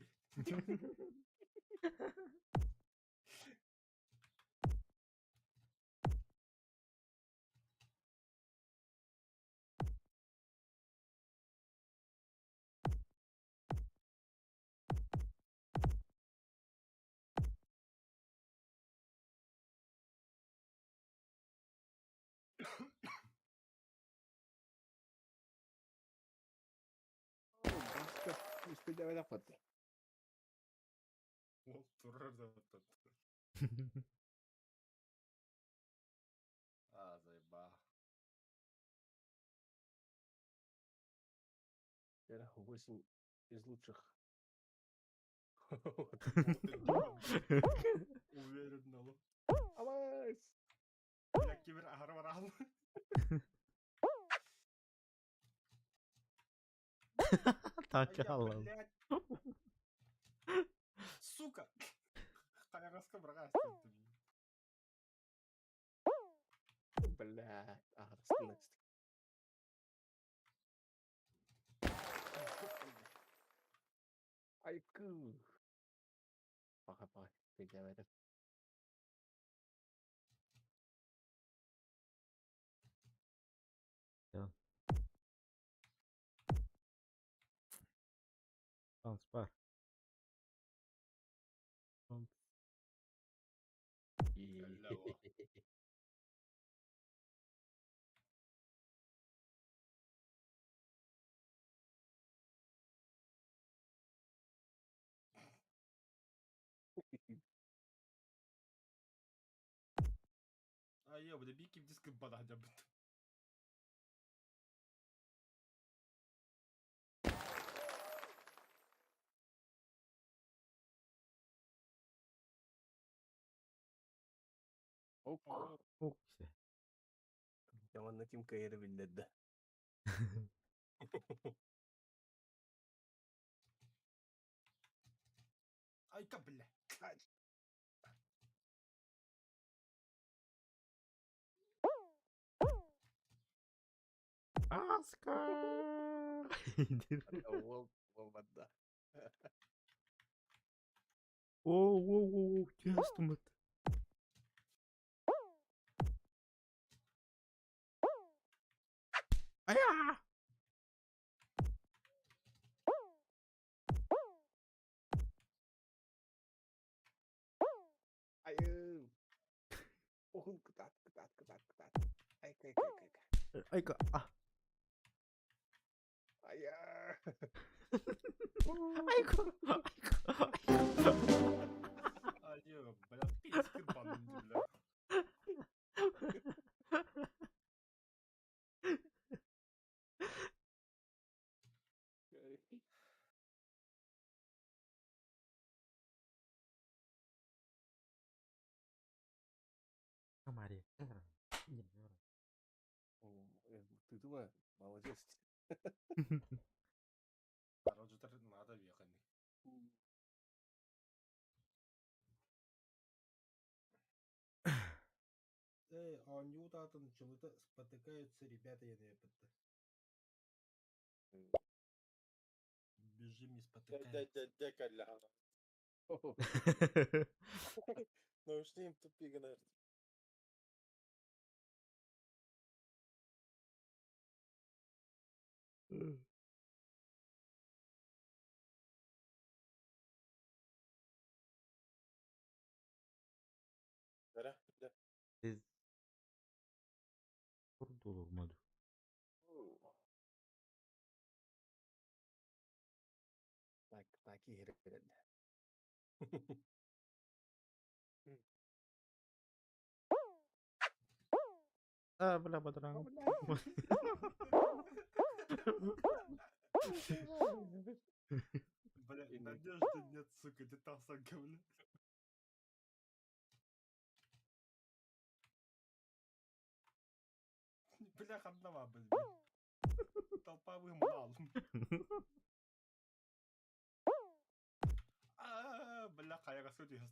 Баска, успели на фото. Вот, а, заебал. Это 8 из лучших. Уверенно. Авась! Бля, кибер агрорал. Так, Allah. Сука! Хайраска брага. Бля, арстность. Айку. Пока. Беда это. Ja. Spar. А я бы добики в диск бададя бит. Оп. О, все. Yaman Tim kayarı bildirdi. Ай-ка, бля. Аска! Olmadı. Оу, тестумет. Ая! Ayı. Ohun kıtat. Ay. Айка, а. Ayı. Айку. Айо, бля, пискер банды, бля. Мари. Ты думаешь, молодец. Короче, надо въехать. А Ньютатон чего-то спотыкаются ребята, я не опыта. Бежим, не спотыкаются. Декалля. Наушним тупик, наверное. Да. Siz burada olmadı. Так и herifler. Bla badrang. Бля, надежды нет, сука, ты там сам говно. Бля, одного, блин. Толповым малым. Бля, қайға сөйлесті.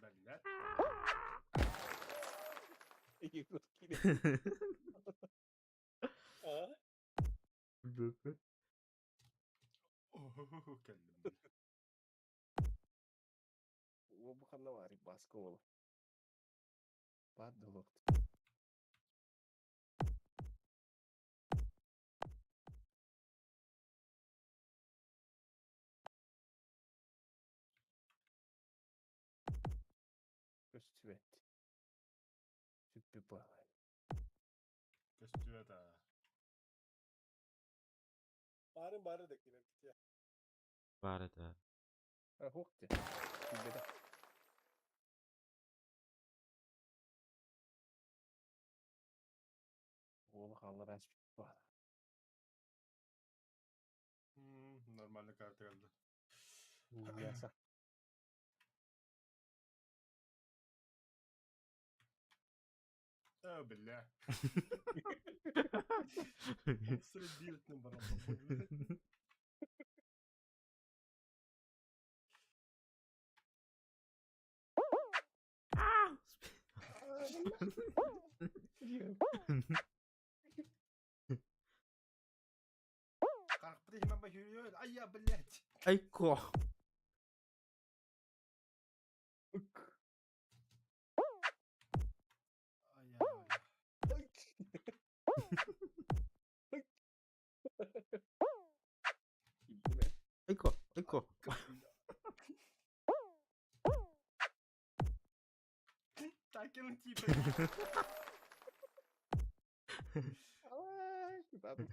Блядь. Келдім. О, буханна var baskı oğlum. Падлок. Köstüvet. Süppü bağlı. Көстүөт Барын да кирем китя. Var da. Хухте. Sübbede. Oğlu hallar açmış bağlı. Нормальный карта geldi. Yasa. Бля. Средиртный барабан. Как прямо бахюет. Ай, я, блядь. Айко. Айко. Айко. Таким типа. Hakikaten.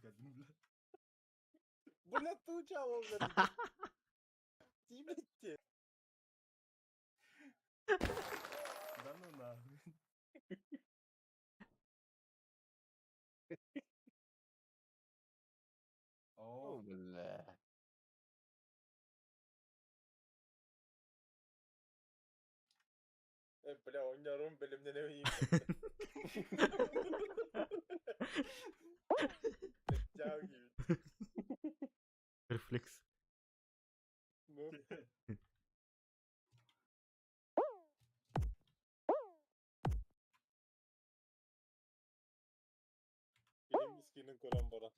Geldim bile. Bu ne tuğca onları? Cimetti. Да ну нахуй. О, Bля. Бля, oynuyorum bölümde ne bileyim. Ciao gibi. Refleks. Ne? Benim miskinin koran bana.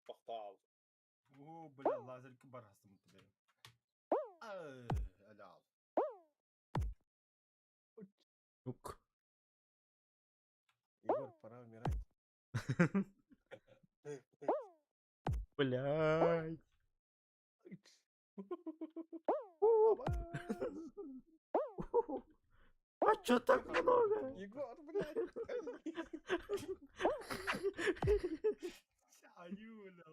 Bak da al. о, бля, лазерки барасым тебе. Helal. Yok. Егор, пора умирать. Блядь. А чё так много? Егор, блядь. Аюля.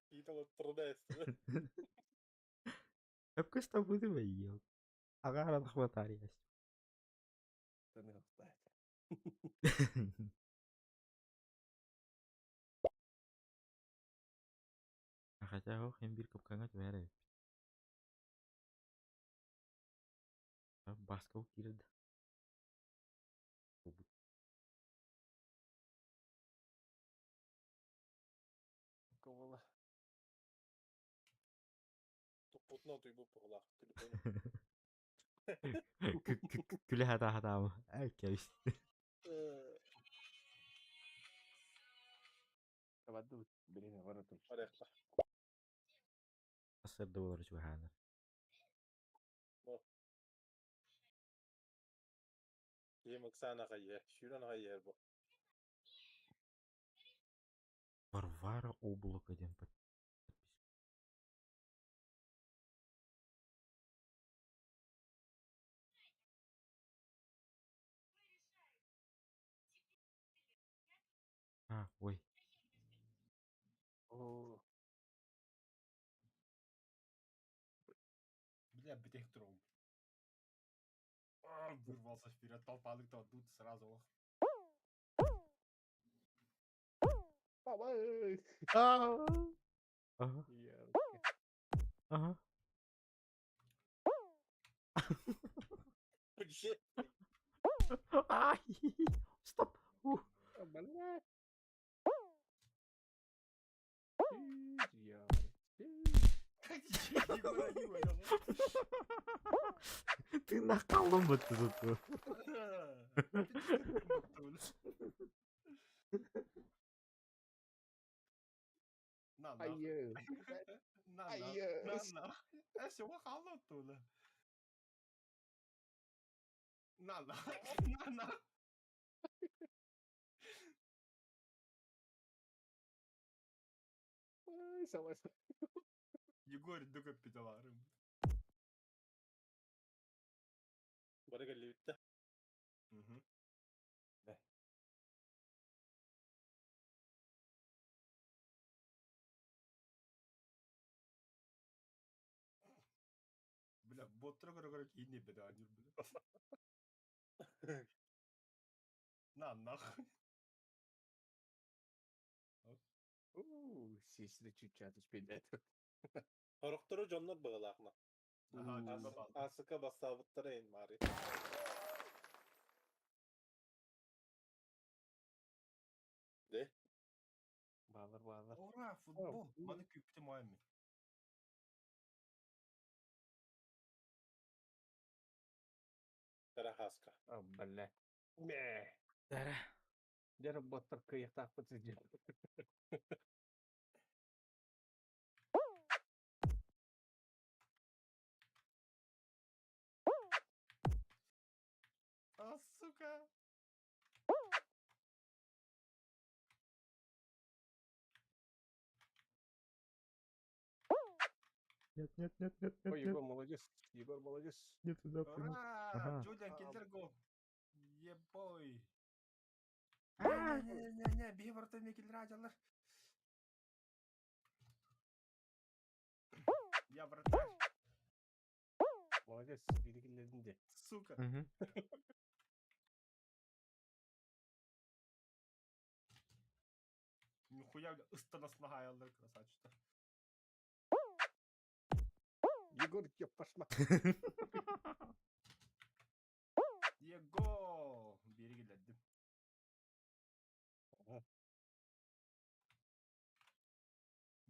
Siitä on trodesta. Какой с тобой ты ел? Ага, хватает. Та не розстать. Хотя ох, имбирь капканга твере. Басков кирд. Ковала. Tuputna tuybu purla. Kyllä hätä on. Äikkäys. Tawaddu. Bilin waratul. Arefta. Asır dolar şu hana. Yemek sana kayye. Şuran kayye bu. Варвара облако один подпись. А, ой. Oo. Бля, бетехтром. Вырвался вперед, толпа тут сразу. Baba. Ага. Ya. Ага. Shit. Ай. Стоп. Bala. Ya. Ты накалом бы ты тут. На, Hayır. на, Hayır. на. Все, халатула. На, на. Ay, savaş. Егор, дука пидаларым. Bara geldi bitti. Бля, боттра көрөгөрөк ине беде анюр бля. На, нахуй. Sesli çüçatı spillet. Horuktoru jonlar bağlaqma. Aha, canına bağlı. Asıka basabıtlara en mari. De. Bağlar. Ура, футбол. Маны küpte Miami. Tara haska. Bala. Ne. Dara. Jarab botar kıyık takpıt sıcak. А, сука. Нет. Ой, Егор молодец. Егор молодец. Не туда прыгнул. Ура! Ага. Джулиан Киллер Ебой. Не, бейвартами киллер ажалар. Я вратарь. Молодец. Bilgilerinde. Сука. Угу. Нихуя ыстанасына аялдар красавчиктер. Егор yapışma. Его! Белгиледим.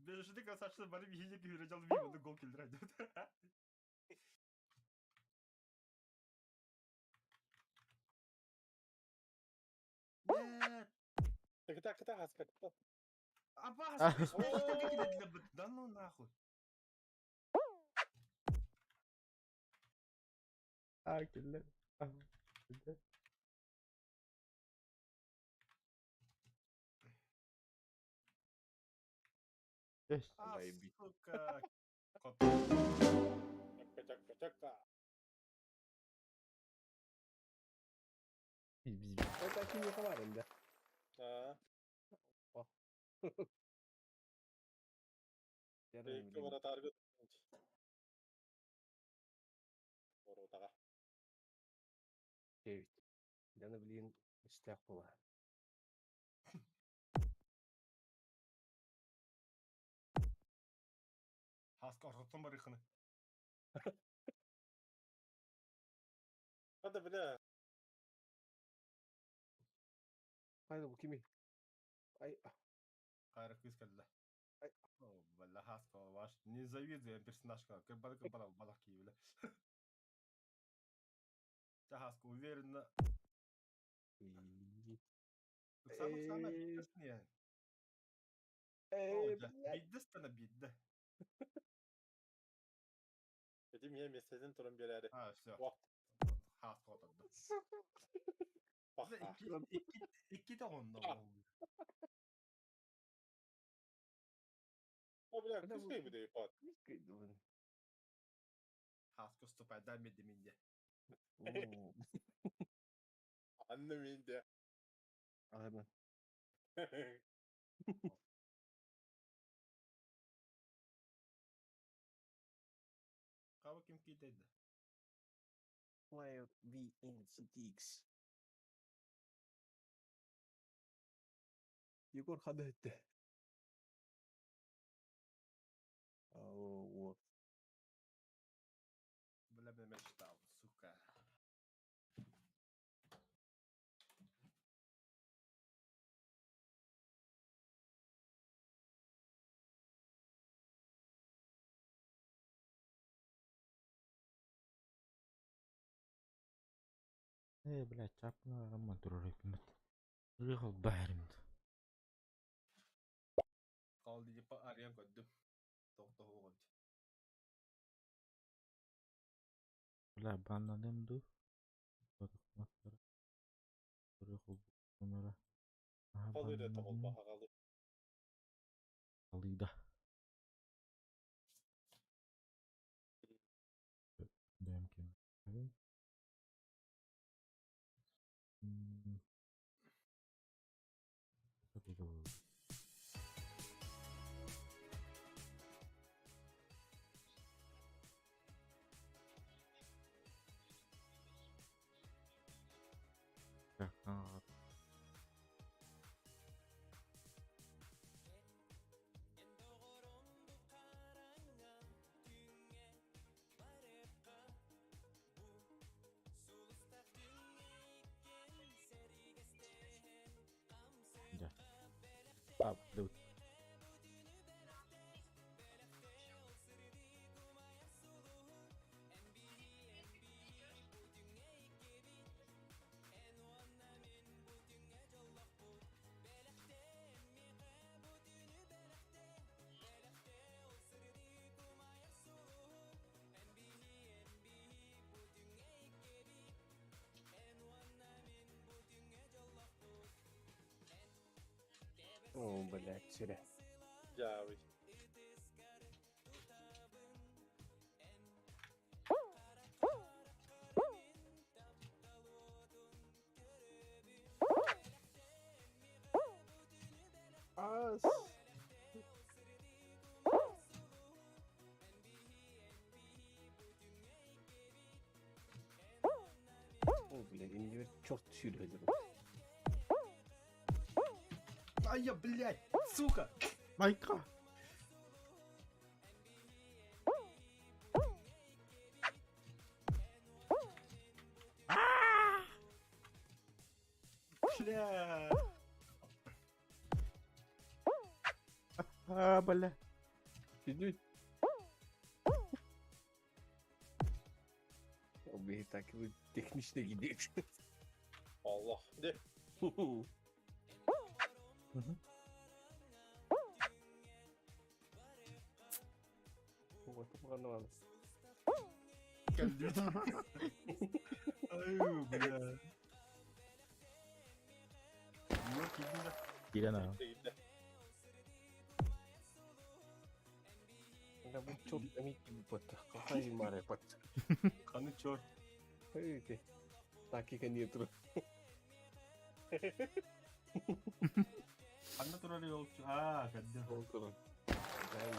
Бежишти красавчиктер барып иже күйрө жалып бейболду гол киллер ажат. Нет. Кыта хаска. Абас, А. что ты киллер? Да ну нахуй. Akiller. Yes. А, Baby. сука. Кот. Чака. Biz. Ben şimdi yapamayım da. Ha. Yarın Iki vara target. Orada. Evet. Yanı bileyim istek bu var. Хаска орхотсон барихны. Hadi bile. Haydi bu kimi? Ay. Хайрах вискалла. Ай. О, бля, хаска ваш. Не завидуем персонажка. Как балах киевля. Та хаска уверенно. Самое интересное. О, бидді стана бидді. Dedim ya mesajın turun bir yere. А, все. Вах. Хаска отады. Bak. İki de onda Ah. oldu. O bile Hadi bu- kız gibi değil Pat. Хаска ступай, дай мне деминде. Annem indi. Aynen. Кого кем кидейді? Wild VNCTX. Yegor hadi etti. Вот. Бля, я мечтал, сука. Блядь, чапна раман турурикмет. Рыгал бахримд. Қалды деп ариян көддім. Тоқты оғын. Бля, баннадым ду. Бадыкматтар. Рыгал бунара. Kalıyor da tamam bak kaldı. Алыйда. Даем кем. Dude. О, блядь, сюда. Cavi. Ас. О, блядь, инвер черт сюда. Ай, я, блядь, сука! Майка. Бля! Бля. Иди. Abi takibi teknisine gidiyor. Allah. De. Вот это нормально. geldi. Ay bля. Yok gidiyor. Giren abi. Değil de. Ya bu çok emik gibi patı. Kafayı mare patı. Kanı çor. Öyle. Dakika niye durur? Kanı durar yolcu. Aa kadın. Kontrol. Ben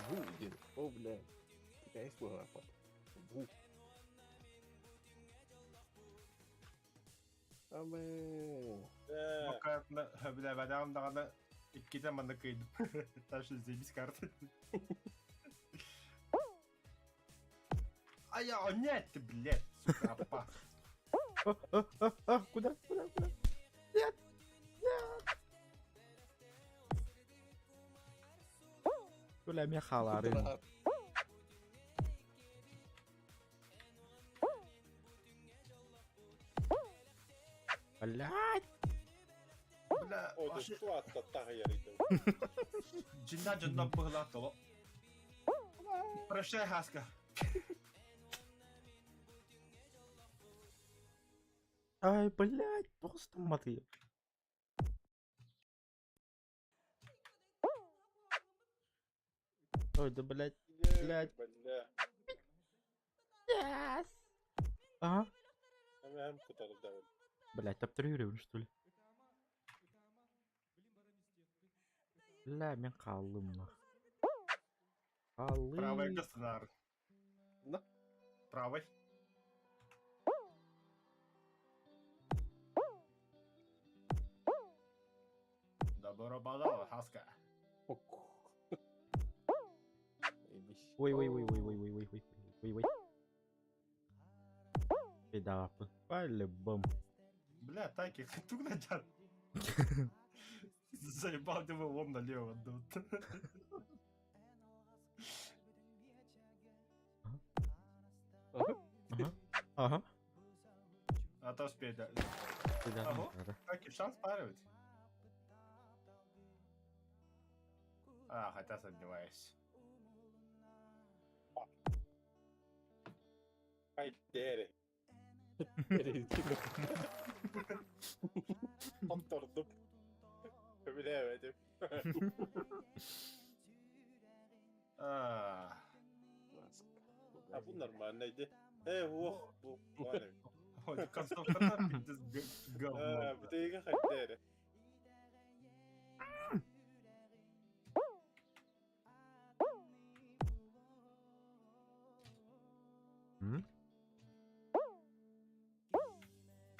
bu diyor. O bile. Guys bu apa? Bu. Aman. Bakatla bile ben de kana iki zaman da kıydım. Taş izleyiz kartı. Ay ya o ne etti bile? Sukrapa. Куда? Ulan ya halarin. Блядь. Bile O da aşı su atla tahayarıydı. cinna bıhlat dolu. Прощай, Хаска. Ай, блядь, просто мотив. Ой, да блядь. Блядь. Bella. Yes. Ага. Hem kurtarıldı da. Блядь, топ-3 что ли? Бля, мен қалдым. Правый государь. Да. Правый. Добро пожаловать, Хаска. Ой. Пидап. По-любому. Бля, Тайки, тут надят. Заебал ты его лом налево. Ага. А то успей, да. Пидап. Ого. Тайки, шанс парировать. А, хотя сомневаюсь. Ay dere. Oturdum. Bilemedim. Ah. Ha bunlar mı neydi? Bu. Var ya. Хоть концовка пиздец говно. Bir de iyi kaç dere.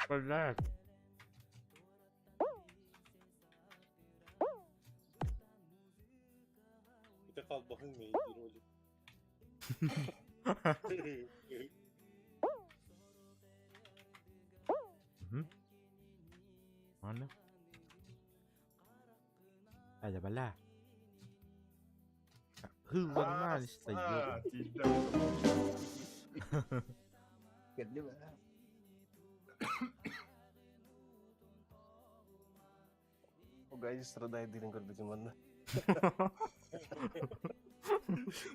Блядь. Bir de kal bakın neydi hocam. Mana? Ada bala. Hıvanlar işte yok. Ah, tidak. Geldi mi? O guys страдает дырин көрдү манда.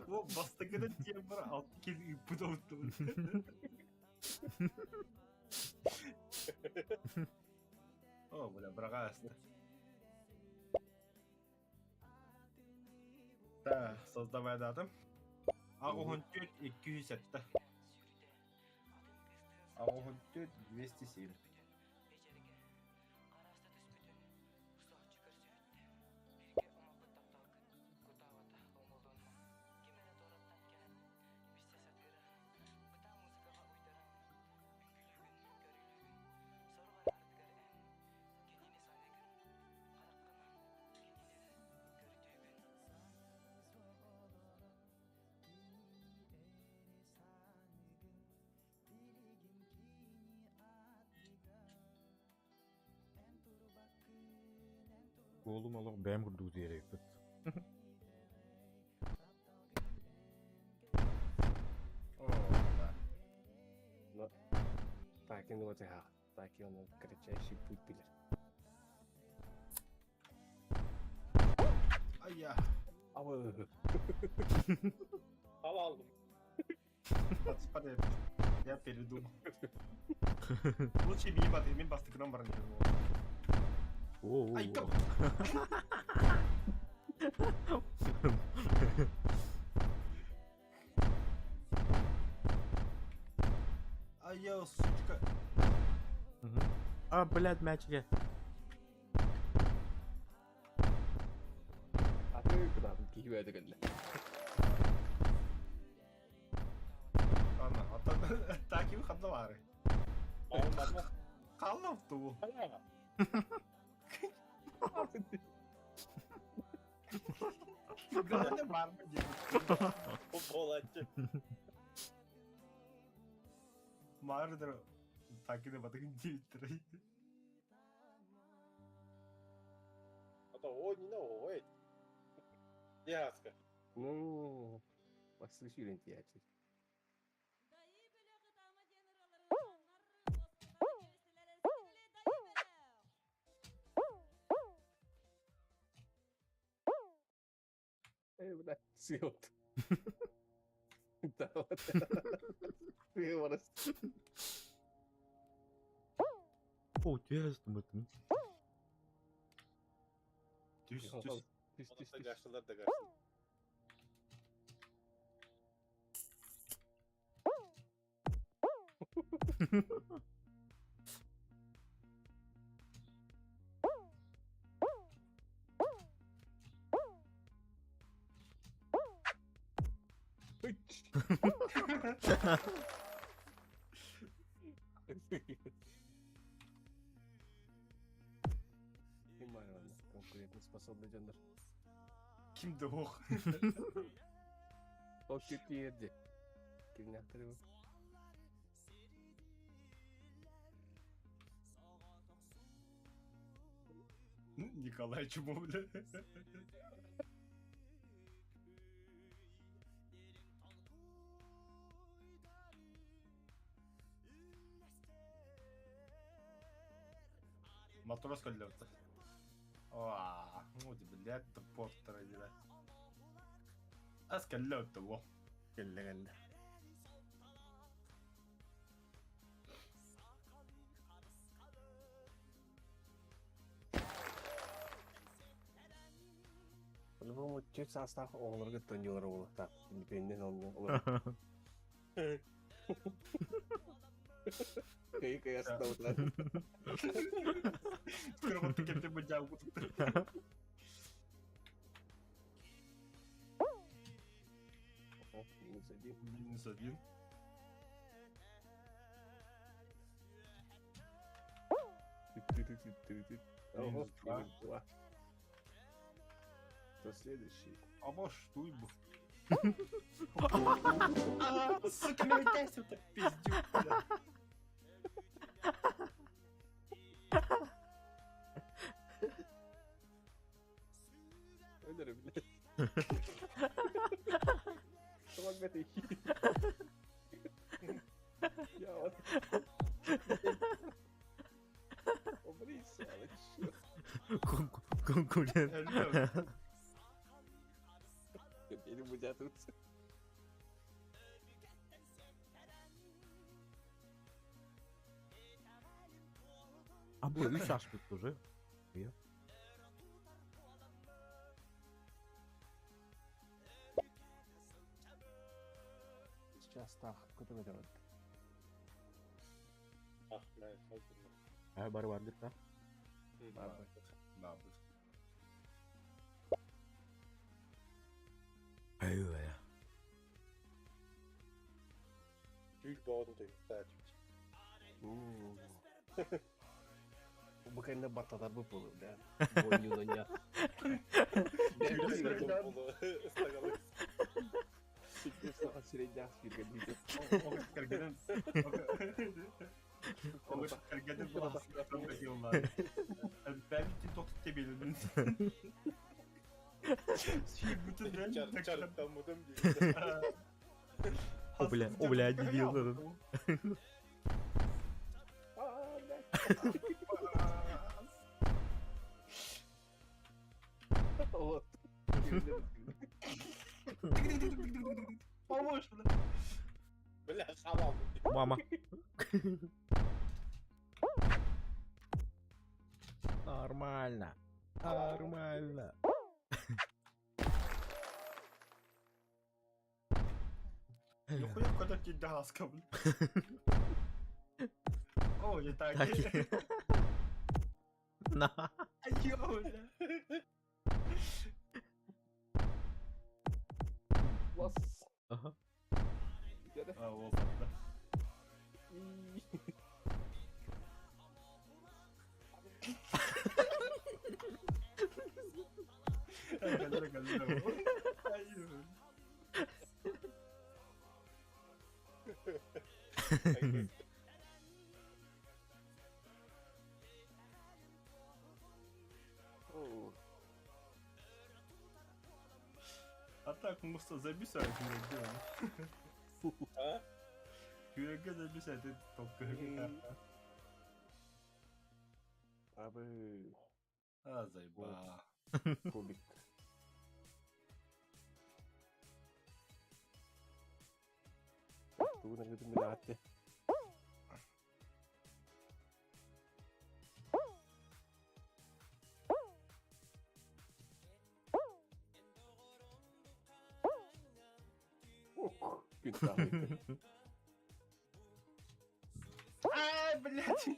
О, бастыгына тем бар, алып келіп үйпуді ұмытты. О, бля, бірақ асты. Да, создавай датым. Ағуғын 4-200 сәтті. Ағуғын 4-207. Oğlum Allah ben kurduğu yere yapıt. Но так и вот я. Так и он кричащий путь пилер. Ay ya. Ава. Al aldım. Подожди, я передумал. Лучше мимо бастыгынан баран жерім ол. Ай, кап! Ай, я, сучка. А, блядь, мячика. 아들 그다음 기회해야 되겠네. Ана, так и выходно вары. Almadı. Қаллав туу. Hala. Гады бар мı dedi. Futbol açı. Мардыр такиде батыгын дейттір. Ata o yine o et. Яска. Ну, послушай, тячи. Блядь, съёт. Да, вот. Ты вот. О, тяжесть мытın. Düz düz. Onu da yaşlılar da kaçtı. Нормально, конкурентоспособный жанр. Kimdi o? O kötü yerde. Kimin yaptırıyor? Николай Чумовля. Матрос көллөптү. Aa, муди блядь, порттер дила. Аз көллөптү во. Келлегенде. По-любому, чуть состав оларға тонилары olur. Так, independent olmuyor. Kayak aslında oturan. Кровоту кепте бажал бутукту. Минус один. Минус один. Ого, минус два. Кто следующий? А может, что и был? Сука, меня тясет, пиздюк, бля. Ölürüm bile. Tamam ben de Ya o... O burayı sağlık şu. Konkurent. Ölüyorum. Benim bucağı tutsun. А bu 3 yaş bitti уже. Сейчас так, кто это делает? Ah lan hazır. Ha bari vardır da. Ладно. Надо. Eyvah ya. Büyük bağlı da ihtiyacım. Bu kayında batalar bu pulu da. Boynuna ya. Istagalı. Siktir sana süreceğiz bir gün. О, Каргаден. О, Каргаден баскatan da yollar. Ben TikTok temelinin. Şey bütün ben Çarıktan mıdım diye. O bile gidiyorlar. Вот. Помощь, бля. Бля, хавал. Мама. Нормально. Нормально. Нихуя, куда тебе даска, блин. О, не так. Так. На. Ай, бля. Класс. Ага. Дядя. А, опа, да. О, А так Musa забисает yürekte. Ha? Yürekte забисает это только. Abi А, заеба. кубик. Tuh nang minate. Pintar. Ай, блядь.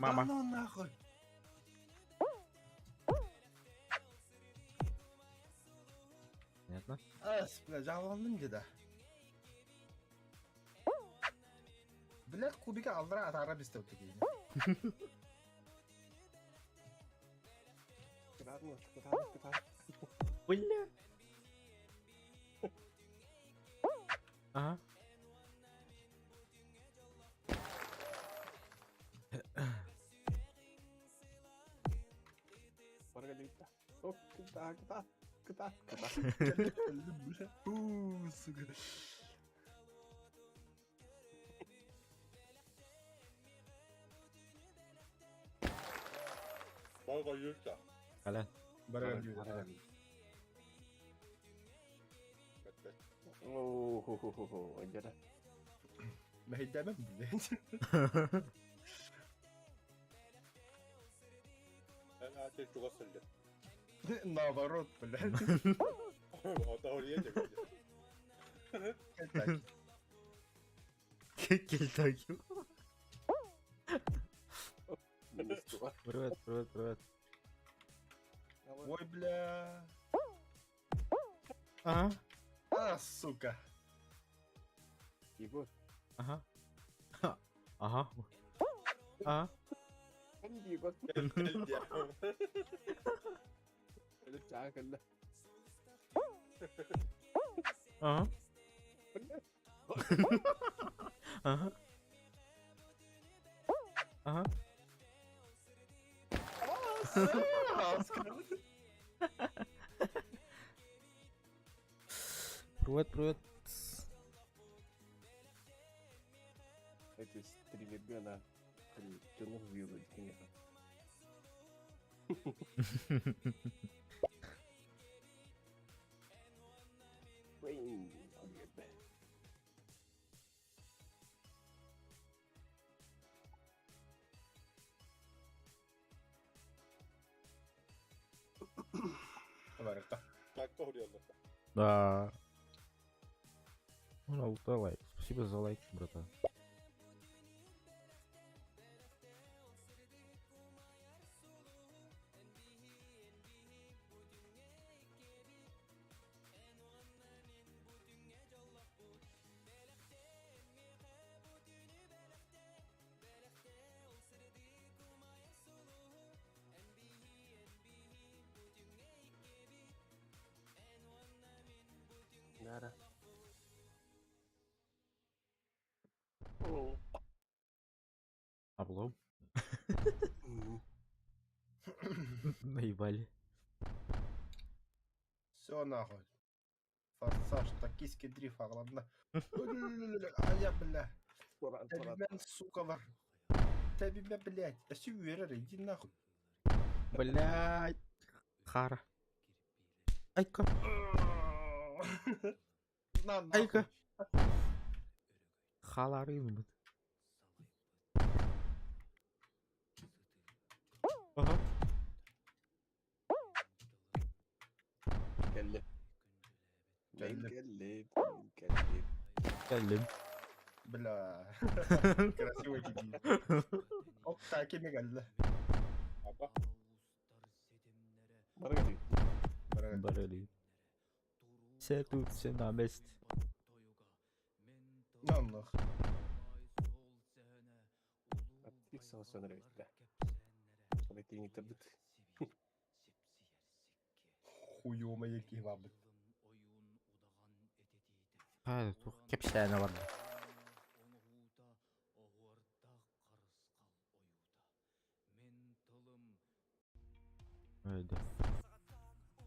Мама. Да ну нахуй. Понятно? Блядь, жалындым деді. Блядь, кубике алдыра атара бесте өтті кейін. Кыдар. Бля. Ага. Warga dita. Oh, kita. Сука. Bana koyuyorsa. Kalian. Баран деді. Bekle. Oh, aja dah. Мехиддемем, блядь. Ben artık çok asıldım. Наоборот, блядь. O da oraya çekildi. Так. Кельтаки. Minus 2. Привет. Ой, бля. Ага. А, сука. Ibu, Ага. Ага. Ага. kan Ibu. Gel ya. Ada cakap lah. Ага. Ага. Ага. Привет. Это стример гана. Тянув вилы, конечно. Rain. Баракта. Dakika vuruyorlar. Да. Ну, лайк. Спасибо за лайк, братан. Нара. Oh. Облом. Наебали. Все нахуй. Форсаж, токийский дрифт, ладно. А я, бля. Тебимен, сука, бар. Тебимен, блядь. Да все верер, иди нахуй. Блять. Хара. Ай, как. На, нахуй. Айка. Халарын бит. Ага. Kelle. Ben Kelle. kelle. Ben kelle. Geldim. Бля. Красивый дебил. Оп, такими галла. Apa? Bana geliyor. Барели. Все тут, все на месте. Нанах. Attık sana sonra bitti. Sonra ettiğini yitirdik. Хуёма який, мабуть. Ha, çok kepşene var. Öyle.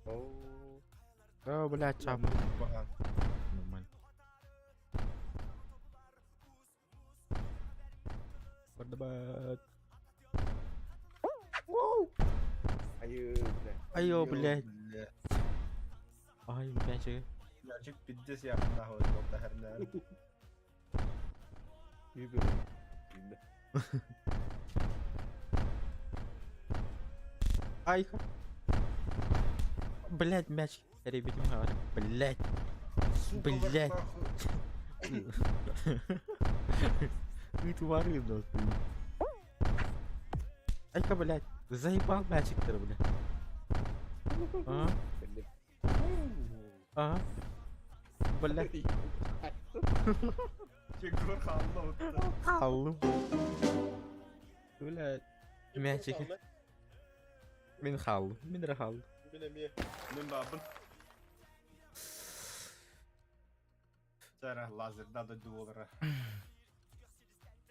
Oo. О, блядь, чам. Баган. Нормально. Бардабат. Hayır. Bile. Айо, блядь. Бля. Ай, блядь. Gerçek piddes yaptın daha orada her ne. Yürü. Yürü. Ай. Блядь, мяч. Ребятим говорю. Блядь. Блядь. Ты тварь, нахуй. Ай-ка, блядь. Заебал мячик-то, блядь. Ага. Kelle. Ага. Блядь. Çekur kaldı orada. Қалдым. Блядь. Мячик. Мен қалдым. Мен де қалдым. Bilemiyorum. Мен бабын. Сара лазер надо доллара.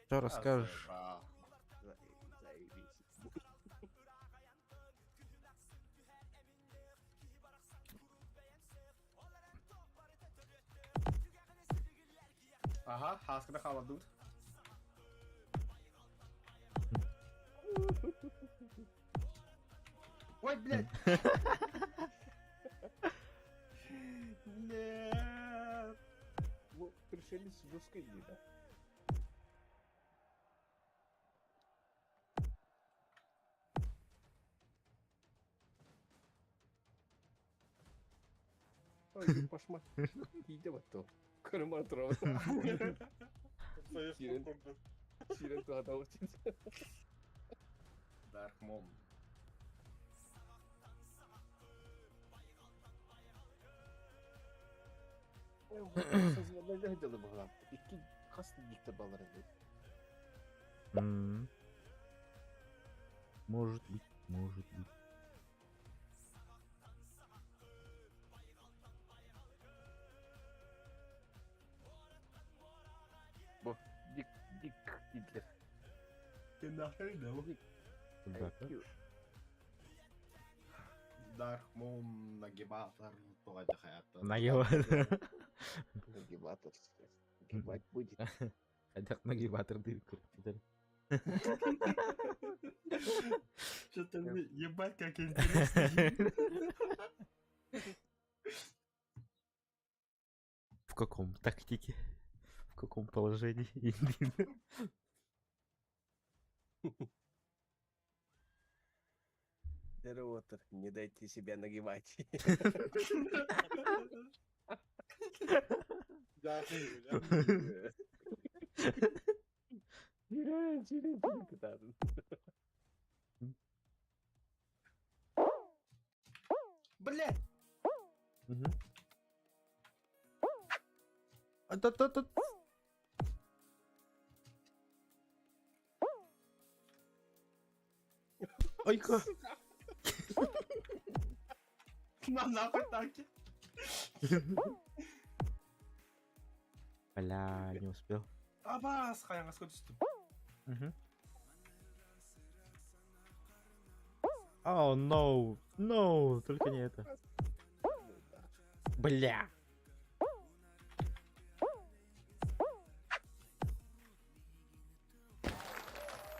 Что расскажешь? Заебись. Aha, haskına kaldı. Ой, блядь. Нет. Bu prişeliz жесткий değil ha. Ой, пошма. İyi bak to. Kırma trava. Sayı Siren. kurdu. Siren to hata için. Dark Mom. Sözlerle hıcalı bu lan. İki kastı dikte baları. М. Может быть, может быть. Bu dik Hitler. Ты нахрен да? Куда-то. Dark Mom нагибатор тугайда хаятта. Нагибатор. Нагибатор. Нагибать будет. Хотя нагибатор ты крутишь. Что-то ебать как интересно. В каком тактике? В каком положении? Ротор, не дайте себя нагибать. Cahil ya. Çirin kıtardın. Блядь. Мгм. А-та-та-та. Ай-ка. На нахуй таки. Бля, не успел. Абас, хаяңа скотчтым. Мгм. О, no, no, только не это. Бля.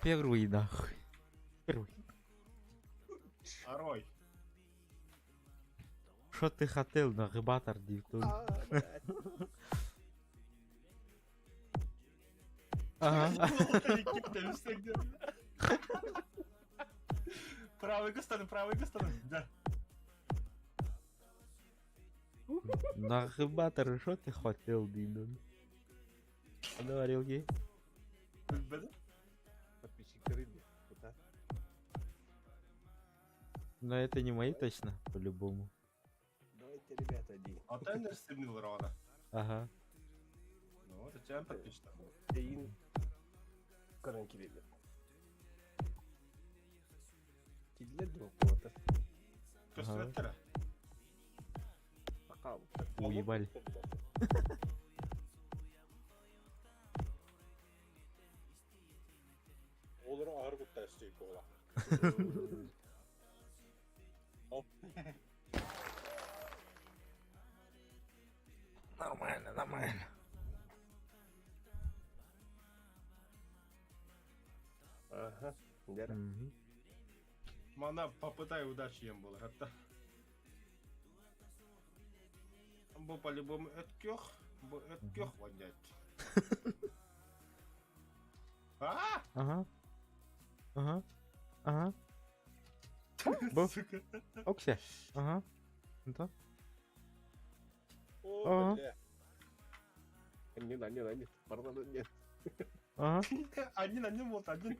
Первый нахуй. Первый. Арой. Что ты хотел, нагибатор, Дивтун? Ага. Правый гастон, да. Нагибатор, что ты хотел, Дидон? Говорил ей. Подписчики рыбы. Да. Но это не мои точно, по-любому. Давайте, ребята, иди. Ата сигнал рано. Ага. Ну вот, у тебя подписчик. Дейін қаран келеді. Келділер думақ болады. Көстіреттері. Уебали. Olur ağır kutta üstüyük ola. Нормально, нормально. Ага, дәрі. Мана попытай удачи ем был, это. Бұл по-любому өткөх, бұл өткөх вонять. А? Ага. Ага. Ага. Бұл. Сука. Оксе. Ага. Это? Oo, Aa. bile. Аннен. Бардан аннен. Ага. Один вот один.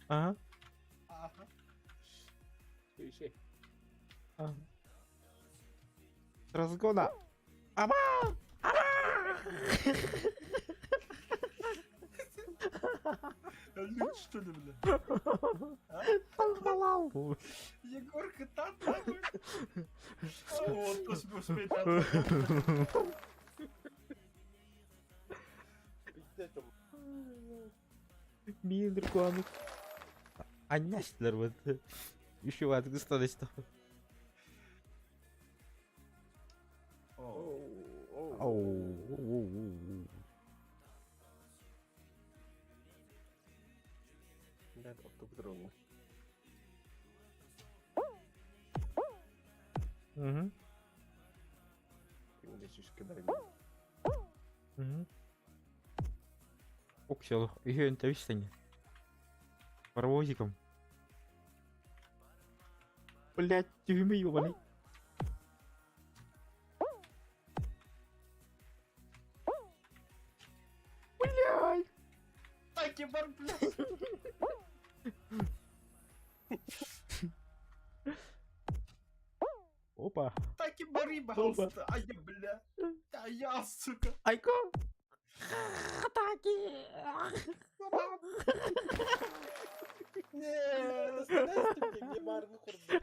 Ага. Ага. Şey. Ага. Разгона. Аба! Люди, что ли, бля? Егорка, там нахуй. Вот, успеть Bitti çok. Милдер Куанук. Анястер вот. Еще в отгосталось-то. Оу. Да, топ дрону. Угу. Şimdi şişke dayım. Угу. Окселу. Ее интуиция. Паровозиком. Блять, тюрьмы ёбаный. Блять. Так и бар, блядь. Опа. Так и бори, пожалуйста. А я, бля. А я, сука. Айко. Атаки. Ne, nasıl ne barını kurdu.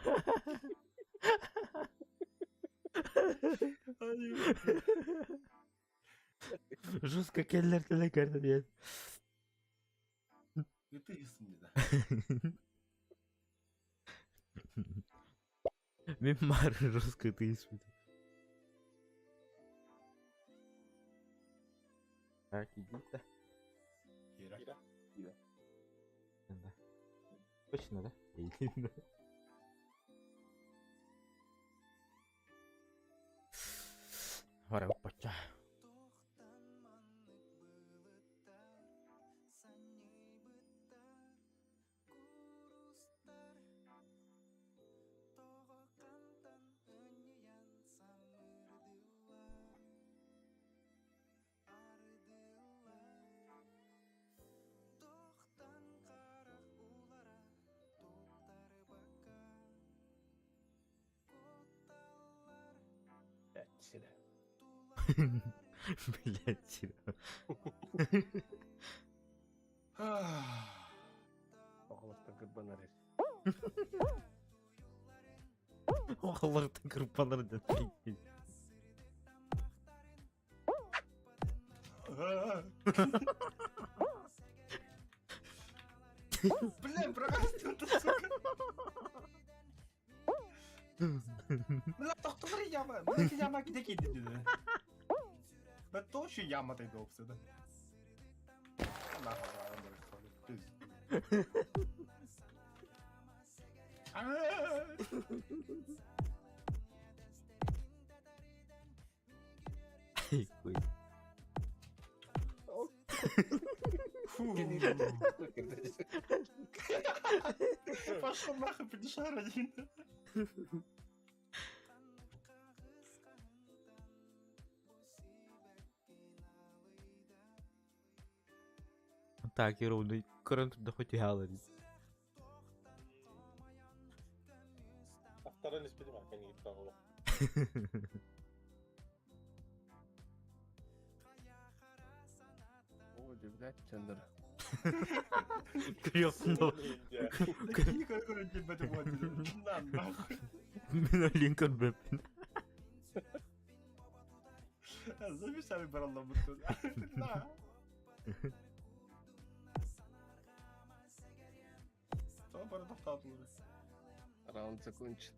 Жестко келлер телекарда дед. Это 있습니다. Мемар жестко ты испытал. Так, иди-то. Кира. Да. Точно, да? Иди, да. Вара, опача. Сире. Блять. Оғылықтың кірбанар еді. Оғылықтың кірбанар еді. Бля, проказывай, это, сука. Бля, тоқтығыр яма. Бля, яма кеде кейді деді. Бля, тошы яма тайды опсы да. Ой. Пошел нахуй, подешар один. Так, Іру, корон тут хоть і галері. А второй не спинимает, они не правила. Ой, блядь, тендер. Крёпнул. Такие, которые тебе доводили. На, нахуй. Мен Линкольн Бэппин. Записали баралла бутон. На. Что бара тоқтатылды? Раунд закончен.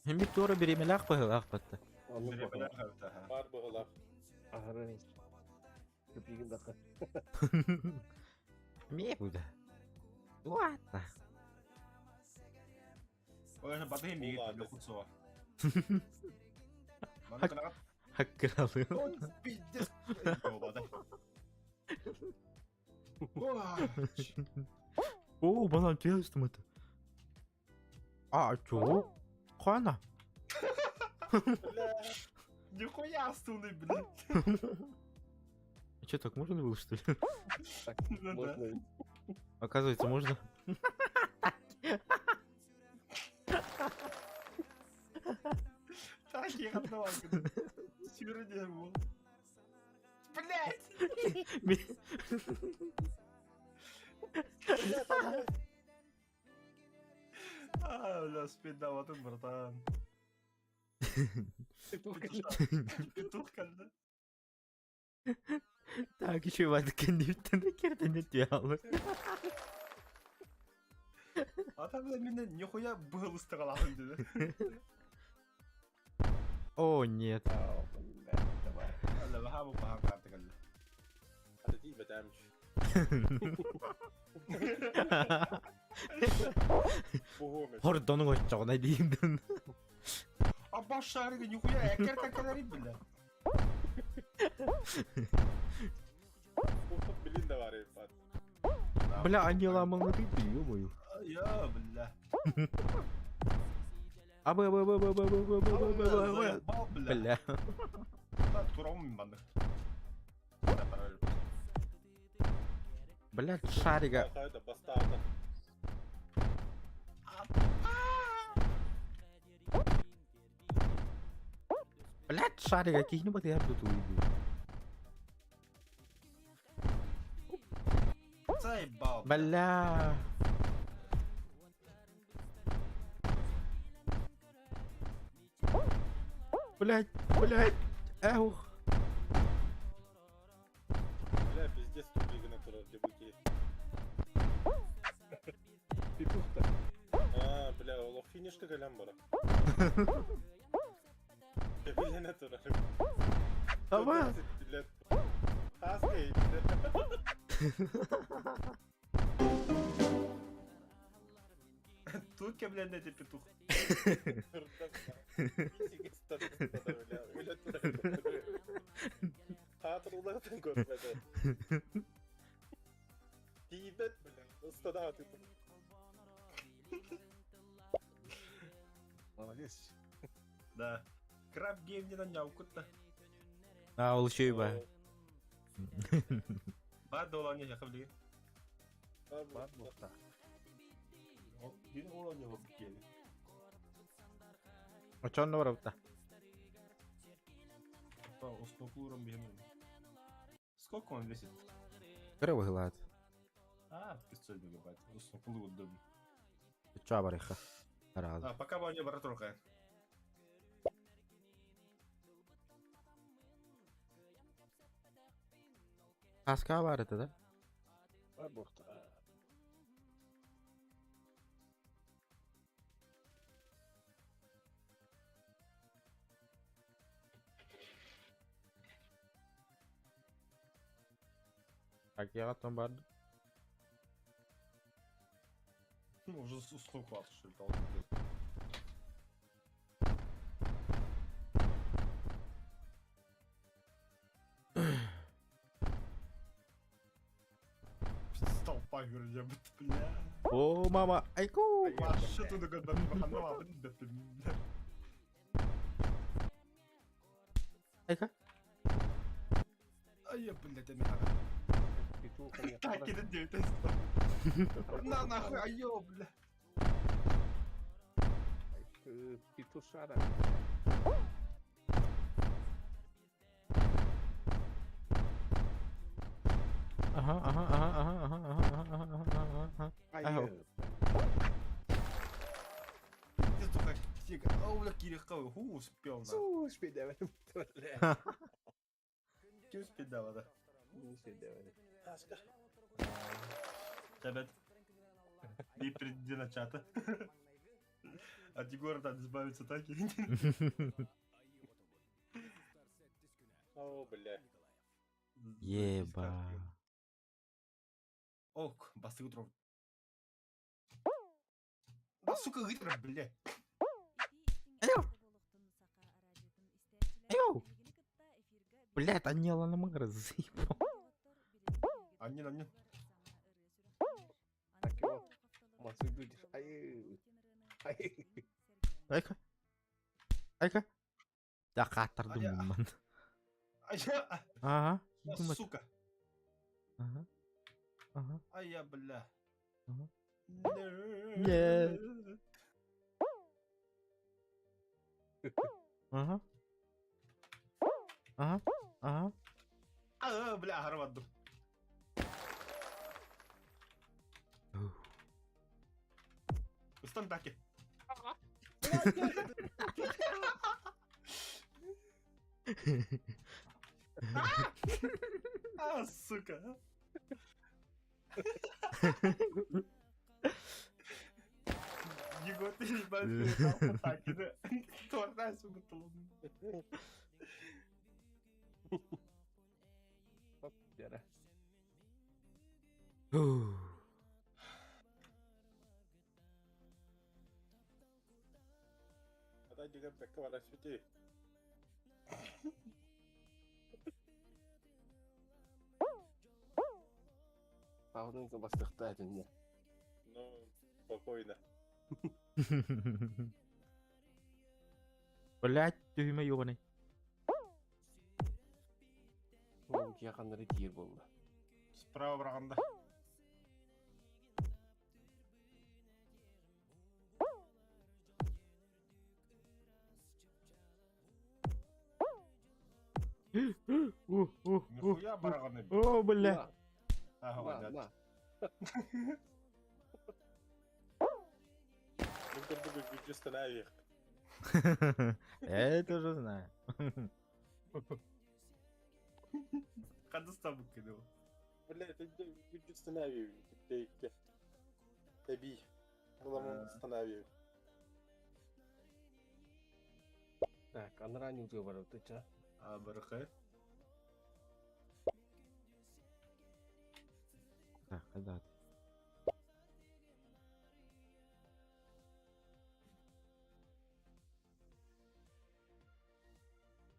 Hem bir doğru bir emelak bağılak battı. Беребелер хавта. Бар бұғылақ. Ағырын. Köpüğün dakika. Me bu da. What the? Ой, баты емеге Ладно. тілі құтсуға. Мана қанағат. Hakkı alıyor. Ой, пиздец. Йобады. Oo bana diyor üstüme. Aa çok. Kana. Нихуя стуны, блядь. А что, так можно было, что ли? Ну да. Можно. Оказывается, можно. Так, я отдавал. Сюродер был. Блядь! Бля, спида, вот он, братан. Петух kaldı. Так, еще var kendi üstünde kerden ne diyor alır. Adam da benden нихуя был ыстыгалағын dedi. О, нет. Давай. Alla بحاول بحاول قاعد قال. Hadi değil be demiş. Bu homer. Hordanın hoşçağına diyeyim ben. А башарыга нихуя экер какаларит бля. Bu bilin de var herif. Бля, они ламаны biliyor muyum? Я, бля. Абы. Бал, бля. Бля. Туром банды. Бля, шарига. Hayda bastarda. Блядь, шарига, кинь бы ты я тут уйду. Заебал. Бля. Блядь. Эх. Бля, пиздец тупик натурал для бутей. Петух-то. А, бля, олох финишка галям бара. Бля, натурал. Давай. Бля. Хаскай, бля. Тут ке, бля, эти петух. Hatırlardan görmeden. Dibet bile. Ustada hatırladım. Молодец. Да. Краб гейм не наняукут-то. А, улучшай бы. Ба долан я хавли. Бар бухта. Дин улан я гейм. А чё он ворота? Уснокуром бегем. Сколько он весит? Кривый глад. 500 мегабайт. Уснокулы удобно. Чё, бариха? Раз. Пока бы они братрухай. Kaska var это, да? Бар бухта. Так, я там бар. Ну, уже уснул класс, что ли, пагрузя, бля. О, мама, айку! Маша туда год баханова, бля. Айка? Ай, блядь, это Петуха не так и надеюсь. На нахуй, айо, бля. Петушара. Ага, ага, ага, ага, ага, ага, ага, ага, ага. Ай, Пиздец, только тихо. О, бля, Кириховый, успел, да. успей, давай. Бля. Kim успел, да. Не успей, давай. Ребят, и приди на чата. От Егора надо избавиться так и... О, бля. Еба. Ок, басы утром. Да, сука, гитра, бля. Айо! Блядь, Анела на мангра заебал. Анин. Так его. Массу будешь. Ай. Ай. Айка? Айка? Да қатырдым Ая. мен. Ая, Ага. а, Думай. сука. Ага. Ага. Ая, бля. Ага. Нет. Ага. Ага. Ага. А, бля, гарвадду. Стандаки. А, сука. Егор, ты не большой, так, да. Торнай, сука, толун. Оп, яра. Ата деген бекке бара сүти. Паудың бастықта әдінде. Ну, спокойно. Блядь, түйме ёбаный. Ол кияқандары тиер болды. Справа барғанда. Нихуя барғаны. О, бля. Ага, На, ладно. на. Мен көрдігі бюджесті навек. Я тоже знаю. Қанды стабық кеді ол. Бля, это бюджесті навек. Тіпті. Таби. Ғыламын станавек. Так, анран юзға бар өтті, А, бұрқы. Так, когда?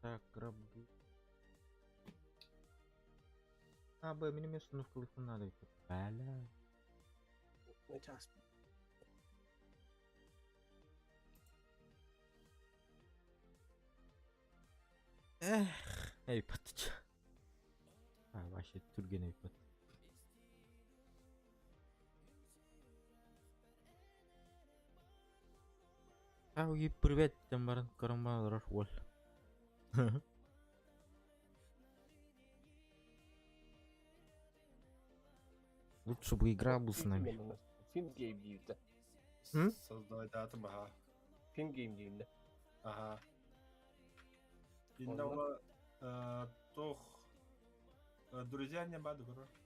Так, грабу. А, б, мне место в клыку надо. Бля. На час. Эх, eypatç. Ha, вообще түрген eypat. А, уги привет, там баран карамба рашвол. Лучше бы игра был с нами. Film game deyildi. Создавай датым, ага. Film game deyildi. Ага. Иннова тох друзья не баду, короче.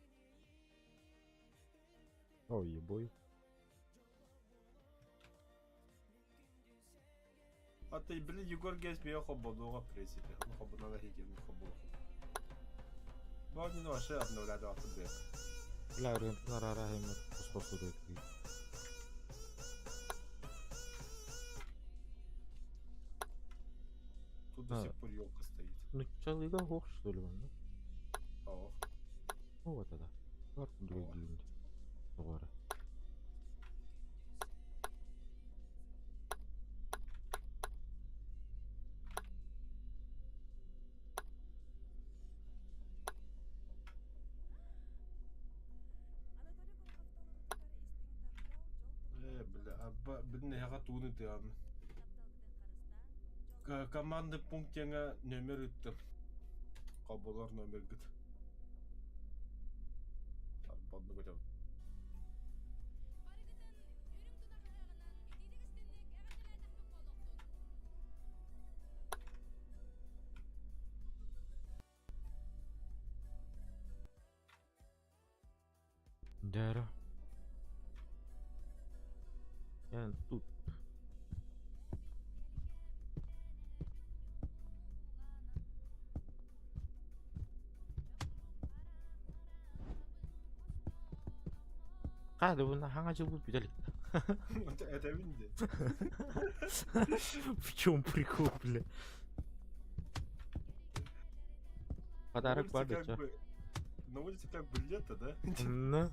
Ой, ебой. А ты, блин, Егор гейс меня хоббодуга пресите. Хоббодуга хиген хоббодуга. Богни вообще обновляют автодек. Бля, рентар арахим способует. Тут до сих пор елка стоит. Ну, чел игра хох, что ли, он, да? Ох. Ну, вот это. Арку другие. Doğru. Бля, бідне яға туыны тыамын. Команды пунктеңа нөмір үттім. Қабылар нөмір гіт. Арбанды көтем. Дәрі. Yani тут. Hadi bundan hangi bu güzel. Это винде. В чем прикол, бля? Подарок var da. На улице как бы лето, да? Ну.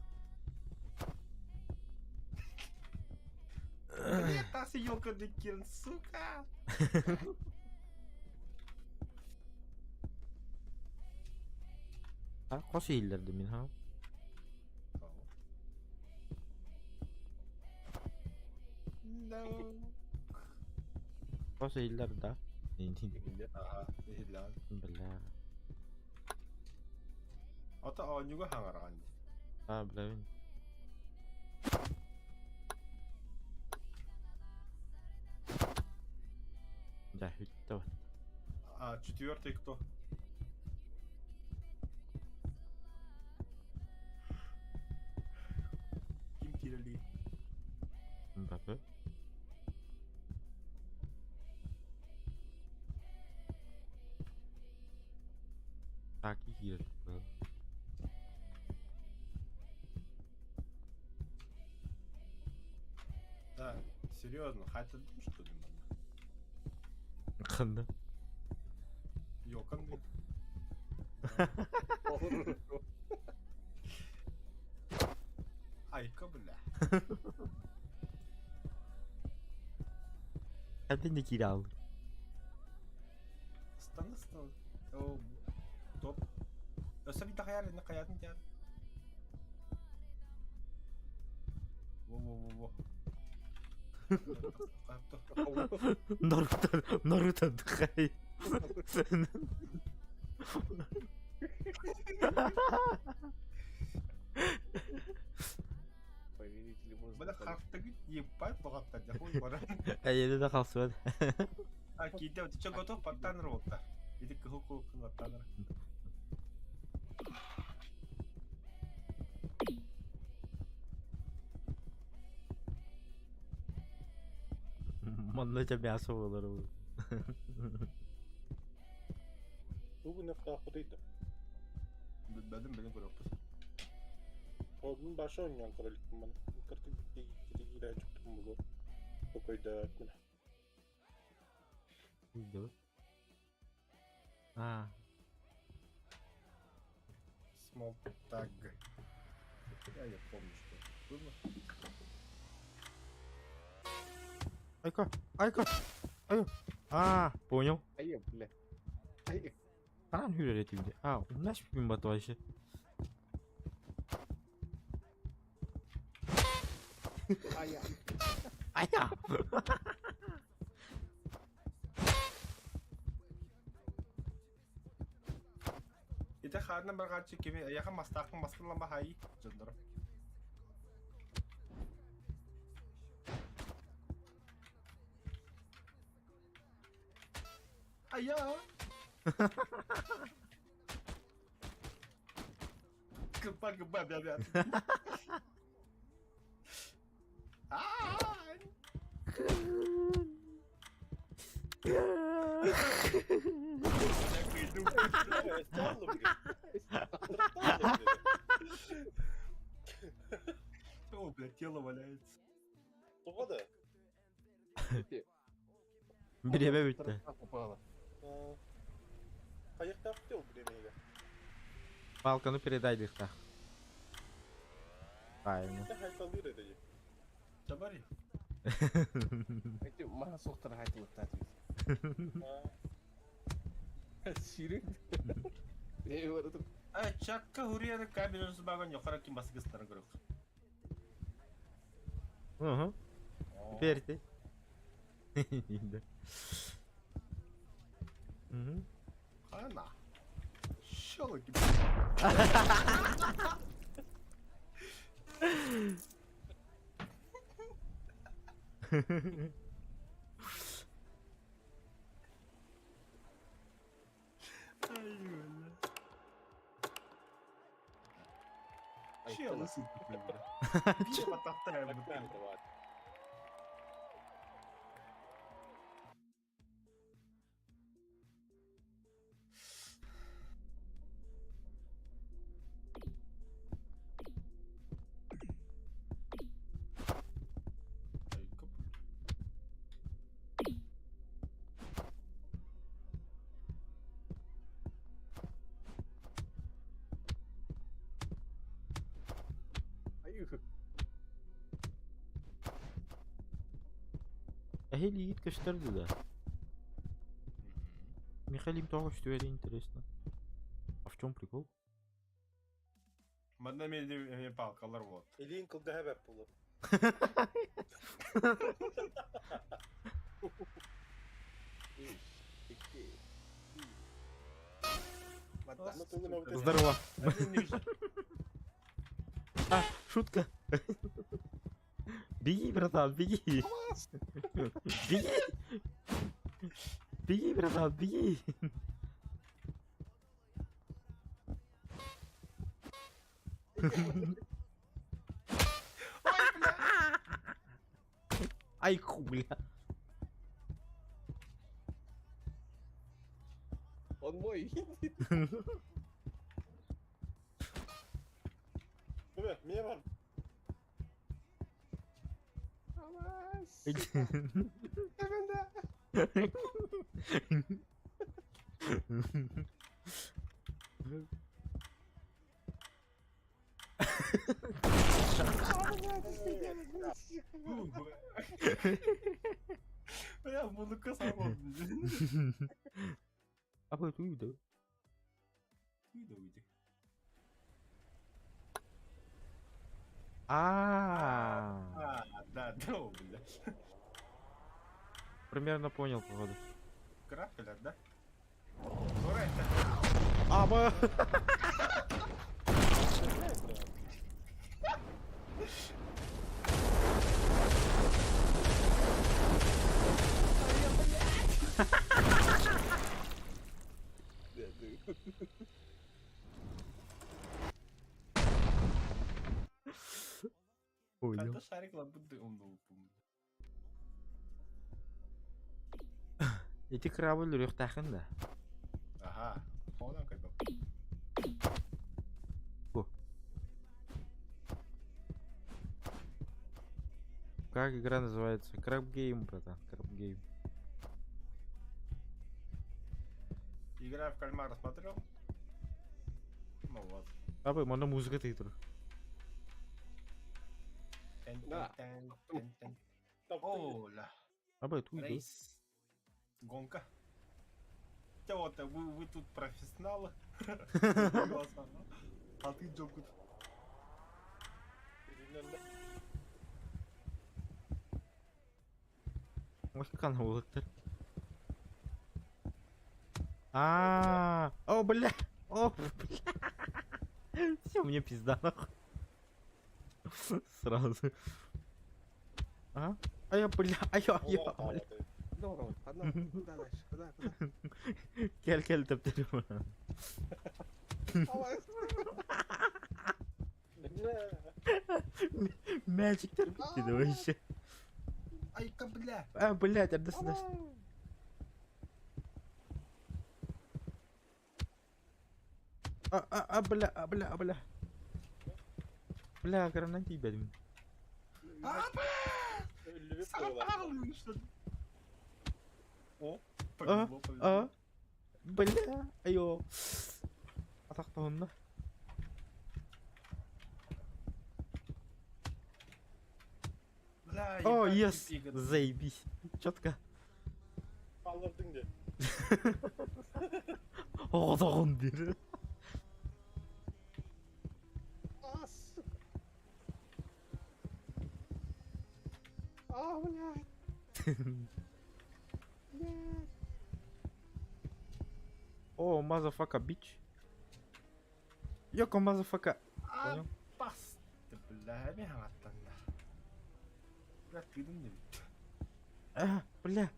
Лето с елкой дикин, сука! Ha, koşu illerdi min ha. No. Koşu illerdi da. Ага, зehirlen. Bля. Ата анюга хаңарған. Ha, bileyim. Да, хитто. А четвертый кто? Ким Кирилли. Мбаппе. Так и есть. Да, серьезно, хотя что ли? Кында. Йокан. Айка, бля. Hadi ne kiralı? Стан. О, топ. Öse bir daha yarın ne kayadın ya? Во. Наруто дыхай. Повелители воздуха. Бля, хартыгы ебать бұғатта дяхуй бара. Әйелі де қалсы бәді. А, кейде, ты чё готов? Подтаныр болта. Иди кыху подтаныр. Маннача мясо болар ол. Бүгін автоақыдайды. Білбәдім көріппіз. Onun başı oynayan kraliçem ben. Kırtık giyle çıktım bunu. Bu koyda etmene. Dur. Ha. Small tag. Я помню, что было. Айка. Айо. А, понял. Ayı bile. Ayı. Karan hür üretimde. Ha, o nasıl bir bin batı Ayşe? Ayı. Aya. Ите хаарна бір ғатшы кеме, яқа мастақын масқырлама хайы, жындырым. Ая! Гыба, бя. Ай! Estağfurullah bugün. О, блядь, тело валяется. Tuğa da. Bir eve bitti. Попало. Ayakta tutuyor bu deneyle. Балканы передай дыхта. Правильно. Ne haytalır edecek. Табари. Эти масоқтар айтылып татып. Сирек. Баратыр. Чакка хурияда кабинасы баган юқара ким басыгыстарын көрөк. Hı. Verdi. İndi. Hı. Ана. Шоло ким. Шоло супер. Чего таптаем? Bakmam da var. Ayuh. Эхэл игит каштарды да. Михаил им того, что это интересно. А в чем прикол? Мадна мен палкалар вот. Elin kıldı hebep bulu. Здорово. А, шутка. Беги, братан, беги. Беги. Беги, братан, беги. Ай, хуля. Он мой. Değil mi? Niye var? Hemen de. Я буду косолом. Apa itu udah? Уйди. А, Да, бля. примерно понял, походу. Крапеля, да? Ура-то. Аба! Понял. Это шарик лабуды умный. Эти корабль рюхтахын да. Ага. Ходан кайдам. Как игра называется? Крабгейм, братан. Крабгейм. Игра в кальмара смотрел? Ну вот. Абы, mana музыка титр. Да. Оля. Абы, это уйду. Рейс. Гонка. Хотя вот вы тут профессионалы. А ты Джокут. Музыка на улыктыр. О, бля. О, бля. Все, мне пизда нахуй. Сразу. А? А я, бля, а я, бля. Здорово. Куда дальше? Куда? Кел тептерим. Мячиктер битти да вообще. Ай-ка, бля. А, блядь, отдасна. Бля. Бля, гранати бедим. Сарапал, что ли? О, Бля, айо. Атақтауында. Бля, О, ебать, ес! пипига. Заебись. Четко. Kaldırdın de. Оғдағын бері. As. Ah, блядь. Блядь. О, мазафака, бич. Йоко, мазафака. Понял? Bastı bля, bir halattan da. Bля, tüydüm de bitti. А, бля.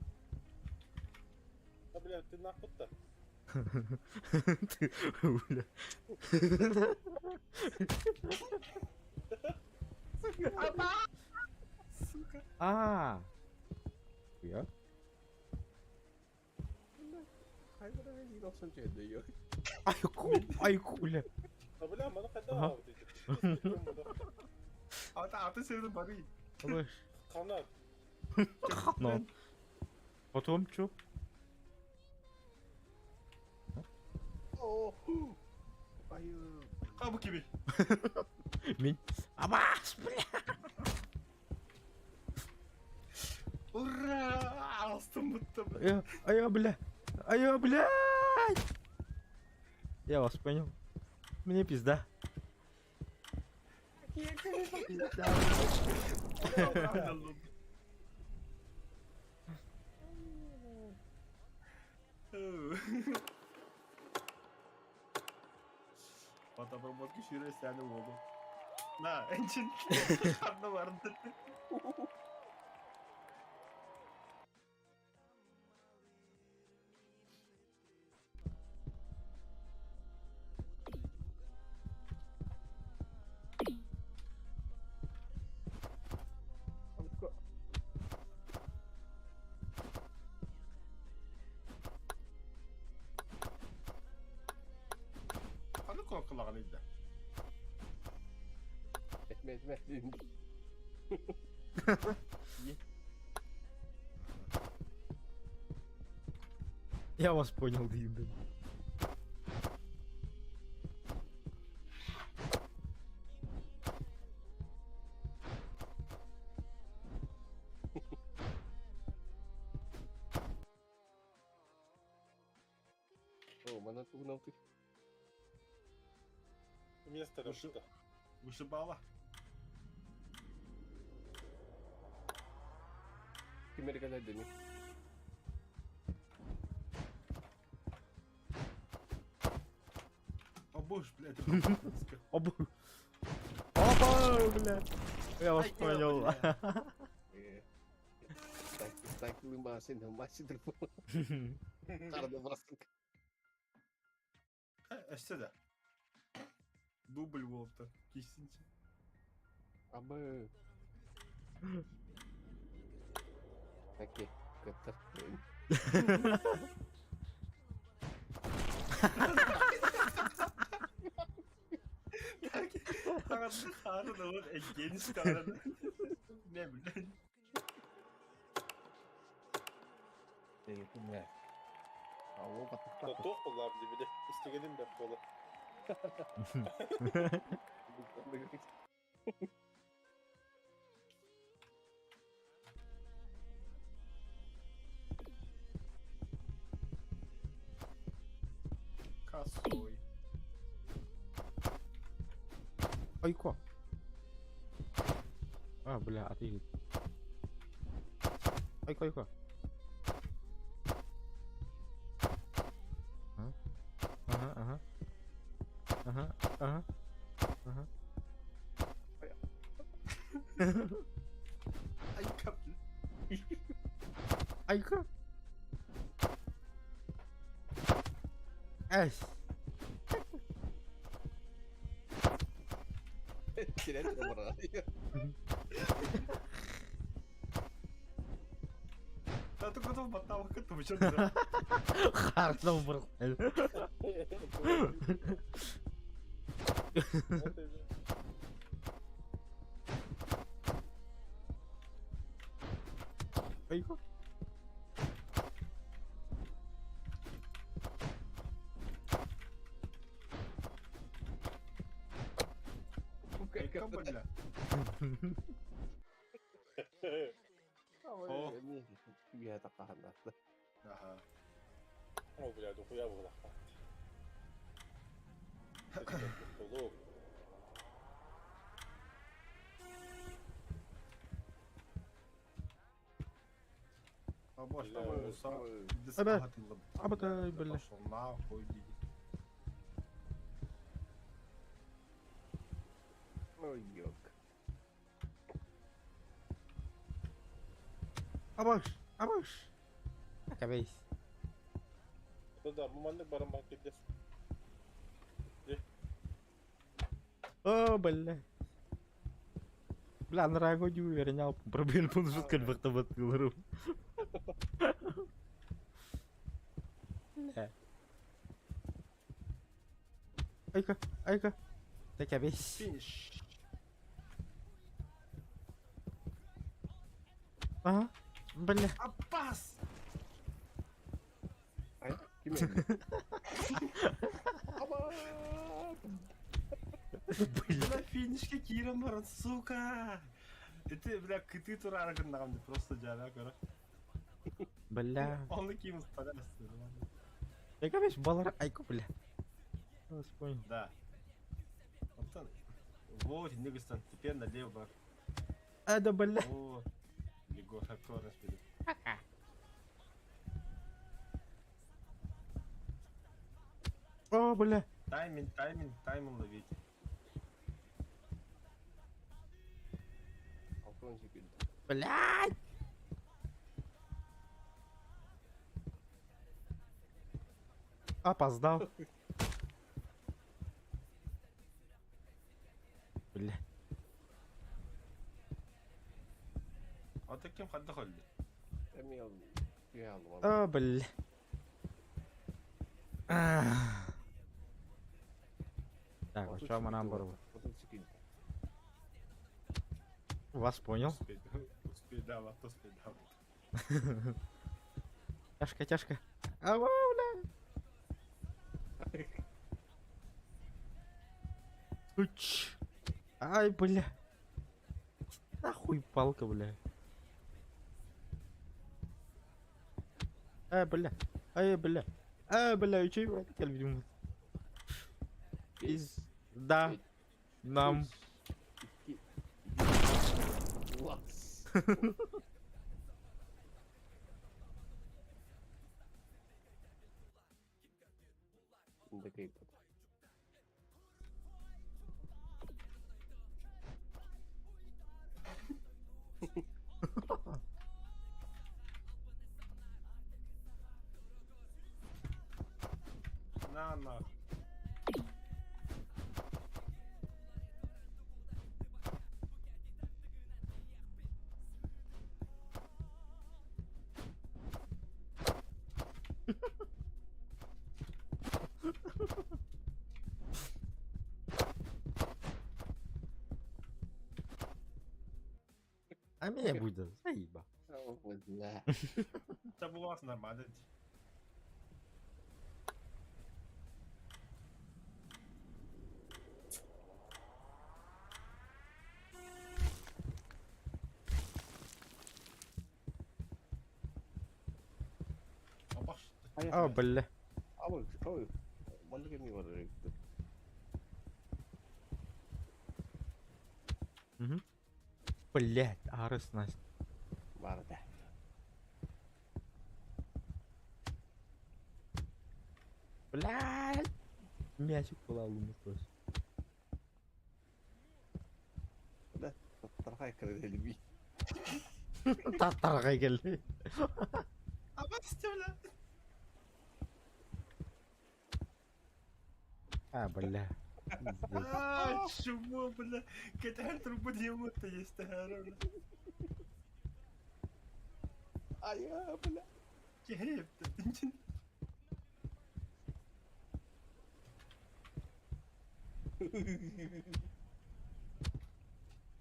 Да, блядь, ты нахуй-то. Ты, бля. Сука. А. Я? Hayvana ne değil olsun şeyde yiyor. Айку, бля. Ha bля, bana kadar Aha. avdı. İstiyorum bunu. Atı sevdim bari. Слышь, Kanat. ну. Потом чё? Oh. Ayı. Kabuk gibi. Мен... Абас, бля. Ура! Astım bıttı bля. Бля. Блядь. Я вас понял. Мне пизда. Fotopromotka şuraya sende oldu. Na, için karnı vardı. Hani korkularıydı. Etme. Я вас понял, Динда. О, мене тугнув ти. Место решето. Вышибала. Кимери kadar deni. Обуш, блядь. Оба, бля. Я вас Ай, понял. бля. Stank limasın, masih telefon. Karada bastık. Açtı da. Дубль Волта. Kesince. Ama. Okey, kıtır. Karnı da var. Geniş karnı. Ne bileyim. Бля. Алло, батып Da top bunlar bir de. İstegelim de kola. Косой. Айко. А, бля, отъедет. Айко. Ага. Ay kaplı. Айко. Эс. Tren numara. Да ты готов ботал к этому, что ты? Хардом был. Айко. Айка, бля. таққаханнар. Ага. О, блядь, ухуя вылаха. Тулу. Абаш, Бля, Абе, абатай, бля. Пошел нахуй, иди. Ой, ёк. Абаш, абаш. Кабейс. Да, маманды барамай келдес. О, бля. Бля, нраго не уверенял. Пробил пун жутко бахта батылырым. Бля. Айка, айка. Так кабейс. Финиш. Ага. Бля. Апас! Ай, кимен. Ама! Бля, финишке кирем барат, сука! Это, бля, кыты тураргын нагамды просто жара кара. Бля. Он ким старается. Так кабейс балар айка, бля. Понял. Да. Вот, Нигустан, теперь налево. А, да, бля. О, Легоша скорость перед. О, бля. Тайминг ловить. Алтон секунд. Блядь. Опоздал. Бля. А ты кем отдохали? Эмил. Реал. О, бля. Так, вот что мы нам бору? Алтон секунд. Вас понял. Успедава. Тяжко, тяжко. А, бля. Уч. Ай, бля. Нахуй палка, бля. Бля. Бля. Бля, че его хотел, видимо. Да. Нам. Лас. Да кейп. На. А меня будет заеба. О, бля. Это было у вас нормально. О, бля. Ой, мандык эми бар эректи. Блять, арыс Настя. Бар да. Блять. Мячик полалымыз тоже. Да, тархай кредели би. Таттарға келді. Абастюля. А, бля. Чего, бля? Какая труба диаманта есть, бля. Ай, бля. Кепта.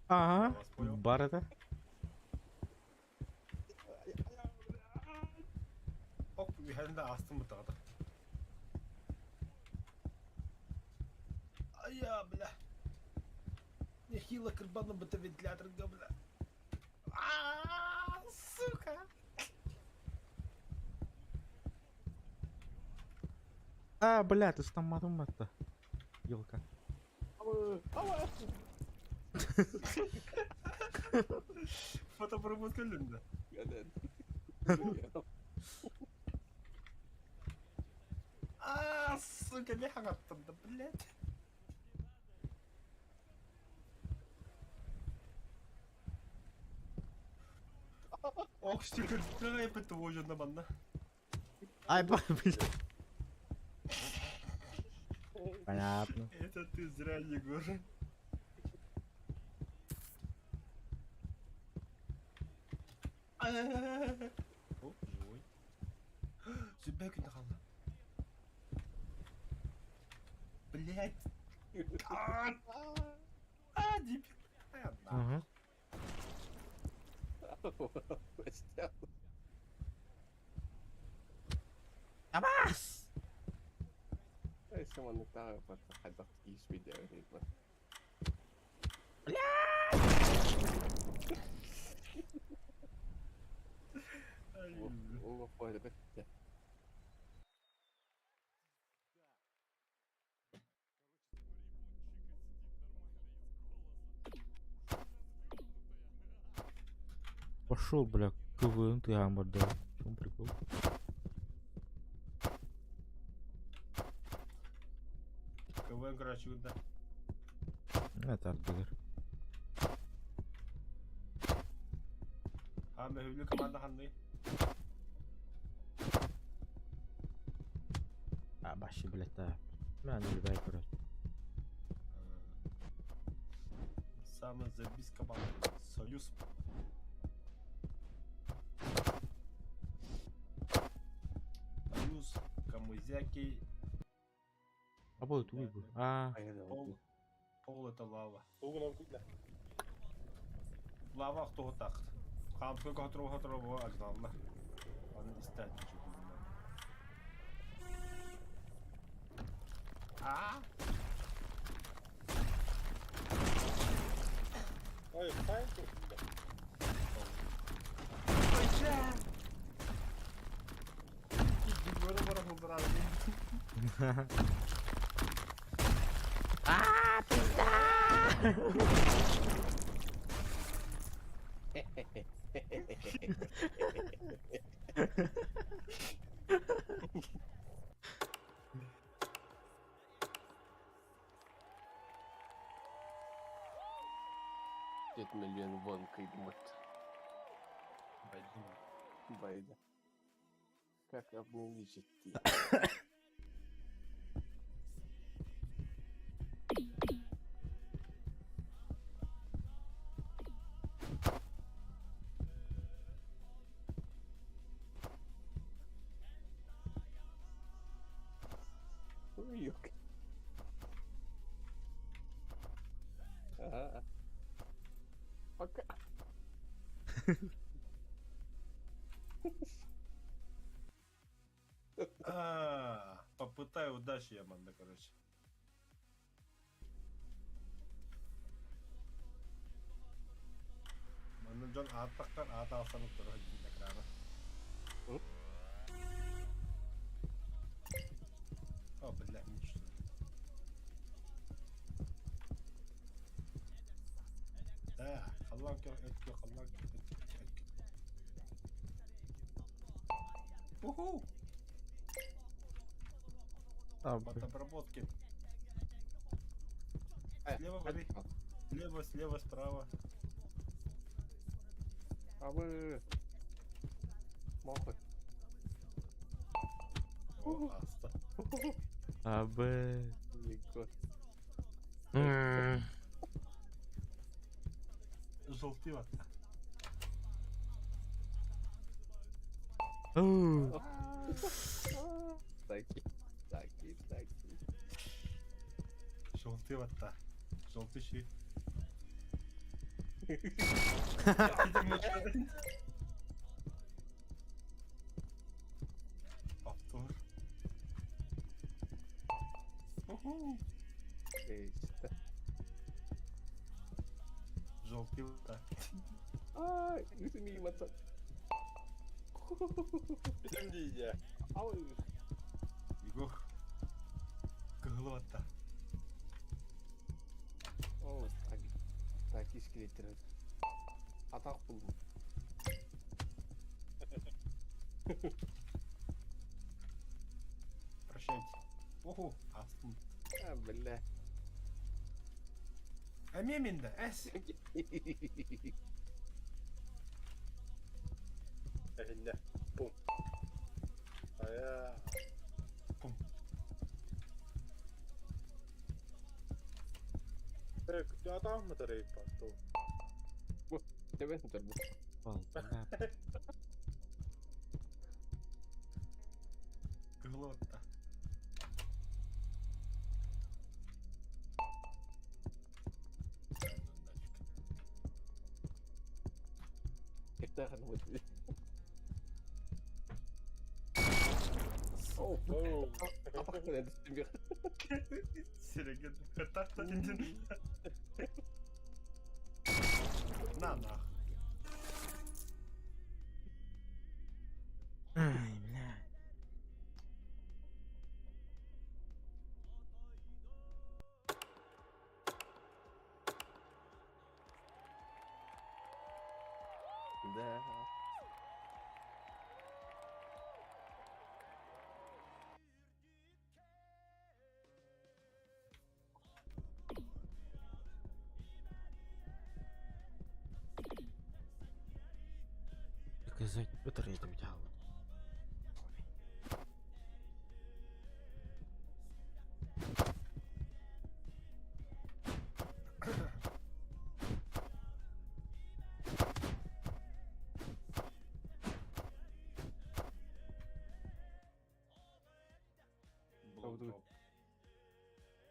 Ага, Вас понял. бар это. Ок, vi hade astma mot det. Ая, бля. Не хила карбана бата вентилятор, бля. Сука. А, бля, ты стаматом это. Ёлка. Фотообработка Линда. Сука, не хагаттым да, блядь. Ох, стикер, да, я это уже на манна. Ай, бля. Понятно. Это ты зря, Егор. О, живой. Себя кинахал. Блять. Дебил. Ага. Абас! Esse mano tá pra isso video aí, mano. Uma porra, vai. Пошел, бля, КВН ты амбар, да. В чем прикол? КВН, короче, да. Это артбегер. Мы хөвлө команда ханны. А, баши, блядь, да. Я не люблю, короче. Самый забис команда. Союз. Союз, Камызяки. А будет уйбу. А, Пол это лава. Угу нам куда? Лава кто так? Хамской который агнамна. Он истать ничего. А? Ой, файн тут. а, пизда! $7 milyon won кыймыт. Байда. Как обнулить ты? Ой-ой. Ага. Пока. Попытай удачи, Яманда, короче. Джон атақтан ат алсанып тұр экраны. О, бля, ничего. Да, халланки, этки, халланки, этки. Уху! Фотообработки. Слева, гори. Слева, справа. А вы... Мохоть. О, аста. А, б. Желтила-то. Таки. Желтила-то. Желтый. Повтор. Желтил-то. Это мимо. Bizim değil ya. Егор. Кыгылыбатта. О, так искелеттер. Атақ бұлдым. Прощайте. Оху, астым. Бля. Әмеменді, әс. Әлінде. Пум. Ая. Пум. Күтті атағым мұтыр ейіп бар. Тебе тұр бұл. Кыгылыбатта. Ектағаны өтті. Оу. Атақтан әдістен бер. Сереген, хаттақта деден. На, нах. Ай, бля. Да. Заказать батарею взял.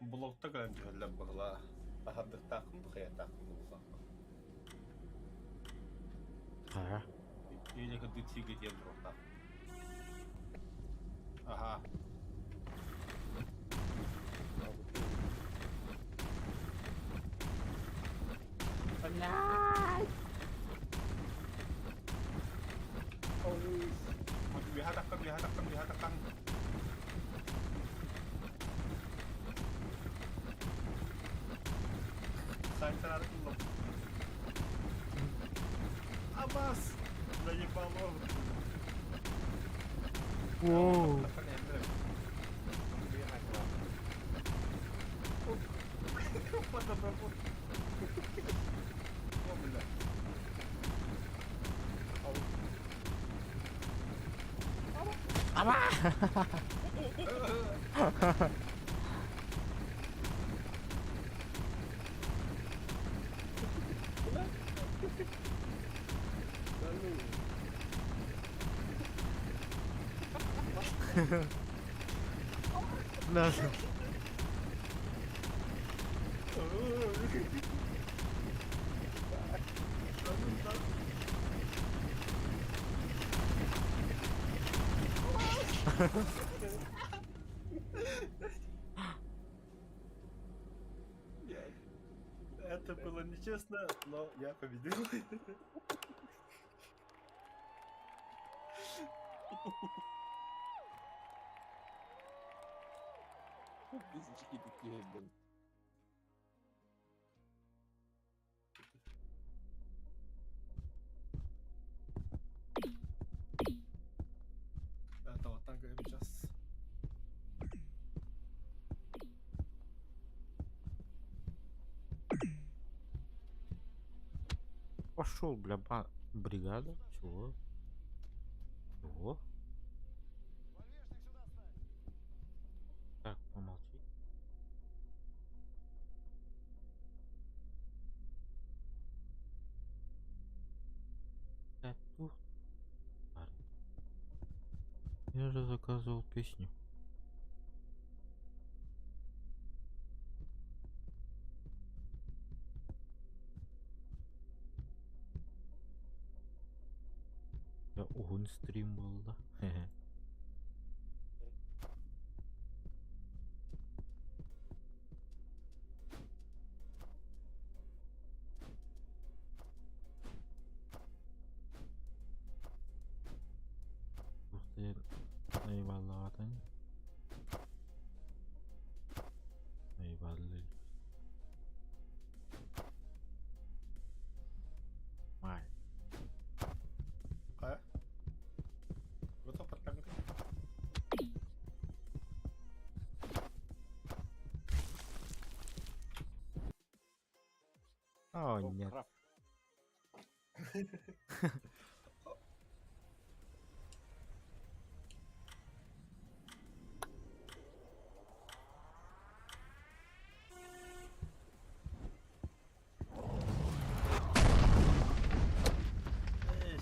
Блокта көлем жүгірлі бұғыла. Ахаддықтақын бұқиятақын бұға. Ха. Или когда тига дед рухта. Ага. Lihat akan. Saya terlalu belum. Abbas, заебал он. Воу. О, бля. Наша. Это было нечестно, но я победил. Bizimki gitti elden. Это вот так сейчас. Пошел, бля, бригада. Чего? Чего? Так, помолчи. Тату. Я же заказывал песню. Я он стрим был, да? Хе-хе. Ух ты, наебалатый. О, нет. Краб.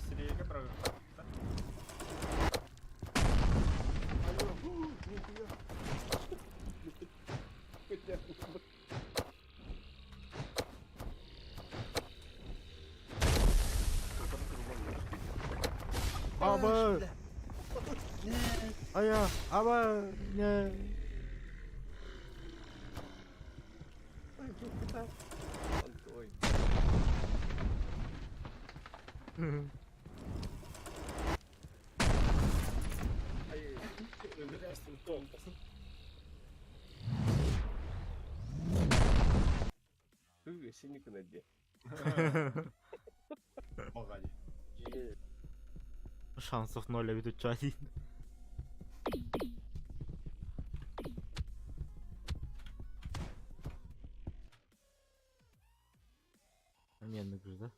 Сирейга про. Алло, нихуя. Хотя бы. Аба! Ая, аба! Не. Ой. Синий канаде. Погоди. Шансов 0 ведут 1. Не, ну же, да?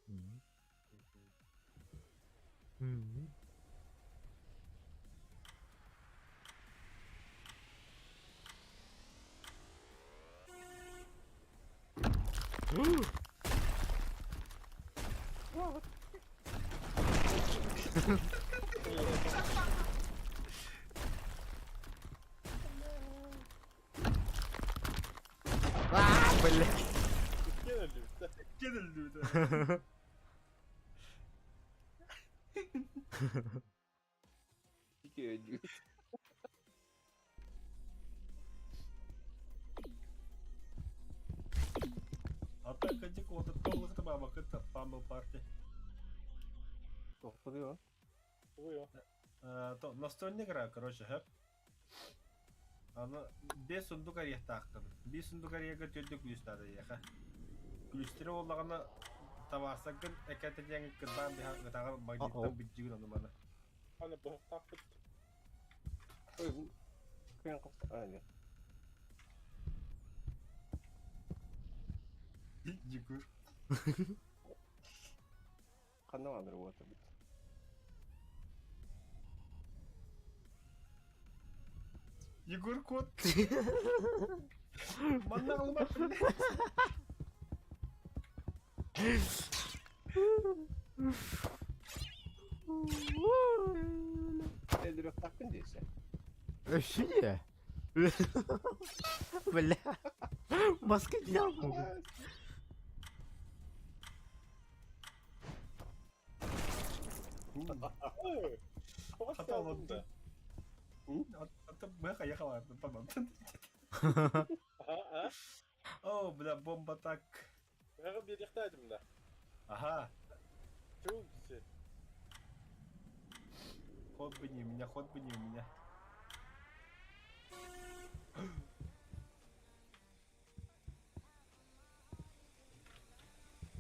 Блядь. Кинули, да. Кидали. Тільки Атака дикого толық баба кытта памыл парти. тоқтады. Ой, То настольный игра, короче, хэп. Аны 5 сундук арияқтақтын. 5 сундук арияға төлді күлістады яқа. Күлістері олағына табасақын әкәті жәңі кырбан бігатағар магниттан бүджігін оны мана. Ана бұқтақ бұт. Ой, күйен қапты. А, нет. Жүгір. Қандай андыр болады бұт. Егор кот. Манна қылма. Элдер тақпын дейсі. Вообще? Бля. Маска дьявол. Хата олонды. Ата бэха яхала. Памамтын. О, бля, бомба так. Бәрі бір ектайдым да. Ага. Чув бісі. Ход бы не у меня, ход бы не у меня.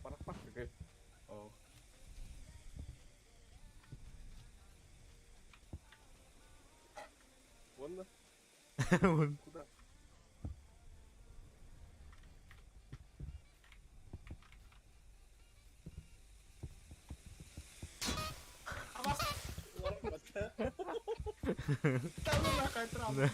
Парақпақ какай. О. Вон. Вон. Куда? Там нахай травма. Да.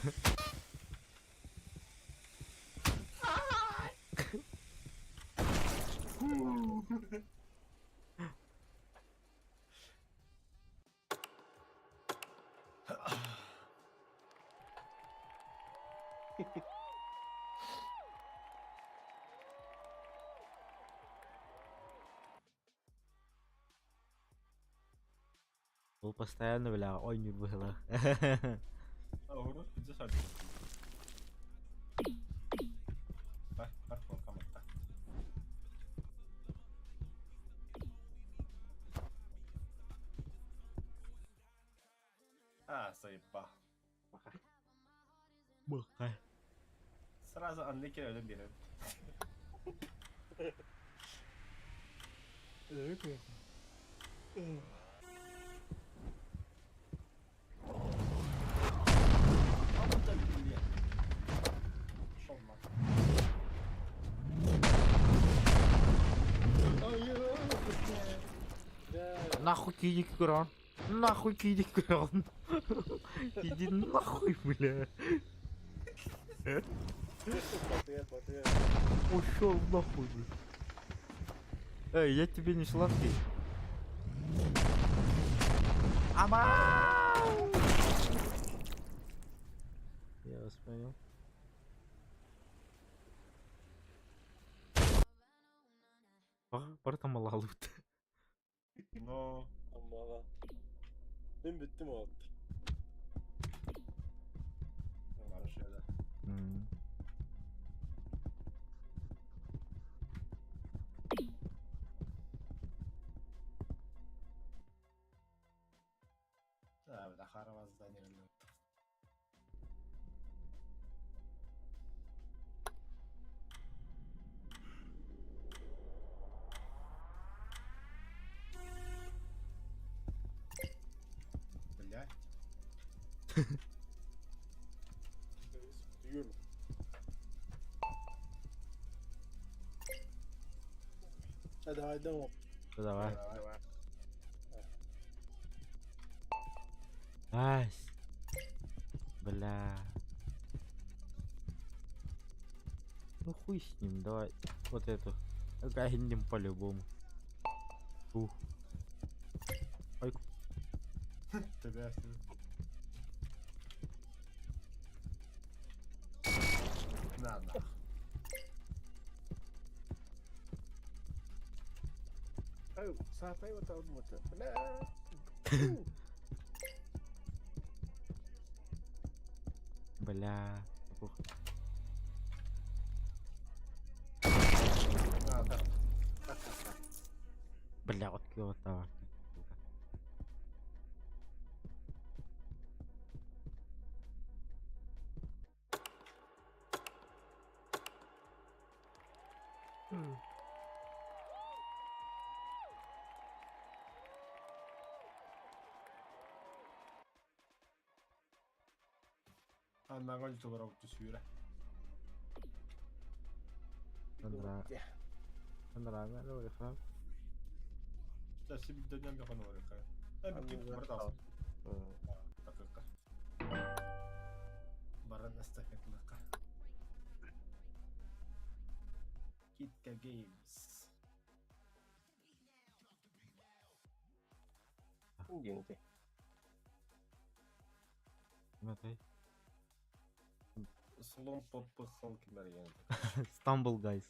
Ол постоянно, бля, ойнер было. Аура, где садик? Паркол команда. Заебал. Бухай. Сразу аннеки öyle biri. Нахуй кидик кран. Нахуй кидик кран. Иди нахуй, бля. Патер. Ушел нахуй, бля. Эй, я тебе не сладкий. Ама! Я вас понял. Бар там алалыт. No. Amma ben bittim o attır. Var şöyle. Да, да, хорошо здание. Блядь. Duyuyor mu? Hadi devam. Давай. Ась. Бля. Ну хуй с ним, давай. Вот эту. Гайнем по-любому. Ух. Ай, Тебя. Надо. Ayo, sampai wa tahun motor. Benar. бля. Ух. Надо. Бля, вот кого-то. Andan gol tuvar avuttu suyura. Andra, lo que fa. Da si dönüyorum yok onu oraya. Ben bir tuvar da alsın. Dakika. Baran estafet laka. Kitka Games. Gente. Смотри. Slum Pop'ı Halkimler yani. Stumble guys.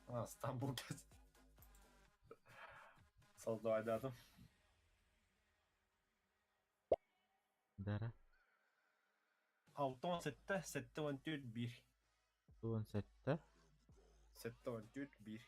Ha, İstanbul kez. Saldo aydadım. Dara. 6-17, 7-14-1. 17. 7-14-1.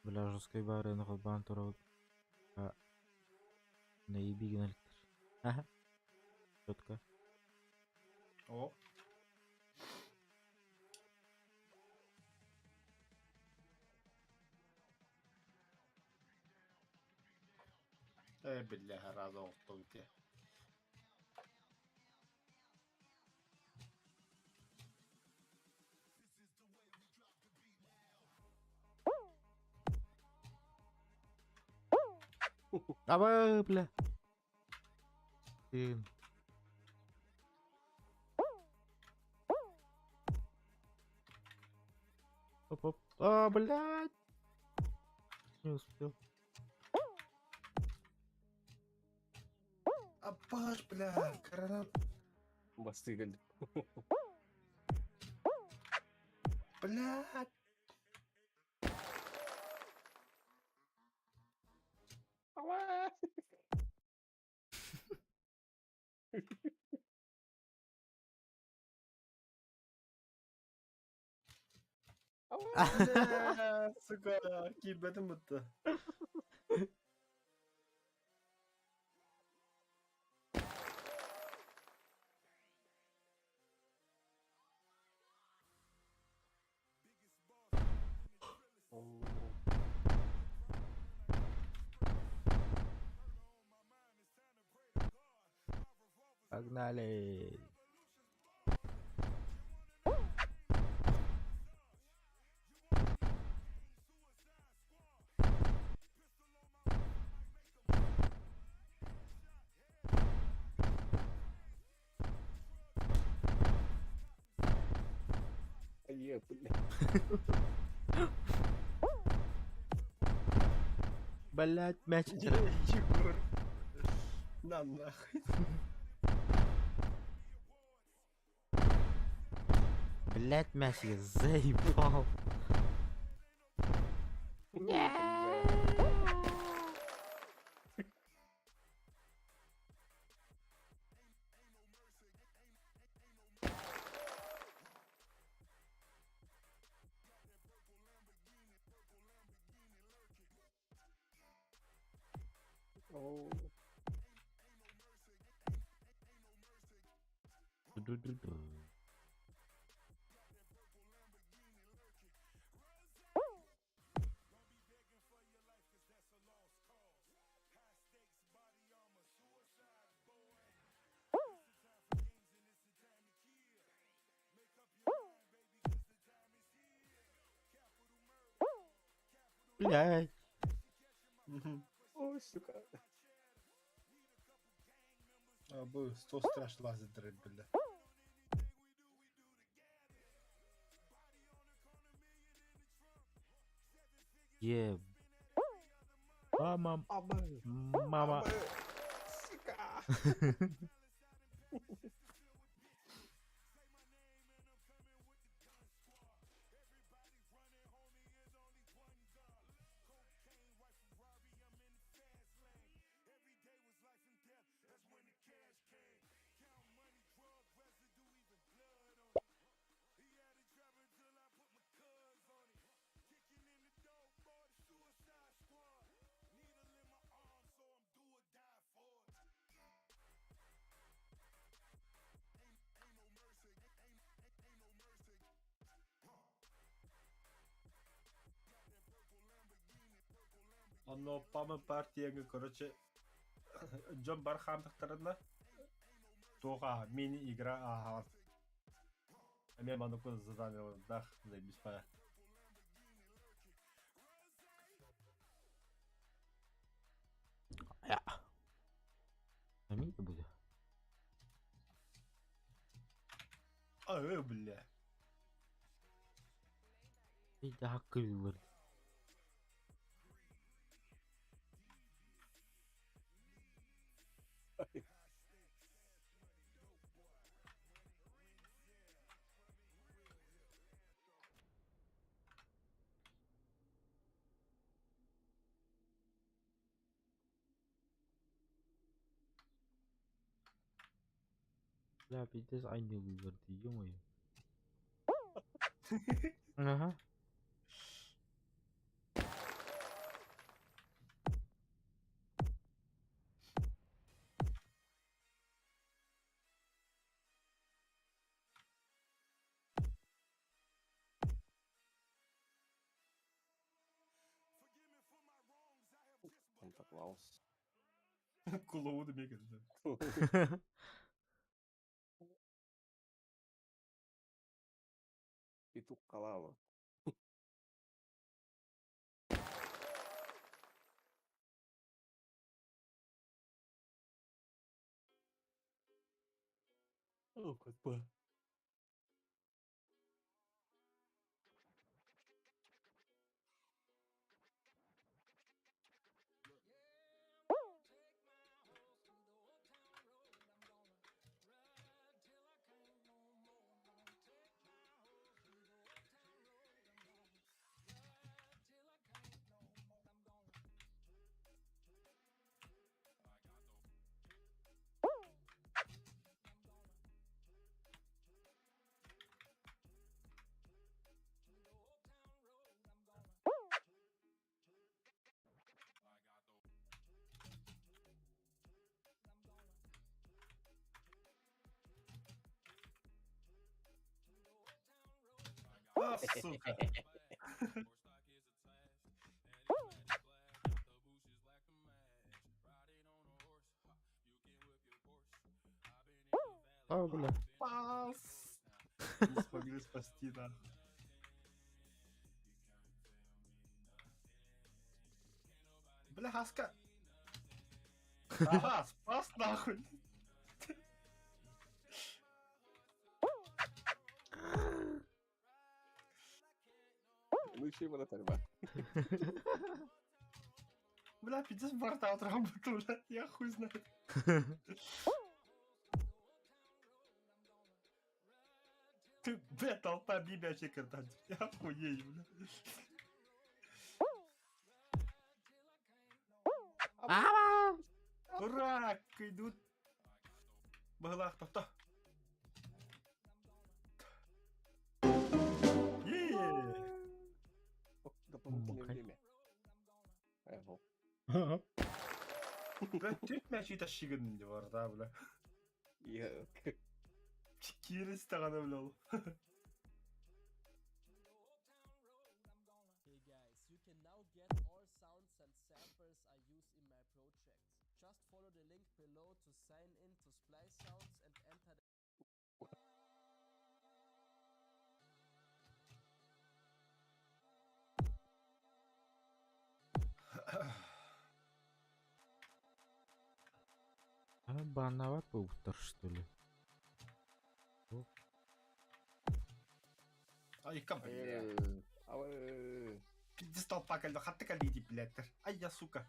Бля, жесткой бары на холбан турал. Наеби гнальтер. Ага. Четко. O. Billahi razı olsun ki. Давай, бля. Блин. Оп-оп. А, блядь. Не успел. Abbas bля, granat. Bastı geldi. Блядь. Bля, сука, кибетим bitti. Погнали. Поехали. Блять, мяч. Егор. На нахуй. Блять, мяч я заебал. О, Ду-ду-ду-ду. Блять. Ой, сука. Bu stos strašno lazit, bля. Е. Мама. Абы. Мама. Абы. Сука. Но по-моему партияга, короче, Джон Бархамдахтарына тоға мини-игра ага. Мен мана куда задание дах, заебись па. Я. Фамилия будет? Бля. Bir de hakkı var. Ya bir de aynı yolu var diyor mu ya? Aha. Santa Claus. Kulağını da mega. Itu kalava. Oh, Godpa. Ah, suka. Спас! Не смогли спасти, да. Бля, Хаска! Ага, спас нахуй! Ну еще и вратарь, ба. Бля, пиздец, борта отработал, бля, я хуй знает. Ты, бля, толпа бибячий картан, я охуею, бля. Ура, идут. Была кто-то. Дополнительное время. Ого. Бля, тüp мәчи ташиган var da, бля. Yok. Кирис таганы, бля, ол. Hey guys, you can now get all sounds and samples I use in my projects. Just follow the link below to sign in to Splice Sounds and enter the Банноват паутар, что ли? Ай, кам, бля. Ау. Пиздец, толпа кальдо, хатты кальдиди, блядь. Ай, я, сука.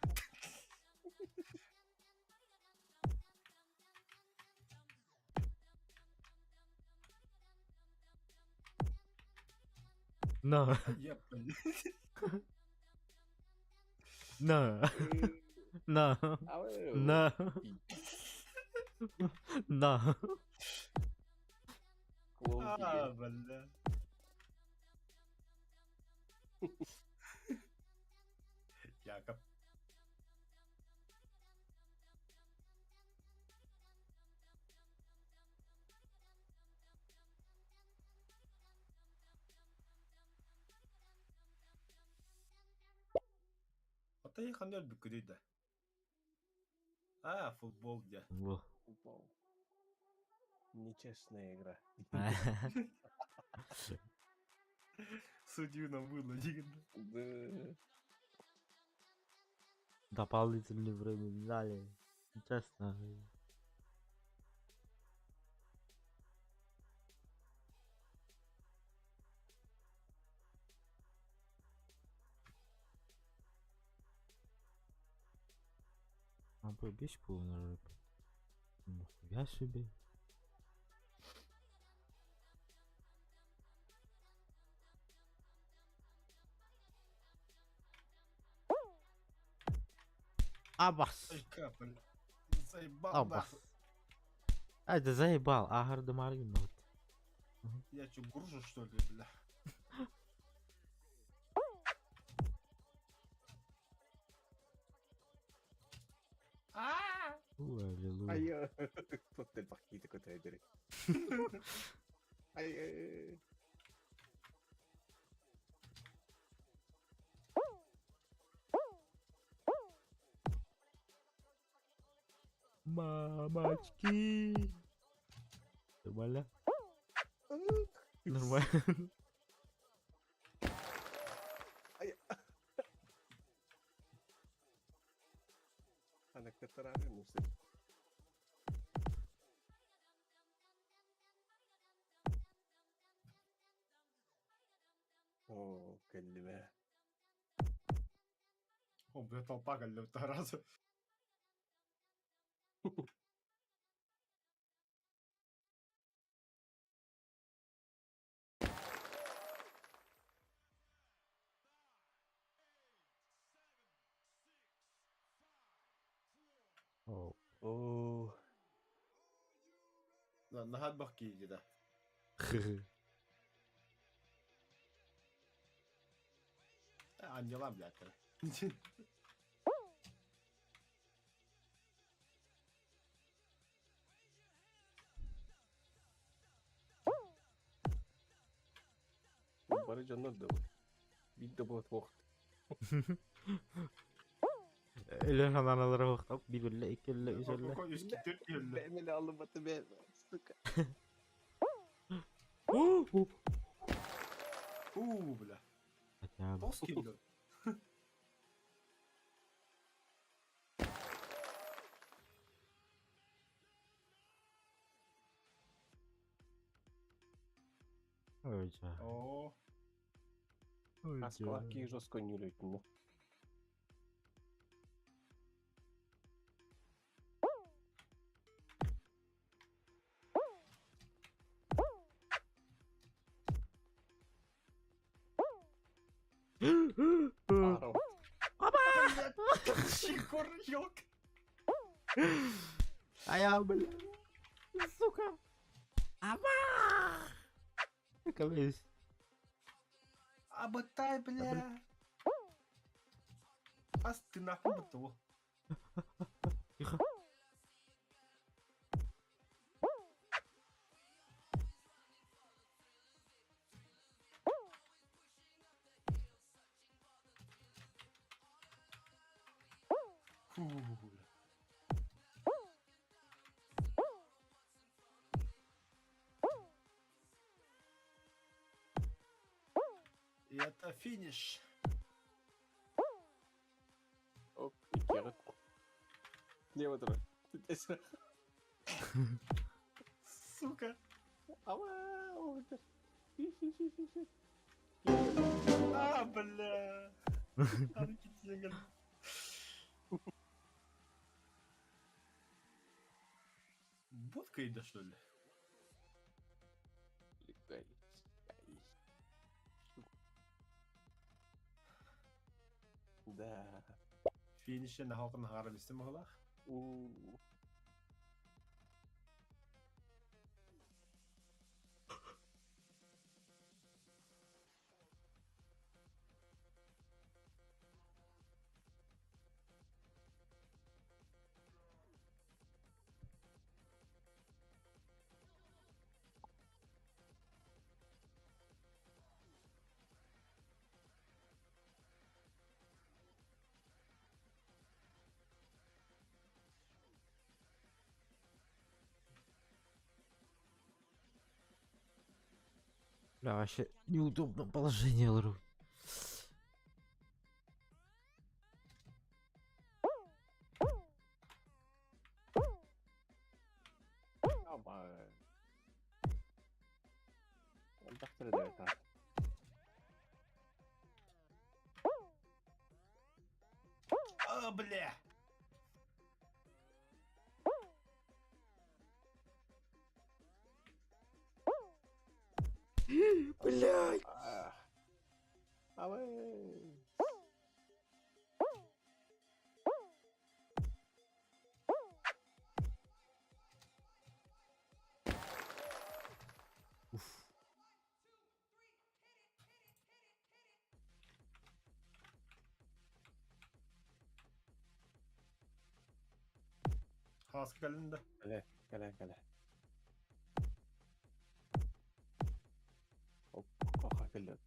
На, Я, блядь. на, на, Ау. на, на. Клоун А, тебе. бля. Якоб. Атайы қандай бүкір еді? А, футбол де. Во. Упал. Нечестная игра. Судью нам было дегенде. Да. Дополнительное время дали. Честно. А побежь полный рэп. Нихуя себе. Абас. Ай, капель. Заебал, Абас. нахуй. Ай, да заебал. Ахарда Марин. Я чё, гружу, что ли, бля? Аллилуйя. Ай, кто-то пахнет такой тайдер. Ай. Мамочки. Нормально? Нормально. Anak keterangan musik. О, كلمة. О, бля, толпа кальдо второй раз. О. О, Нахат бахки иди, А, не ла, блядь. бары жаннан да бар. Бит да болады уақыт. Элен аналары вақтап, биберле, икелле, үзелле. Üç kitür geldi. Бәмелі алып аты бәмелі. Сука. Бля. Хотя бы. Тоски, бля. Ой, жа. О, Ой, Москва жа. кей жорстко не үйлейтін. Арау. Чикор, ёк. Ая, бля. Сука. Ама! Капец. Абатай, бля. Ас ты нахуй быту. Тихо. Фу, бля. И это финиш. Оп, и керат. Не вот это. Сука. Ау. А, бля. Аркетингл. Будка ида, что ли? Да. Финиш на халкын харам истем халах. Бля, вообще неудобное положение, Лру. Ама. Он так стреляет, а. А, бля. Блядь. Авэй. Хас калында. Кәлә. Оп, қақа келет.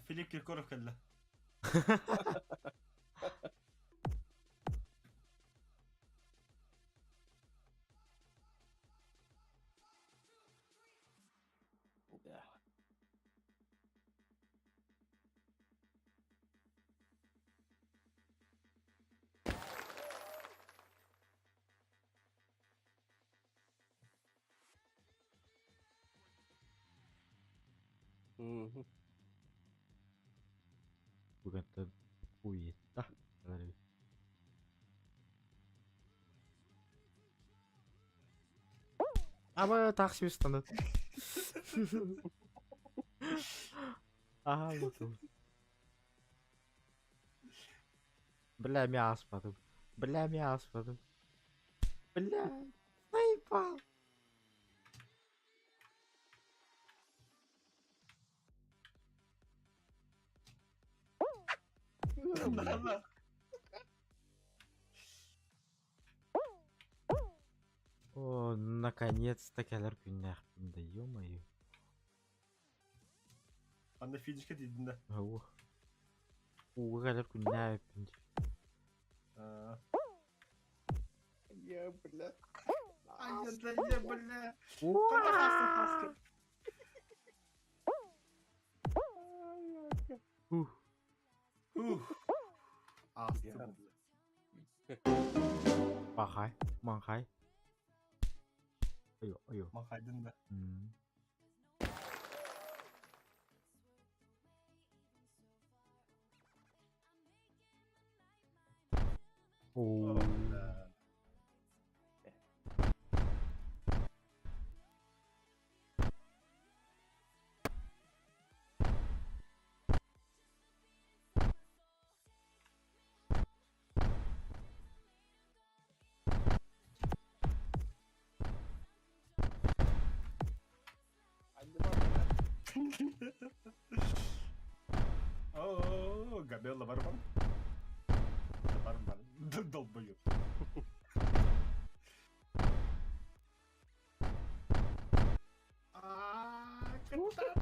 Филипп Киркоров калда. Да. Мгм. Бүгінгі хуйта. Ама такси устанет. Ага, вот он. Бля, мясо потом. Бля, заебал. Да. О, наконец-то кәлер күннәк. Да ё-моё. Анда финишке дейдінде. Ау. Уға кәлер күннәк. Я, блядь. Ай, я, бля. Хас. Astı Ya. bля. ปากใครมองใครayo Makaydın da. อืมโอ้ Oh, bля. Hadi bakalım. Oo, Gabriela var mı? Var mı? Dolbayım. Aa, kıtar.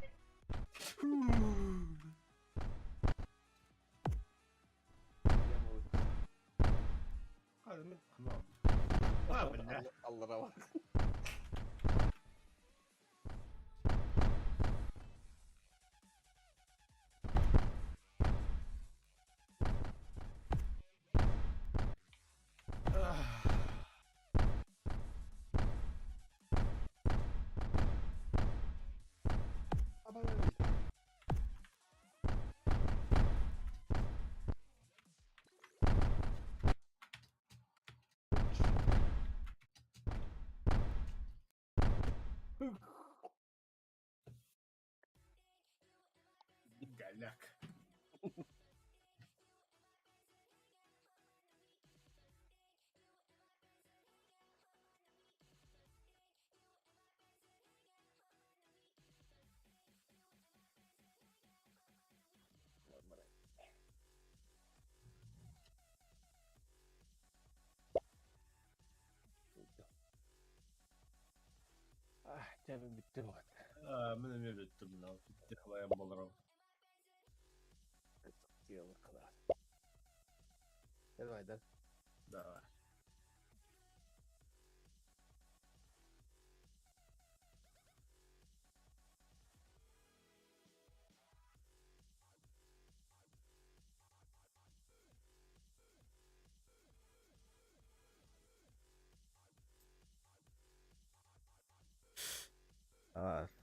Yamalı. Hadi mi? Tamam. Ha bля. Allah'a bak. Galak. Ah canım bitti bu. Benim ev ettim lan. Bitti havaya balarım. Yıllar kadar. Gel Haydar. Da. ah